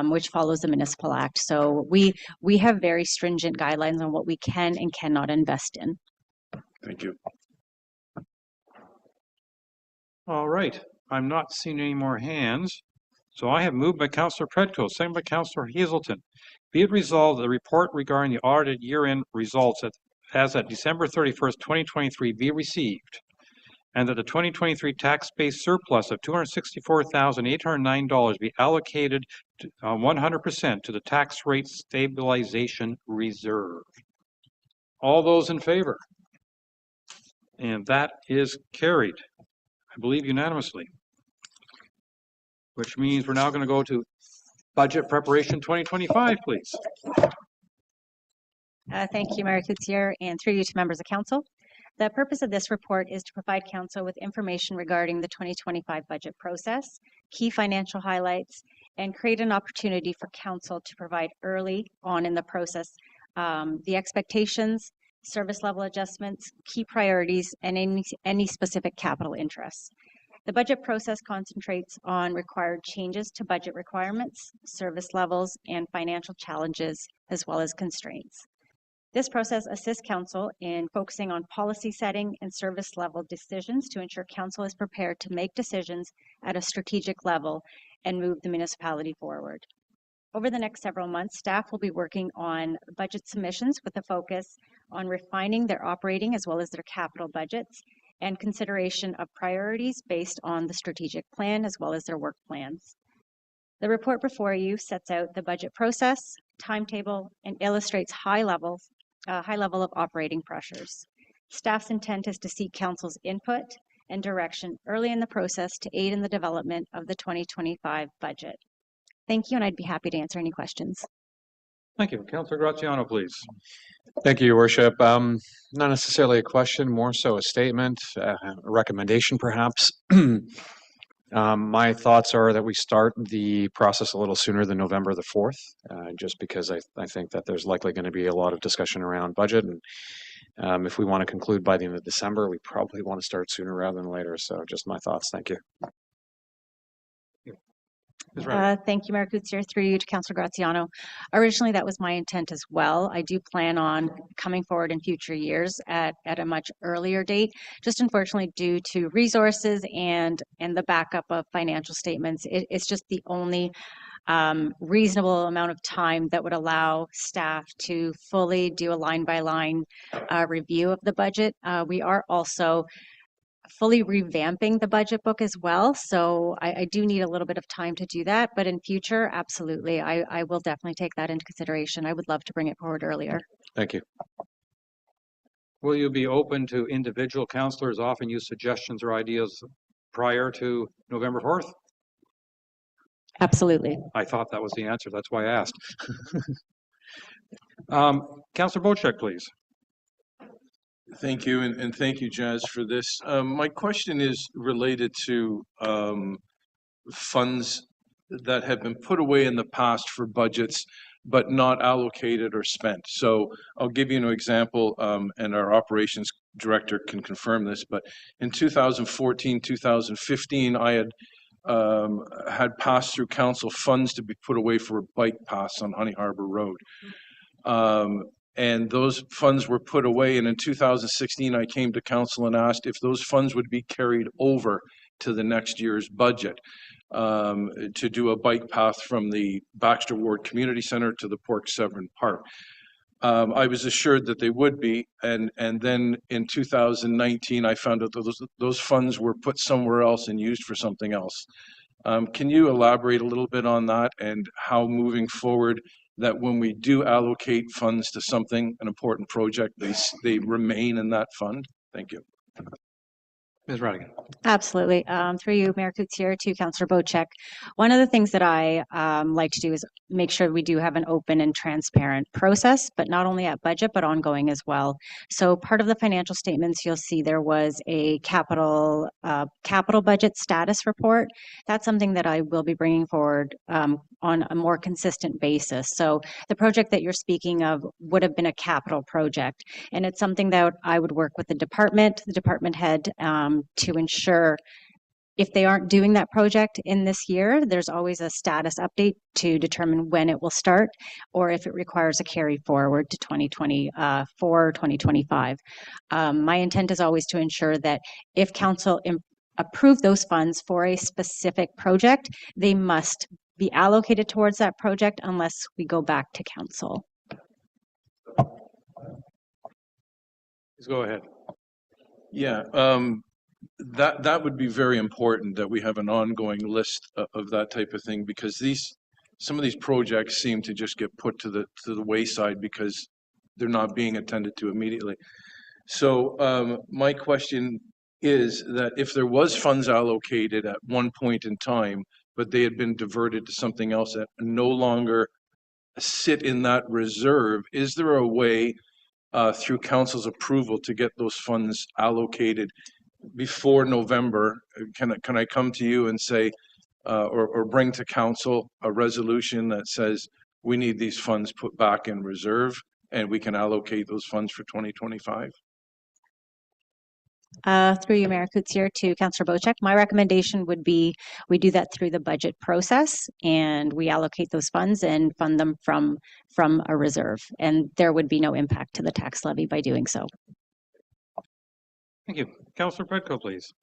which follows the Municipal Act. So we have very stringent guidelines on what we can and cannot invest in. Thank you. All right. I'm not seeing any more hands. So I have moved by Councillor Predko, second by Councillor Hazelton. Be it resolved that the report regarding the audited year-end results as at December 31st, 2023 be received, and that the 2023 tax-based surplus of $264,809 be allocated 100% to the tax rate stabilization reserve. All those in favor? And that is carried, I believe, unanimously. Which means we're now going to go to budget preparation 2025, please. Thank you, Mayor Coutier, and through you to members of council. The purpose of this report is to provide council with information regarding the 2025 budget process, key financial highlights, and create an opportunity for council to provide early on in the process the expectations, service level adjustments, key priorities, and any specific capital interests. The budget process concentrates on required changes to budget requirements, service levels, and financial challenges, as well as constraints. This process assists council in focusing on policy setting and service level decisions to ensure council is prepared to make decisions at a strategic level and move the municipality forward. Over the next several months, staff will be working on budget submissions with a focus on refining their operating as well as their capital budgets and consideration of priorities based on the strategic plan as well as their work plans. The report before you sets out the budget process, timetable, and illustrates high level of operating pressures. Staff's intent is to seek council's input and direction early in the process to aid in the development of the 2025 budget. Thank you, and I'd be happy to answer any questions. Thank you. Councillor Graziano, please. Thank you, Your Worship. Not necessarily a question, more so a statement, a recommendation perhaps. My thoughts are that we start the process a little sooner than November the 4th, just because I think that there's likely going to be a lot of discussion around budget. And if we want to conclude by the end of December, we probably want to start sooner rather than later. So just my thoughts. Thank you. Thank you, Mayor Coutier, through you to Councillor Graziano. Originally, that was my intent as well. I do plan on coming forward in future years at a much earlier date, just unfortunately due to resources and the backup of financial statements. It's just the only reasonable amount of time that would allow staff to fully do a line-by-line review of the budget. We are also fully revamping the budget book as well. So I do need a little bit of time to do that, but in future, absolutely, I will definitely take that into consideration. I would love to bring it forward earlier. Thank you. Will you be open to individual councillors offering you suggestions or ideas prior to November 4th? Absolutely. I thought that was the answer. That's why I asked. Councillor Bocheck, please. Thank you, and thank you, Jazz, for this. My question is related to funds that have been put away in the past for budgets, but not allocated or spent. So I'll give you an example, and our operations director can confirm this, but in 2014, 2015, I had passed through council funds to be put away for a bike pass on Honey Harbor Road. And those funds were put away. And in 2016, I came to council and asked if those funds would be carried over to the next year's budget. to do a bike path from the Baxter Ward Community Center to the Port Severn Park. I was assured that they would be, and then in 2019, I found out that those funds were put somewhere else and used for something else. Can you elaborate a little bit on that and how moving forward that when we do allocate funds to something, an important project, they remain in that fund? Thank you. Ms. Radigan. Absolutely. Through you, Mayor Coutier, to Councillor Bocek. One of the things that I like to do is make sure we do have an open and transparent process, but not only at budget, but ongoing as well. So part of the financial statements, you'll see there was a capital budget status report. That's something that I will be bringing forward on a more consistent basis. So the project that you're speaking of would have been a capital project, and it's something that I would work with the department head to ensure if they aren't doing that project in this year, there's always a status update to determine when it will start or if it requires a carry forward to 2024, 2025. My intent is always to ensure that if council approve those funds for a specific project, they must be allocated towards that project unless we go back to council. Please go ahead. Yeah, that would be very important that we have an ongoing list of that type of thing, because some of these projects seem to just get put to the wayside because they're not being attended to immediately. So my question is that if there was funds allocated at one point in time, but they had been diverted to something else that no longer sit in that reserve, is there a way through council's approval to get those funds allocated before November? Can I come to you and say, or bring to council a resolution that says we need these funds put back in reserve and we can allocate those funds for 2025? Through you, Mayor Coutier, to Councillor Bocek, my recommendation would be we do that through the budget process and we allocate those funds and fund them from a reserve, and there would be no impact to the tax levy by doing so. Thank you. Councillor Predko, please.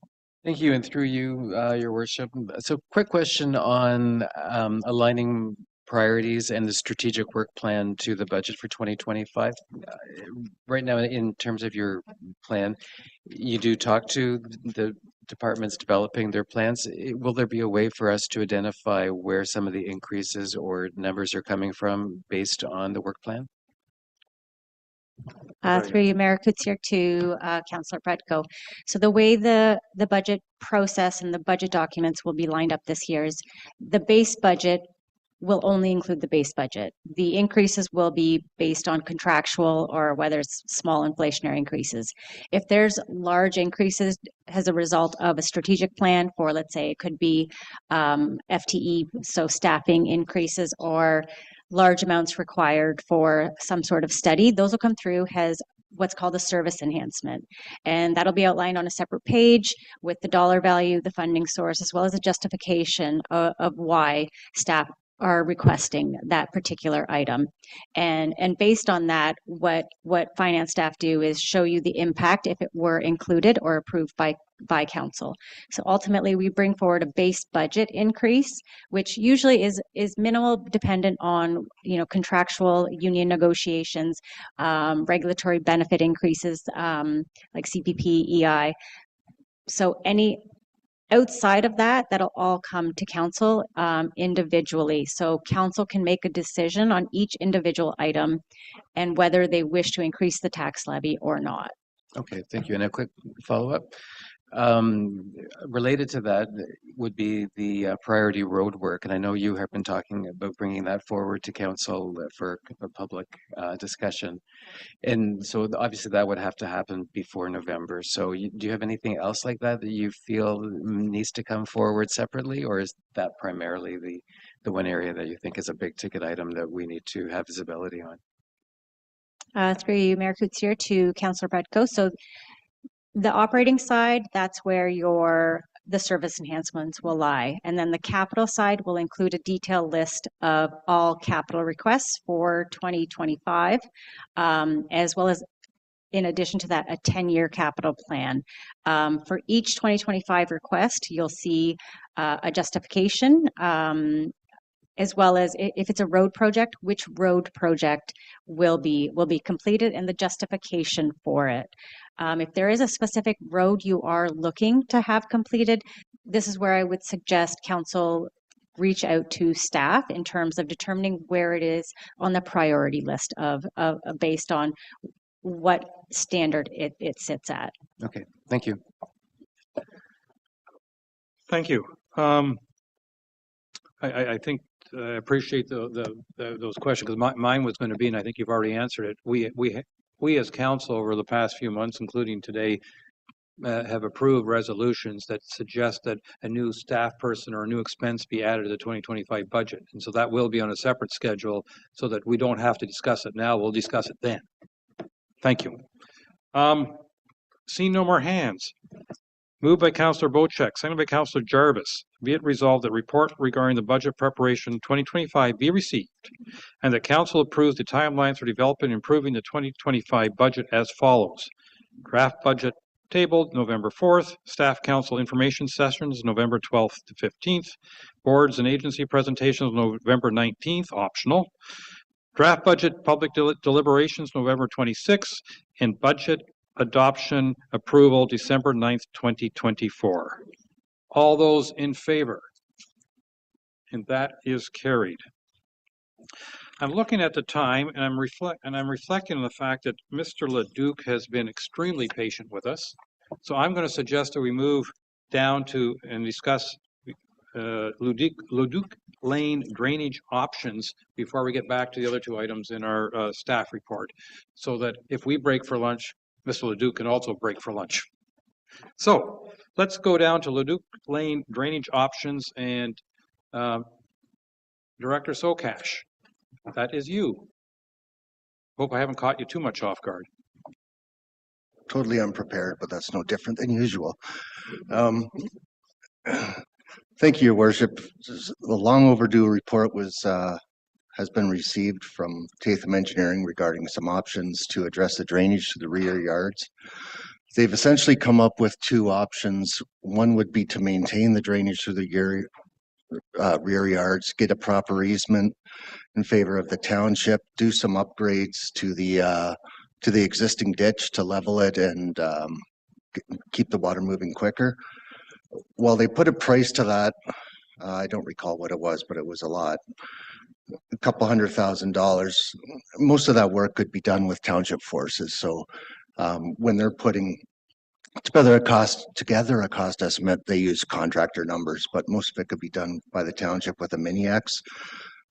Thank you, and through you, Your Worship. So quick question on aligning priorities and the strategic work plan to the budget for 2025. Right now, in terms of your plan, you do talk to the departments developing their plans. Will there be a way for us to identify where some of the increases or numbers are coming from based on the work plan? Through you, Mayor Coutier, to Councillor Predko. So the way the budget process and the budget documents will be lined up this year is the base budget will only include the base budget. The increases will be based on contractual or whether it's small inflationary increases. If there's large increases as a result of a strategic plan for, let's say, it could be FTE, so staffing increases, or large amounts required for some sort of study, those will come through as what's called a service enhancement. And that'll be outlined on a separate page with the dollar value, the funding source, as well as a justification of why staff are requesting that particular item. And based on that, what finance staff do is show you the impact if it were included or approved by council. So ultimately, we bring forward a base budget increase, which usually is minimal, dependent on contractual union negotiations, regulatory benefit increases like CPP, EI. So any outside of that, that'll all come to council individually. So council can make a decision on each individual item and whether they wish to increase the tax levy or not. Okay, thank you. And a quick follow-up. Related to that would be the priority road work, and I know you have been talking about bringing that forward to council for a public discussion, and so obviously that would have to happen before November. So do you have anything else like that that you feel needs to come forward separately, or is that primarily the one area that you think is a big ticket item that we need to have visibility on? Through you, Mayor Coutier, to Councillor Predko. So the operating side, that's where the service enhancements will lie. And then the capital side will include a detailed list of all capital requests for 2025, as well as in addition to that, a 10-year capital plan. For each 2025 request, you'll see a justification, as well as if it's a road project, which road project will be completed and the justification for it. If there is a specific road you are looking to have completed, this is where I would suggest council reach out to staff in terms of determining where it is on the priority list of based on what standard it sits at. Okay, thank you. Thank you. I think I appreciate those questions, because mine was going to be, and I think you've already answered it. We as council over the past few months, including today, have approved resolutions that suggest that a new staff person or a new expense be added to the 2025 budget. And so that will be on a separate schedule so that we don't have to discuss it now. We'll discuss it then. Thank you. Seeing no more hands. Moved by Councillor Bocek, seconded by Councillor Jarvis. Be it resolved that report regarding the budget preparation 2025 be received, and that council approves the timelines for developing and improving the 2025 budget as follows. Draft budget tabled November 4th, staff council information sessions November 12th to 15th, boards and agency presentations November 19th, optional. Draft budget public deliberations November 26th, and budget adoption approval December 9th, 2024. All those in favor? And that is carried. I'm looking at the time, and I'm reflecting on the fact that Mr. Leduc has been extremely patient with us. So I'm going to suggest that we move down to and discuss Leduc Lane drainage options before we get back to the other two items in our staff report, so that if we break for lunch, Mr. Leduc can also break for lunch. So let's go down to Leduc Lane drainage options, and Director Sokash, that is you. Hope I haven't caught you too much off guard. Totally unprepared, but that's no different than usual. Thank you, Your Worship. The long overdue report has been received from Tatham Engineering regarding some options to address the drainage to the rear yards. They've essentially come up with two options. One would be to maintain the drainage through the rear yards, get a proper easement in favor of the township, do some upgrades to the existing ditch to level it and keep the water moving quicker. Well, they put a price to that. I don't recall what it was, but it was a lot. A couple $100,000. Most of that work could be done with township forces. So when they're putting together a cost estimate, they use contractor numbers, but most of it could be done by the township with a mini-X.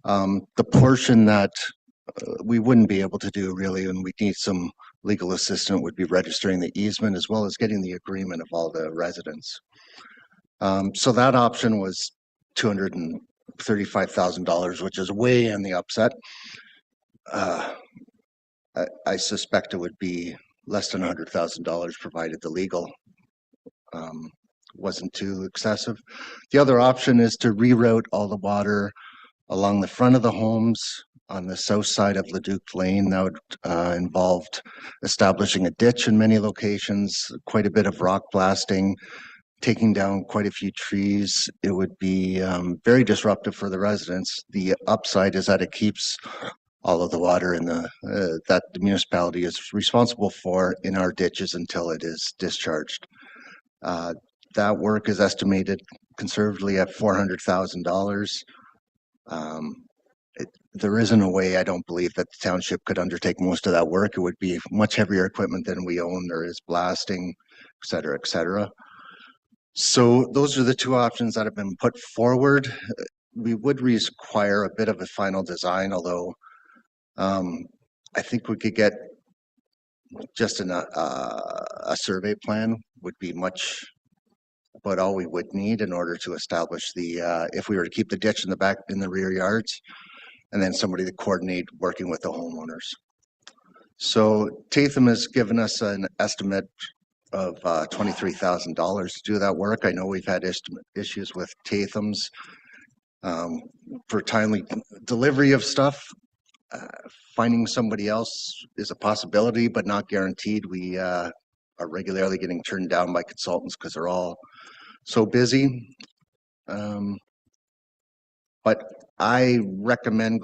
The portion that we wouldn't be able to do really, and we need some legal assistance, would be registering the easement as well as getting the agreement of all the residents. So that option was $235,000, which is way in the upset. I suspect it would be less than $100,000 provided the legal wasn't too excessive. The other option is to reroute all the water along the front of the homes on the south side of Leduc Lane. That would involve establishing a ditch in many locations, quite a bit of rock blasting, taking down quite a few trees. It would be very disruptive for the residents. The upside is that it keeps all of the water in that the municipality is responsible for in our ditches until it is discharged. That work is estimated conservatively at $400,000. There isn't a way, I don't believe, that the township could undertake most of that work. It would be much heavier equipment than we own. There is blasting, et cetera, et cetera. So those are the two options that have been put forward. We would require a bit of a final design, although I think we could get just a survey plan would be much about all we would need in order to establish the, if we were to keep the ditch in the back, in the rear yards, and then somebody to coordinate working with the homeowners. So Tatham has given us an estimate of $23,000 to do that work. I know we've had issues with Tatham's for timely delivery of stuff. finding somebody else is a possibility, but not guaranteed. We are regularly getting turned down by consultants because they're all so busy. But I recommend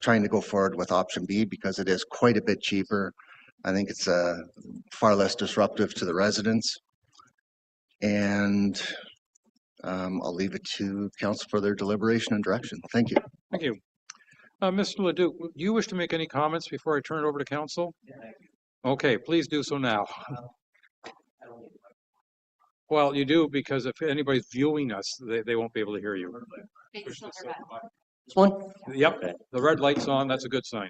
trying to go forward with option B because it is quite a bit cheaper. I think it's far less disruptive to the residents. And I'll leave it to council for their deliberation and direction. Thank you. Thank you. Mr. Leduc, do you wish to make any comments before I turn it over to council? Okay, please do so now. Well, you do, because if anybody's viewing us, they won't be able to hear you. This one? Yep, Okay. the red light's on, that's a good sign.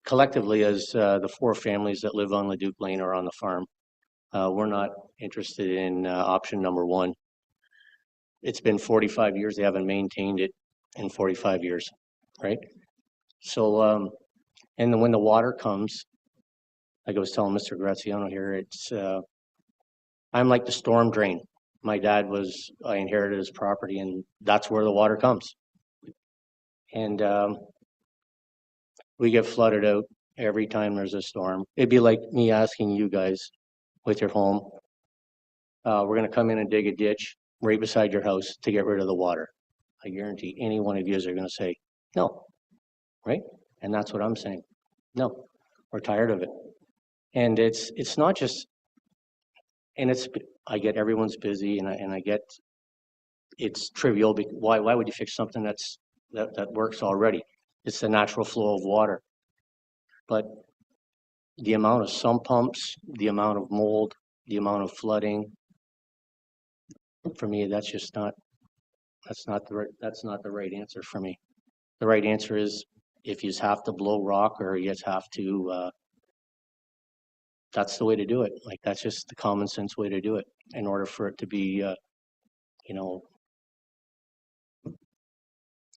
Collectively, as the 4 families that live on Leduc Lane or on the farm, we're not interested in option number 1. It's been 45 years. They haven't maintained it in 45 years, right? So, and then when the water comes, like I was telling Mr. Graziano here, it's, I'm like the storm drain. My dad I inherited his property and that's where the water comes. And we get flooded out every time there's a storm. It'd be like me asking you guys with your home, we're going to come in and dig a ditch right beside your house to get rid of the water. I guarantee any one of you are going to say, no, right? And that's what I'm saying. No, we're tired of it. And it's not just, and I get everyone's busy and I get it's trivial. Why would you fix something that works already? It's the natural flow of water. But the amount of sump pumps, the amount of mold, the amount of flooding, for me, that's not the right answer for me. The right answer is if you have to blow rock or you have to, that's the way to do it. Like that's just the common sense way to do it in order for it to be,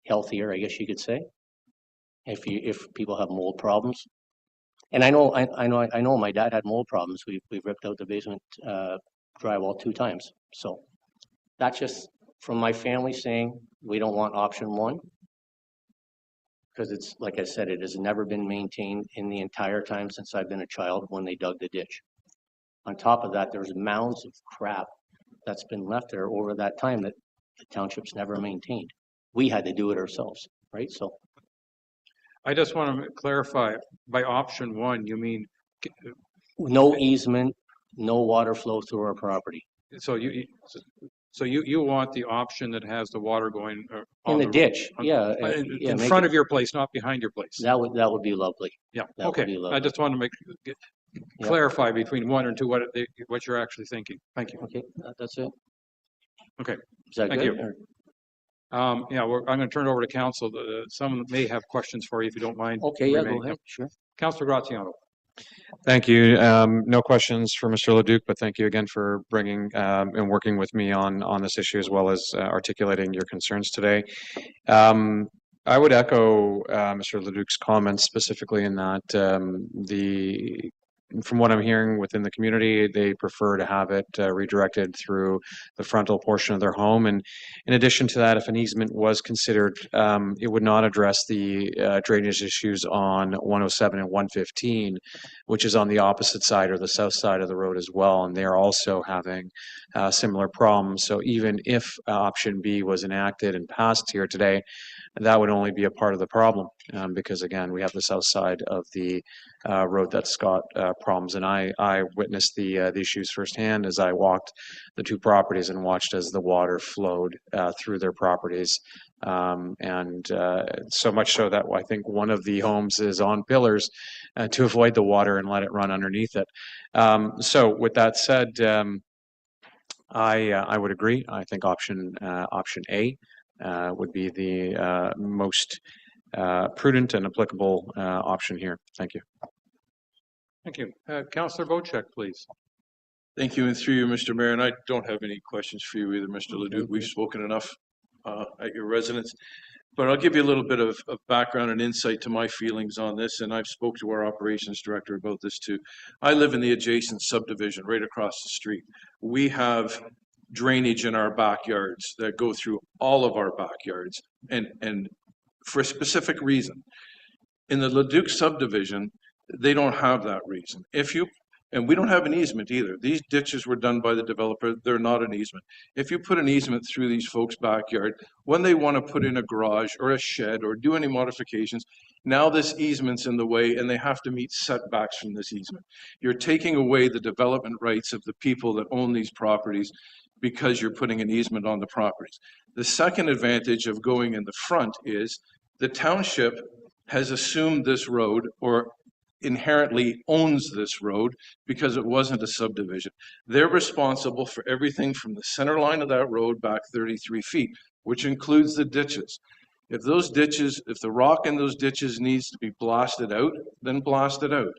healthier, I guess you could say. If people have mold problems, and I know my dad had mold problems. We've ripped out the basement drywall 2 times. So that's just from my family saying we don't want option 1 because it's like I said, it has never been maintained in the entire time since I've been a child when they dug the ditch. On top of that, there's mounds of crap that's been left there over that time that the township's never maintained. We had to do it ourselves, right? So I just want to clarify, by option 1, you mean no easement, no water flow through our property. So you want the option that has the water going in the ditch, in front of your place, not behind your place. That would be lovely. Yeah. Okay. I just want to clarify between 1 and 2 what you're actually thinking. Thank you. Okay, that's it. Okay. Is that Thank good? you. I'm going to turn it over to council. Some may have questions for you if you don't mind. Okay, yeah, go ahead. Sure. Councillor Graziano. Thank you. No questions for Mr. Leduc, but thank you again for bringing and working with me on this issue as well as articulating your concerns today. I would echo Mr. Leduc's comments specifically in that from what I'm hearing within the community, they prefer to have it redirected through the frontal portion of their home. And in addition to that, if an easement was considered, it would not address the drainage issues on 107 and 115, which is on the opposite side or the south side of the road as well. And they're also having similar problems. So even if option B was enacted and passed here today, that would only be a part of the problem because, again, we have the south side of the road that's got problems. And I witnessed the issues firsthand as I walked the 2 properties and watched as the water flowed through their properties. And so much so that I think one of the homes is on pillars to avoid the water and let it run underneath it. So with that said, I would agree. I think option A would be the most prudent and applicable option here. Thank you. Thank you. Councillor Bocek, please. Thank you, and through you, Mr. Mayor, and I don't have any questions for you either, Mr. Leduc. We've spoken enough at your residence, but I'll give you a little bit of background and insight to my feelings on this, and I've spoke to our operations director about this too. I live in the adjacent subdivision right across the street. We have drainage in our backyards that go through all of our backyards, and for a specific reason. In the Leduc subdivision, they don't have that reason. And we don't have an easement either. These ditches were done by the developer. They're not an easement. If you put an easement through these folks' backyard, when they want to put in a garage or a shed or do any modifications, now this easement's in the way and they have to meet setbacks from this easement. You're taking away the development rights of the people that own these properties because you're putting an easement on the properties. The second advantage of going in the front is the township has assumed this road, or inherently owns this road, because it wasn't a subdivision. They're responsible for everything from the center line of that road back 33 feet, which includes the ditches. If the rock in those ditches needs to be blasted out, then blast it out.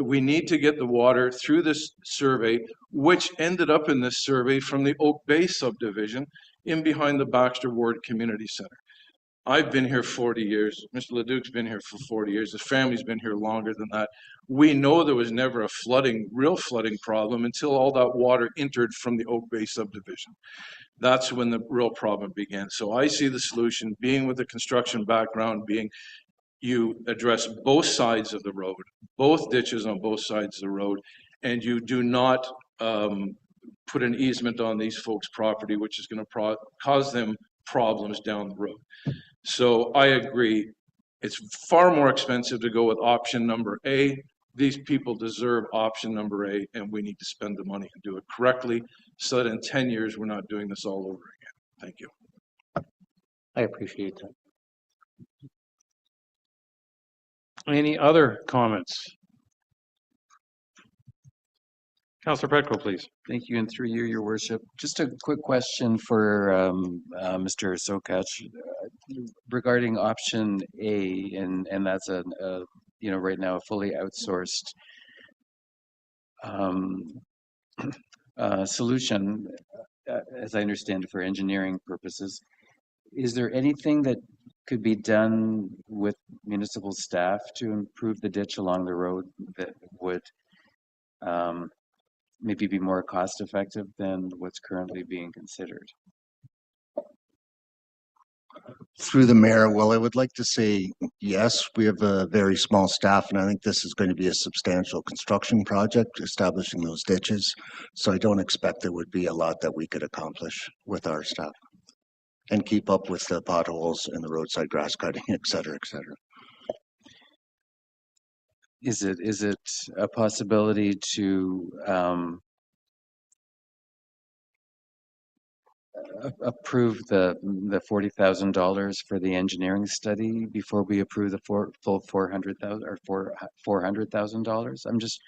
We need to get the water through this survey, which ended up in this survey from the Oak Bay subdivision in behind the Baxter Ward Community Center. I've been here 40 years. Mr. Leduc's been here for 40 years. His family's been here longer than that. We know there was never a real flooding problem until all that water entered from the Oak Bay subdivision. That's when the real problem began. So I see the solution being, with the construction background, being you address both sides of the road, both ditches on both sides of the road, and you do not put an easement on these folks' property, which is going to cause them problems down the road. So I agree, it's far more expensive to go with option number A. These people deserve option number A, and we need to spend the money and do it correctly so that in 10 years we're not doing this all over again. Thank you. I appreciate that. Any other comments? Councillor Petco, please. Thank you, and through you, Your Worship. Just a quick question for Mr. Sokach regarding option A, and that's right now a fully outsourced solution, as I understand it, for engineering purposes. Is there anything that could be done with municipal staff to improve the ditch along the road that would maybe be more cost effective than what's currently being considered? Through the mayor, well, I would like to say yes, we have a very small staff, and I think this is going to be a substantial construction project, establishing those ditches. So I don't expect there would be a lot that we could accomplish with our staff and keep up with the potholes and the roadside grass cutting, et cetera, et cetera. Is it a possibility to approve the $40,000 for the engineering study before we approve the full $400,000 or $400,000? I'm just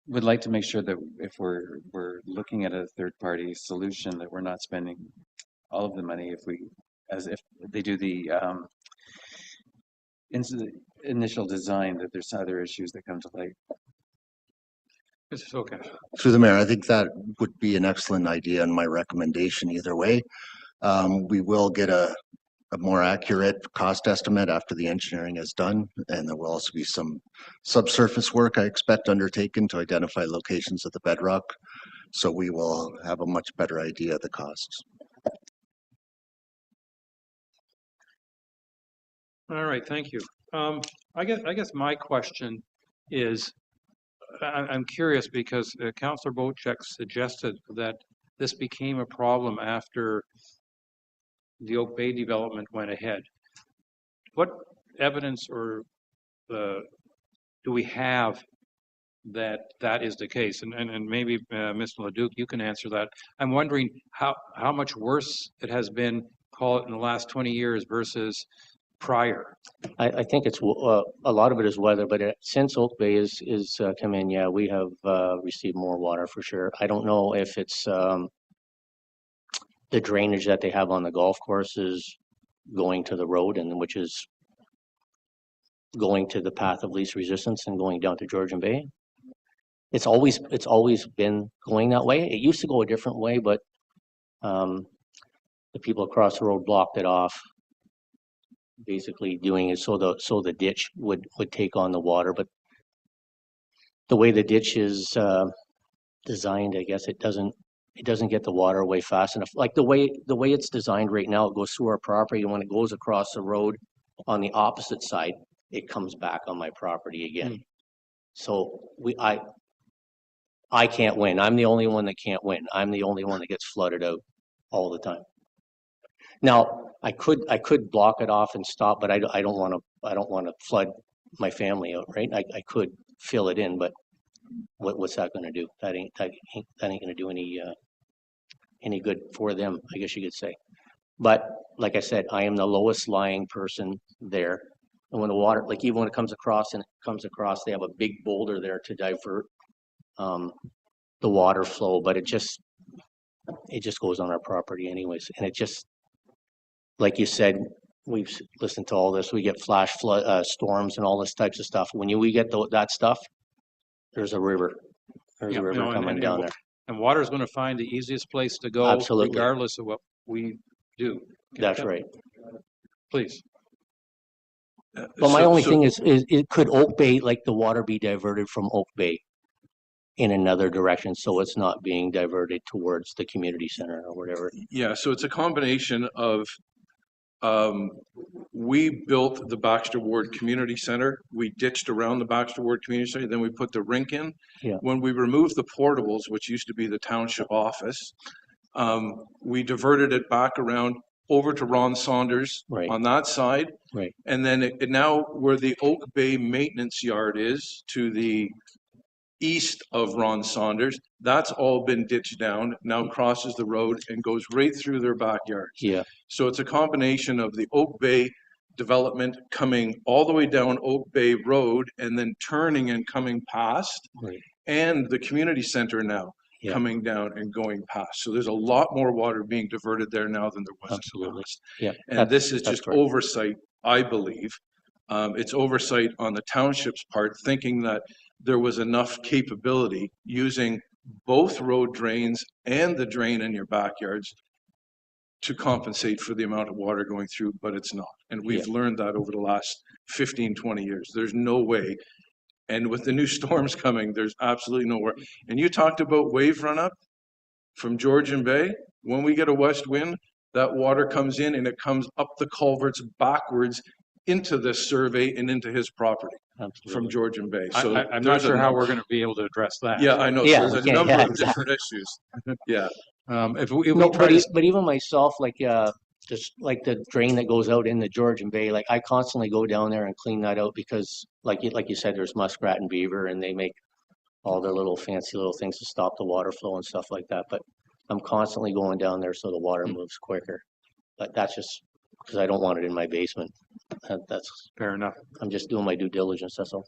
would like to make sure that if we're looking at a third-party solution, that we're not spending all of the money if they do the initial design, that there's other issues that come to light. Mr. Sokach. Through the mayor, I think that would be an excellent idea and my recommendation either way. We will get a more accurate cost estimate after the engineering is done, and there will also be some subsurface work I expect undertaken to identify locations of the bedrock. So we will have a much better idea of the costs. All right, thank you. I guess my question is, I'm curious because Councillor Bocek suggested that this became a problem after the Oak Bay development went ahead. What evidence or do we have that is the case? And maybe Mr. Leduc, you can answer that. I'm wondering how much worse it has been, call it in the last 20 years versus prior. I think it's a lot of it is weather, but since Oak Bay is come in, yeah, we have received more water for sure. I don't know if it's the drainage that they have on the golf course is going to the road, and which is going to the path of least resistance and going down to Georgian Bay. It's always been going that way. It used to go a different way, but the people across the road blocked it off, basically doing it so the ditch would take on the water. But the way the ditch is designed, I guess it doesn't it doesn't get the water away fast enough. Like the way it's designed right now, it goes through our property, and when it goes across the road on the opposite side, it comes back on my property again. So I can't win. I'm the only one that can't win. I'm the only one that gets flooded out all the time. Now, I could block it off and stop, but I don't want to flood my family out, right? I could fill it in, but what's that going to do? That ain't going to do any good for them, I guess you could say. But like I said, I am the lowest lying person there. And when the water, like even when it comes across, they have a big boulder there to divert the water flow, but it just goes on our property anyways. And it just, like you said, we've listened to all this. We get flash flood storms and all this types of stuff. When we get that stuff, there's a river. There's a river coming down there. And water is going to find the easiest place to go, Absolutely, regardless of what we do. That's right. Please. Well, my only thing is it could Oak Bay, like the water be diverted from Oak Bay in another direction, so it's not being diverted towards the community center or whatever. Yeah, so it's a combination of, we built the Baxter Ward Community Center. We ditched around the Baxter Ward Community Center, then we put the rink in. Yeah. When we removed the portables, which used to be the township office, we diverted it back around over to Ron Saunders on that side. Right. And then it now where the Oak Bay maintenance yard is to the east of Ron Saunders, that's all been ditched down, now crosses the road and goes right through their backyards. Yeah. So it's a combination of the Oak Bay development coming all the way down Oak Bay Road and then turning and coming past, and the community center now coming down and going past. So there's a lot more water being diverted there now than there was in the past. Yeah. And this is just oversight, I believe. It's oversight on the township's part, thinking that there was enough capability using both road drains and the drain in your backyards to compensate for the amount of water going through, but it's not. And we've learned that over the last 15, 20 years. There's no way. And with the new storms coming, there's absolutely nowhere. And you talked about wave run up from Georgian Bay. When we get a west wind, that water comes in and it comes up the culverts backwards into this survey and into his property from Georgian Bay. So I'm not sure how we're going to be able to address that. Yeah, I know. So there's a number of different issues. Yeah. But even myself, like just like the drain that goes out in the Georgian Bay, like I constantly go down there and clean that out because, like you said, there's muskrat and beaver, and they make all their little fancy little things to stop the water flow and stuff like that. But I'm constantly going down there so the water moves quicker. But that's just because I don't want it in my basement. That's fair enough. I'm just doing my due diligence. That's all.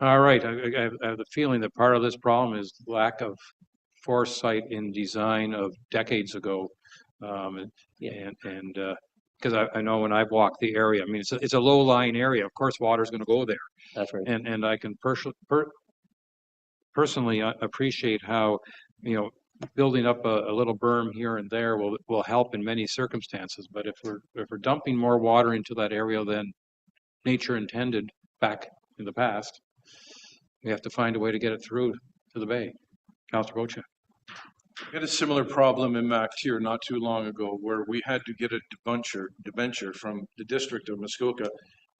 All right. I have the feeling that part of this problem is lack of foresight in design of decades ago. Because I know when I've walked the area, I mean, it's a low-lying area. Of course, water's going to go there. That's right. And I can personally appreciate how, building up a little berm here and there will help in many circumstances. But if we're dumping more water into that area than nature intended back in the past, we have to find a way to get it through to the bay. Councillor Bocha. We had a similar problem in MacTier not too long ago where we had to get a debenture from the district of Muskoka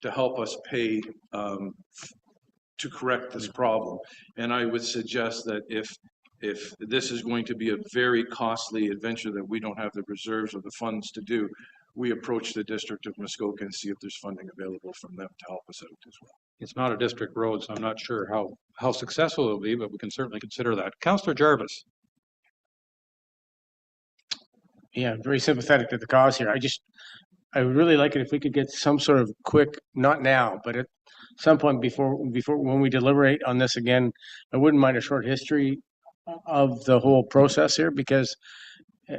to help us pay to correct this problem. And I would suggest that if this is going to be a very costly adventure that we don't have the reserves or the funds to do, we approach the district of Muskoka and see if there's funding available from them to help us out as well. It's not a district road, so I'm not sure how successful it'll be, but we can certainly consider that. Councillor Jarvis. Yeah, very sympathetic to the cause here. I would really like it if we could get some sort of quick, not now, but at some point before when we deliberate on this again, I wouldn't mind a short history of the whole process here, because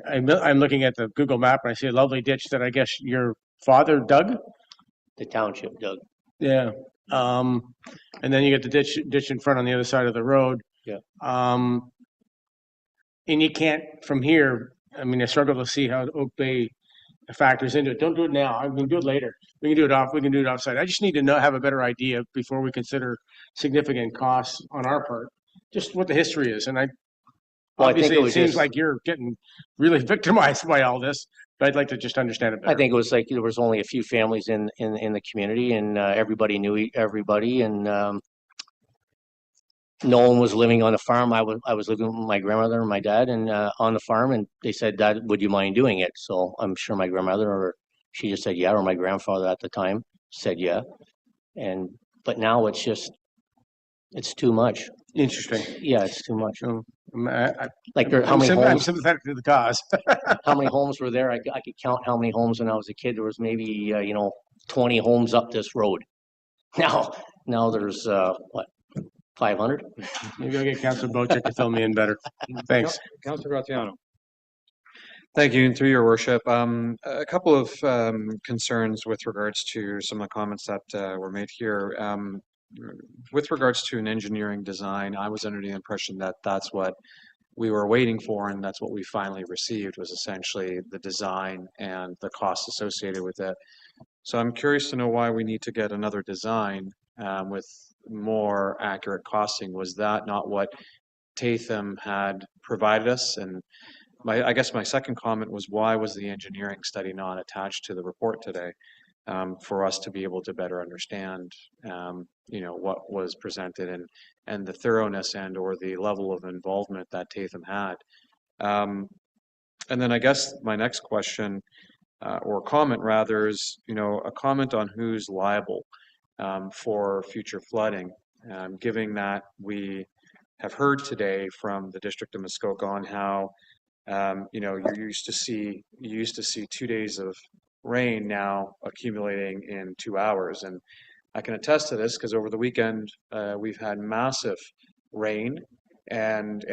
I'm looking at the Google map and I see a lovely ditch that I guess your father dug. The township dug. Yeah. And then you get the ditch in front on the other side of the road. Yeah. And you can't from here. I mean, I struggle to see how Oak Bay factors into it. Don't do it now. I mean, do it later. We can do it offsite. I just need to have a better idea before we consider significant costs on our part just what the history is. And Well, I think obviously it it was seems just- like you're getting really victimized by all this, but I'd like to just understand it better. I think it was like there was only a few families in the community, and everybody knew everybody, and no one was living on the farm. I was living with my grandmother and my dad, and on the farm, and they said, "Dad, would you mind doing it?" So I'm sure my grandmother, or she just said yeah, or my grandfather at the time said yeah, but now it's too much. Interesting. Yeah, it's too much. Like how many I'm homes? sympathetic to the cause. How many homes were there? I could count how many homes when I was a kid. There was maybe 20 homes up this road. Now there's what, 500? Maybe I'll get Councilor Bocek to fill me in better. Thanks. Councilor Graziano. Thank you, and through your worship, a couple of concerns with regards to some of the comments that were made here. With regards to an engineering design, I was under the impression that that's what we were waiting for, and that's what we finally received, was essentially the design and the costs associated with it. So I'm curious to know why we need to get another design with more accurate costing. Was that not what Tatham had provided us? And I guess my second comment was, why was the engineering study not attached to the report today for us to be able to better understand what was presented and the thoroughness and or the level of involvement that Tatham had. And then I guess my next question or comment rather is, a comment on who's liable for future flooding, given that we have heard today from the District of Muskoka on how you used to see 2 days of rain now accumulating in 2 hours. And I can attest to this because over the weekend we've had massive rain and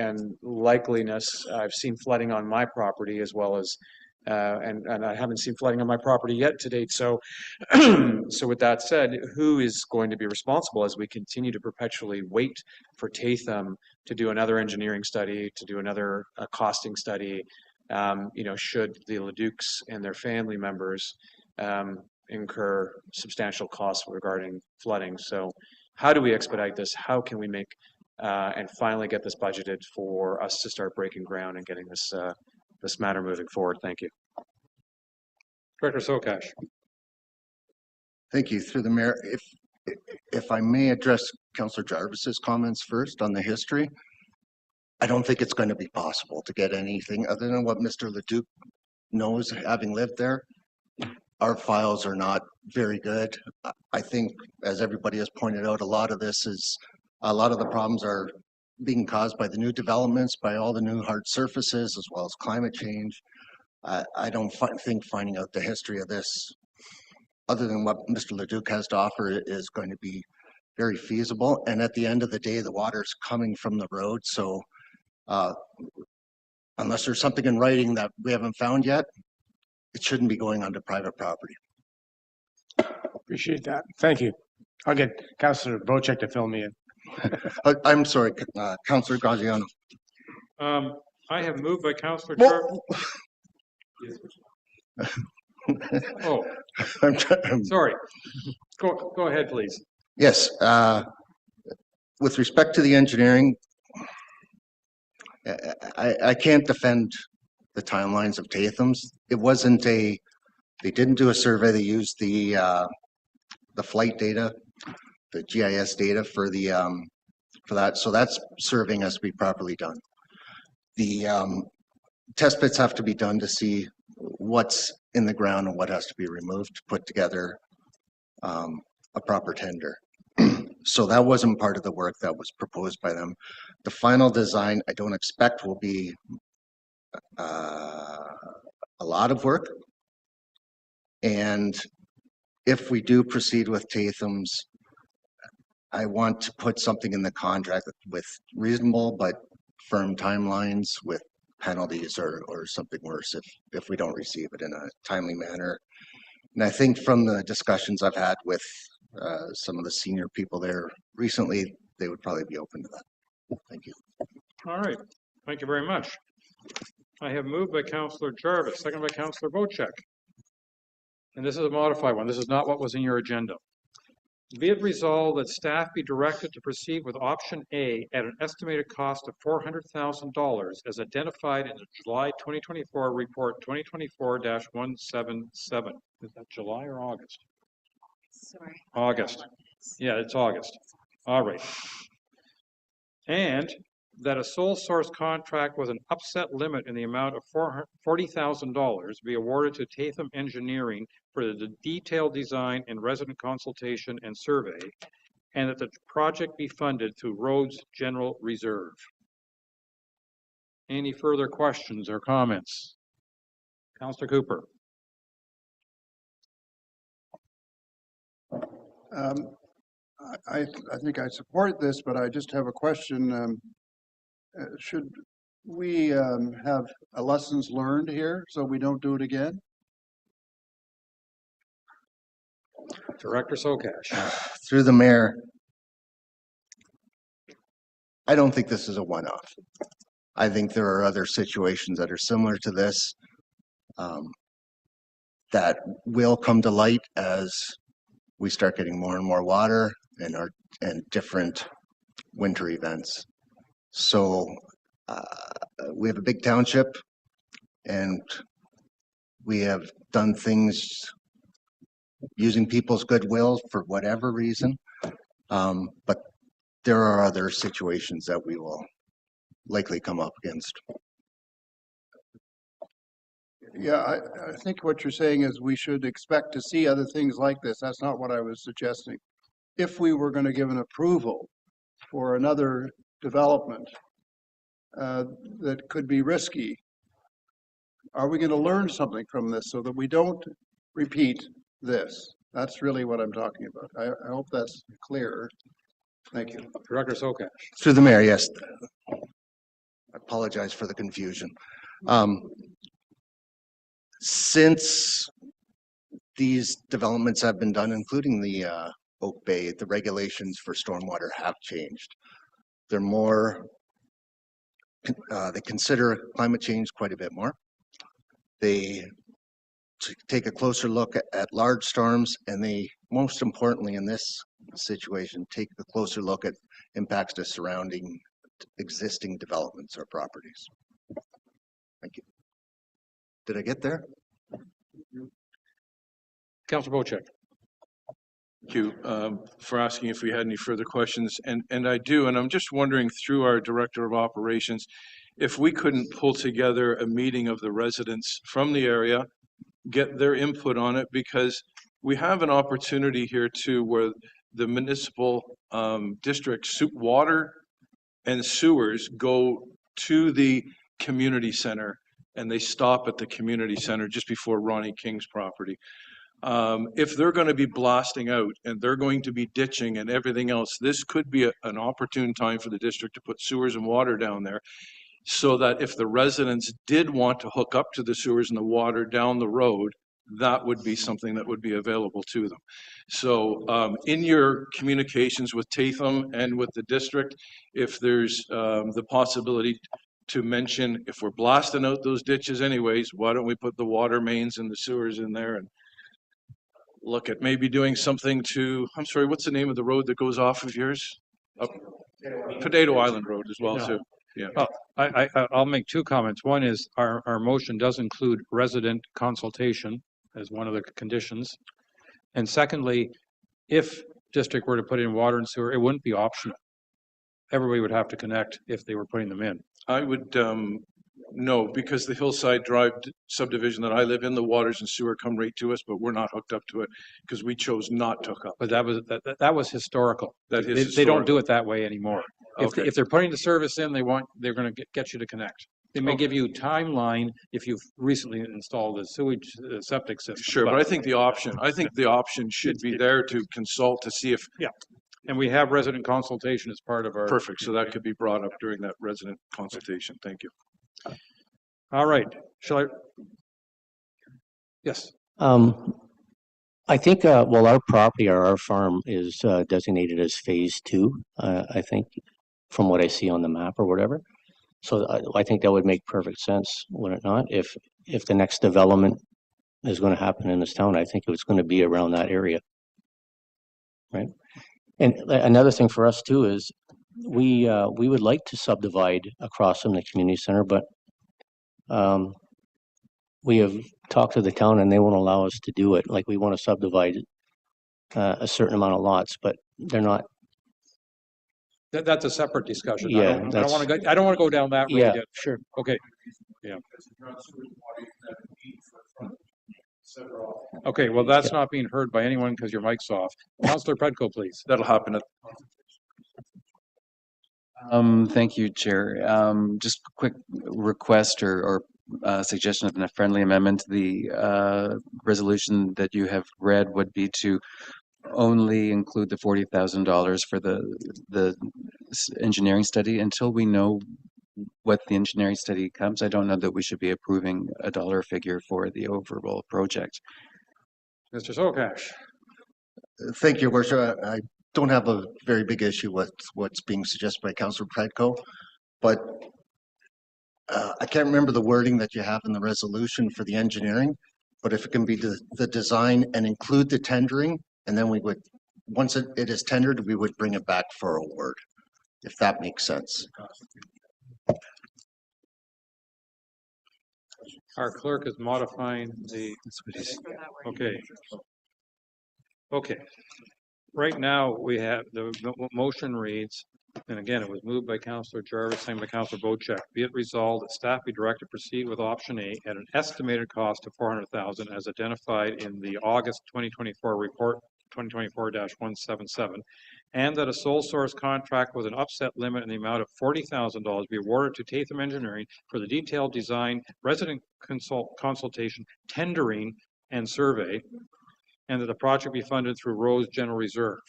likeliness. I've seen flooding on my property as well as and I haven't seen flooding on my property yet to date. So so with that said, who is going to be responsible as we continue to perpetually wait for Tatham to do another engineering study, to do another costing study, should the Ledukes and their family members incur substantial costs regarding flooding? So how do we expedite this? How can we make and finally get this budgeted for us to start breaking ground and getting this matter moving forward? Thank you. Director Sokash. Thank you. Through the mayor, if I may address Councillor Jarvis's comments first on the history, I don't think it's going to be possible to get anything other than what Mr. Leduc knows, having lived there. Our files are not very good. I think, as everybody has pointed out, a lot of the problems are being caused by the new developments, by all the new hard surfaces, as well as climate change. I don't think finding out the history of this, other than what Mr. Leduc has to offer, is going to be very feasible. And at the end of the day, the water's coming from the road. So unless there's something in writing that we haven't found yet, it shouldn't be going onto private property. Appreciate that. Thank you. I'll get Councillor Bocek to fill me in. I'm sorry, Councillor Graziano. I have moved by Councillor Jarvis. Oh, sorry. Go ahead, please. Yes. With respect to the engineering, I can't defend the timelines of Tatham's. It wasn't they didn't do a survey. They used the flight data, the GIS data for that. So that's surveying has to be properly done. The test pits have to be done to see what's in the ground and what has to be removed to put together a proper tender. So that wasn't part of the work that was proposed by them. The final design, I don't expect will be a lot of work. And if we do proceed with Tatham's, I want to put something in the contract with reasonable but firm timelines with penalties or something worse if we don't receive it in a timely manner. And I think from the discussions I've had with some of the senior people there recently, they would probably be open to that. Thank you. All right. Thank you very much. I have moved by Councillor Jarvis, second by Councillor Bocek. And this is a modified one. This is not what was in your agenda. Be it resolved that staff be directed to proceed with option A at an estimated cost of $400,000 as identified in the July 2024 report 2024-177. Is that July or August? Sorry. August. Yeah, it's August. All right. And that a sole source contract with an upset limit in the amount of $40,000 be awarded to Tatham Engineering for the detailed design and resident consultation and survey, and that the project be funded through Roads General Reserve. Any further questions or comments? Councillor Cooper. I think I support this, but I just have a question. Should we have a lessons learned here so we don't do it again? Director Sokash. Through the mayor, I don't think this is a one-off. I think there are other situations that are similar to this that will come to light as we start getting more and more water and different winter events. So we have a big township and we have done things using people's goodwill for whatever reason. But there are other situations that we will likely come up against. Yeah, I think what you're saying is we should expect to see other things like this. That's not what I was suggesting. If we were going to give an approval for another development that could be risky, are we going to learn something from this so that we don't repeat this? That's really what I'm talking about. I hope that's clear. Thank you. Director Sokash. Through the mayor, yes. I apologize for the confusion. Since these developments have been done, including the Oak Bay, the regulations for stormwater have changed. They're more, they consider climate change quite a bit more. They take a closer look at large storms, and they, most importantly in this situation, take a closer look at impacts to surrounding existing developments or properties. Thank you. Did I get there? Councillor Bocek. Thank you for asking if we had any further questions. And I do, and I'm just wondering through our Director of Operations, if we couldn't pull together a meeting of the residents from the area, get their input on it, because we have an opportunity here too where the municipal district water and sewers go to the community center, and they stop at the community center just before Ronnie King's property. If they're going to be blasting out and they're going to be ditching and everything else, this could be an opportune time for the district to put sewers and water down there, so that if the residents did want to hook up to the sewers and the water down the road, that would be something that would be available to them. So in your communications with Tatham and with the district, if there's the possibility to mention, if we're blasting out those ditches anyways, why don't we put the water mains and the sewers in there and look at maybe doing something to, I'm sorry, what's the name of the road that goes off of yours? Potato Island Road as well, too. Yeah. Well, I'll make two comments. One is our motion does include resident consultation as one of the conditions. And secondly, if district were to put in water and sewer, it wouldn't be optional. Everybody would have to connect if they were putting them in. I would, no, because the Hillside Drive subdivision that I live in, the waters and sewer come right to us, but we're not hooked up to it because we chose not to hook up. But that was historical. That is they don't do it that way anymore. Okay. If they're putting the service in, they're going to get you to connect. They may give you a timeline if you've recently installed a sewage septic system. Sure, but I think the option should be there to consult to see if. Yeah. And we have resident consultation as part of our. Perfect. So that could be brought up during that resident consultation. Thank you. All right. Shall I? Yes. I think, well, our property or our farm is designated as phase 2, I think, from what I see on the map or whatever. So I think that would make perfect sense, would it not? If the next development is going to happen in this town, I think it was going to be around that area. Right? And another thing for us too is we would like to subdivide across from the community center, but we have talked to the town and they won't allow us to do it. Like we want to subdivide a certain amount of lots, but they're not. That's a separate discussion. Yeah, I don't want to go. I don't want to go down that road Yeah, yet. sure. Okay. Yeah. Okay. Well, that's not being heard by anyone because your mic's off. Councillor Predko, please. That'll happen at Thank you, Chair. Just a quick request or suggestion of a friendly amendment to the resolution that you have read would be to only include the $40,000 for the engineering study until we know what the engineering study comes. I don't know that we should be approving a dollar figure for the overall project. Mr. Sokash. Thank you, Your Worship. I don't have a very big issue with what's being suggested by Councillor Predko, but I can't remember the wording that you have in the resolution for the engineering, but if it can be the design and include the tendering, and then we would, once it is tendered, we would bring it back for award, if that makes sense. Our clerk is modifying the. Okay. Okay. Right now, we have the motion reads, and again, it was moved by Councillor Jarvis, seconded by Councillor Bocheck. Be it resolved that staff be directed to proceed with option A at an estimated cost of $400,000 as identified in the August 2024 report 2024-177, and that a sole source contract with an upset limit in the amount of $40,000 be awarded to Tatham Engineering for the detailed design, resident consultation, tendering, and survey, and that the project be funded through Rose General Reserve.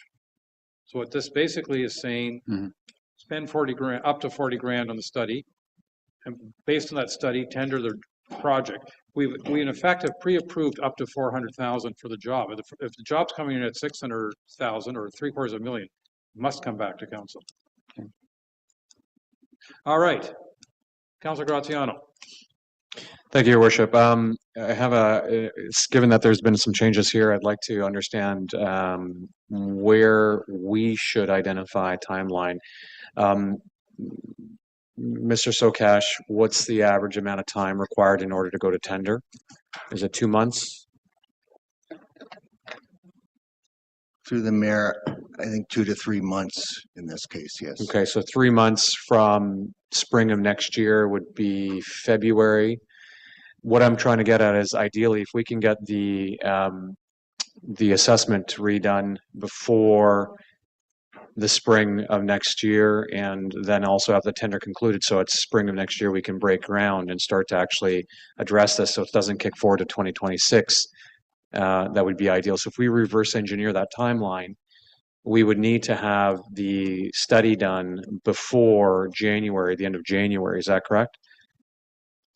So what this basically is saying, spend 40 grand, up to 40 grand on the study, and based on that study, tender the project. We in effect have pre-approved up to 400,000 for the job. If the job's coming in at 600,000 or $750,000, it must come back to council. Okay. All right, Councillor Graziano. Thank you, Your Worship. I have given that there's been some changes here, I'd like to understand where we should identify a timeline. Mr. Sokash, what's the average amount of time required in order to go to tender? Is it 2 months? Through the mayor, I think 2 to 3 months in this case, yes. Okay, so 3 months from spring of next year would be February. What I'm trying to get at is ideally if we can get the assessment redone before the spring of next year and then also have the tender concluded so it's spring of next year we can break ground and start to actually address this so it doesn't kick forward to 2026. That would be ideal. So if we reverse engineer that timeline, we would need to have the study done before January, the end of January. Is that correct?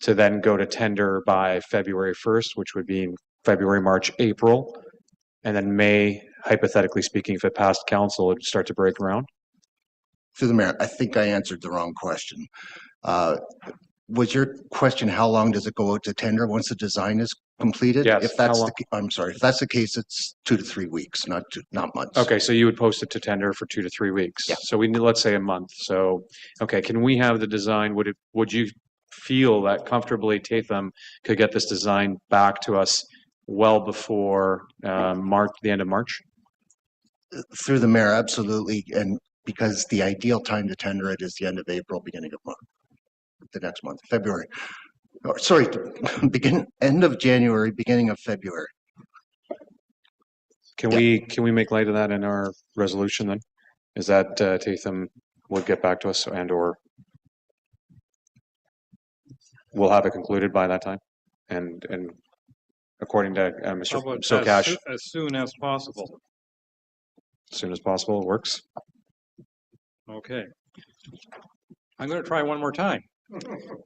To then go to tender by February 1st, which would be February, March, April, and then May, hypothetically speaking, if it passed council, it would start to break ground? Through the mayor, I think I answered the wrong question. Was your question, how long does it go out to tender once the design is completed? Yes. If that's I'm sorry, if that's the case, it's 2 to 3 weeks, not months. Okay, so you would post it to tender for 2 to 3 weeks. Yeah. So we need, let's say, a month. So, okay, can we have the design? Would you feel that comfortably Tatham could get this design back to us well before March, the end of March? Through the mayor, absolutely, and because the ideal time to tender it is the end of April, beginning of month, the next month, February. Or, sorry, end of January, beginning of February. Can we make light of that in our resolution then? Is that Tatham would get back to us and or we'll have it concluded by that time? And according to Mr. Sokash, as soon as possible. As soon as possible works. Okay. I'm going to try one more time.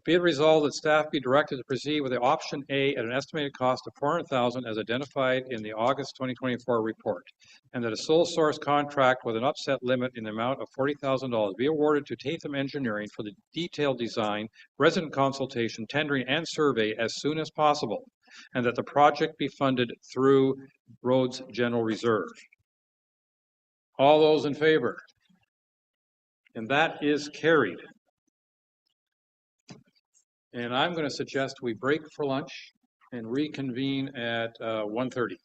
Be it resolved that staff be directed to proceed with the option A at an estimated cost of $400,000 as identified in the August 2024 report, and that a sole source contract with an upset limit in the amount of $40,000 be awarded to Tatham Engineering for the detailed design, resident consultation, tendering, and survey as soon as possible, and that the project be funded through Roads General Reserve. All those in favor? And that is carried. And I'm going to suggest we break for lunch and reconvene at 1:30.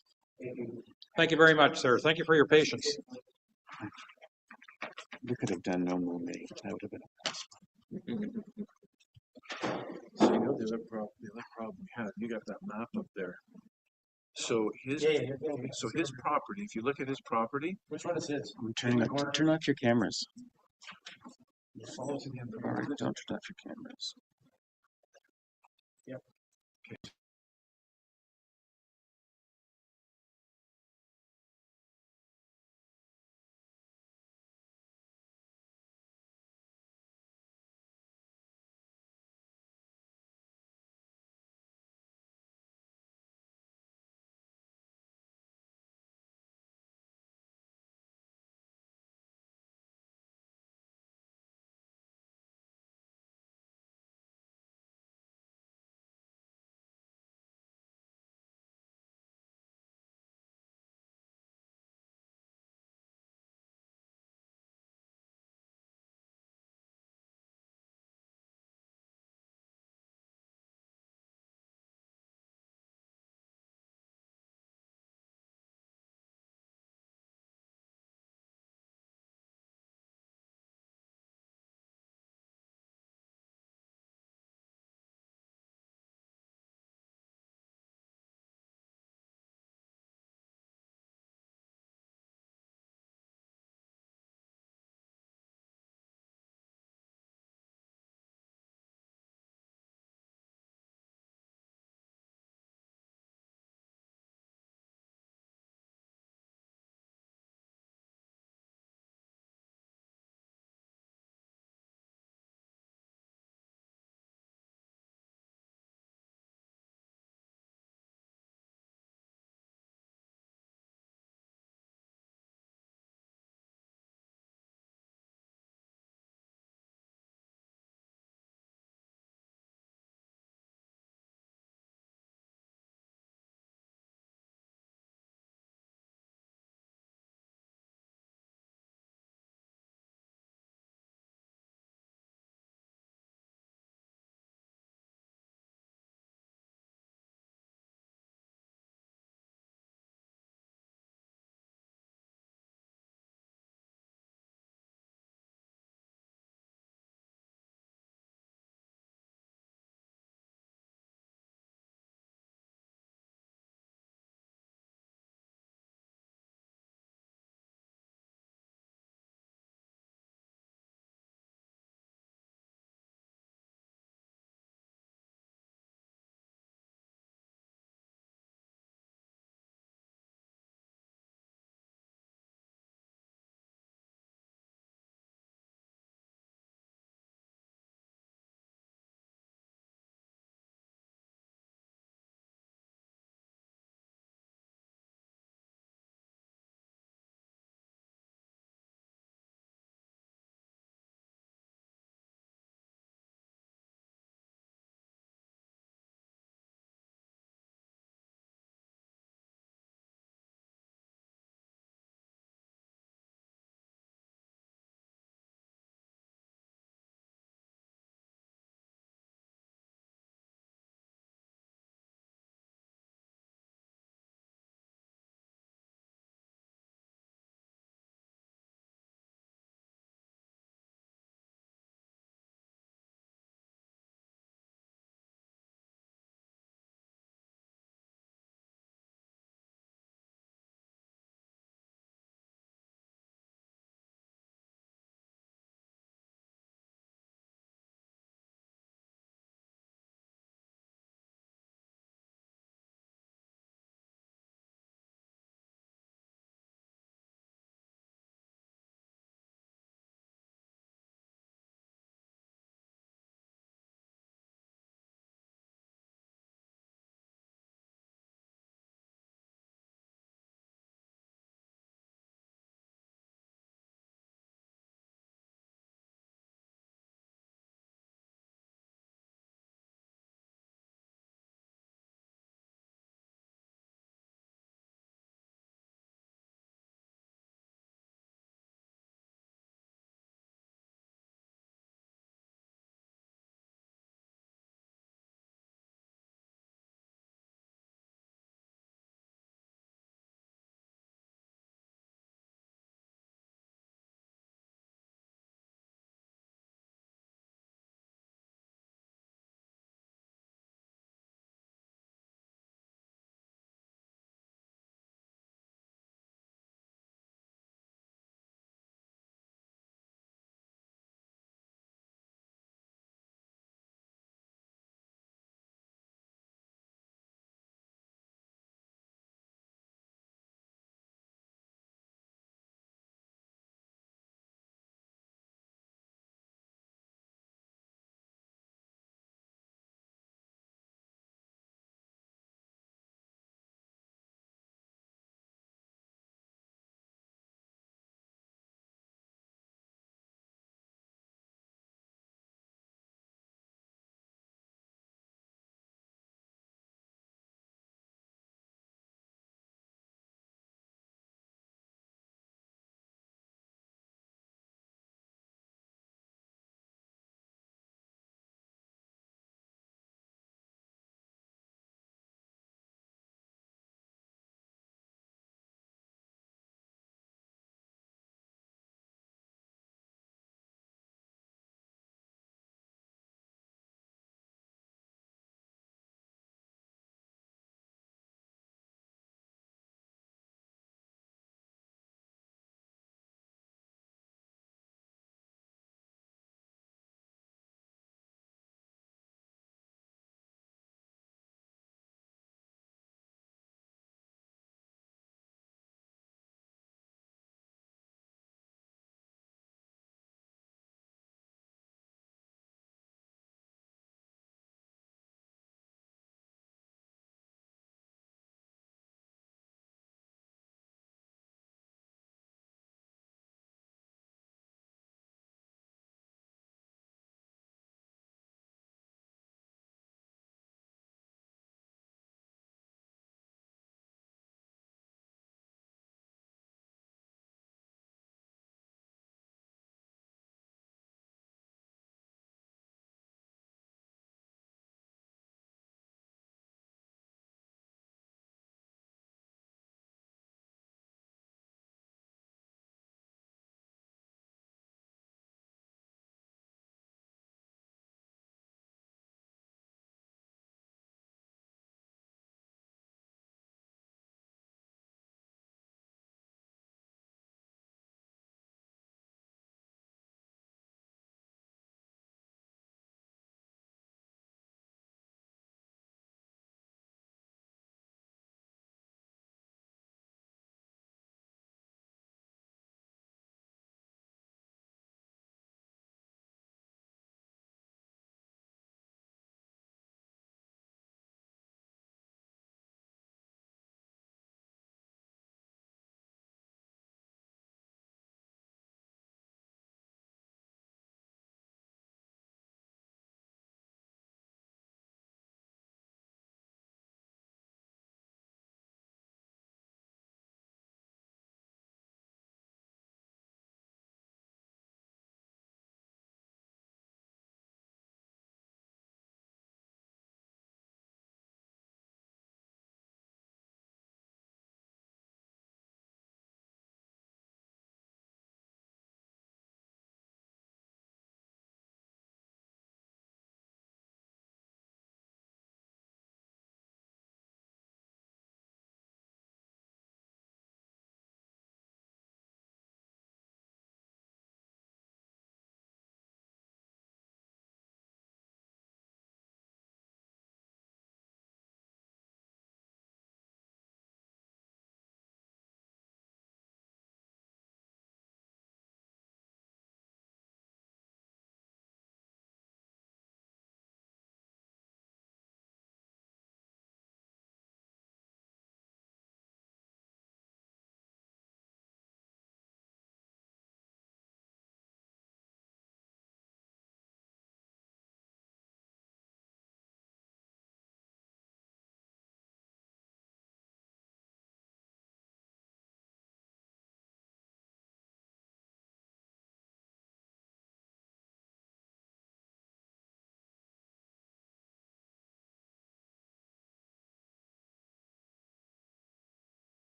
Thank you very much, sir. Thank you for your patience. We could have done no more meeting. That would have been. So you know the other problem we had, you got that map up there. So his property, if you look at his property. Which one is his? Turn off your cameras. Follow to the end of the All right, don't turn off your cameras. Yep. Okay.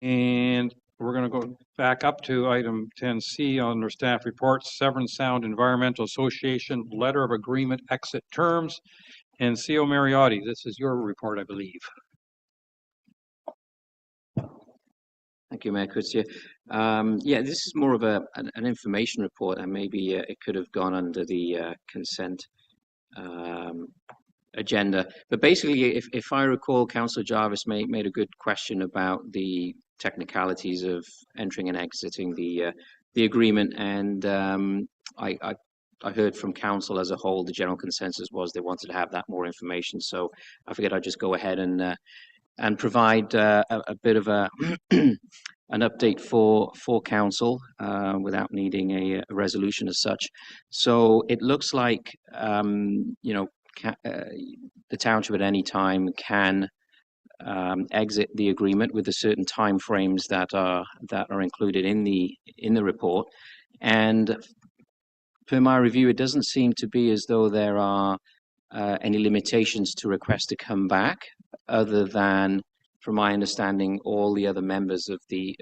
And we're going to go back up to item 10C on our staff reports, Severn Sound Environmental Association Letter of Agreement Exit Terms. And CO Mariotti, this is your report, I believe. Thank you, Mayor Coetzee. Yeah, this is more of an information report, and maybe it could have gone under the consent agenda. But basically, if I recall, Councillor Jarvis made a good question about the technicalities of entering and exiting the agreement, and I heard from council as a whole, the general consensus was they wanted to have that more information. So I figured I'd just go ahead and provide a bit of a an update for council without needing a resolution as such. So it looks like you know, the township at any time can exit the agreement with the certain timeframes that are included in the report. And per my review, it doesn't seem to be as though there are any limitations to request to come back, other than, from my understanding, all the other members of the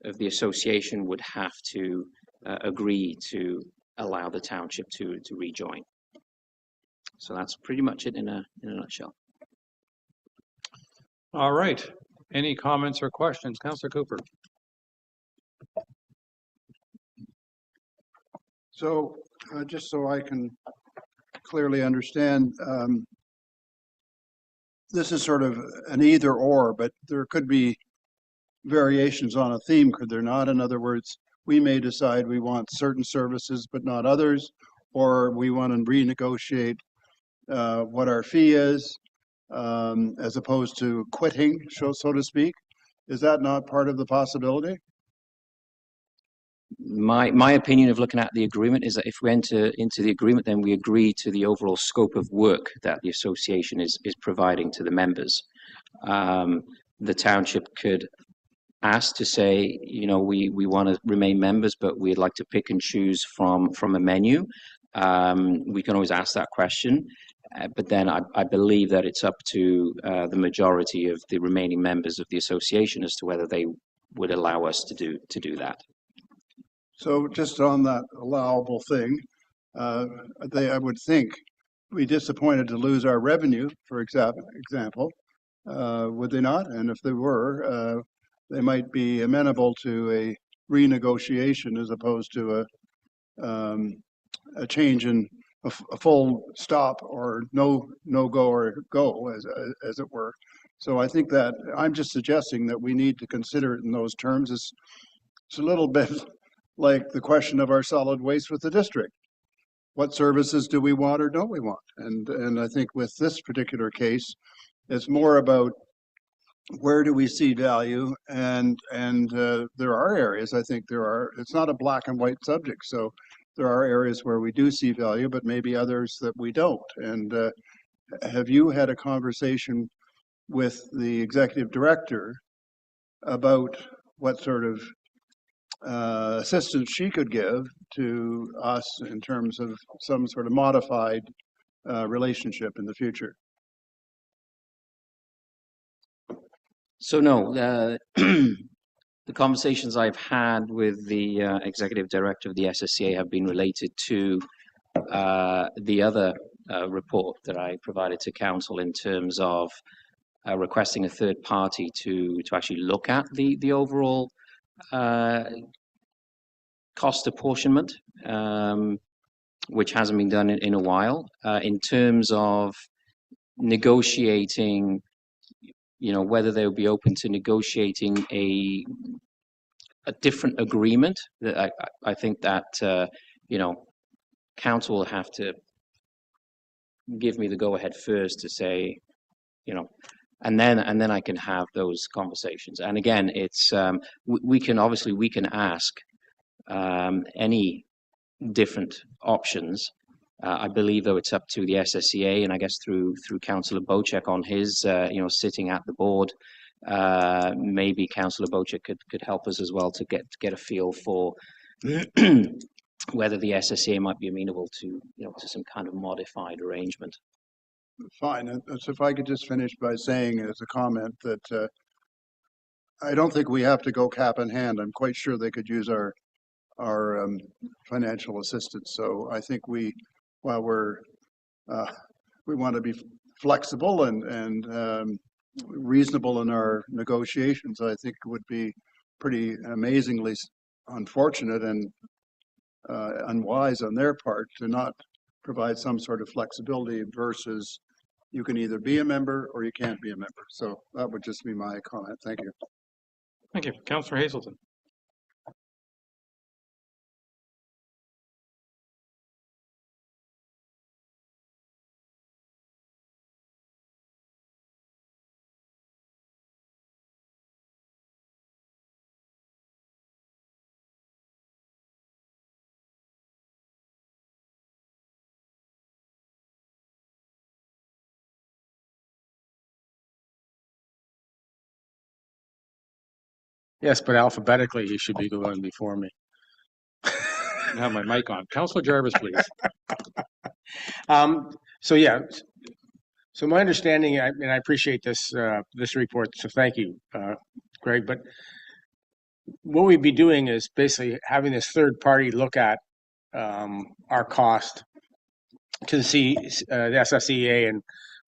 of the association would have to agree to allow the township to rejoin. So that's pretty much it in a nutshell. All right. Any comments or questions? Councillor Cooper. So just so I can clearly understand, this is sort of an either or, but there could be variations on a theme, could there not? In other words, we may decide we want certain services but not others, or we want to renegotiate what our fee is, as opposed to quitting, so to speak. Is that not part of the possibility? My opinion of looking at the agreement is that if we enter into the agreement, then we agree to the overall scope of work that the association is providing to the members. The township could ask to say, you know, we want to remain members, but we'd like to pick and choose from a menu. We can always ask that question, but then I believe that it's up to the majority of the remaining members of the association as to whether they would allow us to do that. So just on that allowable thing, I would think be disappointed to lose our revenue, for example, would they not? And if they were, they might be amenable to a renegotiation as opposed to a change in a full stop or no go or go, as it were. So I think that I'm just suggesting that we need to consider it in those terms. It's a little bit like the question of our solid waste with the district. What services do we want or don't we want? And I think with this particular case, it's more about where do we see value, and there are areas, I think it's not a black and white subject. So there are areas where we do see value, but maybe others that we don't. And have you had a conversation with the executive director about what sort of assistance she could give to us in terms of some sort of modified relationship in the future? So no, the conversations I've had with the executive director of the SSCA have been related to the other report that I provided to council in terms of requesting a third party to actually look at the overall cost apportionment, which hasn't been done in a while. In terms of negotiating, you know, whether they would be open to negotiating a different agreement, that I think that you know, council will have to give me the go ahead first to say, you know, and then I can have those conversations. And again, it's we can ask any different options. I believe, though, it's up to the SSCA, and I guess through Councillor Bocek on his, you know, sitting at the board. Maybe Councillor Bocek could help us as well to get a feel for whether the SSCA might be amenable to, you know, to some kind of modified arrangement. Fine. So if I could just finish by saying as a comment that I don't think we have to go cap in hand. I'm quite sure they could use our financial assistance. So I think while we want to be flexible and reasonable in our negotiations, I think it would be pretty amazingly unfortunate and unwise on their part to not provide some sort of flexibility versus you can either be a member or you can't be a member. So that would just be my comment. Thank you. Thank you. Councillor Hazelton. Yes, but alphabetically, he should be the one before me. I have my mic on. Councillor Jarvis, please. So yeah, so my understanding, and I appreciate this this report, so thank you, Greg. But what we'd be doing is basically having this third party look at our cost to see the SSEA and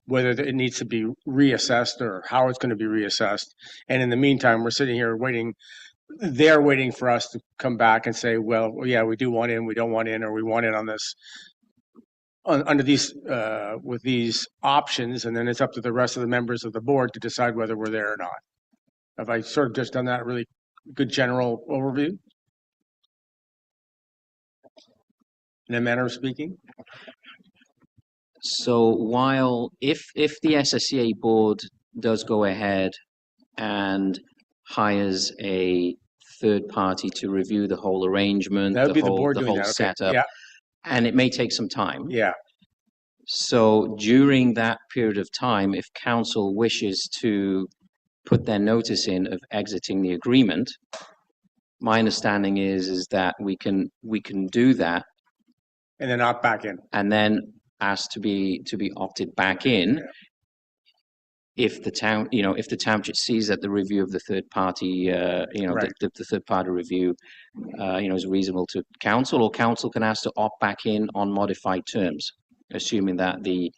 whether it needs to be reassessed or how it's going to be reassessed. And in the meantime, we're sitting here waiting. They're waiting for us to come back and say, well, yeah, we do want in, we don't want in, or we want in on this under these with these options, and then it's up to the rest of the members of the board to decide whether we're there or not. Have I sort of just done that really good general overview? In a manner of speaking? So while if the SSEA board does go ahead and hires a third party to review the whole arrangement, That would be the board the doing whole that. Okay. setup, Yeah. and it may take some time. Yeah. So during that period of time, if council wishes to put their notice in of exiting the agreement, my understanding is that we can do that and then opt back in, and then ask to be opted back in. Yeah. If the town, if the township sees that the review of the third party, right. the third party review, is reasonable to council, or council can ask to opt back in on modified terms, assuming that the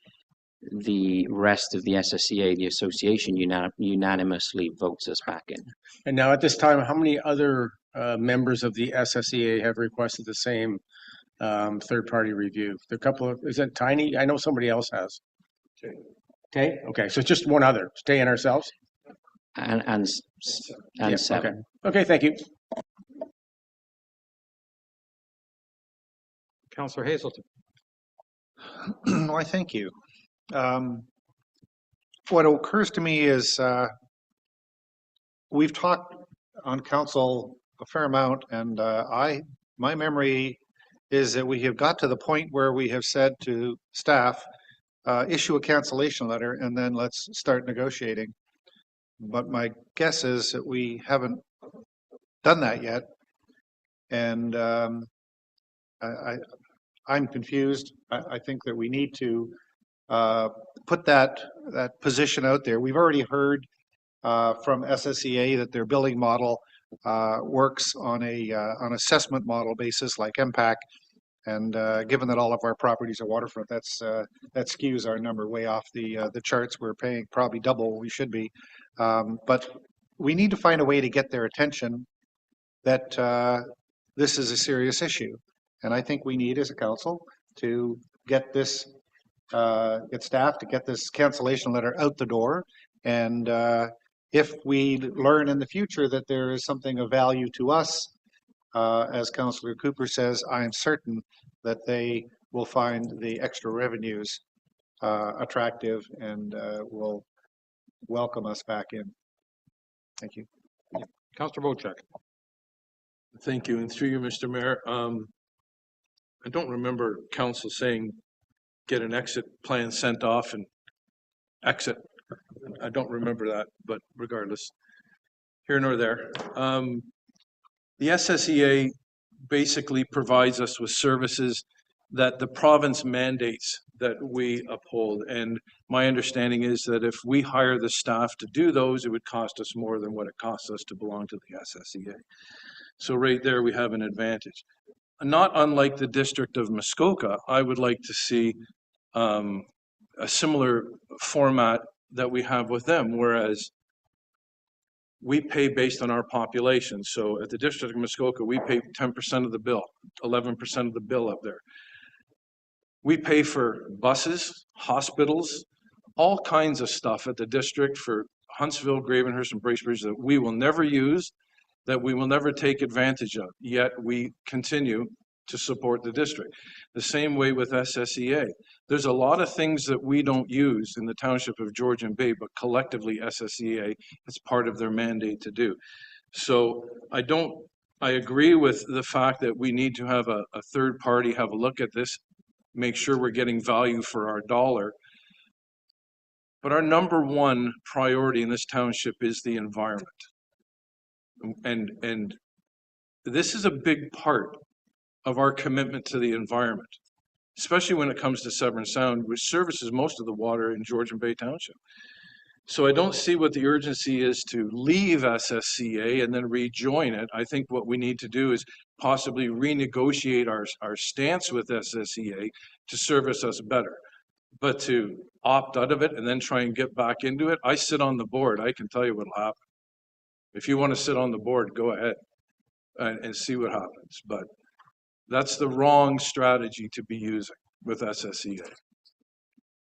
rest of the SSEA, the association, unanimously votes us back in. And now at this time, how many other members of the SSEA have requested the same third party review? The couple of, is it tiny? I know somebody else has. Okay. Okay. So it's just one other. Stay in ourselves. And yeah, seven. Okay. Okay. Thank you. Councillor Hazelton. Why, thank you. What occurs to me is we've talked on council a fair amount, and my memory is that we have got to the point where we have said to staff, issue a cancellation letter and then let's start negotiating. But my guess is that we haven't done that yet. And I'm confused. I think that we need to put that position out there. We've already heard from SSEA that their billing model works on an assessment model basis like MPAC. And given that all of our properties are waterfront, that skews our number way off the charts. We're paying probably double what we should be. But we need to find a way to get their attention that this is a serious issue. And I think we need as a council to get staff to get this cancellation letter out the door. And if we learn in the future that there is something of value to us, as Councillor Cooper says, I am certain that they will find the extra revenues attractive and will welcome us back in. Thank you. Councillor Wojcik. Thank you. And through you, Mr. Mayor, I don't remember council saying get an exit plan sent off and exit. I don't remember that, but regardless, here nor there. The SSEA basically provides us with services that the province mandates that we uphold. And my understanding is that if we hire the staff to do those, it would cost us more than what it costs us to belong to the SSEA. So right there, we have an advantage. Not unlike the District of Muskoka, I would like to see a similar format that we have with them, whereas we pay based on our population. So at the District of Muskoka, we pay 10% of the bill, 11% of the bill up there. We pay for buses, hospitals, all kinds of stuff at the district for Huntsville, Gravenhurst, and Bracebridge that we will never use, that we will never take advantage of, yet we continue to support the district. The same way with SSEA. There's a lot of things that we don't use in the township of Georgian Bay, but collectively SSEA, it's part of their mandate to do. So I agree with the fact that we need to have a third party have a look at this, make sure we're getting value for our dollar. But our number one priority in this township is the environment. And this is a big part of our commitment to the environment, especially when it comes to Severn Sound, which services most of the water in Georgian Bay Township. So I don't see what the urgency is to leave SSCA and then rejoin it. I think what we need to do is possibly renegotiate our stance with SSCA to service us better. But to opt out of it and then try and get back into it, I sit on the board. I can tell you what'll happen. If you want to sit on the board, go ahead and see what happens. But that's the wrong strategy to be using with SSCA.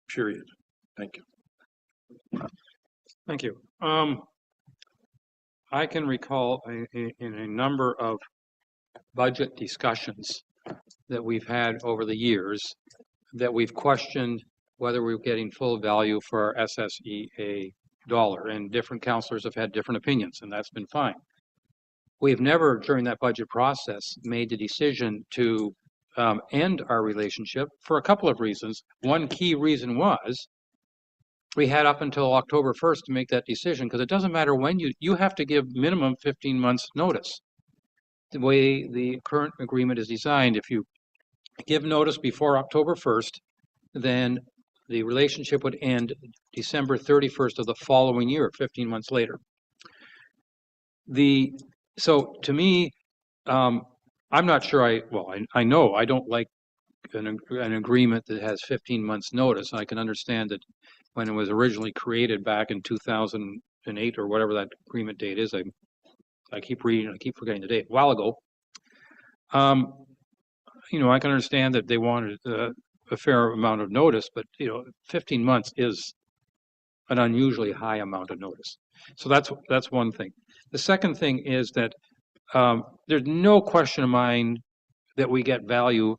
Period. Thank you. Thank you. I can recall in a number of budget discussions that we've had over the years that we've questioned whether we're getting full value for our SSEA dollar, and different councillors have had different opinions, and that's been fine. We've never, during that budget process, made the decision to end our relationship for a couple of reasons. One key reason was we had up until October 1st to make that decision, because it doesn't matter when you have to give minimum 15 months notice. The way the current agreement is designed, if you give notice before October 1st, then the relationship would end December 31st of the following year, 15 months later. So to me, I'm not sure I know I don't like an agreement that has 15 months notice. I can understand that when it was originally created back in 2008 or whatever that agreement date is. I keep reading, I keep forgetting the date, a while ago. I can understand that they wanted a fair amount of notice, but 15 months is an unusually high amount of notice. So that's one thing. The second thing is that there's no question of mine that we get value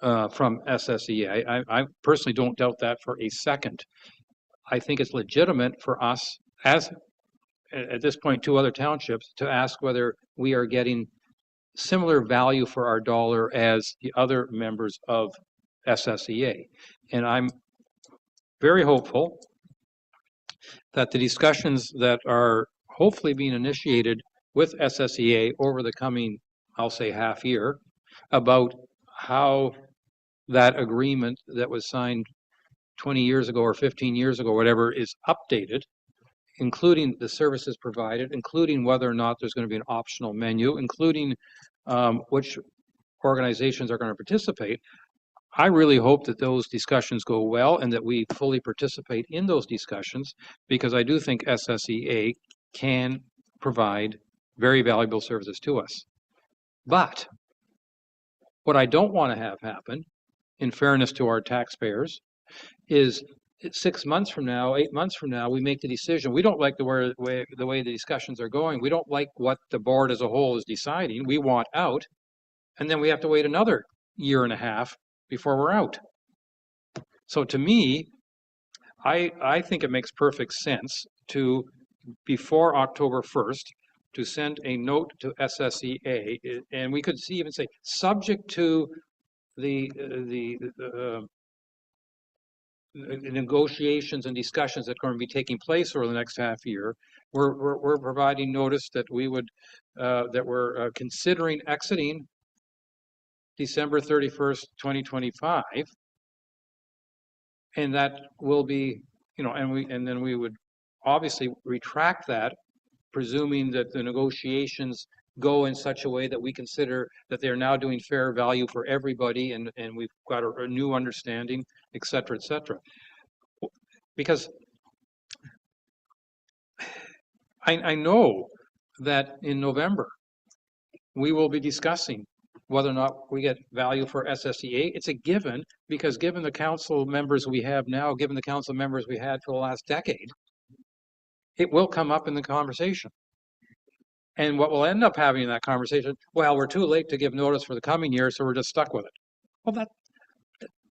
from SSEA. I personally don't doubt that for a second. I think it's legitimate for us, as at this point, 2 other townships, to ask whether we are getting similar value for our dollar as the other members of SSEA. And I'm very hopeful that the discussions that are hopefully being initiated with SSEA over the coming, I'll say, half year, about how that agreement that was signed 20 years ago or 15 years ago, whatever, is updated, including the services provided, including whether or not there's going to be an optional menu, including which organizations are going to participate. I really hope that those discussions go well and that we fully participate in those discussions, because I do think SSEA can provide very valuable services to us. But what I don't want to have happen, in fairness to our taxpayers, is 6 months from now, 8 months from now, we make the decision. We don't like the way the discussions are going. We don't like what the board as a whole is deciding. We want out, and then we have to wait another year and a half before we're out. So to me, I think it makes perfect sense to, before October 1st, to send a note to SSEA, and we could even say, subject to the negotiations and discussions that are going to be taking place over the next half year, we're providing notice that we would that we're considering exiting December 31st, 2025, And that will be, and then we would obviously retract that, presuming that the negotiations go in such a way that we consider that they're now doing fair value for everybody, and we've got a new understanding, et cetera, et cetera. Because I know that in November, we will be discussing whether or not we get value for SSEA. It's a given, because given the council members we have now, given the council members we had for the last decade, it will come up in the conversation. And what we'll end up having in that conversation, well, we're too late to give notice for the coming year, so we're just stuck with it. Well,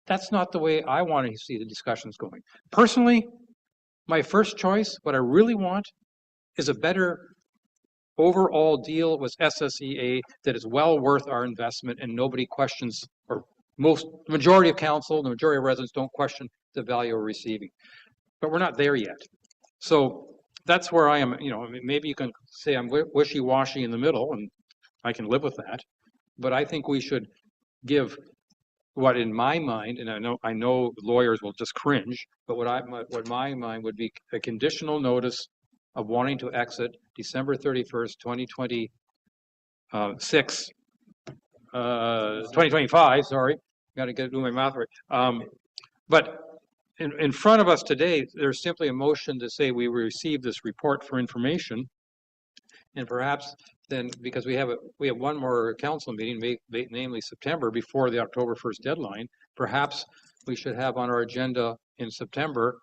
that's not the way I want to see the discussions going. Personally, my first choice, what I really want, is a better overall deal with SSEA that is well worth our investment, and nobody questions, or the majority of council, the majority of residents don't question the value we're receiving. But we're not there yet. So that's where I am. Maybe you can say I'm wishy-washy in the middle, and I can live with that. But I think we should give what, in my mind, and I know lawyers will just cringe, but what my mind would be a conditional notice of wanting to exit December 31st, 2025, sorry. Got to do my math right. But in front of us today, there's simply a motion to say we receive this report for information. And perhaps then, because we have one more council meeting, namely September, before the October 1st deadline, perhaps we should have on our agenda in September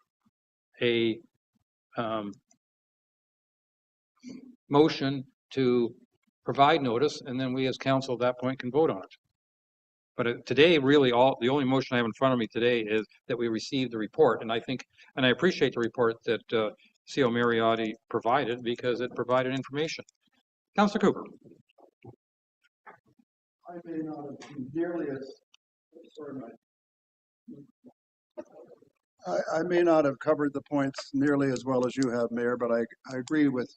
a motion to provide notice, and then we as council at that point can vote on it. But today, really, the only motion I have in front of me today is that we receive the report, and I appreciate the report that CO Mariotti provided, because it provided information. Councillor Cooper. I may not have been nearly as I may not have covered the points nearly as well as you have, Mayor, but I agree with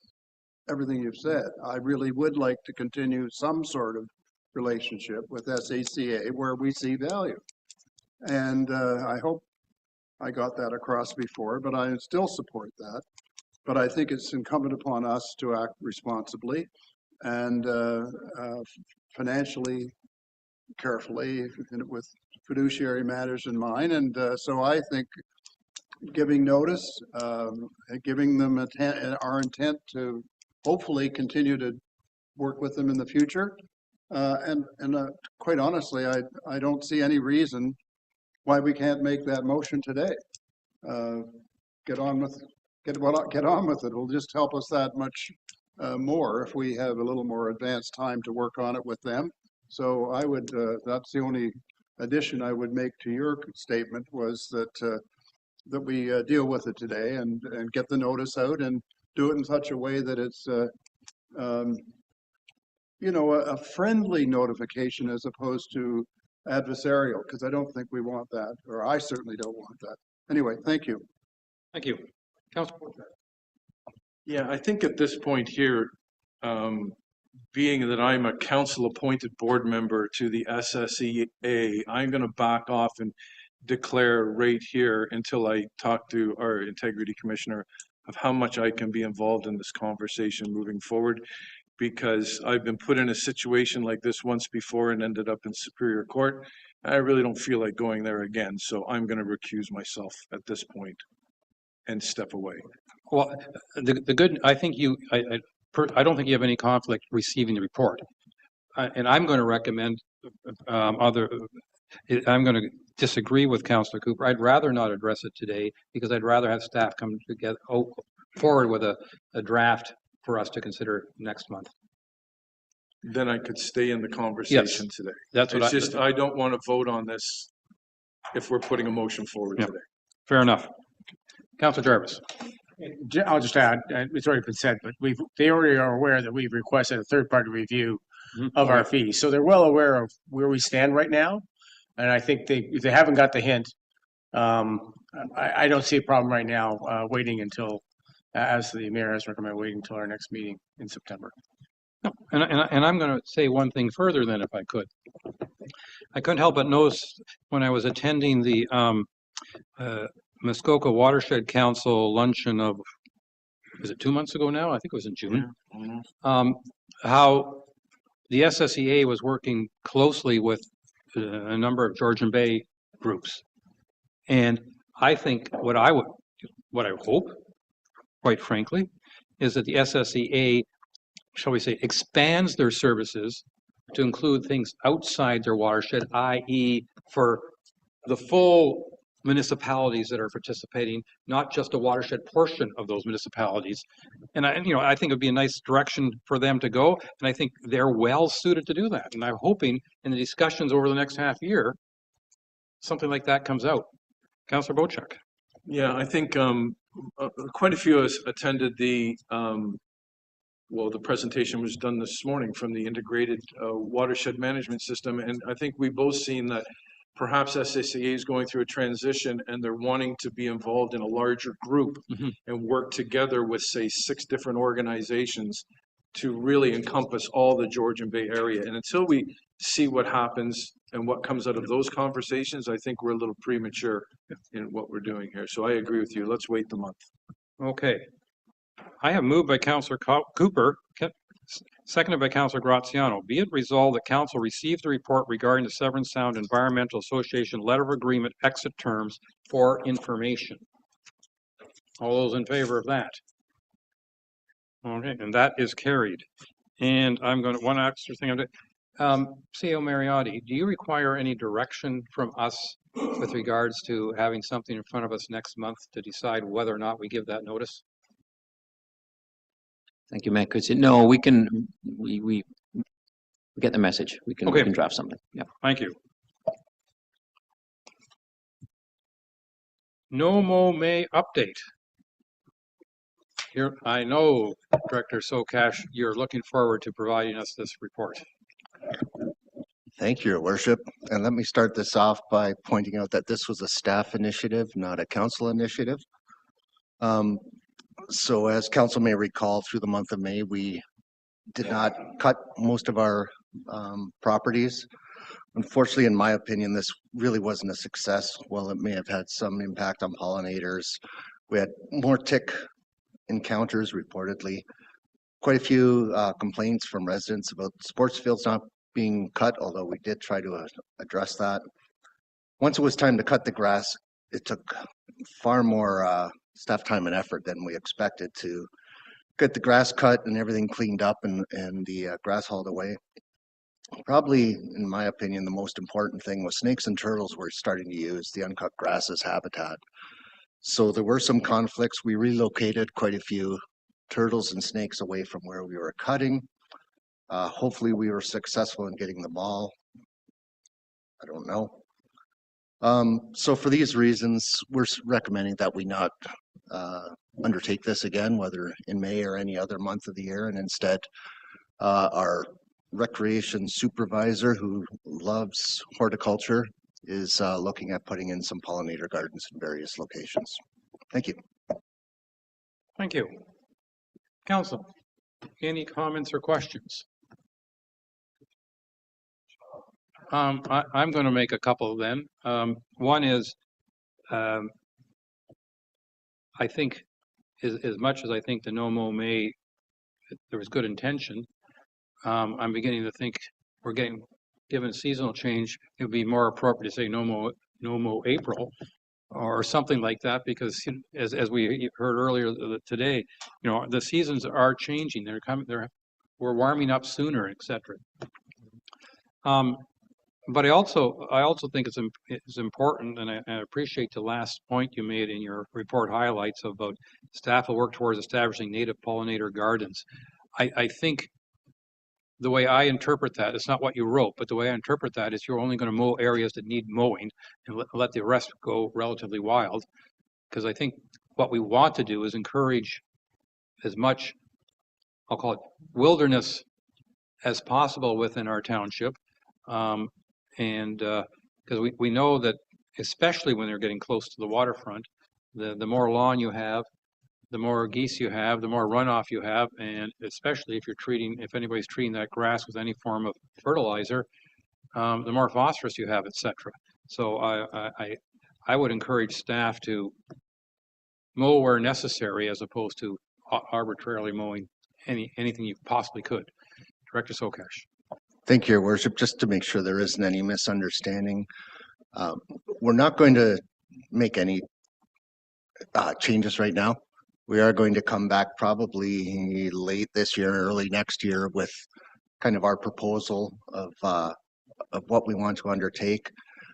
everything you've said. I really would like to continue some sort of relationship with SACA where we see value. And I hope I got that across before, but I still support that. But I think it's incumbent upon us to act responsibly and financially carefully, with fiduciary matters in mind. And so I think giving notice, giving them our intent to hopefully continue to work with them in the future. And quite honestly, I don't see any reason why we can't make that motion today. Get on with it. It'll just help us that much more if we have a little more advanced time to work on it with them. So I would, that's the only addition I would make to your statement, was that that we deal with it today and get the notice out and do it in such a way that it's a friendly notification as opposed to adversarial, because I don't think we want that, or I certainly don't want that. Anyway, thank you. Thank you. Councilor. Yeah, I think at this point here, being that I'm a council-appointed board member to the SSEA, I'm going to back off and declare right here until I talk to our integrity commissioner of how much I can be involved in this conversation moving forward, because I've been put in a situation like this once before and ended up in Superior Court. I really don't feel like going there again, so I'm going to recuse myself at this point and step away. Well, the good, I think I don't think you have any conflict receiving the report. And I'm going to recommend I'm going to disagree with Councillor Cooper. I'd rather not address it today, because I'd rather have staff come together forward with a draft for us to consider next month. Then I could stay in the conversation today. That's what I don't want to vote on this if we're putting a motion forward today. Fair enough. Councillor Jarvis. I'll just add, it's already been said, but they already are aware that we've requested a third-party review of our fees. So they're well aware of where we stand right now. And I think if they haven't got the hint, I don't see a problem right now waiting until, as the mayor has recommended, waiting until our next meeting in September. No, and I'm going to say one thing further then, if I could. I couldn't help but notice when I was attending the Muskoka Watershed Council luncheon of, was it 2 months ago now? I think it was in June. How the SSEA was working closely with a number of Georgian Bay groups. And I think what I hope, quite frankly, is that the SSEA, shall we say, expands their services to include things outside their watershed, i.e. for the full municipalities that are participating, not just a watershed portion of those municipalities. And I think it'd be a nice direction for them to go. And I think they're well suited to do that. And I'm hoping in the discussions over the next half year, something like that comes out. Councillor Bochuk. Yeah, I think quite a few of us attended the presentation was done this morning from the integrated watershed management system. And I think we've both seen that perhaps SSEA is going through a transition and they're wanting to be involved in a larger group and work together with, say, 6 different organizations to really encompass all the Georgian Bay area. And until we see what happens and what comes out of those conversations, I think we're a little premature in what we're doing here. So I agree with you. Let's wait the month. Okay. I have moved by Councillor Cooper, seconded by Councillor Graziano. Be it resolved that Council receives the report regarding the Severn Sound Environmental Association Letter of Agreement exit terms for information. All those in favor of that? Okay, and that is carried. And I'm going to, one extra thing I'm doing. CEO Mariotti, do you require any direction from us with regards to having something in front of us next month to decide whether or not we give that notice? Thank you, Matt. No, we can, we get the message. We can, okay. We can draft something. Yeah. Thank you. No Mo May update. Here, I know, Director Sokash, you're looking forward to providing us this report. Thank you, Your Worship. And let me start this off by pointing out that this was a staff initiative, not a council initiative. So as council may recall, through the month of May, we did not cut most of our properties. Unfortunately, in my opinion, this really wasn't a success. While it may have had some impact on pollinators, we had more tick encounters reportedly. Quite a few complaints from residents about sports fields not being cut, although we did try to address that. Once it was time to cut the grass, it took far more staff time and effort than we expected to get the grass cut and everything cleaned up and the grass hauled away. Probably, in my opinion, the most important thing was snakes and turtles were starting to use the uncut grass as habitat. So there were some conflicts. We relocated quite a few turtles and snakes away from where we were cutting. Hopefully we were successful in getting them all. I don't know. So for these reasons, we're recommending that we not undertake this again, whether in May or any other month of the year, and instead our recreation supervisor who loves horticulture is looking at putting in some pollinator gardens in various locations. Thank you. Thank you. Council, any comments or questions? I'm going to make a couple of them. One is, I think, as much as I think the No Mo May, there was good intention, I'm beginning to think we're getting, given seasonal change, it would be more appropriate to say No Mo April or something like that, because as we heard earlier today, the seasons are changing. They're coming. We're warming up sooner, etc. But I also think it's important, and I appreciate the last point you made in your report highlights about staff will work towards establishing native pollinator gardens. I think the way I interpret that, it's not what you wrote, but the way I interpret that is you're only going to mow areas that need mowing and let the rest go relatively wild. Because I think what we want to do is encourage as much, I'll call it wilderness as possible within our township. And because we know that, especially when they're getting close to the waterfront, the more lawn you have, the more geese you have, the more runoff you have, and especially if anybody's treating that grass with any form of fertilizer, the more phosphorus you have, etc. So I would encourage staff to mow where necessary as opposed to arbitrarily mowing anything you possibly could. Director Sokash. Thank you, Your Worship. Just to make sure there isn't any misunderstanding, we're not going to make any changes right now. We are going to come back probably late this year, early next year with kind of our proposal of what we want to undertake.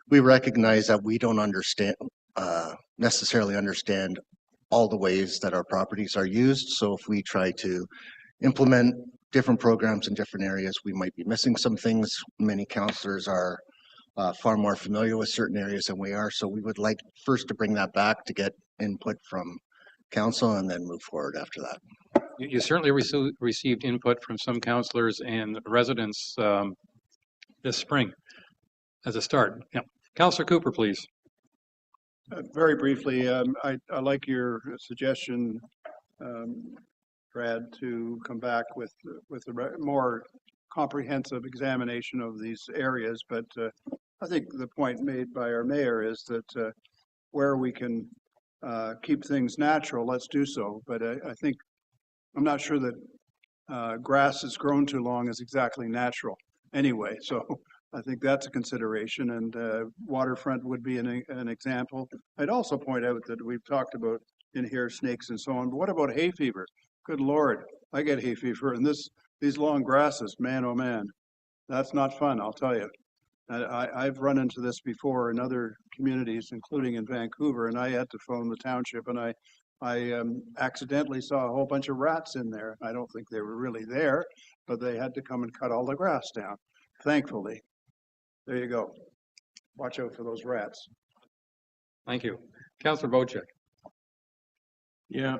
We recognize that we don't necessarily understand all the ways that our properties are used. So if we try to implement different programs in different areas, we might be missing some things. Many councillors are far more familiar with certain areas than we are. So we would like first to bring that back to get input from council and then move forward after that. You certainly received input from some councillors and residents this spring as a start. Yeah. Councillor Cooper, please. Very briefly, I like your suggestion, Brad, to come back with a more comprehensive examination of these areas. But I think the point made by our mayor is that where we can keep things natural, let's do so. But I think I'm not sure that grass has grown too long is exactly natural anyway. So I think that's a consideration, and waterfront would be an example. I'd also point out that we've talked about in here snakes and so on, but what about hay fever? Good Lord, I get hay fever, and these long grasses, man, oh man, that's not fun, I'll tell you. I've run into this before in other communities, including in Vancouver, and I had to phone the township, and I accidentally saw a whole bunch of rats in there. I don't think they were really there, but they had to come and cut all the grass down, thankfully. There you go. Watch out for those rats. Thank you. Councillor Wojcik. Yeah,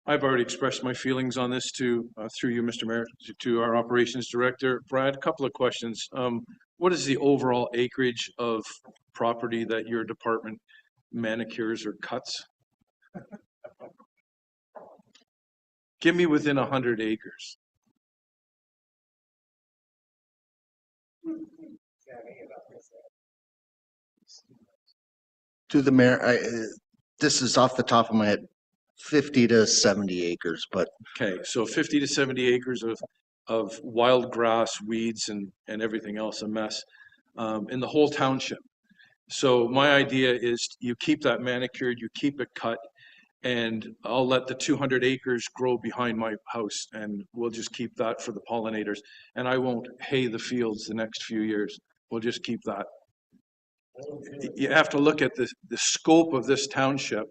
I've already expressed my feelings on this through you, Mr. Mayor, to our operations director. Brad, a couple of questions. What is the overall acreage of property that your department manicures or cuts? Give me within 100 acres. To the mayor, this is off the top of my head, 50 to 70 acres, but. Okay, so 50 to 70 acres of wild grass, weeds, and everything else, a mess, in the whole township. So my idea is you keep that manicured, you keep it cut, and I'll let the 200 acres grow behind my house, and we'll just keep that for the pollinators. And I won't hay the fields the next few years. We'll just keep that. You have to look at the scope of this township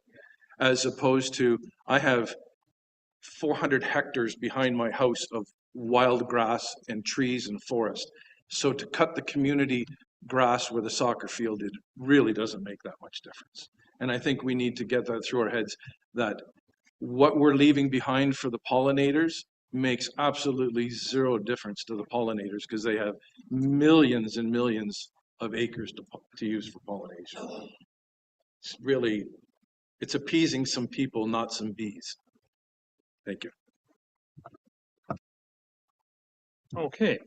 as opposed to, I have 400 hectares behind my house of wild grass and trees and forest. So to cut the community grass with a soccer field, it really doesn't make that much difference. And I think we need to get that through our heads, that what we're leaving behind for the pollinators makes absolutely zero difference to the pollinators, because they have millions and millions of acres to use for pollination. It's really, it's appeasing some people, not some bees. Thank you. Okay.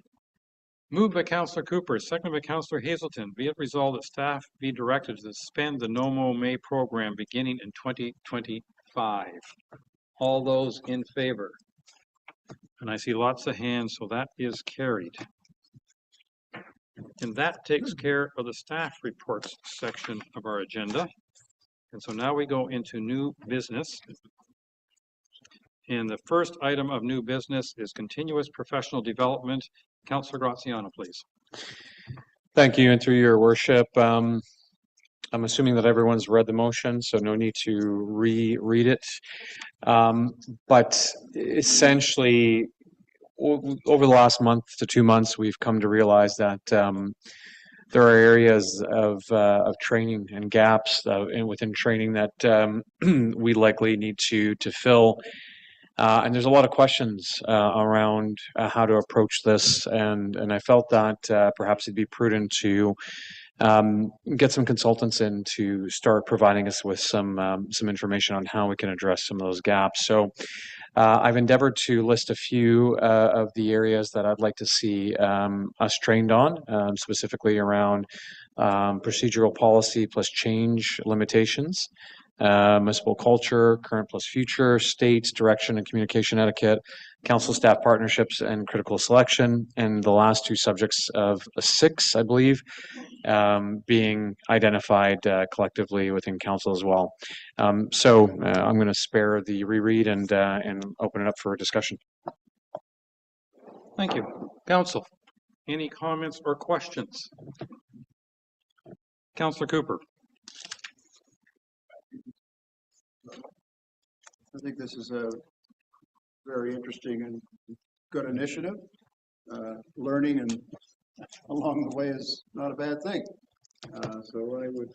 Moved by Councillor Cooper, seconded by Councillor Hazelton. Be it resolved that staff be directed to suspend the No Mow May program beginning in 2025. All those in favor? And I see lots of hands, so that is carried. And that takes care of the staff reports section of our agenda. And so now we go into new business. And the first item of new business is continuous professional development. Councillor Graziano, please. Thank you, and through your worship, I'm assuming that everyone's read the motion, so no need to reread it. But essentially, over the last month to 2 months, we've come to realize that there are areas of training and gaps within training that we likely need to fill. And there's a lot of questions around how to approach this, and I felt that perhaps it'd be prudent to get some consultants in to start providing us with some information on how we can address some of those gaps. So I've endeavored to list a few of the areas that I'd like to see us trained on, specifically around procedural policy plus change limitations, municipal culture, current plus future, states, direction and communication etiquette, council staff partnerships and critical selection, and the last two subjects of 6, I believe, being identified collectively within council as well. So I'm going to spare the reread and open it up for discussion. Thank you. Council, any comments or questions? Councillor Cooper. I think this is a very interesting and good initiative. Learning and along the way is not a bad thing. So I would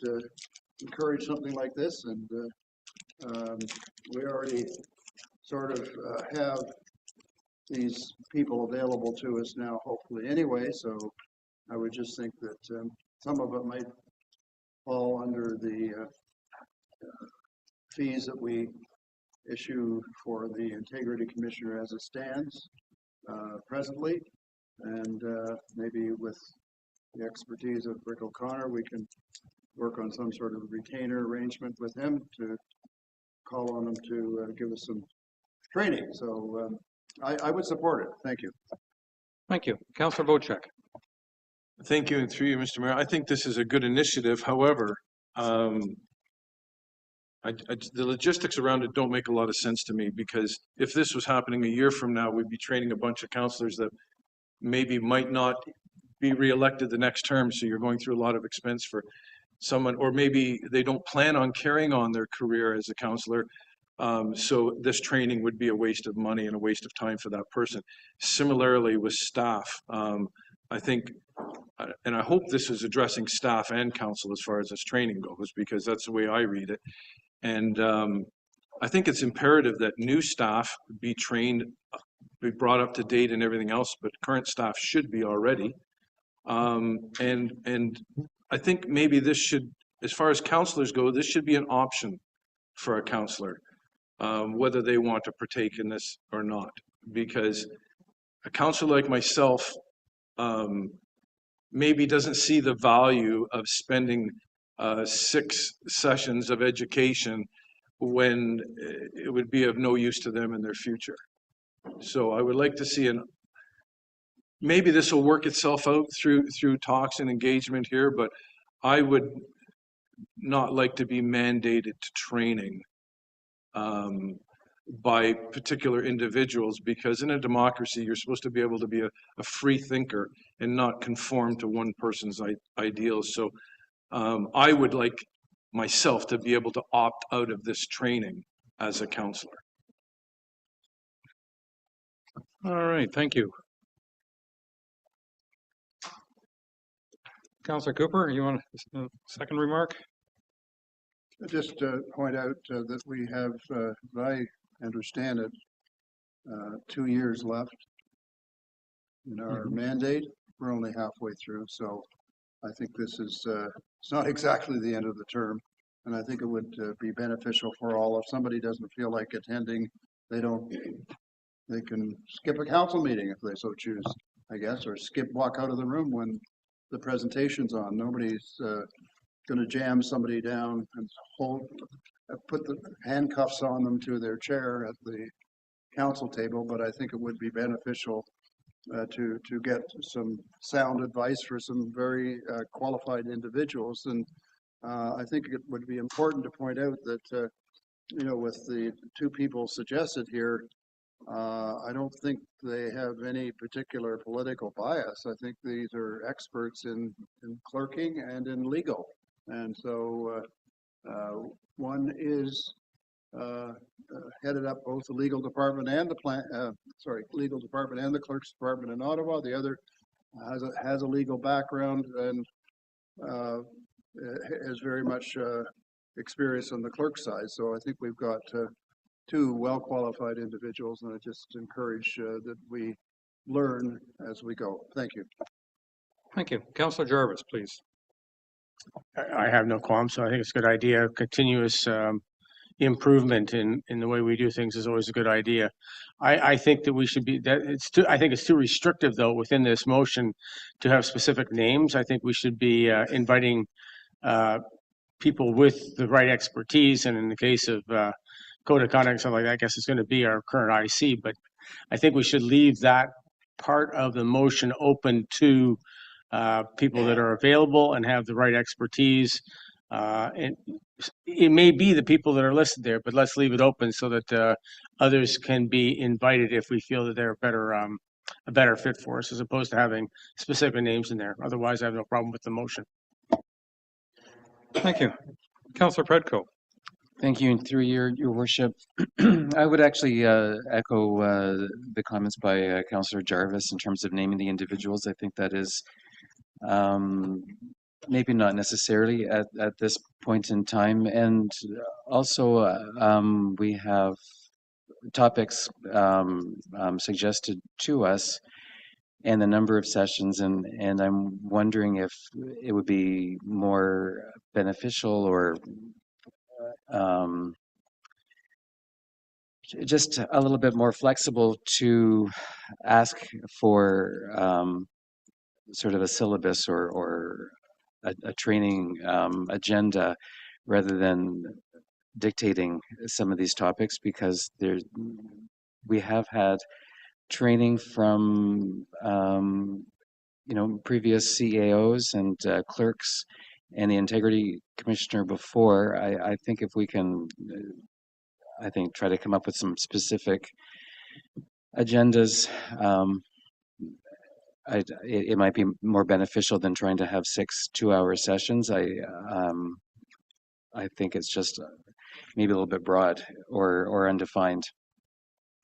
encourage something like this, and we already sort of have these people available to us now, hopefully anyway, so I would just think that some of it might fall under the fees that we issue for the Integrity Commissioner as it stands presently, and maybe with the expertise of Rick O'Connor, we can work on some sort of retainer arrangement with him to call on him to give us some training. So I would support it. Thank you. Thank you. Councillor Wojcik. Thank you, and through you, Mr. Mayor. I think this is a good initiative. However, the logistics around it don't make a lot of sense to me, because if this was happening a year from now, we'd be training a bunch of councillors that maybe might not be reelected the next term. So you're going through a lot of expense for someone, or maybe they don't plan on carrying on their career as a councillor. So this training would be a waste of money and a waste of time for that person. Similarly with staff, I think, and I hope this is addressing staff and council as far as this training goes, because that's the way I read it. And I think it's imperative that new staff be trained, be brought up to date and everything else, but current staff should be already. And I think maybe this should, as far as councillors go, this should be an option for a councillor, whether they want to partake in this or not. Because a councillor like myself maybe doesn't see the value of spending 6 sessions of education when it would be of no use to them in their future. So I would like to see maybe this will work itself out through talks and engagement here, but I would not like to be mandated to training by particular individuals, because in a democracy, you're supposed to be able to be a free thinker and not conform to one person's ideals. So I would like myself to be able to opt out of this training as a councillor. All right, thank you. Councillor Cooper, you want a second remark? Just to point out that we have, as I understand it, 2 years left in our mandate. We're only halfway through, so I think this is it's not exactly the end of the term, and I think it would be beneficial for all. If somebody doesn't feel like attending, they can skip a council meeting if they so choose, I guess, or walk out of the room when the presentation's on. Nobody's going to jam somebody down and put the handcuffs on them to their chair at the council table, but I think it would be beneficial to get some sound advice for some very qualified individuals. And I think it would be important to point out that with the 2 people suggested here, I don't think they have any particular political bias. I think these are experts in clerking and in legal. And so one is headed up both the legal department and the legal department and the clerk's department in Ottawa. The other has a legal background and is very much experience on the clerk side. So I think we've got 2 well-qualified individuals, and I just encourage that we learn as we go. Thank you. Thank you. Councillor Jarvis, please. I have no qualms, so I think it's a good idea. Continuous improvement in the way we do things is always a good idea. I think that we should be that it's too. I think it's too restrictive though within this motion to have specific names. I think we should be inviting people with the right expertise, and in the case of code of conduct, something like that, I guess it's going to be our current IC. But I think we should leave that part of the motion open to people that are available and have the right expertise. And it may be the people that are listed there, but let's leave it open so that others can be invited if we feel that they're a better fit for us, as opposed to having specific names in there. Otherwise, I have no problem with the motion. Thank you. Councillor Predko. Thank you. And through your worship, I would actually echo the comments by Councillor Jarvis in terms of naming the individuals. I think that is maybe not necessarily at this point in time. And also we have topics suggested to us and the number of sessions, and I'm wondering if it would be more beneficial or just a little bit more flexible to ask for sort of a syllabus or a training agenda rather than dictating some of these topics, because we have had training from previous CAOs and clerks and the integrity commissioner before. I think if we can try to come up with some specific agendas, it might be more beneficial than trying to have 6 2-hour sessions. I think it's just maybe a little bit broad or undefined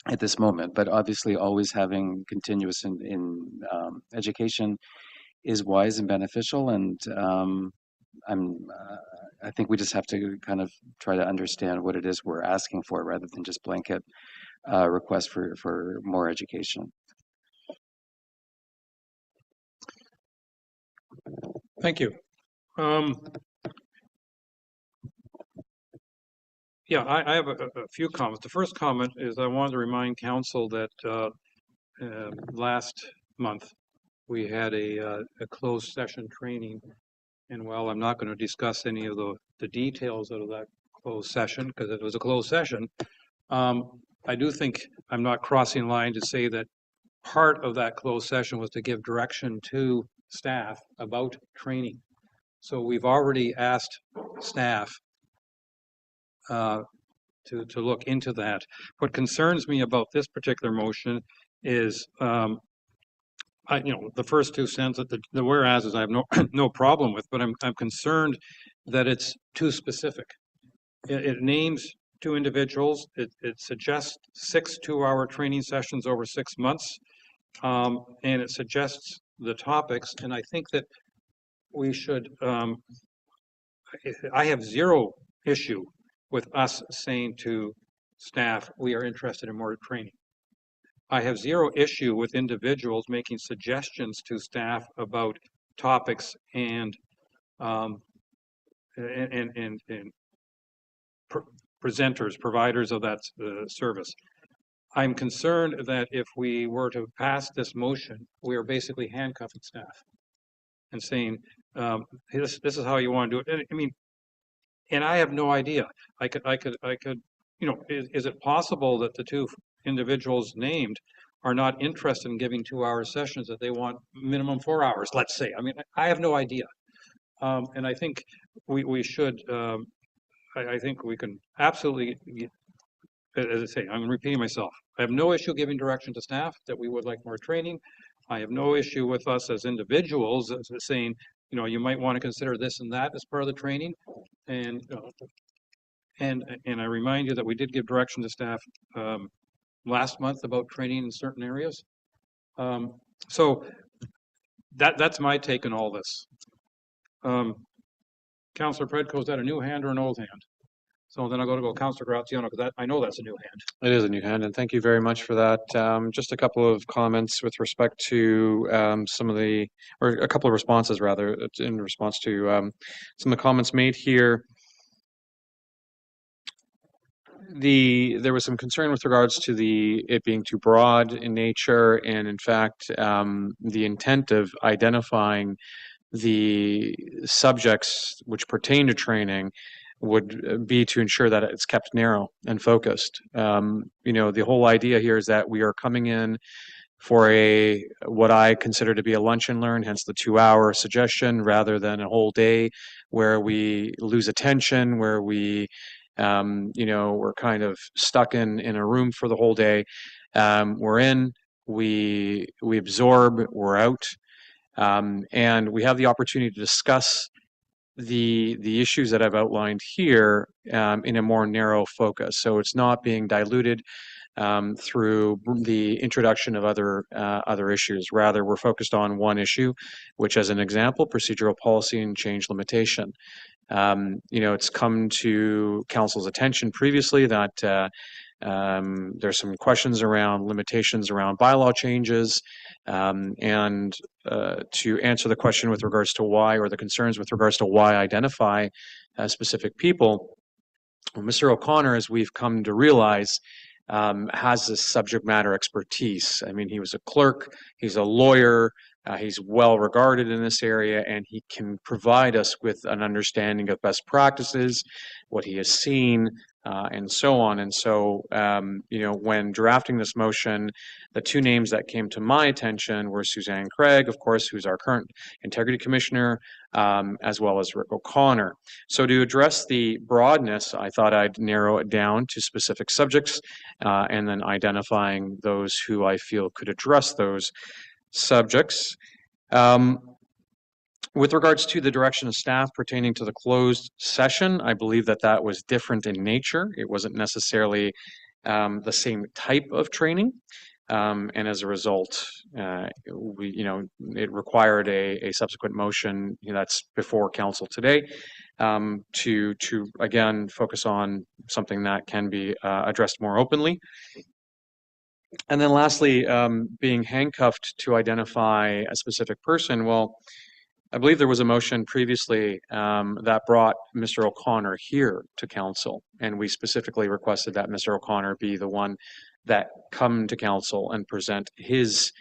at this moment. But obviously, always having continuous in education is wise and beneficial. And I think we just have to kind of try to understand what it is we're asking for, rather than just blanket request for more education. Thank you. Yeah, I have a few comments. The first comment is I wanted to remind council that last month we had a closed session training, and while I'm not going to discuss any of the details of that closed session because it was a closed session, I do think I'm not crossing the line to say that part of that closed session was to give direction to staff about training. So we've already asked staff to look into that. What concerns me about this particular motion is, the first 2 sentences, the whereases I have no problem with, but I'm concerned that it's too specific. It names 2 individuals. It suggests 6 2-hour training sessions over 6 months, and it suggests the topics. And I think that we should. I have zero issue with us saying to staff, we are interested in more training. I have zero issue with individuals making suggestions to staff about topics and presenters, providers of that service. I'm concerned that if we were to pass this motion, we are basically handcuffing staff and saying, this is how you want to do it. I mean, and I have no idea. I could, is it possible that the 2 individuals named are not interested in giving 2-hour sessions, that they want minimum 4 hours, let's say? I mean, I have no idea. And I think we should, I think we can absolutely, as I say, I'm repeating myself. I have no issue giving direction to staff that we would like more training. I have no issue with us as individuals saying, you might want to consider this and that as part of the training. And I remind you that we did give direction to staff last month about training in certain areas. So that's my take on all this. Councillor Predko, is that a new hand or an old hand? So then I'll go Councillor Graziano, because I know that's a new hand. It is a new hand, and thank you very much for that. Just a couple of comments with respect to a couple of responses rather, in response to some of the comments made here. there was some concern with regards to it being too broad in nature, and in fact, the intent of identifying the subjects which pertain to training would be to ensure that it's kept narrow and focused. The whole idea here is that we are coming in for what I consider to be a lunch and learn, hence the 2-hour suggestion, rather than a whole day where we lose attention, where we're kind of stuck in a room for the whole day. We're in, we absorb, we're out, and we have the opportunity to discuss the issues that I've outlined here in a more narrow focus. So it's not being diluted through the introduction of other issues. Rather, we're focused on one issue, which, as an example, procedural policy and change limitation. It's come to council's attention previously that there's some questions around limitations around bylaw changes, and to answer the question with regards to why, or the concerns with regards to why identify specific people, Mr. O'Connor, as we've come to realize, has this subject matter expertise. I mean, he was a clerk, he's a lawyer, he's well regarded in this area, and he can provide us with an understanding of best practices, what he has seen, and so on. And so, when drafting this motion, the two names that came to my attention were Suzanne Craig, of course, who's our current Integrity Commissioner, as well as Rick O'Connor. So to address the broadness, I thought I'd narrow it down to specific subjects, and then identifying those who I feel could address those subjects. With regards to the direction of staff pertaining to the closed session, I believe that was different in nature. It wasn't necessarily the same type of training, and as a result, it required a subsequent motion that's before council today, to again focus on something that can be addressed more openly. And then lastly, being handcuffed to identify a specific person. Well, I believe there was a motion previously that brought Mr. O'Connor here to council, and we specifically requested that Mr. O'Connor be the one that come to council and present his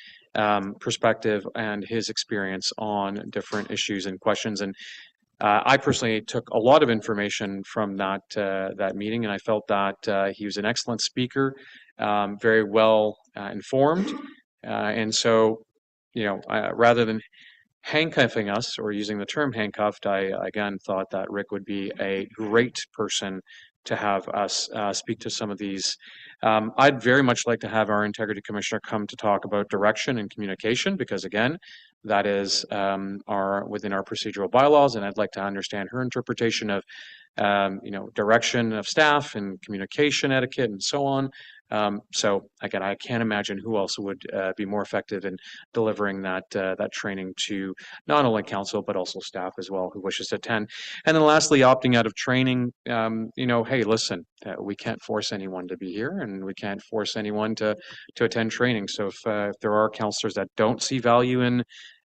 perspective and his experience on different issues and questions. And I personally took a lot of information from that meeting, and I felt that he was an excellent speaker, very well informed, and so rather than handcuffing us, or using the term handcuffed, I again thought that Rick would be a great person to have us speak to some of these. I'd very much like to have our Integrity Commissioner come to talk about direction and communication, because again, that is within our procedural bylaws, and I'd like to understand her interpretation of direction of staff and communication etiquette and so on. So again, I can't imagine who else would be more effective in delivering that training to not only council but also staff as well who wishes to attend. And then lastly, opting out of training. Hey, listen, we can't force anyone to be here, and we can't force anyone to attend training. So if there are councillors that don't see value in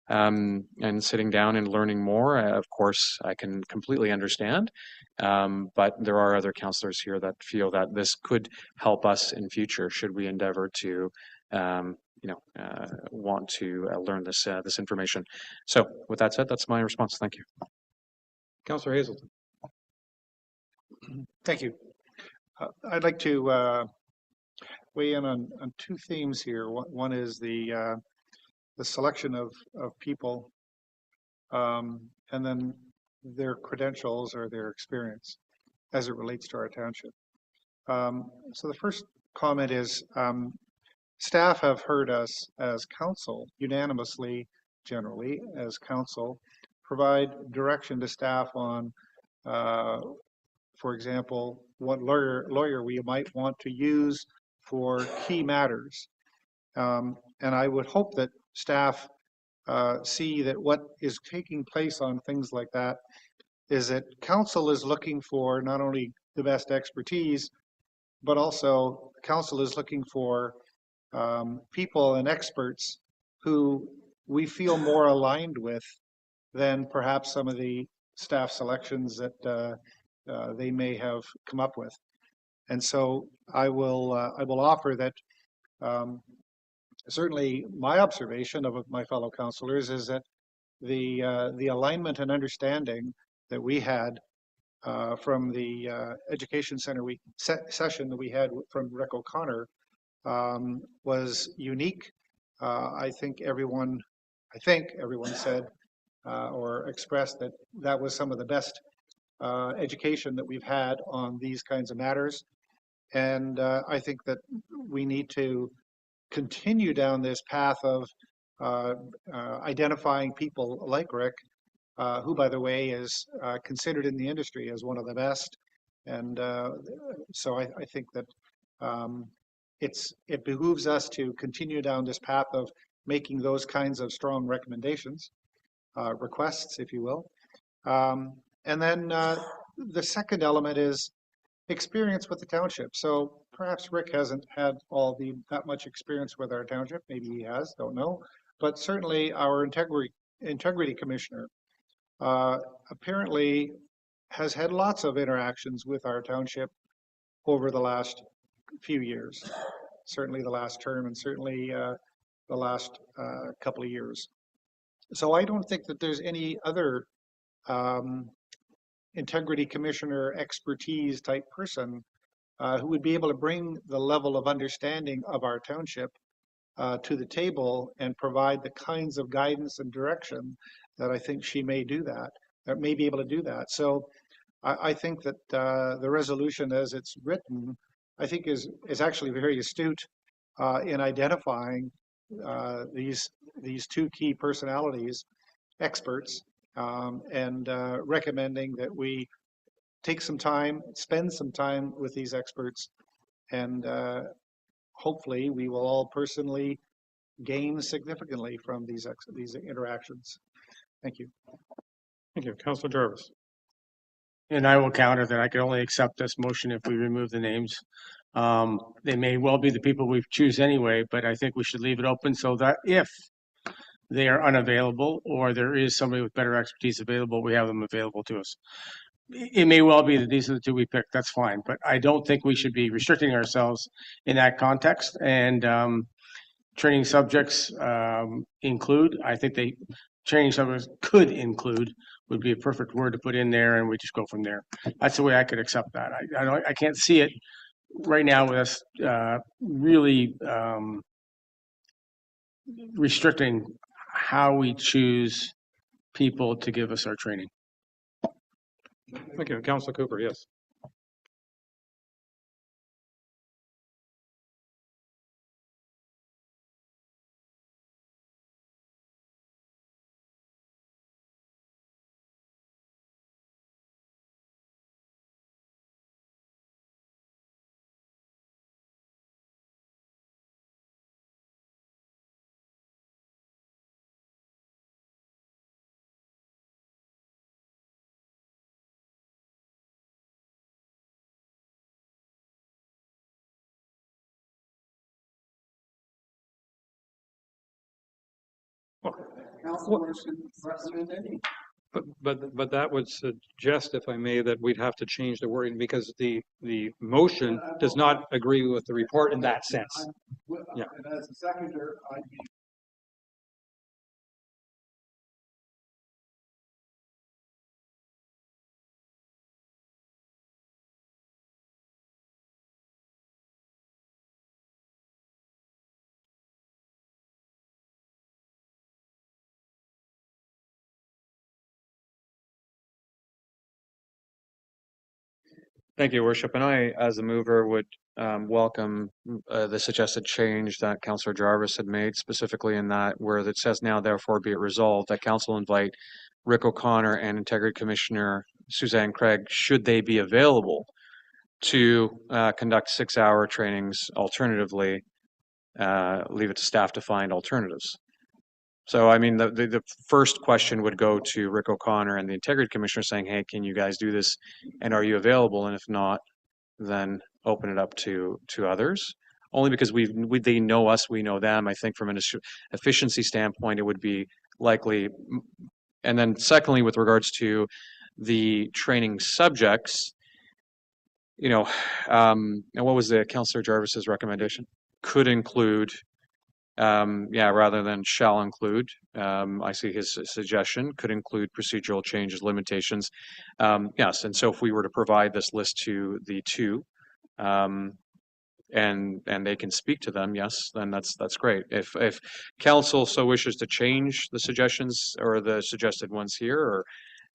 and sitting down and learning more, of course, I can completely understand. But there are other councillors here that feel that this could help us in future should we endeavor to, want to learn this information. So with that said, that's my response. Thank you. Councillor Hazelton. Thank you. I'd like to weigh in on two themes here. One is the selection of people, and then their credentials or their experience as it relates to our township. So the first comment is staff have heard us as council unanimously, generally as council, provide direction to staff on, for example, what lawyer we might want to use for key matters. And I would hope that staff see that what is taking place on things like that is that council is looking for not only the best expertise, but also council is looking for people and experts who we feel more aligned with than perhaps some of the staff selections that they may have come up with. And so I will offer that certainly my observation of my fellow councillors is that the alignment and understanding that we had from the education center session that we had from Rick O'Connor was unique. I think everyone said or expressed that that was some of the best education that we've had on these kinds of matters. And I think that we need to continue down this path of identifying people like Rick, who, by the way, is considered in the industry as one of the best. And so I think that it behooves us to continue down this path of making those kinds of strong recommendations, requests, if you will. And then the second element is experience with the township. So perhaps Rick hasn't had that much experience with our township. Maybe he has, don't know. But certainly our integrity commissioner apparently has had lots of interactions with our township over the last few years, certainly the last term and certainly the last couple of years. So I don't think that there's any other integrity commissioner expertise type person who would be able to bring the level of understanding of our township to the table and provide the kinds of guidance and direction that I think she may do that, or may be able to do that. So I think that the resolution as it's written, I think is actually very astute in identifying these two key personalities, experts, and recommending that we take some time, spend some time with these experts, and hopefully we will all personally gain significantly from these interactions. Thank you. Thank you. Councillor Jarvis. And I will counter that I can only accept this motion if we remove the names. They may well be the people we choose anyway, but I think we should leave it open so that if they are unavailable or there is somebody with better expertise available, we have them available to us. It may well be that these are the two we picked, that's fine, but I don't think we should be restricting ourselves in that context. And training subjects include, I think training subjects could include would be a perfect word to put in there, and we just go from there. That's the way I could accept that. I can't see it right now with us really restricting how we choose people to give us our training. Thank you. Councillor Cooper, yes. But that would suggest, if I may, that we'd have to change the wording because the motion does not agree with the report in that sense. Yeah. And as a seconder, I'd be Thank you, Worship. And I, as a mover, would welcome the suggested change that Councillor Jarvis had made, specifically in that where it says now, therefore, be it resolved that Council invite Rick O'Connor and Integrity Commissioner Suzanne Craig, should they be available, to conduct 6-hour trainings. Alternatively, leave it to staff to find alternatives. So, I mean, the first question would go to Rick O'Connor and the Integrity Commissioner saying, hey, can you guys do this? And are you available? And if not, then open it up to others. Only because they know us, we know them. I think from an efficiency standpoint, it would be likely. And then secondly, with regards to the training subjects, you know, and what was the Councillor Jarvis's recommendation? Could include, yeah, rather than shall include. I see his suggestion could include procedural changes, limitations. Yes, and so if we were to provide this list to the two, and they can speak to them, yes, then that's great. If council so wishes to change the suggestions or the suggested ones here, or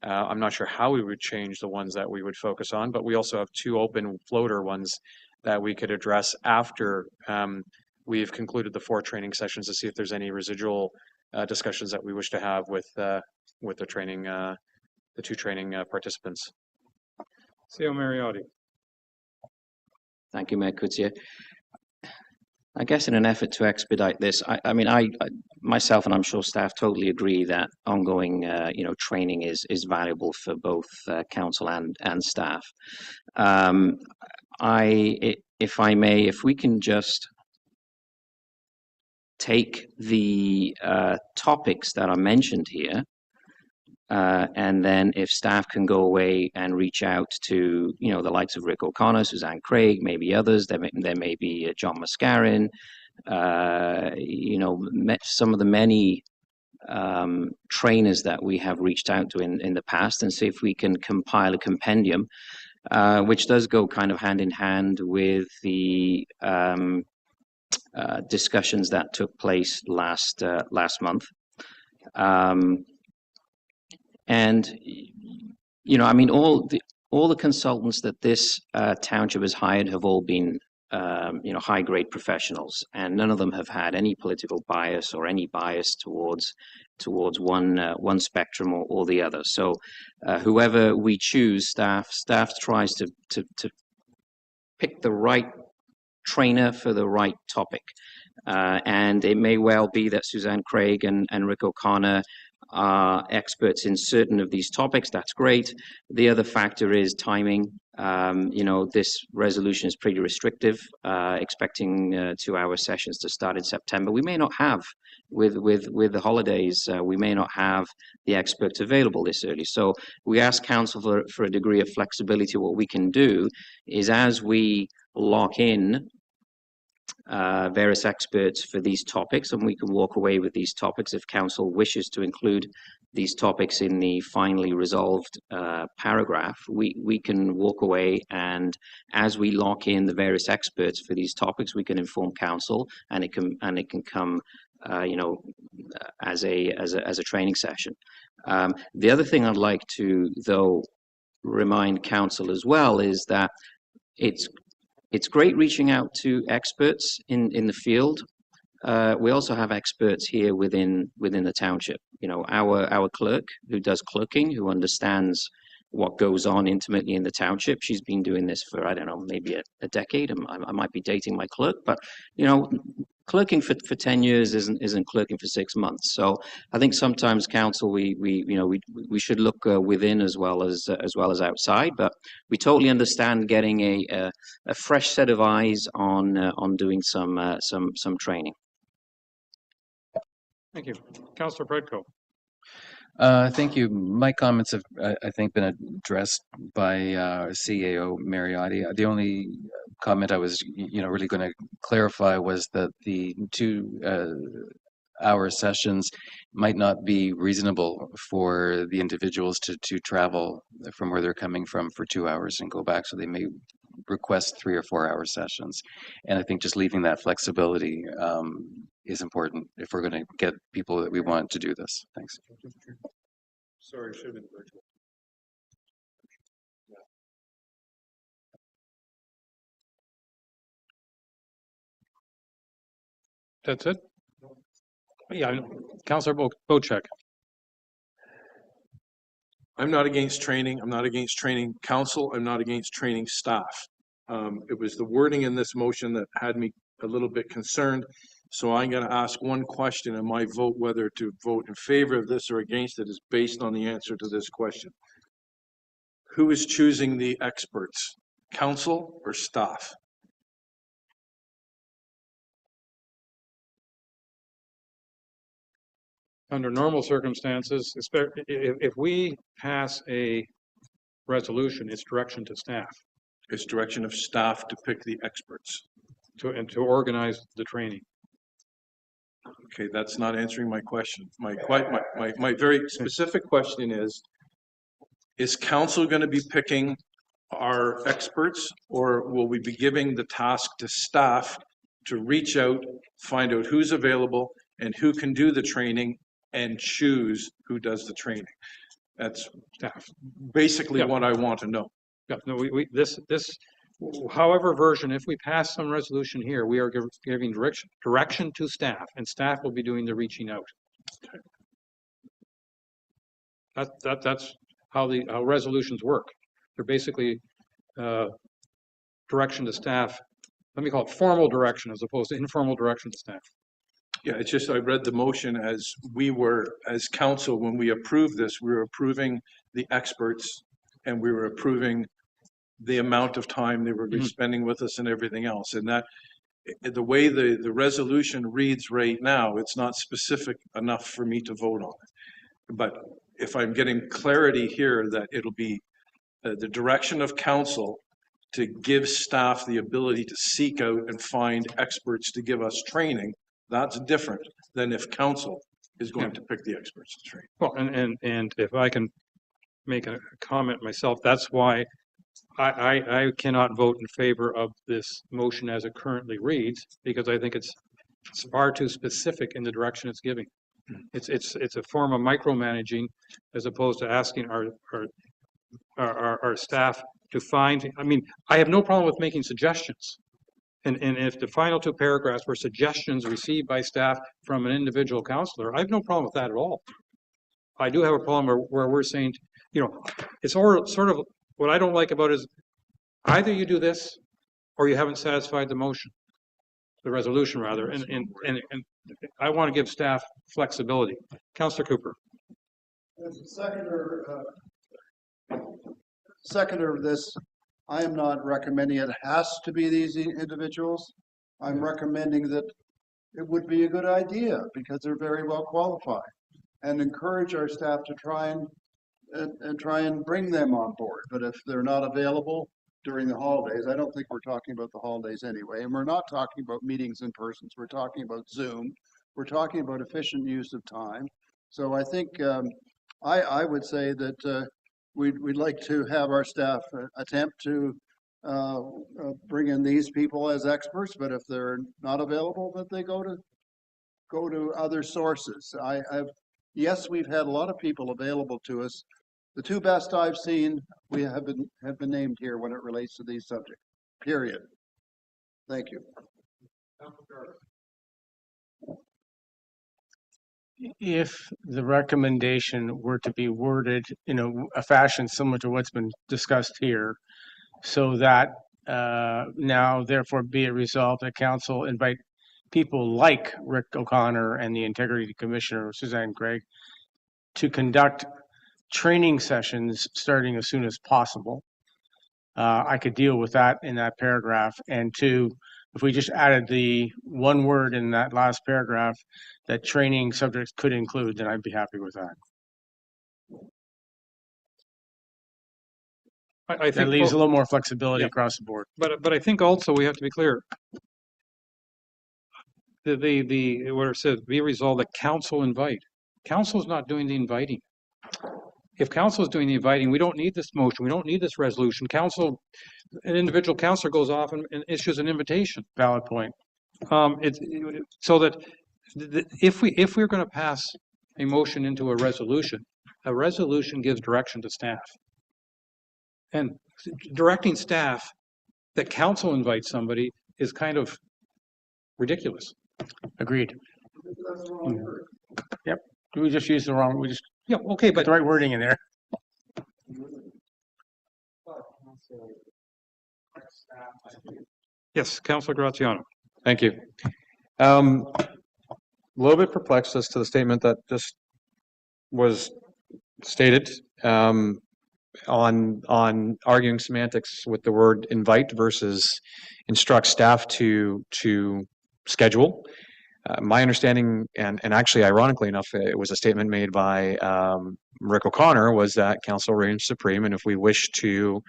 I'm not sure how we would change the ones that we would focus on, but we also have two open floater ones that we could address after we've concluded the 4 training sessions to see if there's any residual discussions that we wish to have with the training, the 2 training participants. CEO Mariotti. Thank you, Mayor Coutier. I guess in an effort to expedite this, I mean, I myself, and I'm sure staff totally agree that ongoing, training is valuable for both council and staff. If I may, if we can just take the topics that are mentioned here, and then if staff can go away and reach out to, the likes of Rick O'Connor, Suzanne Craig, maybe others, there may be John Mascarin, some of the many trainers that we have reached out to in the past, and see if we can compile a compendium, which does go kind of hand in hand with the discussions that took place last month. And, I mean, all the consultants that this township has hired have all been, high-grade professionals, and none of them have had any political bias or any bias towards one spectrum or the other. So, whoever we choose, staff tries to pick the right trainer for the right topic, and it may well be that Suzanne Craig and Rick O'Connor are experts in certain of these topics. That's great. The other factor is timing. This resolution is pretty restrictive, expecting 2-hour sessions to start in September. We may not have, with the holidays, we may not have the experts available this early. So we ask council for a degree of flexibility. What we can do is, as we lock in various experts for these topics, and we can walk away with these topics if council wishes to include these topics in the finally resolved paragraph. We can walk away, and as we lock in the various experts for these topics, we can inform council, and it can come as a training session. The other thing I'd like to, though, remind council as well is that it's great reaching out to experts in the field. We also have experts here within the township. Our clerk who does clerking, who understands what goes on intimately in the township. She's been doing this for, I don't know, maybe a decade. I might be dating my clerk, but clerking for 10 years isn't clerking for 6 months. So I think sometimes council, we should look within as well as outside, but we totally understand getting a fresh set of eyes on doing some training. Thank you. Councillor Predko. Thank you. My comments have, I think, been addressed by CAO Mariotti. The only comment I was, really going to clarify was that the 2-hour sessions might not be reasonable for the individuals to travel from where they're coming from for 2 hours and go back. So they may request 3 or 4 hour sessions. And I think just leaving that flexibility is important if we're going to get people that we want to do this. Thanks. Sorry, should have been virtual. That's it? Yeah, Councillor Bocek. I'm not against training. I'm not against training council. I'm not against training staff. It was the wording in this motion that had me a little bit concerned. So I'm going to ask one question, and my vote, whether to vote in favor of this or against it, is based on the answer to this question. Who is choosing the experts, council or staff? Under normal circumstances, if we pass a resolution, it's direction to staff. It's direction of staff to pick the experts. and to organize the training. Okay, that's not answering my question. My very specific question is council going to be picking our experts, or will we be giving the task to staff to reach out, find out who's available and who can do the training and choose who does the training? That's basically what I want to know. Yeah, no, this, however version, if we pass some resolution here, we are giving direction to staff, and staff will be doing the reaching out. That's how resolutions work. They're basically direction to staff. Let me call it formal direction as opposed to informal direction to staff. Yeah, it's just I read the motion as we were, as council, when we approved this, we were approving the experts and we were approving the amount of time they were spending with us and everything else. And that, the way the resolution reads right now, it's not specific enough for me to vote on it. But if I'm getting clarity here that it'll be the direction of council to give staff the ability to seek out and find experts to give us training, that's different than if council is going to pick the experts to train. Well, and if I can make a comment myself, that's why I cannot vote in favor of this motion as it currently reads, because I think it's far too specific in the direction it's giving. It's a form of micromanaging as opposed to asking our staff to find. I mean, I have no problem with making suggestions. And if the final two paragraphs were suggestions received by staff from an individual counselor, I have no problem with that at all. I do have a problem where we're saying, you know, it's sort of what I don't like about it is either you do this or you haven't satisfied the motion, the resolution rather. And I want to give staff flexibility. Councillor Cooper. As a seconder of this, I am not recommending it has to be these individuals. I'm recommending that it would be a good idea because they're very well qualified, and encourage our staff to try and bring them on board. But if they're not available during the holidays, I don't think we're talking about the holidays anyway, and we're not talking about meetings in person. We're talking about Zoom. We're talking about efficient use of time. So I think I would say that we'd like to have our staff attempt to bring in these people as experts, but if they're not available, that they go to other sources. Yes, we've had a lot of people available to us. The two best I've seen have been named here when it relates to these subjects. Period. Thank you. If the recommendation were to be worded in a fashion similar to what's been discussed here, so that now therefore be it resolved that council invite people like Rick O'Connor and the Integrity Commissioner, Suzanne Gregg, to conduct training sessions starting as soon as possible. I could deal with that in that paragraph. And two, if we just added the one word in that last paragraph that training subjects could include, then I'd be happy with that. I think that leaves a little more flexibility across the board. But I think also we have to be clear. The what it says, be resolved that council invite. Council is not doing the inviting. If council is doing the inviting, we don't need this motion. We don't need this resolution. Council, an individual councillor goes off and issues an invitation. Valid point. So that if we're going to pass a motion into a resolution gives direction to staff. And directing staff that council invites somebody is kind of ridiculous. Agreed. Yep. We just used the wrong. We just okay, but the right wording in there. Yes, Councillor Graziano. Thank you. A little bit perplexed as to the statement that just was stated on arguing semantics with the word invite versus instruct staff to schedule. My understanding, and actually ironically enough, it was a statement made by Rick O'Connor, was that council reigns supreme, and if we wish to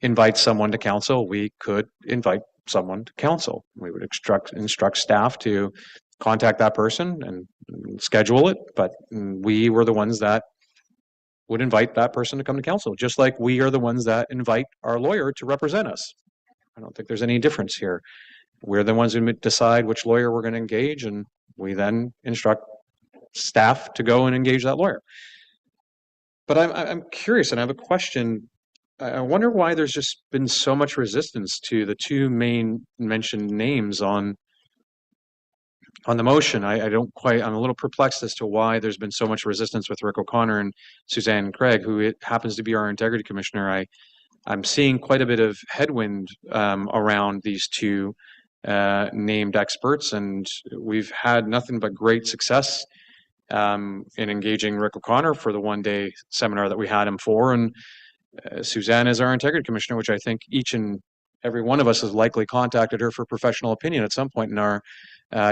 invite someone to council, we could invite someone to council. We would instruct staff to contact that person and schedule it, but we were the ones that would invite that person to come to council, just like we are the ones that invite our lawyer to represent us. I don't think there's any difference here. We're the ones who decide which lawyer we're going to engage, and we then instruct staff to go and engage that lawyer. But I'm curious, and I have a question. I wonder why there's just been so much resistance to the two main mentioned names on the motion. I don't quite, I'm a little perplexed as to why there's been so much resistance with Rick O'Connor and Suzanne Craig, who happens to be our integrity commissioner. I'm seeing quite a bit of headwind around these two named experts, and we've had nothing but great success in engaging Rick O'Connor for the one-day seminar that we had him for, and Suzanne is our integrity commissioner, which I think each and every one of us has likely contacted her for professional opinion at some point in our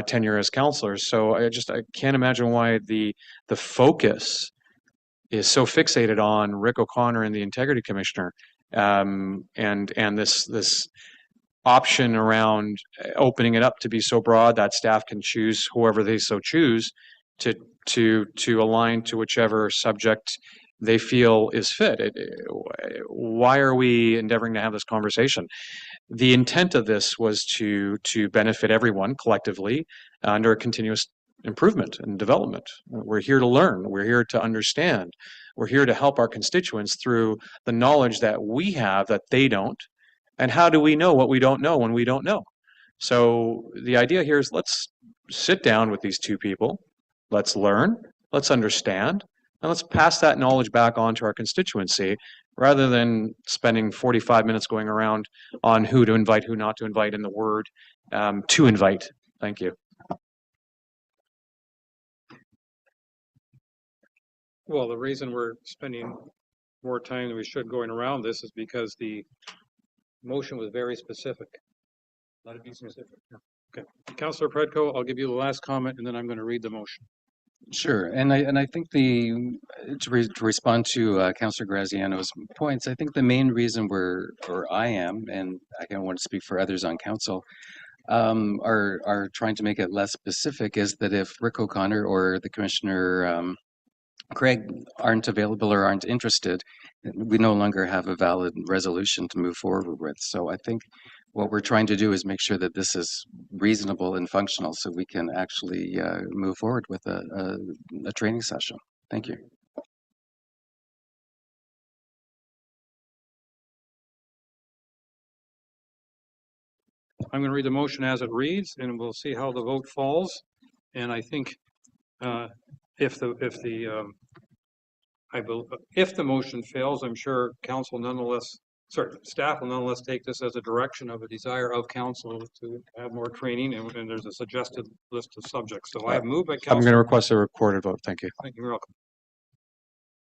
tenure as counselors. So I can't imagine why the focus is so fixated on Rick O'Connor and the integrity commissioner, and this option around opening it up to be so broad that staff can choose whoever they so choose to align to whichever subject they feel is fit. Why are we endeavoring to have this conversation? The intent of this was to benefit everyone collectively under a continuous improvement and development. We're here to learn. We're here to understand. We're here to help our constituents through the knowledge that we have that they don't. And how do we know what we don't know when we don't know? So the idea here is, let's sit down with these two people. Let's learn. Let's understand. And let's pass that knowledge back on to our constituency, rather than spending 45 minutes going around on who to invite, who not to invite, in the word to invite. Thank you. Well, the reason we're spending more time than we should going around this is because the motion was very specific. Let it be specific. Okay. Councillor Predko, I'll give you the last comment, and then I'm going to read the motion. Sure, and I think to respond to Councillor Graziano's points, I think the main reason I am, and I don't want to speak for others on council, are trying to make it less specific, is that if Rick O'Connor or the Commissioner Craig aren't available or aren't interested, we no longer have a valid resolution to move forward with. So I think what we're trying to do is make sure that this is reasonable and functional, so we can actually move forward with a training session. Thank you. I'm going to read the motion as it reads, and we'll see how the vote falls. And I think if the motion fails, I'm sure staff will nonetheless take this as a direction of a desire of council to have more training, and there's a suggested list of subjects. So I have moved by council. I'm going to request a recorded vote. Thank you. Thank you. You're welcome.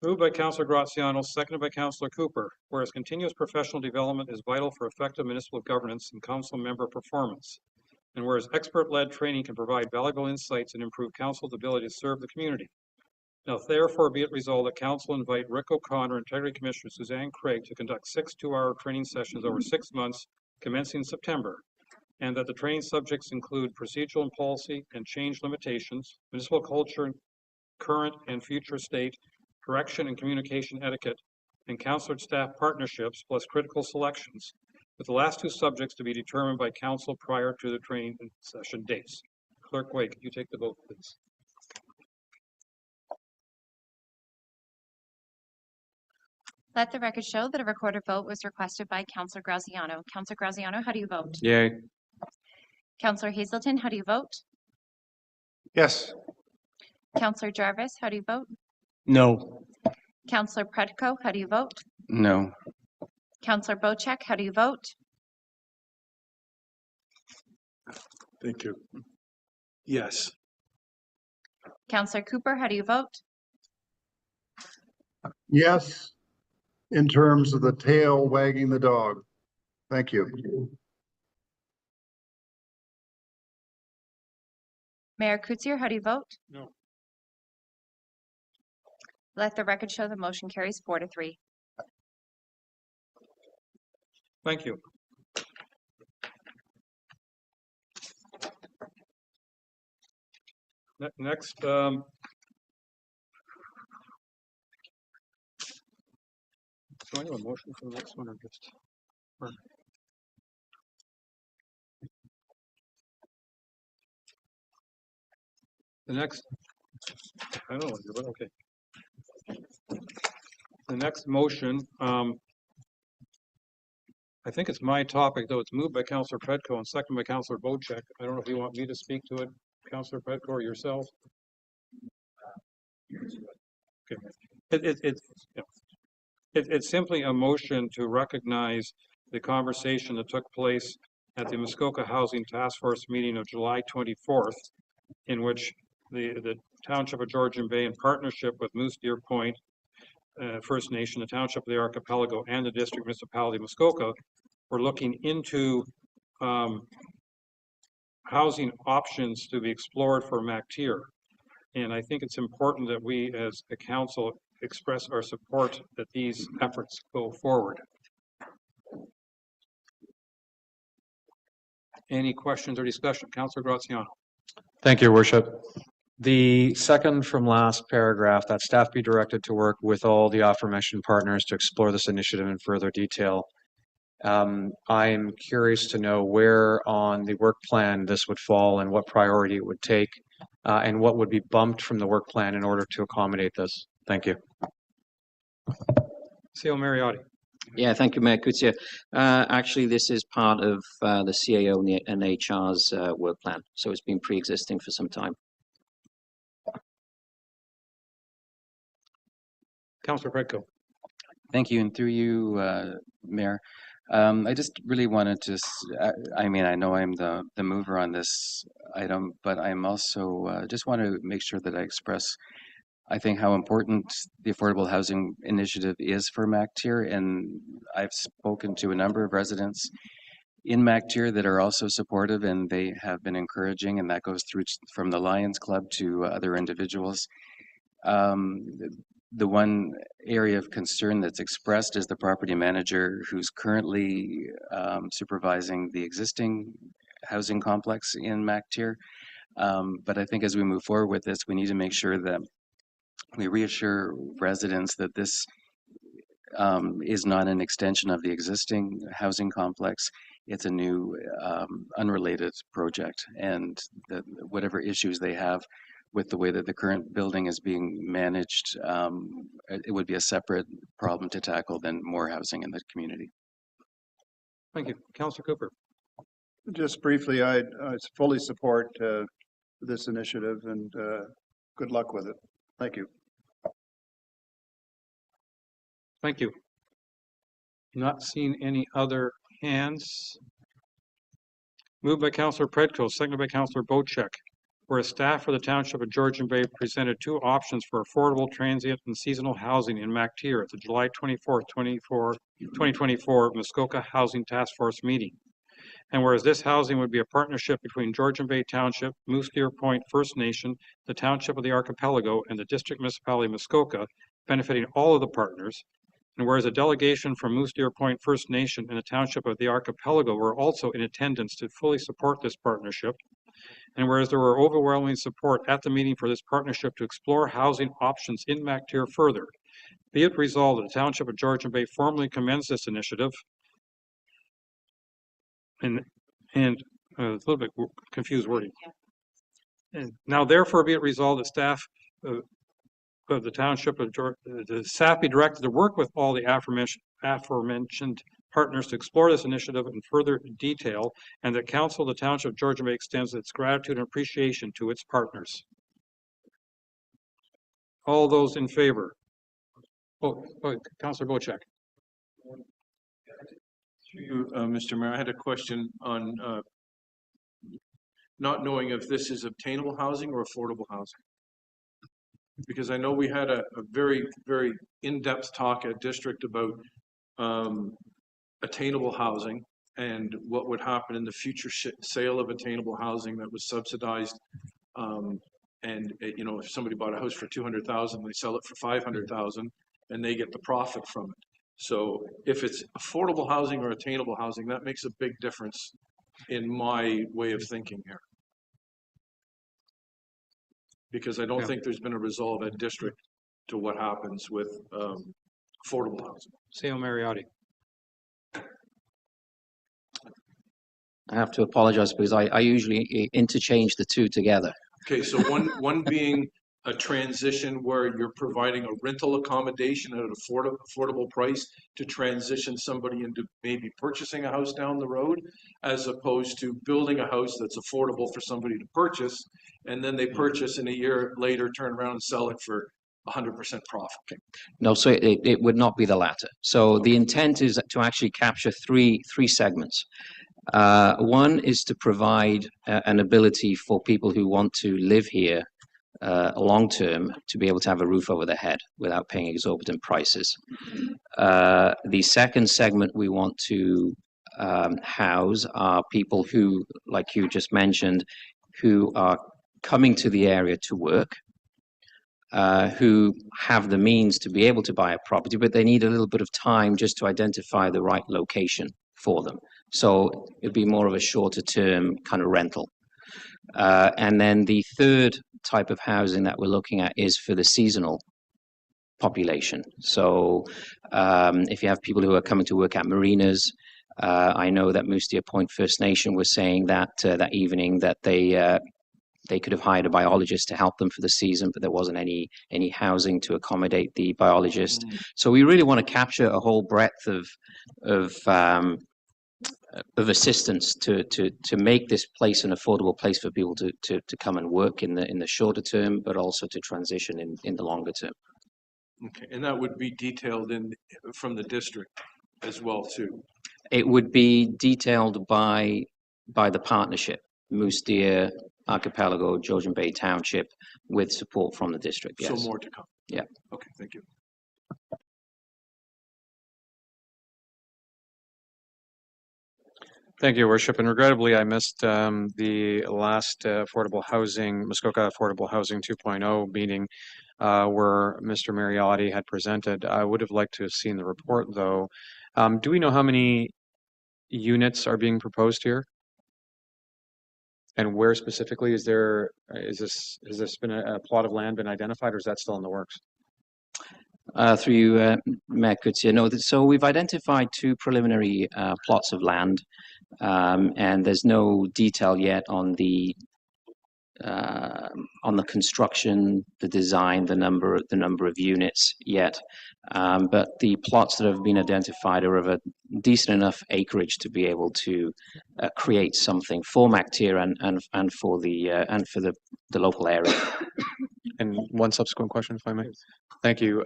Moved by Councillor Graziano, seconded by Councillor Cooper. Whereas continuous professional development is vital for effective municipal governance and council member performance, and whereas expert-led training can provide valuable insights and improve council's ability to serve the community. Now, therefore, be it resolved that council invite Rick O'Connor and Integrity Commissioner Suzanne Craig to conduct 6 two-hour training sessions over 6 months, commencing in September, and that the training subjects include procedural and policy and change limitations, municipal culture, current and future state, correction and communication etiquette, and council staff partnerships, plus critical selections, with the last 2 subjects to be determined by council prior to the training session dates. Clerk Wade, could you take the vote, please? Let the record show that a recorded vote was requested by Councillor Graziano. Councillor Graziano, how do you vote? Yay. Councillor Hazelton, how do you vote? Yes. Councillor Jarvis, how do you vote? No. Councillor Predko, how do you vote? No. Councillor Bocek, how do you vote? Thank you. Yes. Councillor Cooper, how do you vote? Yes, in terms of the tail wagging the dog. Thank you. Mayor Kutsier, how do you vote? No. Let the record show the motion carries 4-3. Thank you. Next, do I have a motion for the next one or just? Or- The next, I don't know, but okay. The next motion, I think it's my topic, though it's moved by Councillor Predko and seconded by Councillor Bocek. I don't know if you want me to speak to it, Councillor Predko, or yourself. Okay. It's simply a motion to recognize the conversation that took place at the Muskoka Housing Task Force meeting of July 24th, in which the Township of Georgian Bay, in partnership with Moose Deer Point First Nation, the Township of the Archipelago, and the District Municipality of Muskoka, were looking into housing options to be explored for MacTier. And I think it's important that we, as a council, express our support that these efforts go forward. Any questions or discussion? Councillor Graziano. Thank you, Your Worship. The second from last paragraph, that staff be directed to work with all the aforementioned partners to explore this initiative in further detail. I'm curious to know where on the work plan this would fall and what priority it would take, and what would be bumped from the work plan in order to accommodate this. Thank you. CEO Mariotti. Yeah, thank you, Mayor Coutier. Actually, this is part of the CAO and HR's work plan, so it's been pre-existing for some time. Councillor Predko. Thank you, and through you, Mayor. I just really wanted to, I mean, I know I'm the mover on this item, but I'm also just want to make sure that I express, I think, how important the Affordable Housing Initiative is for MacTier. And I've spoken to a number of residents in MacTier that are also supportive, and they have been encouraging, and that goes through from the Lions Club to other individuals. The one area of concern that's expressed is the property manager who's currently supervising the existing housing complex in MacTier. But I think as we move forward with this, we need to make sure that we reassure residents that this is not an extension of the existing housing complex. It's a new unrelated project, and that whatever issues they have with the way that the current building is being managed, it would be a separate problem to tackle than more housing in the community. Thank you. Councillor Cooper. Just briefly, I fully support this initiative, and good luck with it. Thank you. Thank you. Not seeing any other hands. Moved by Councillor Predko, seconded by Councillor Bocek. Whereas staff for the Township of Georgian Bay presented two options for affordable transient and seasonal housing in MacTier at the July 24th, 2024 Muskoka Housing Task Force meeting. And whereas this housing would be a partnership between Georgian Bay Township, Moose Deer Point First Nation, the Township of the Archipelago, and the District Municipality of Muskoka, benefiting all of the partners. And whereas a delegation from Moose Deer Point First Nation and the Township of the Archipelago were also in attendance to fully support this partnership. And whereas there were overwhelming support at the meeting for this partnership to explore housing options in MacTier further, be it resolved that the Township of Georgian Bay formally commends this initiative. And it's a little bit confused wording. And now, therefore, be it resolved that staff of the Township of the staff be directed to work with all the aforementioned partners to explore this initiative in further detail, and that Council of the Township of Georgian Bay extends its gratitude and appreciation to its partners. All those in favor? Oh, Councillor Bocek. Mr. Mayor, I had a question on not knowing if this is obtainable housing or affordable housing. Because I know we had a very, very in-depth talk at district about attainable housing and what would happen in the future sale of attainable housing that was subsidized. And you know, if somebody bought a house for $200,000, they sell it for $500,000, and they get the profit from it. So if it's affordable housing or attainable housing, that makes a big difference in my way of thinking here. Because I don't think there's been a resolve at district to what happens with affordable housing. Seo Mariotti. I have to apologize because I usually interchange the two together. Okay, so one being a transition where you're providing a rental accommodation at an affordable price to transition somebody into maybe purchasing a house down the road, as opposed to building a house that's affordable for somebody to purchase, and then they purchase and a year later turn around and sell it for 100% profit. No, so it would not be the latter. So the intent is to actually capture three segments. One is to provide an ability for people who want to live here long term to be able to have a roof over their head without paying exorbitant prices. The second segment we want to house are people who, like you just mentioned, who are coming to the area to work, who have the means to be able to buy a property, but they need a little bit of time just to identify the right location for them. So it'd be more of a shorter term kind of rental. And then the third type of housing that we're looking at is for the seasonal population. So if you have people who are coming to work at marinas, I know that Moose Deer Point First Nation was saying that that evening that they could have hired a biologist to help them for the season, but there wasn't any housing to accommodate the biologist. So we really want to capture a whole breadth of assistance to make this place an affordable place for people to come and work in the shorter term, but also to transition in the longer term. Okay, and that would be detailed from the district as well too. It would be detailed by the partnership, Moose Deer, Archipelago, Georgian Bay Township, with support from the district. Yes. So more to come. Yeah. Okay, thank you. Thank you, Worship. And regrettably, I missed the last Muskoka Affordable Housing 2.0 meeting where Mr. Mariotti had presented. I would have liked to have seen the report, though. Do we know how many units are being proposed here? And where specifically has this been a plot of land been identified, or is that still in the works? Through you, Mayor Coetzee. No, so we've identified two preliminary plots of land, and there's no detail yet on the construction, the design, the number of units yet. But the plots that have been identified are of a decent enough acreage to be able to create something for MacTier and for the local area. And one subsequent question, if I may. Thank you.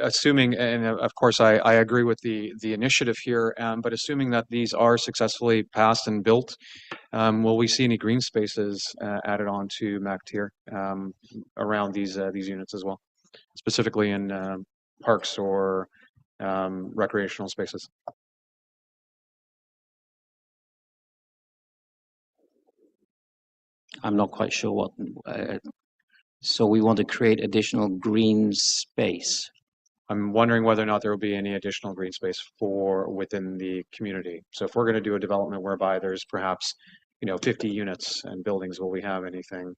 Assuming, and of course, I agree with the initiative here, but assuming that these are successfully passed and built, will we see any green spaces added on to MacTier around these units as well, specifically in parks or recreational spaces? I'm not quite sure what. So we want to create additional green space. I'm wondering whether or not there will be any additional green space within the community. So if we're going to do a development whereby there's perhaps 50 units and buildings, will we have anything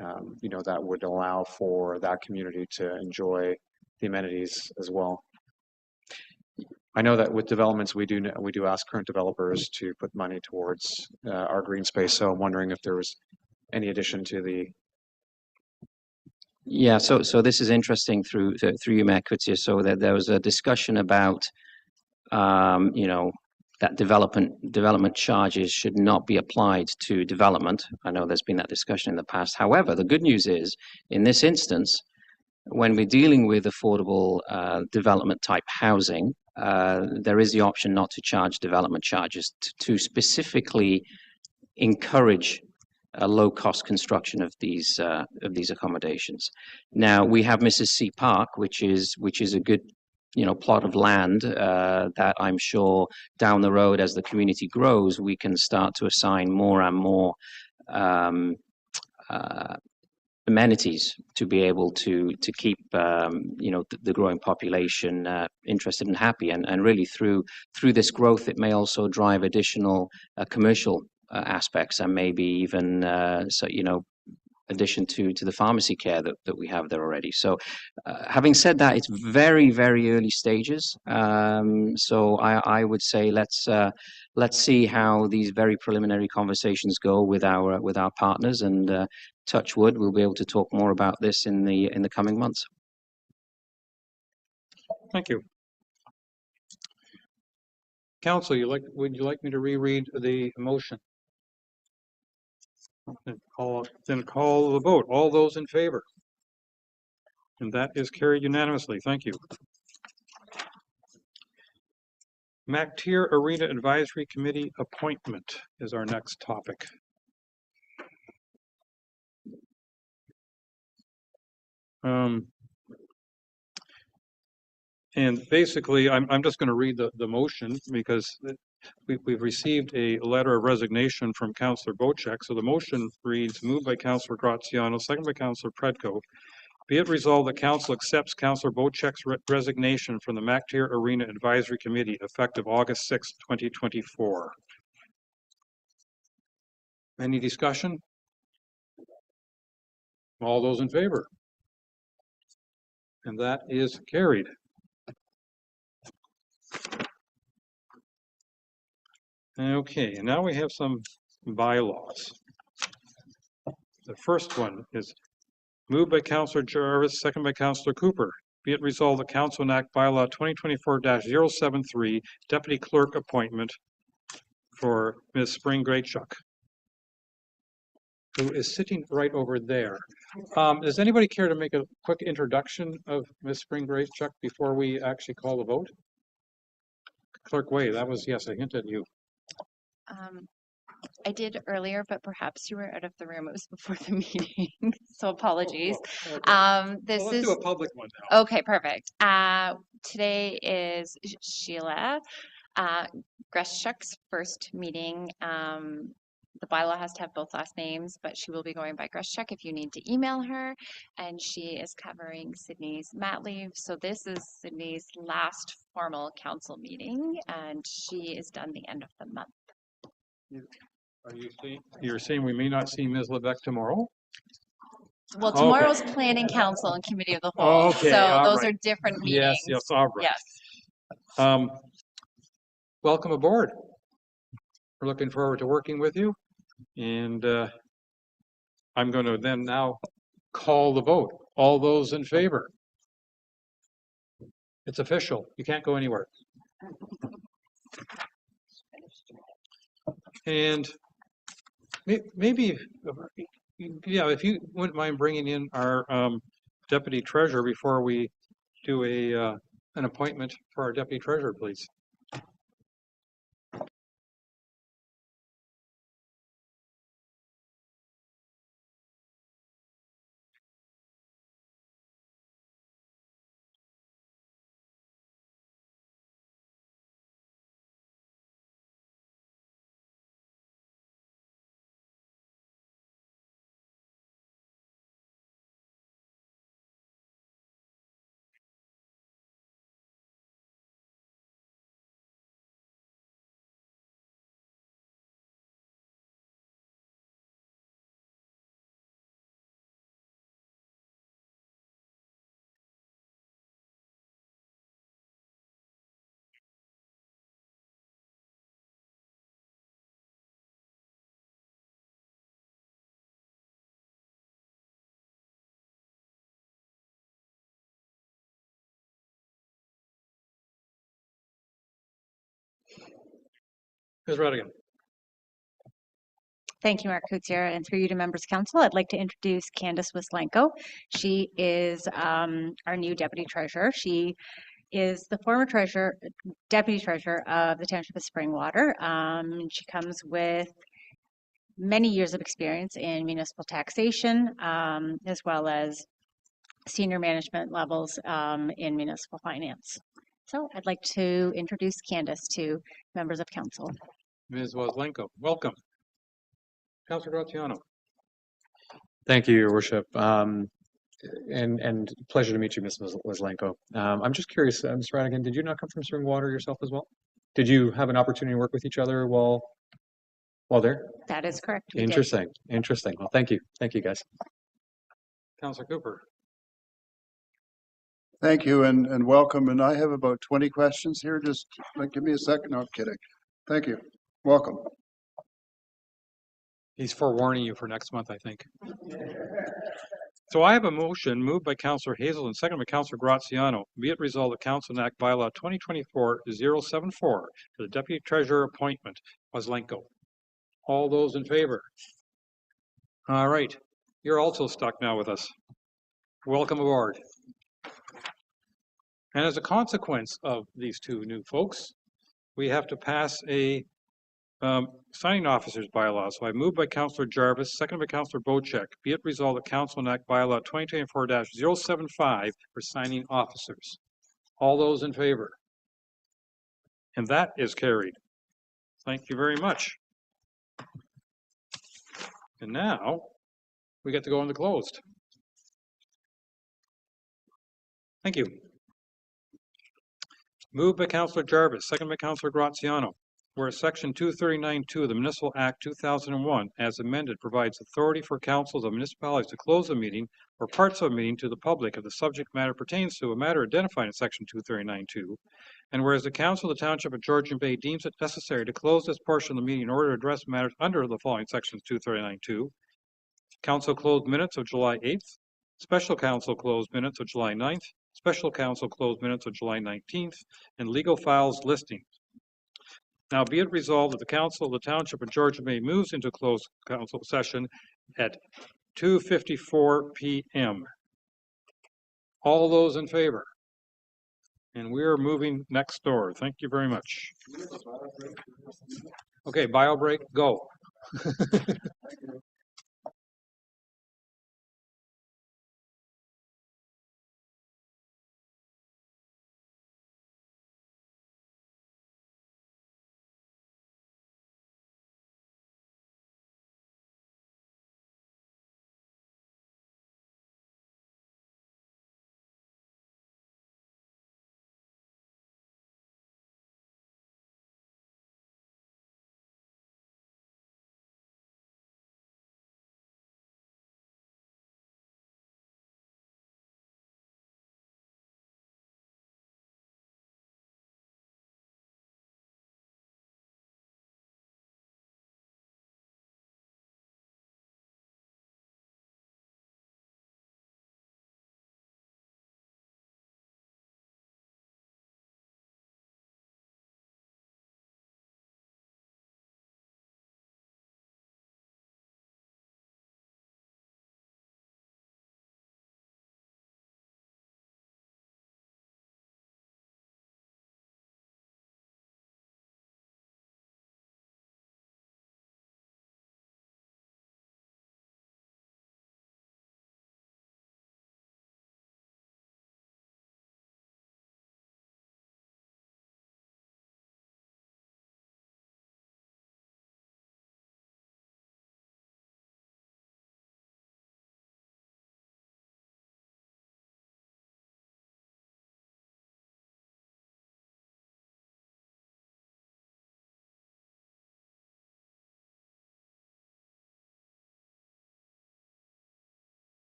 that would allow for that community to enjoy the amenities as well? I know that with developments, we do ask current developers to put money towards our green space. So I'm wondering if there was any addition to the. Yeah, so this is interesting through you, Mayor Coetzee. So that there was a discussion about, that development charges should not be applied to development. I know there's been that discussion in the past. However, the good news is, in this instance, when we're dealing with affordable development type housing, there is the option not to charge development charges to specifically encourage a low-cost construction of these accommodations. Now we have Mrs. C Park, which is a good, plot of land that I'm sure down the road, as the community grows, we can start to assign more and more amenities to be able to keep the growing population interested and happy, and really through this growth it may also drive additional commercial aspects, and maybe even addition to the pharmacy care that we have there already. So having said that, it's very, very early stages. So I would say let's see how these very preliminary conversations go with our partners, and touch wood, we'll be able to talk more about this in the coming months. Thank you. Council, would you like me to reread the motion? Then call the vote. All those in favor? And that is carried unanimously. Thank you. MacTier Arena Advisory Committee appointment is our next topic. And basically, I'm just going to read the motion, because we've received a letter of resignation from Councillor Bochek. So the motion reads, moved by Councillor Graziano, second by Councillor Predko. Be it resolved that Council accepts Councillor Bochek's resignation from the MacTier Arena Advisory Committee effective August 6, 2024. Any discussion? All those in favor? And that is carried. Okay, and now we have some bylaws. The first one is moved by Councillor Jarvis, second by Councillor Cooper. Be it resolved the Council enact bylaw 2024-073 deputy clerk appointment for Ms. Spring Greatchuck, who is sitting right over there. Does anybody care to make a quick introduction of Ms. Spring Greatchuck before we actually call the vote? Clerk Way, that was, yes, I hinted at you. I did earlier, but perhaps you were out of the room. It was before the meeting, so apologies. Okay. This Let's is do a public one now. Okay, perfect. Today is Sheila Greschuk's first meeting. The bylaw has to have both last names, but she will be going by Greschuk if you need to email her. And she is covering Sydney's mat leave. So this is Sydney's last formal council meeting, and she is done the end of the month. Are you saying, you're saying we may not see Ms. Lebec tomorrow? Well, tomorrow's planning council and committee of the whole. Okay, so those right. are different meetings. Yes, all right. Yes. Welcome aboard. We're looking forward to working with you. And I'm going to then now call the vote. All those in favor? It's official. You can't go anywhere. And maybe, yeah, if you wouldn't mind bringing in our deputy treasurer before we do an appointment for our deputy treasurer, please. Ms. Radigan. Thank you, Mark Coutier, and through you to members council, I'd like to introduce Candace Wislenko. She is our new deputy treasurer. She is the former deputy treasurer of the Township of Springwater. She comes with many years of experience in municipal taxation, as well as senior management levels in municipal finance. So I'd like to introduce Candace to members of council. Ms. Wislenko, welcome. Councilor Graziano. Thank you, Your Worship. And pleasure to meet you, Ms. Leslenko. I'm just curious, Ms. Radigan, did you not come from Springwater yourself as well? Did you have an opportunity to work with each other while there? That is correct. We did. Interesting. Interesting. Well, thank you. Thank you, guys. Councillor Cooper. Thank you and welcome. And I have about 20 questions here. Just give me a second. No, I'm kidding. Thank you. Welcome. He's forewarning you for next month, I think. So I have a motion moved by Councillor Hazel and seconded by Councillor Graziano. Be it resolved that Council enact bylaw 2024-074 for the Deputy Treasurer appointment. Leslenko. All those in favor? All right. You're also stuck now with us. Welcome aboard. And as a consequence of these two new folks, we have to pass a signing officers bylaw. So I moved by Councillor Jarvis, seconded by Councillor Bocek. Be it resolved that Council enact bylaw 2024-075 for signing officers. All those in favor? And that is carried. Thank you very much. And now we get to go into closed. Thank you. Moved by Councillor Jarvis, seconded by Councillor Graziano. Whereas Section 239(2) of the Municipal Act 2001, as amended, provides authority for councils of municipalities to close a meeting or parts of a meeting to the public if the subject matter pertains to a matter identified in Section 239(2). And whereas the Council of the Township of Georgian Bay deems it necessary to close this portion of the meeting in order to address matters under the following Sections 239(2), Council closed minutes of July 8th, Special Council closed minutes of July 9th, Special Council closed minutes of July 19th, and legal files listing. Now be it resolved that the Council of the Township of Georgian Bay moves into closed council session at 2:54 p.m. All those in favor? And we are moving next door. Thank you very much. Okay, bio break, go.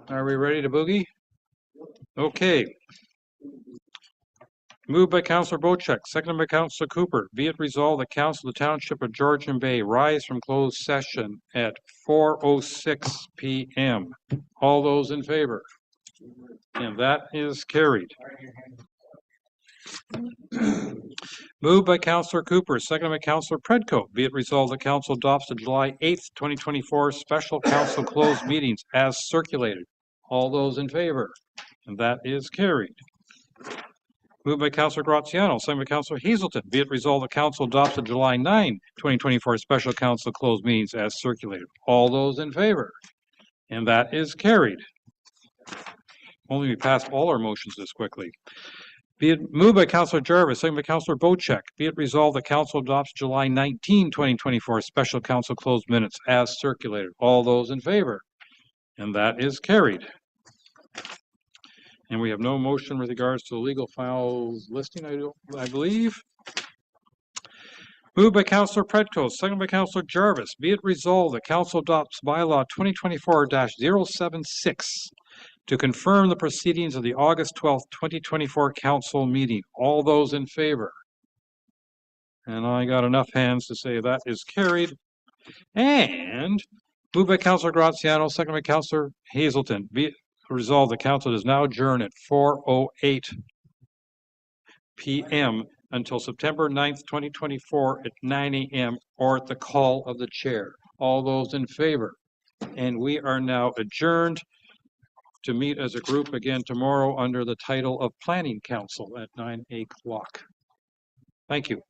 Are we ready to boogie? Okay. Moved by Councillor Bocheck, seconded by Councillor Cooper. Be it resolved that Council of the Township of Georgian Bay rise from closed session at 4:06 p.m. All those in favor? And that is carried. Moved by Councillor Cooper, seconded by Councillor Predko. Be it resolved that Council adopts the July 8th, 2024 special council closed meetings as circulated. All those in favor? And that is carried. Moved by Councillor Graziano, seconded by Councillor Hazelton. Be it resolved that Council adopts the July 9, 2024 special council closed meetings as circulated. All those in favor? And that is carried. Only we passed all our motions this quickly. Be it moved by Councillor Jarvis, seconded by Councillor Bocheck. Be it resolved that Council adopts July 19, 2024 special council closed minutes as circulated. All those in favor? And that is carried. And we have no motion with regards to the legal files listing, I believe. Moved by Councillor Predko, seconded by Councillor Jarvis. Be it resolved that Council adopts bylaw 2024-076 to confirm the proceedings of the August 12th, 2024 council meeting. All those in favor? And I got enough hands to say that is carried. And moved by Councillor Graziano, seconded by Councillor Hazelton. Be it resolved the council is now adjourned at 4:08 p.m. until September 9th, 2024 at 9 a.m. or at the call of the chair. All those in favor? And we are now adjourned to meet as a group again tomorrow under the title of Planning Council at 9 o'clock. Thank you.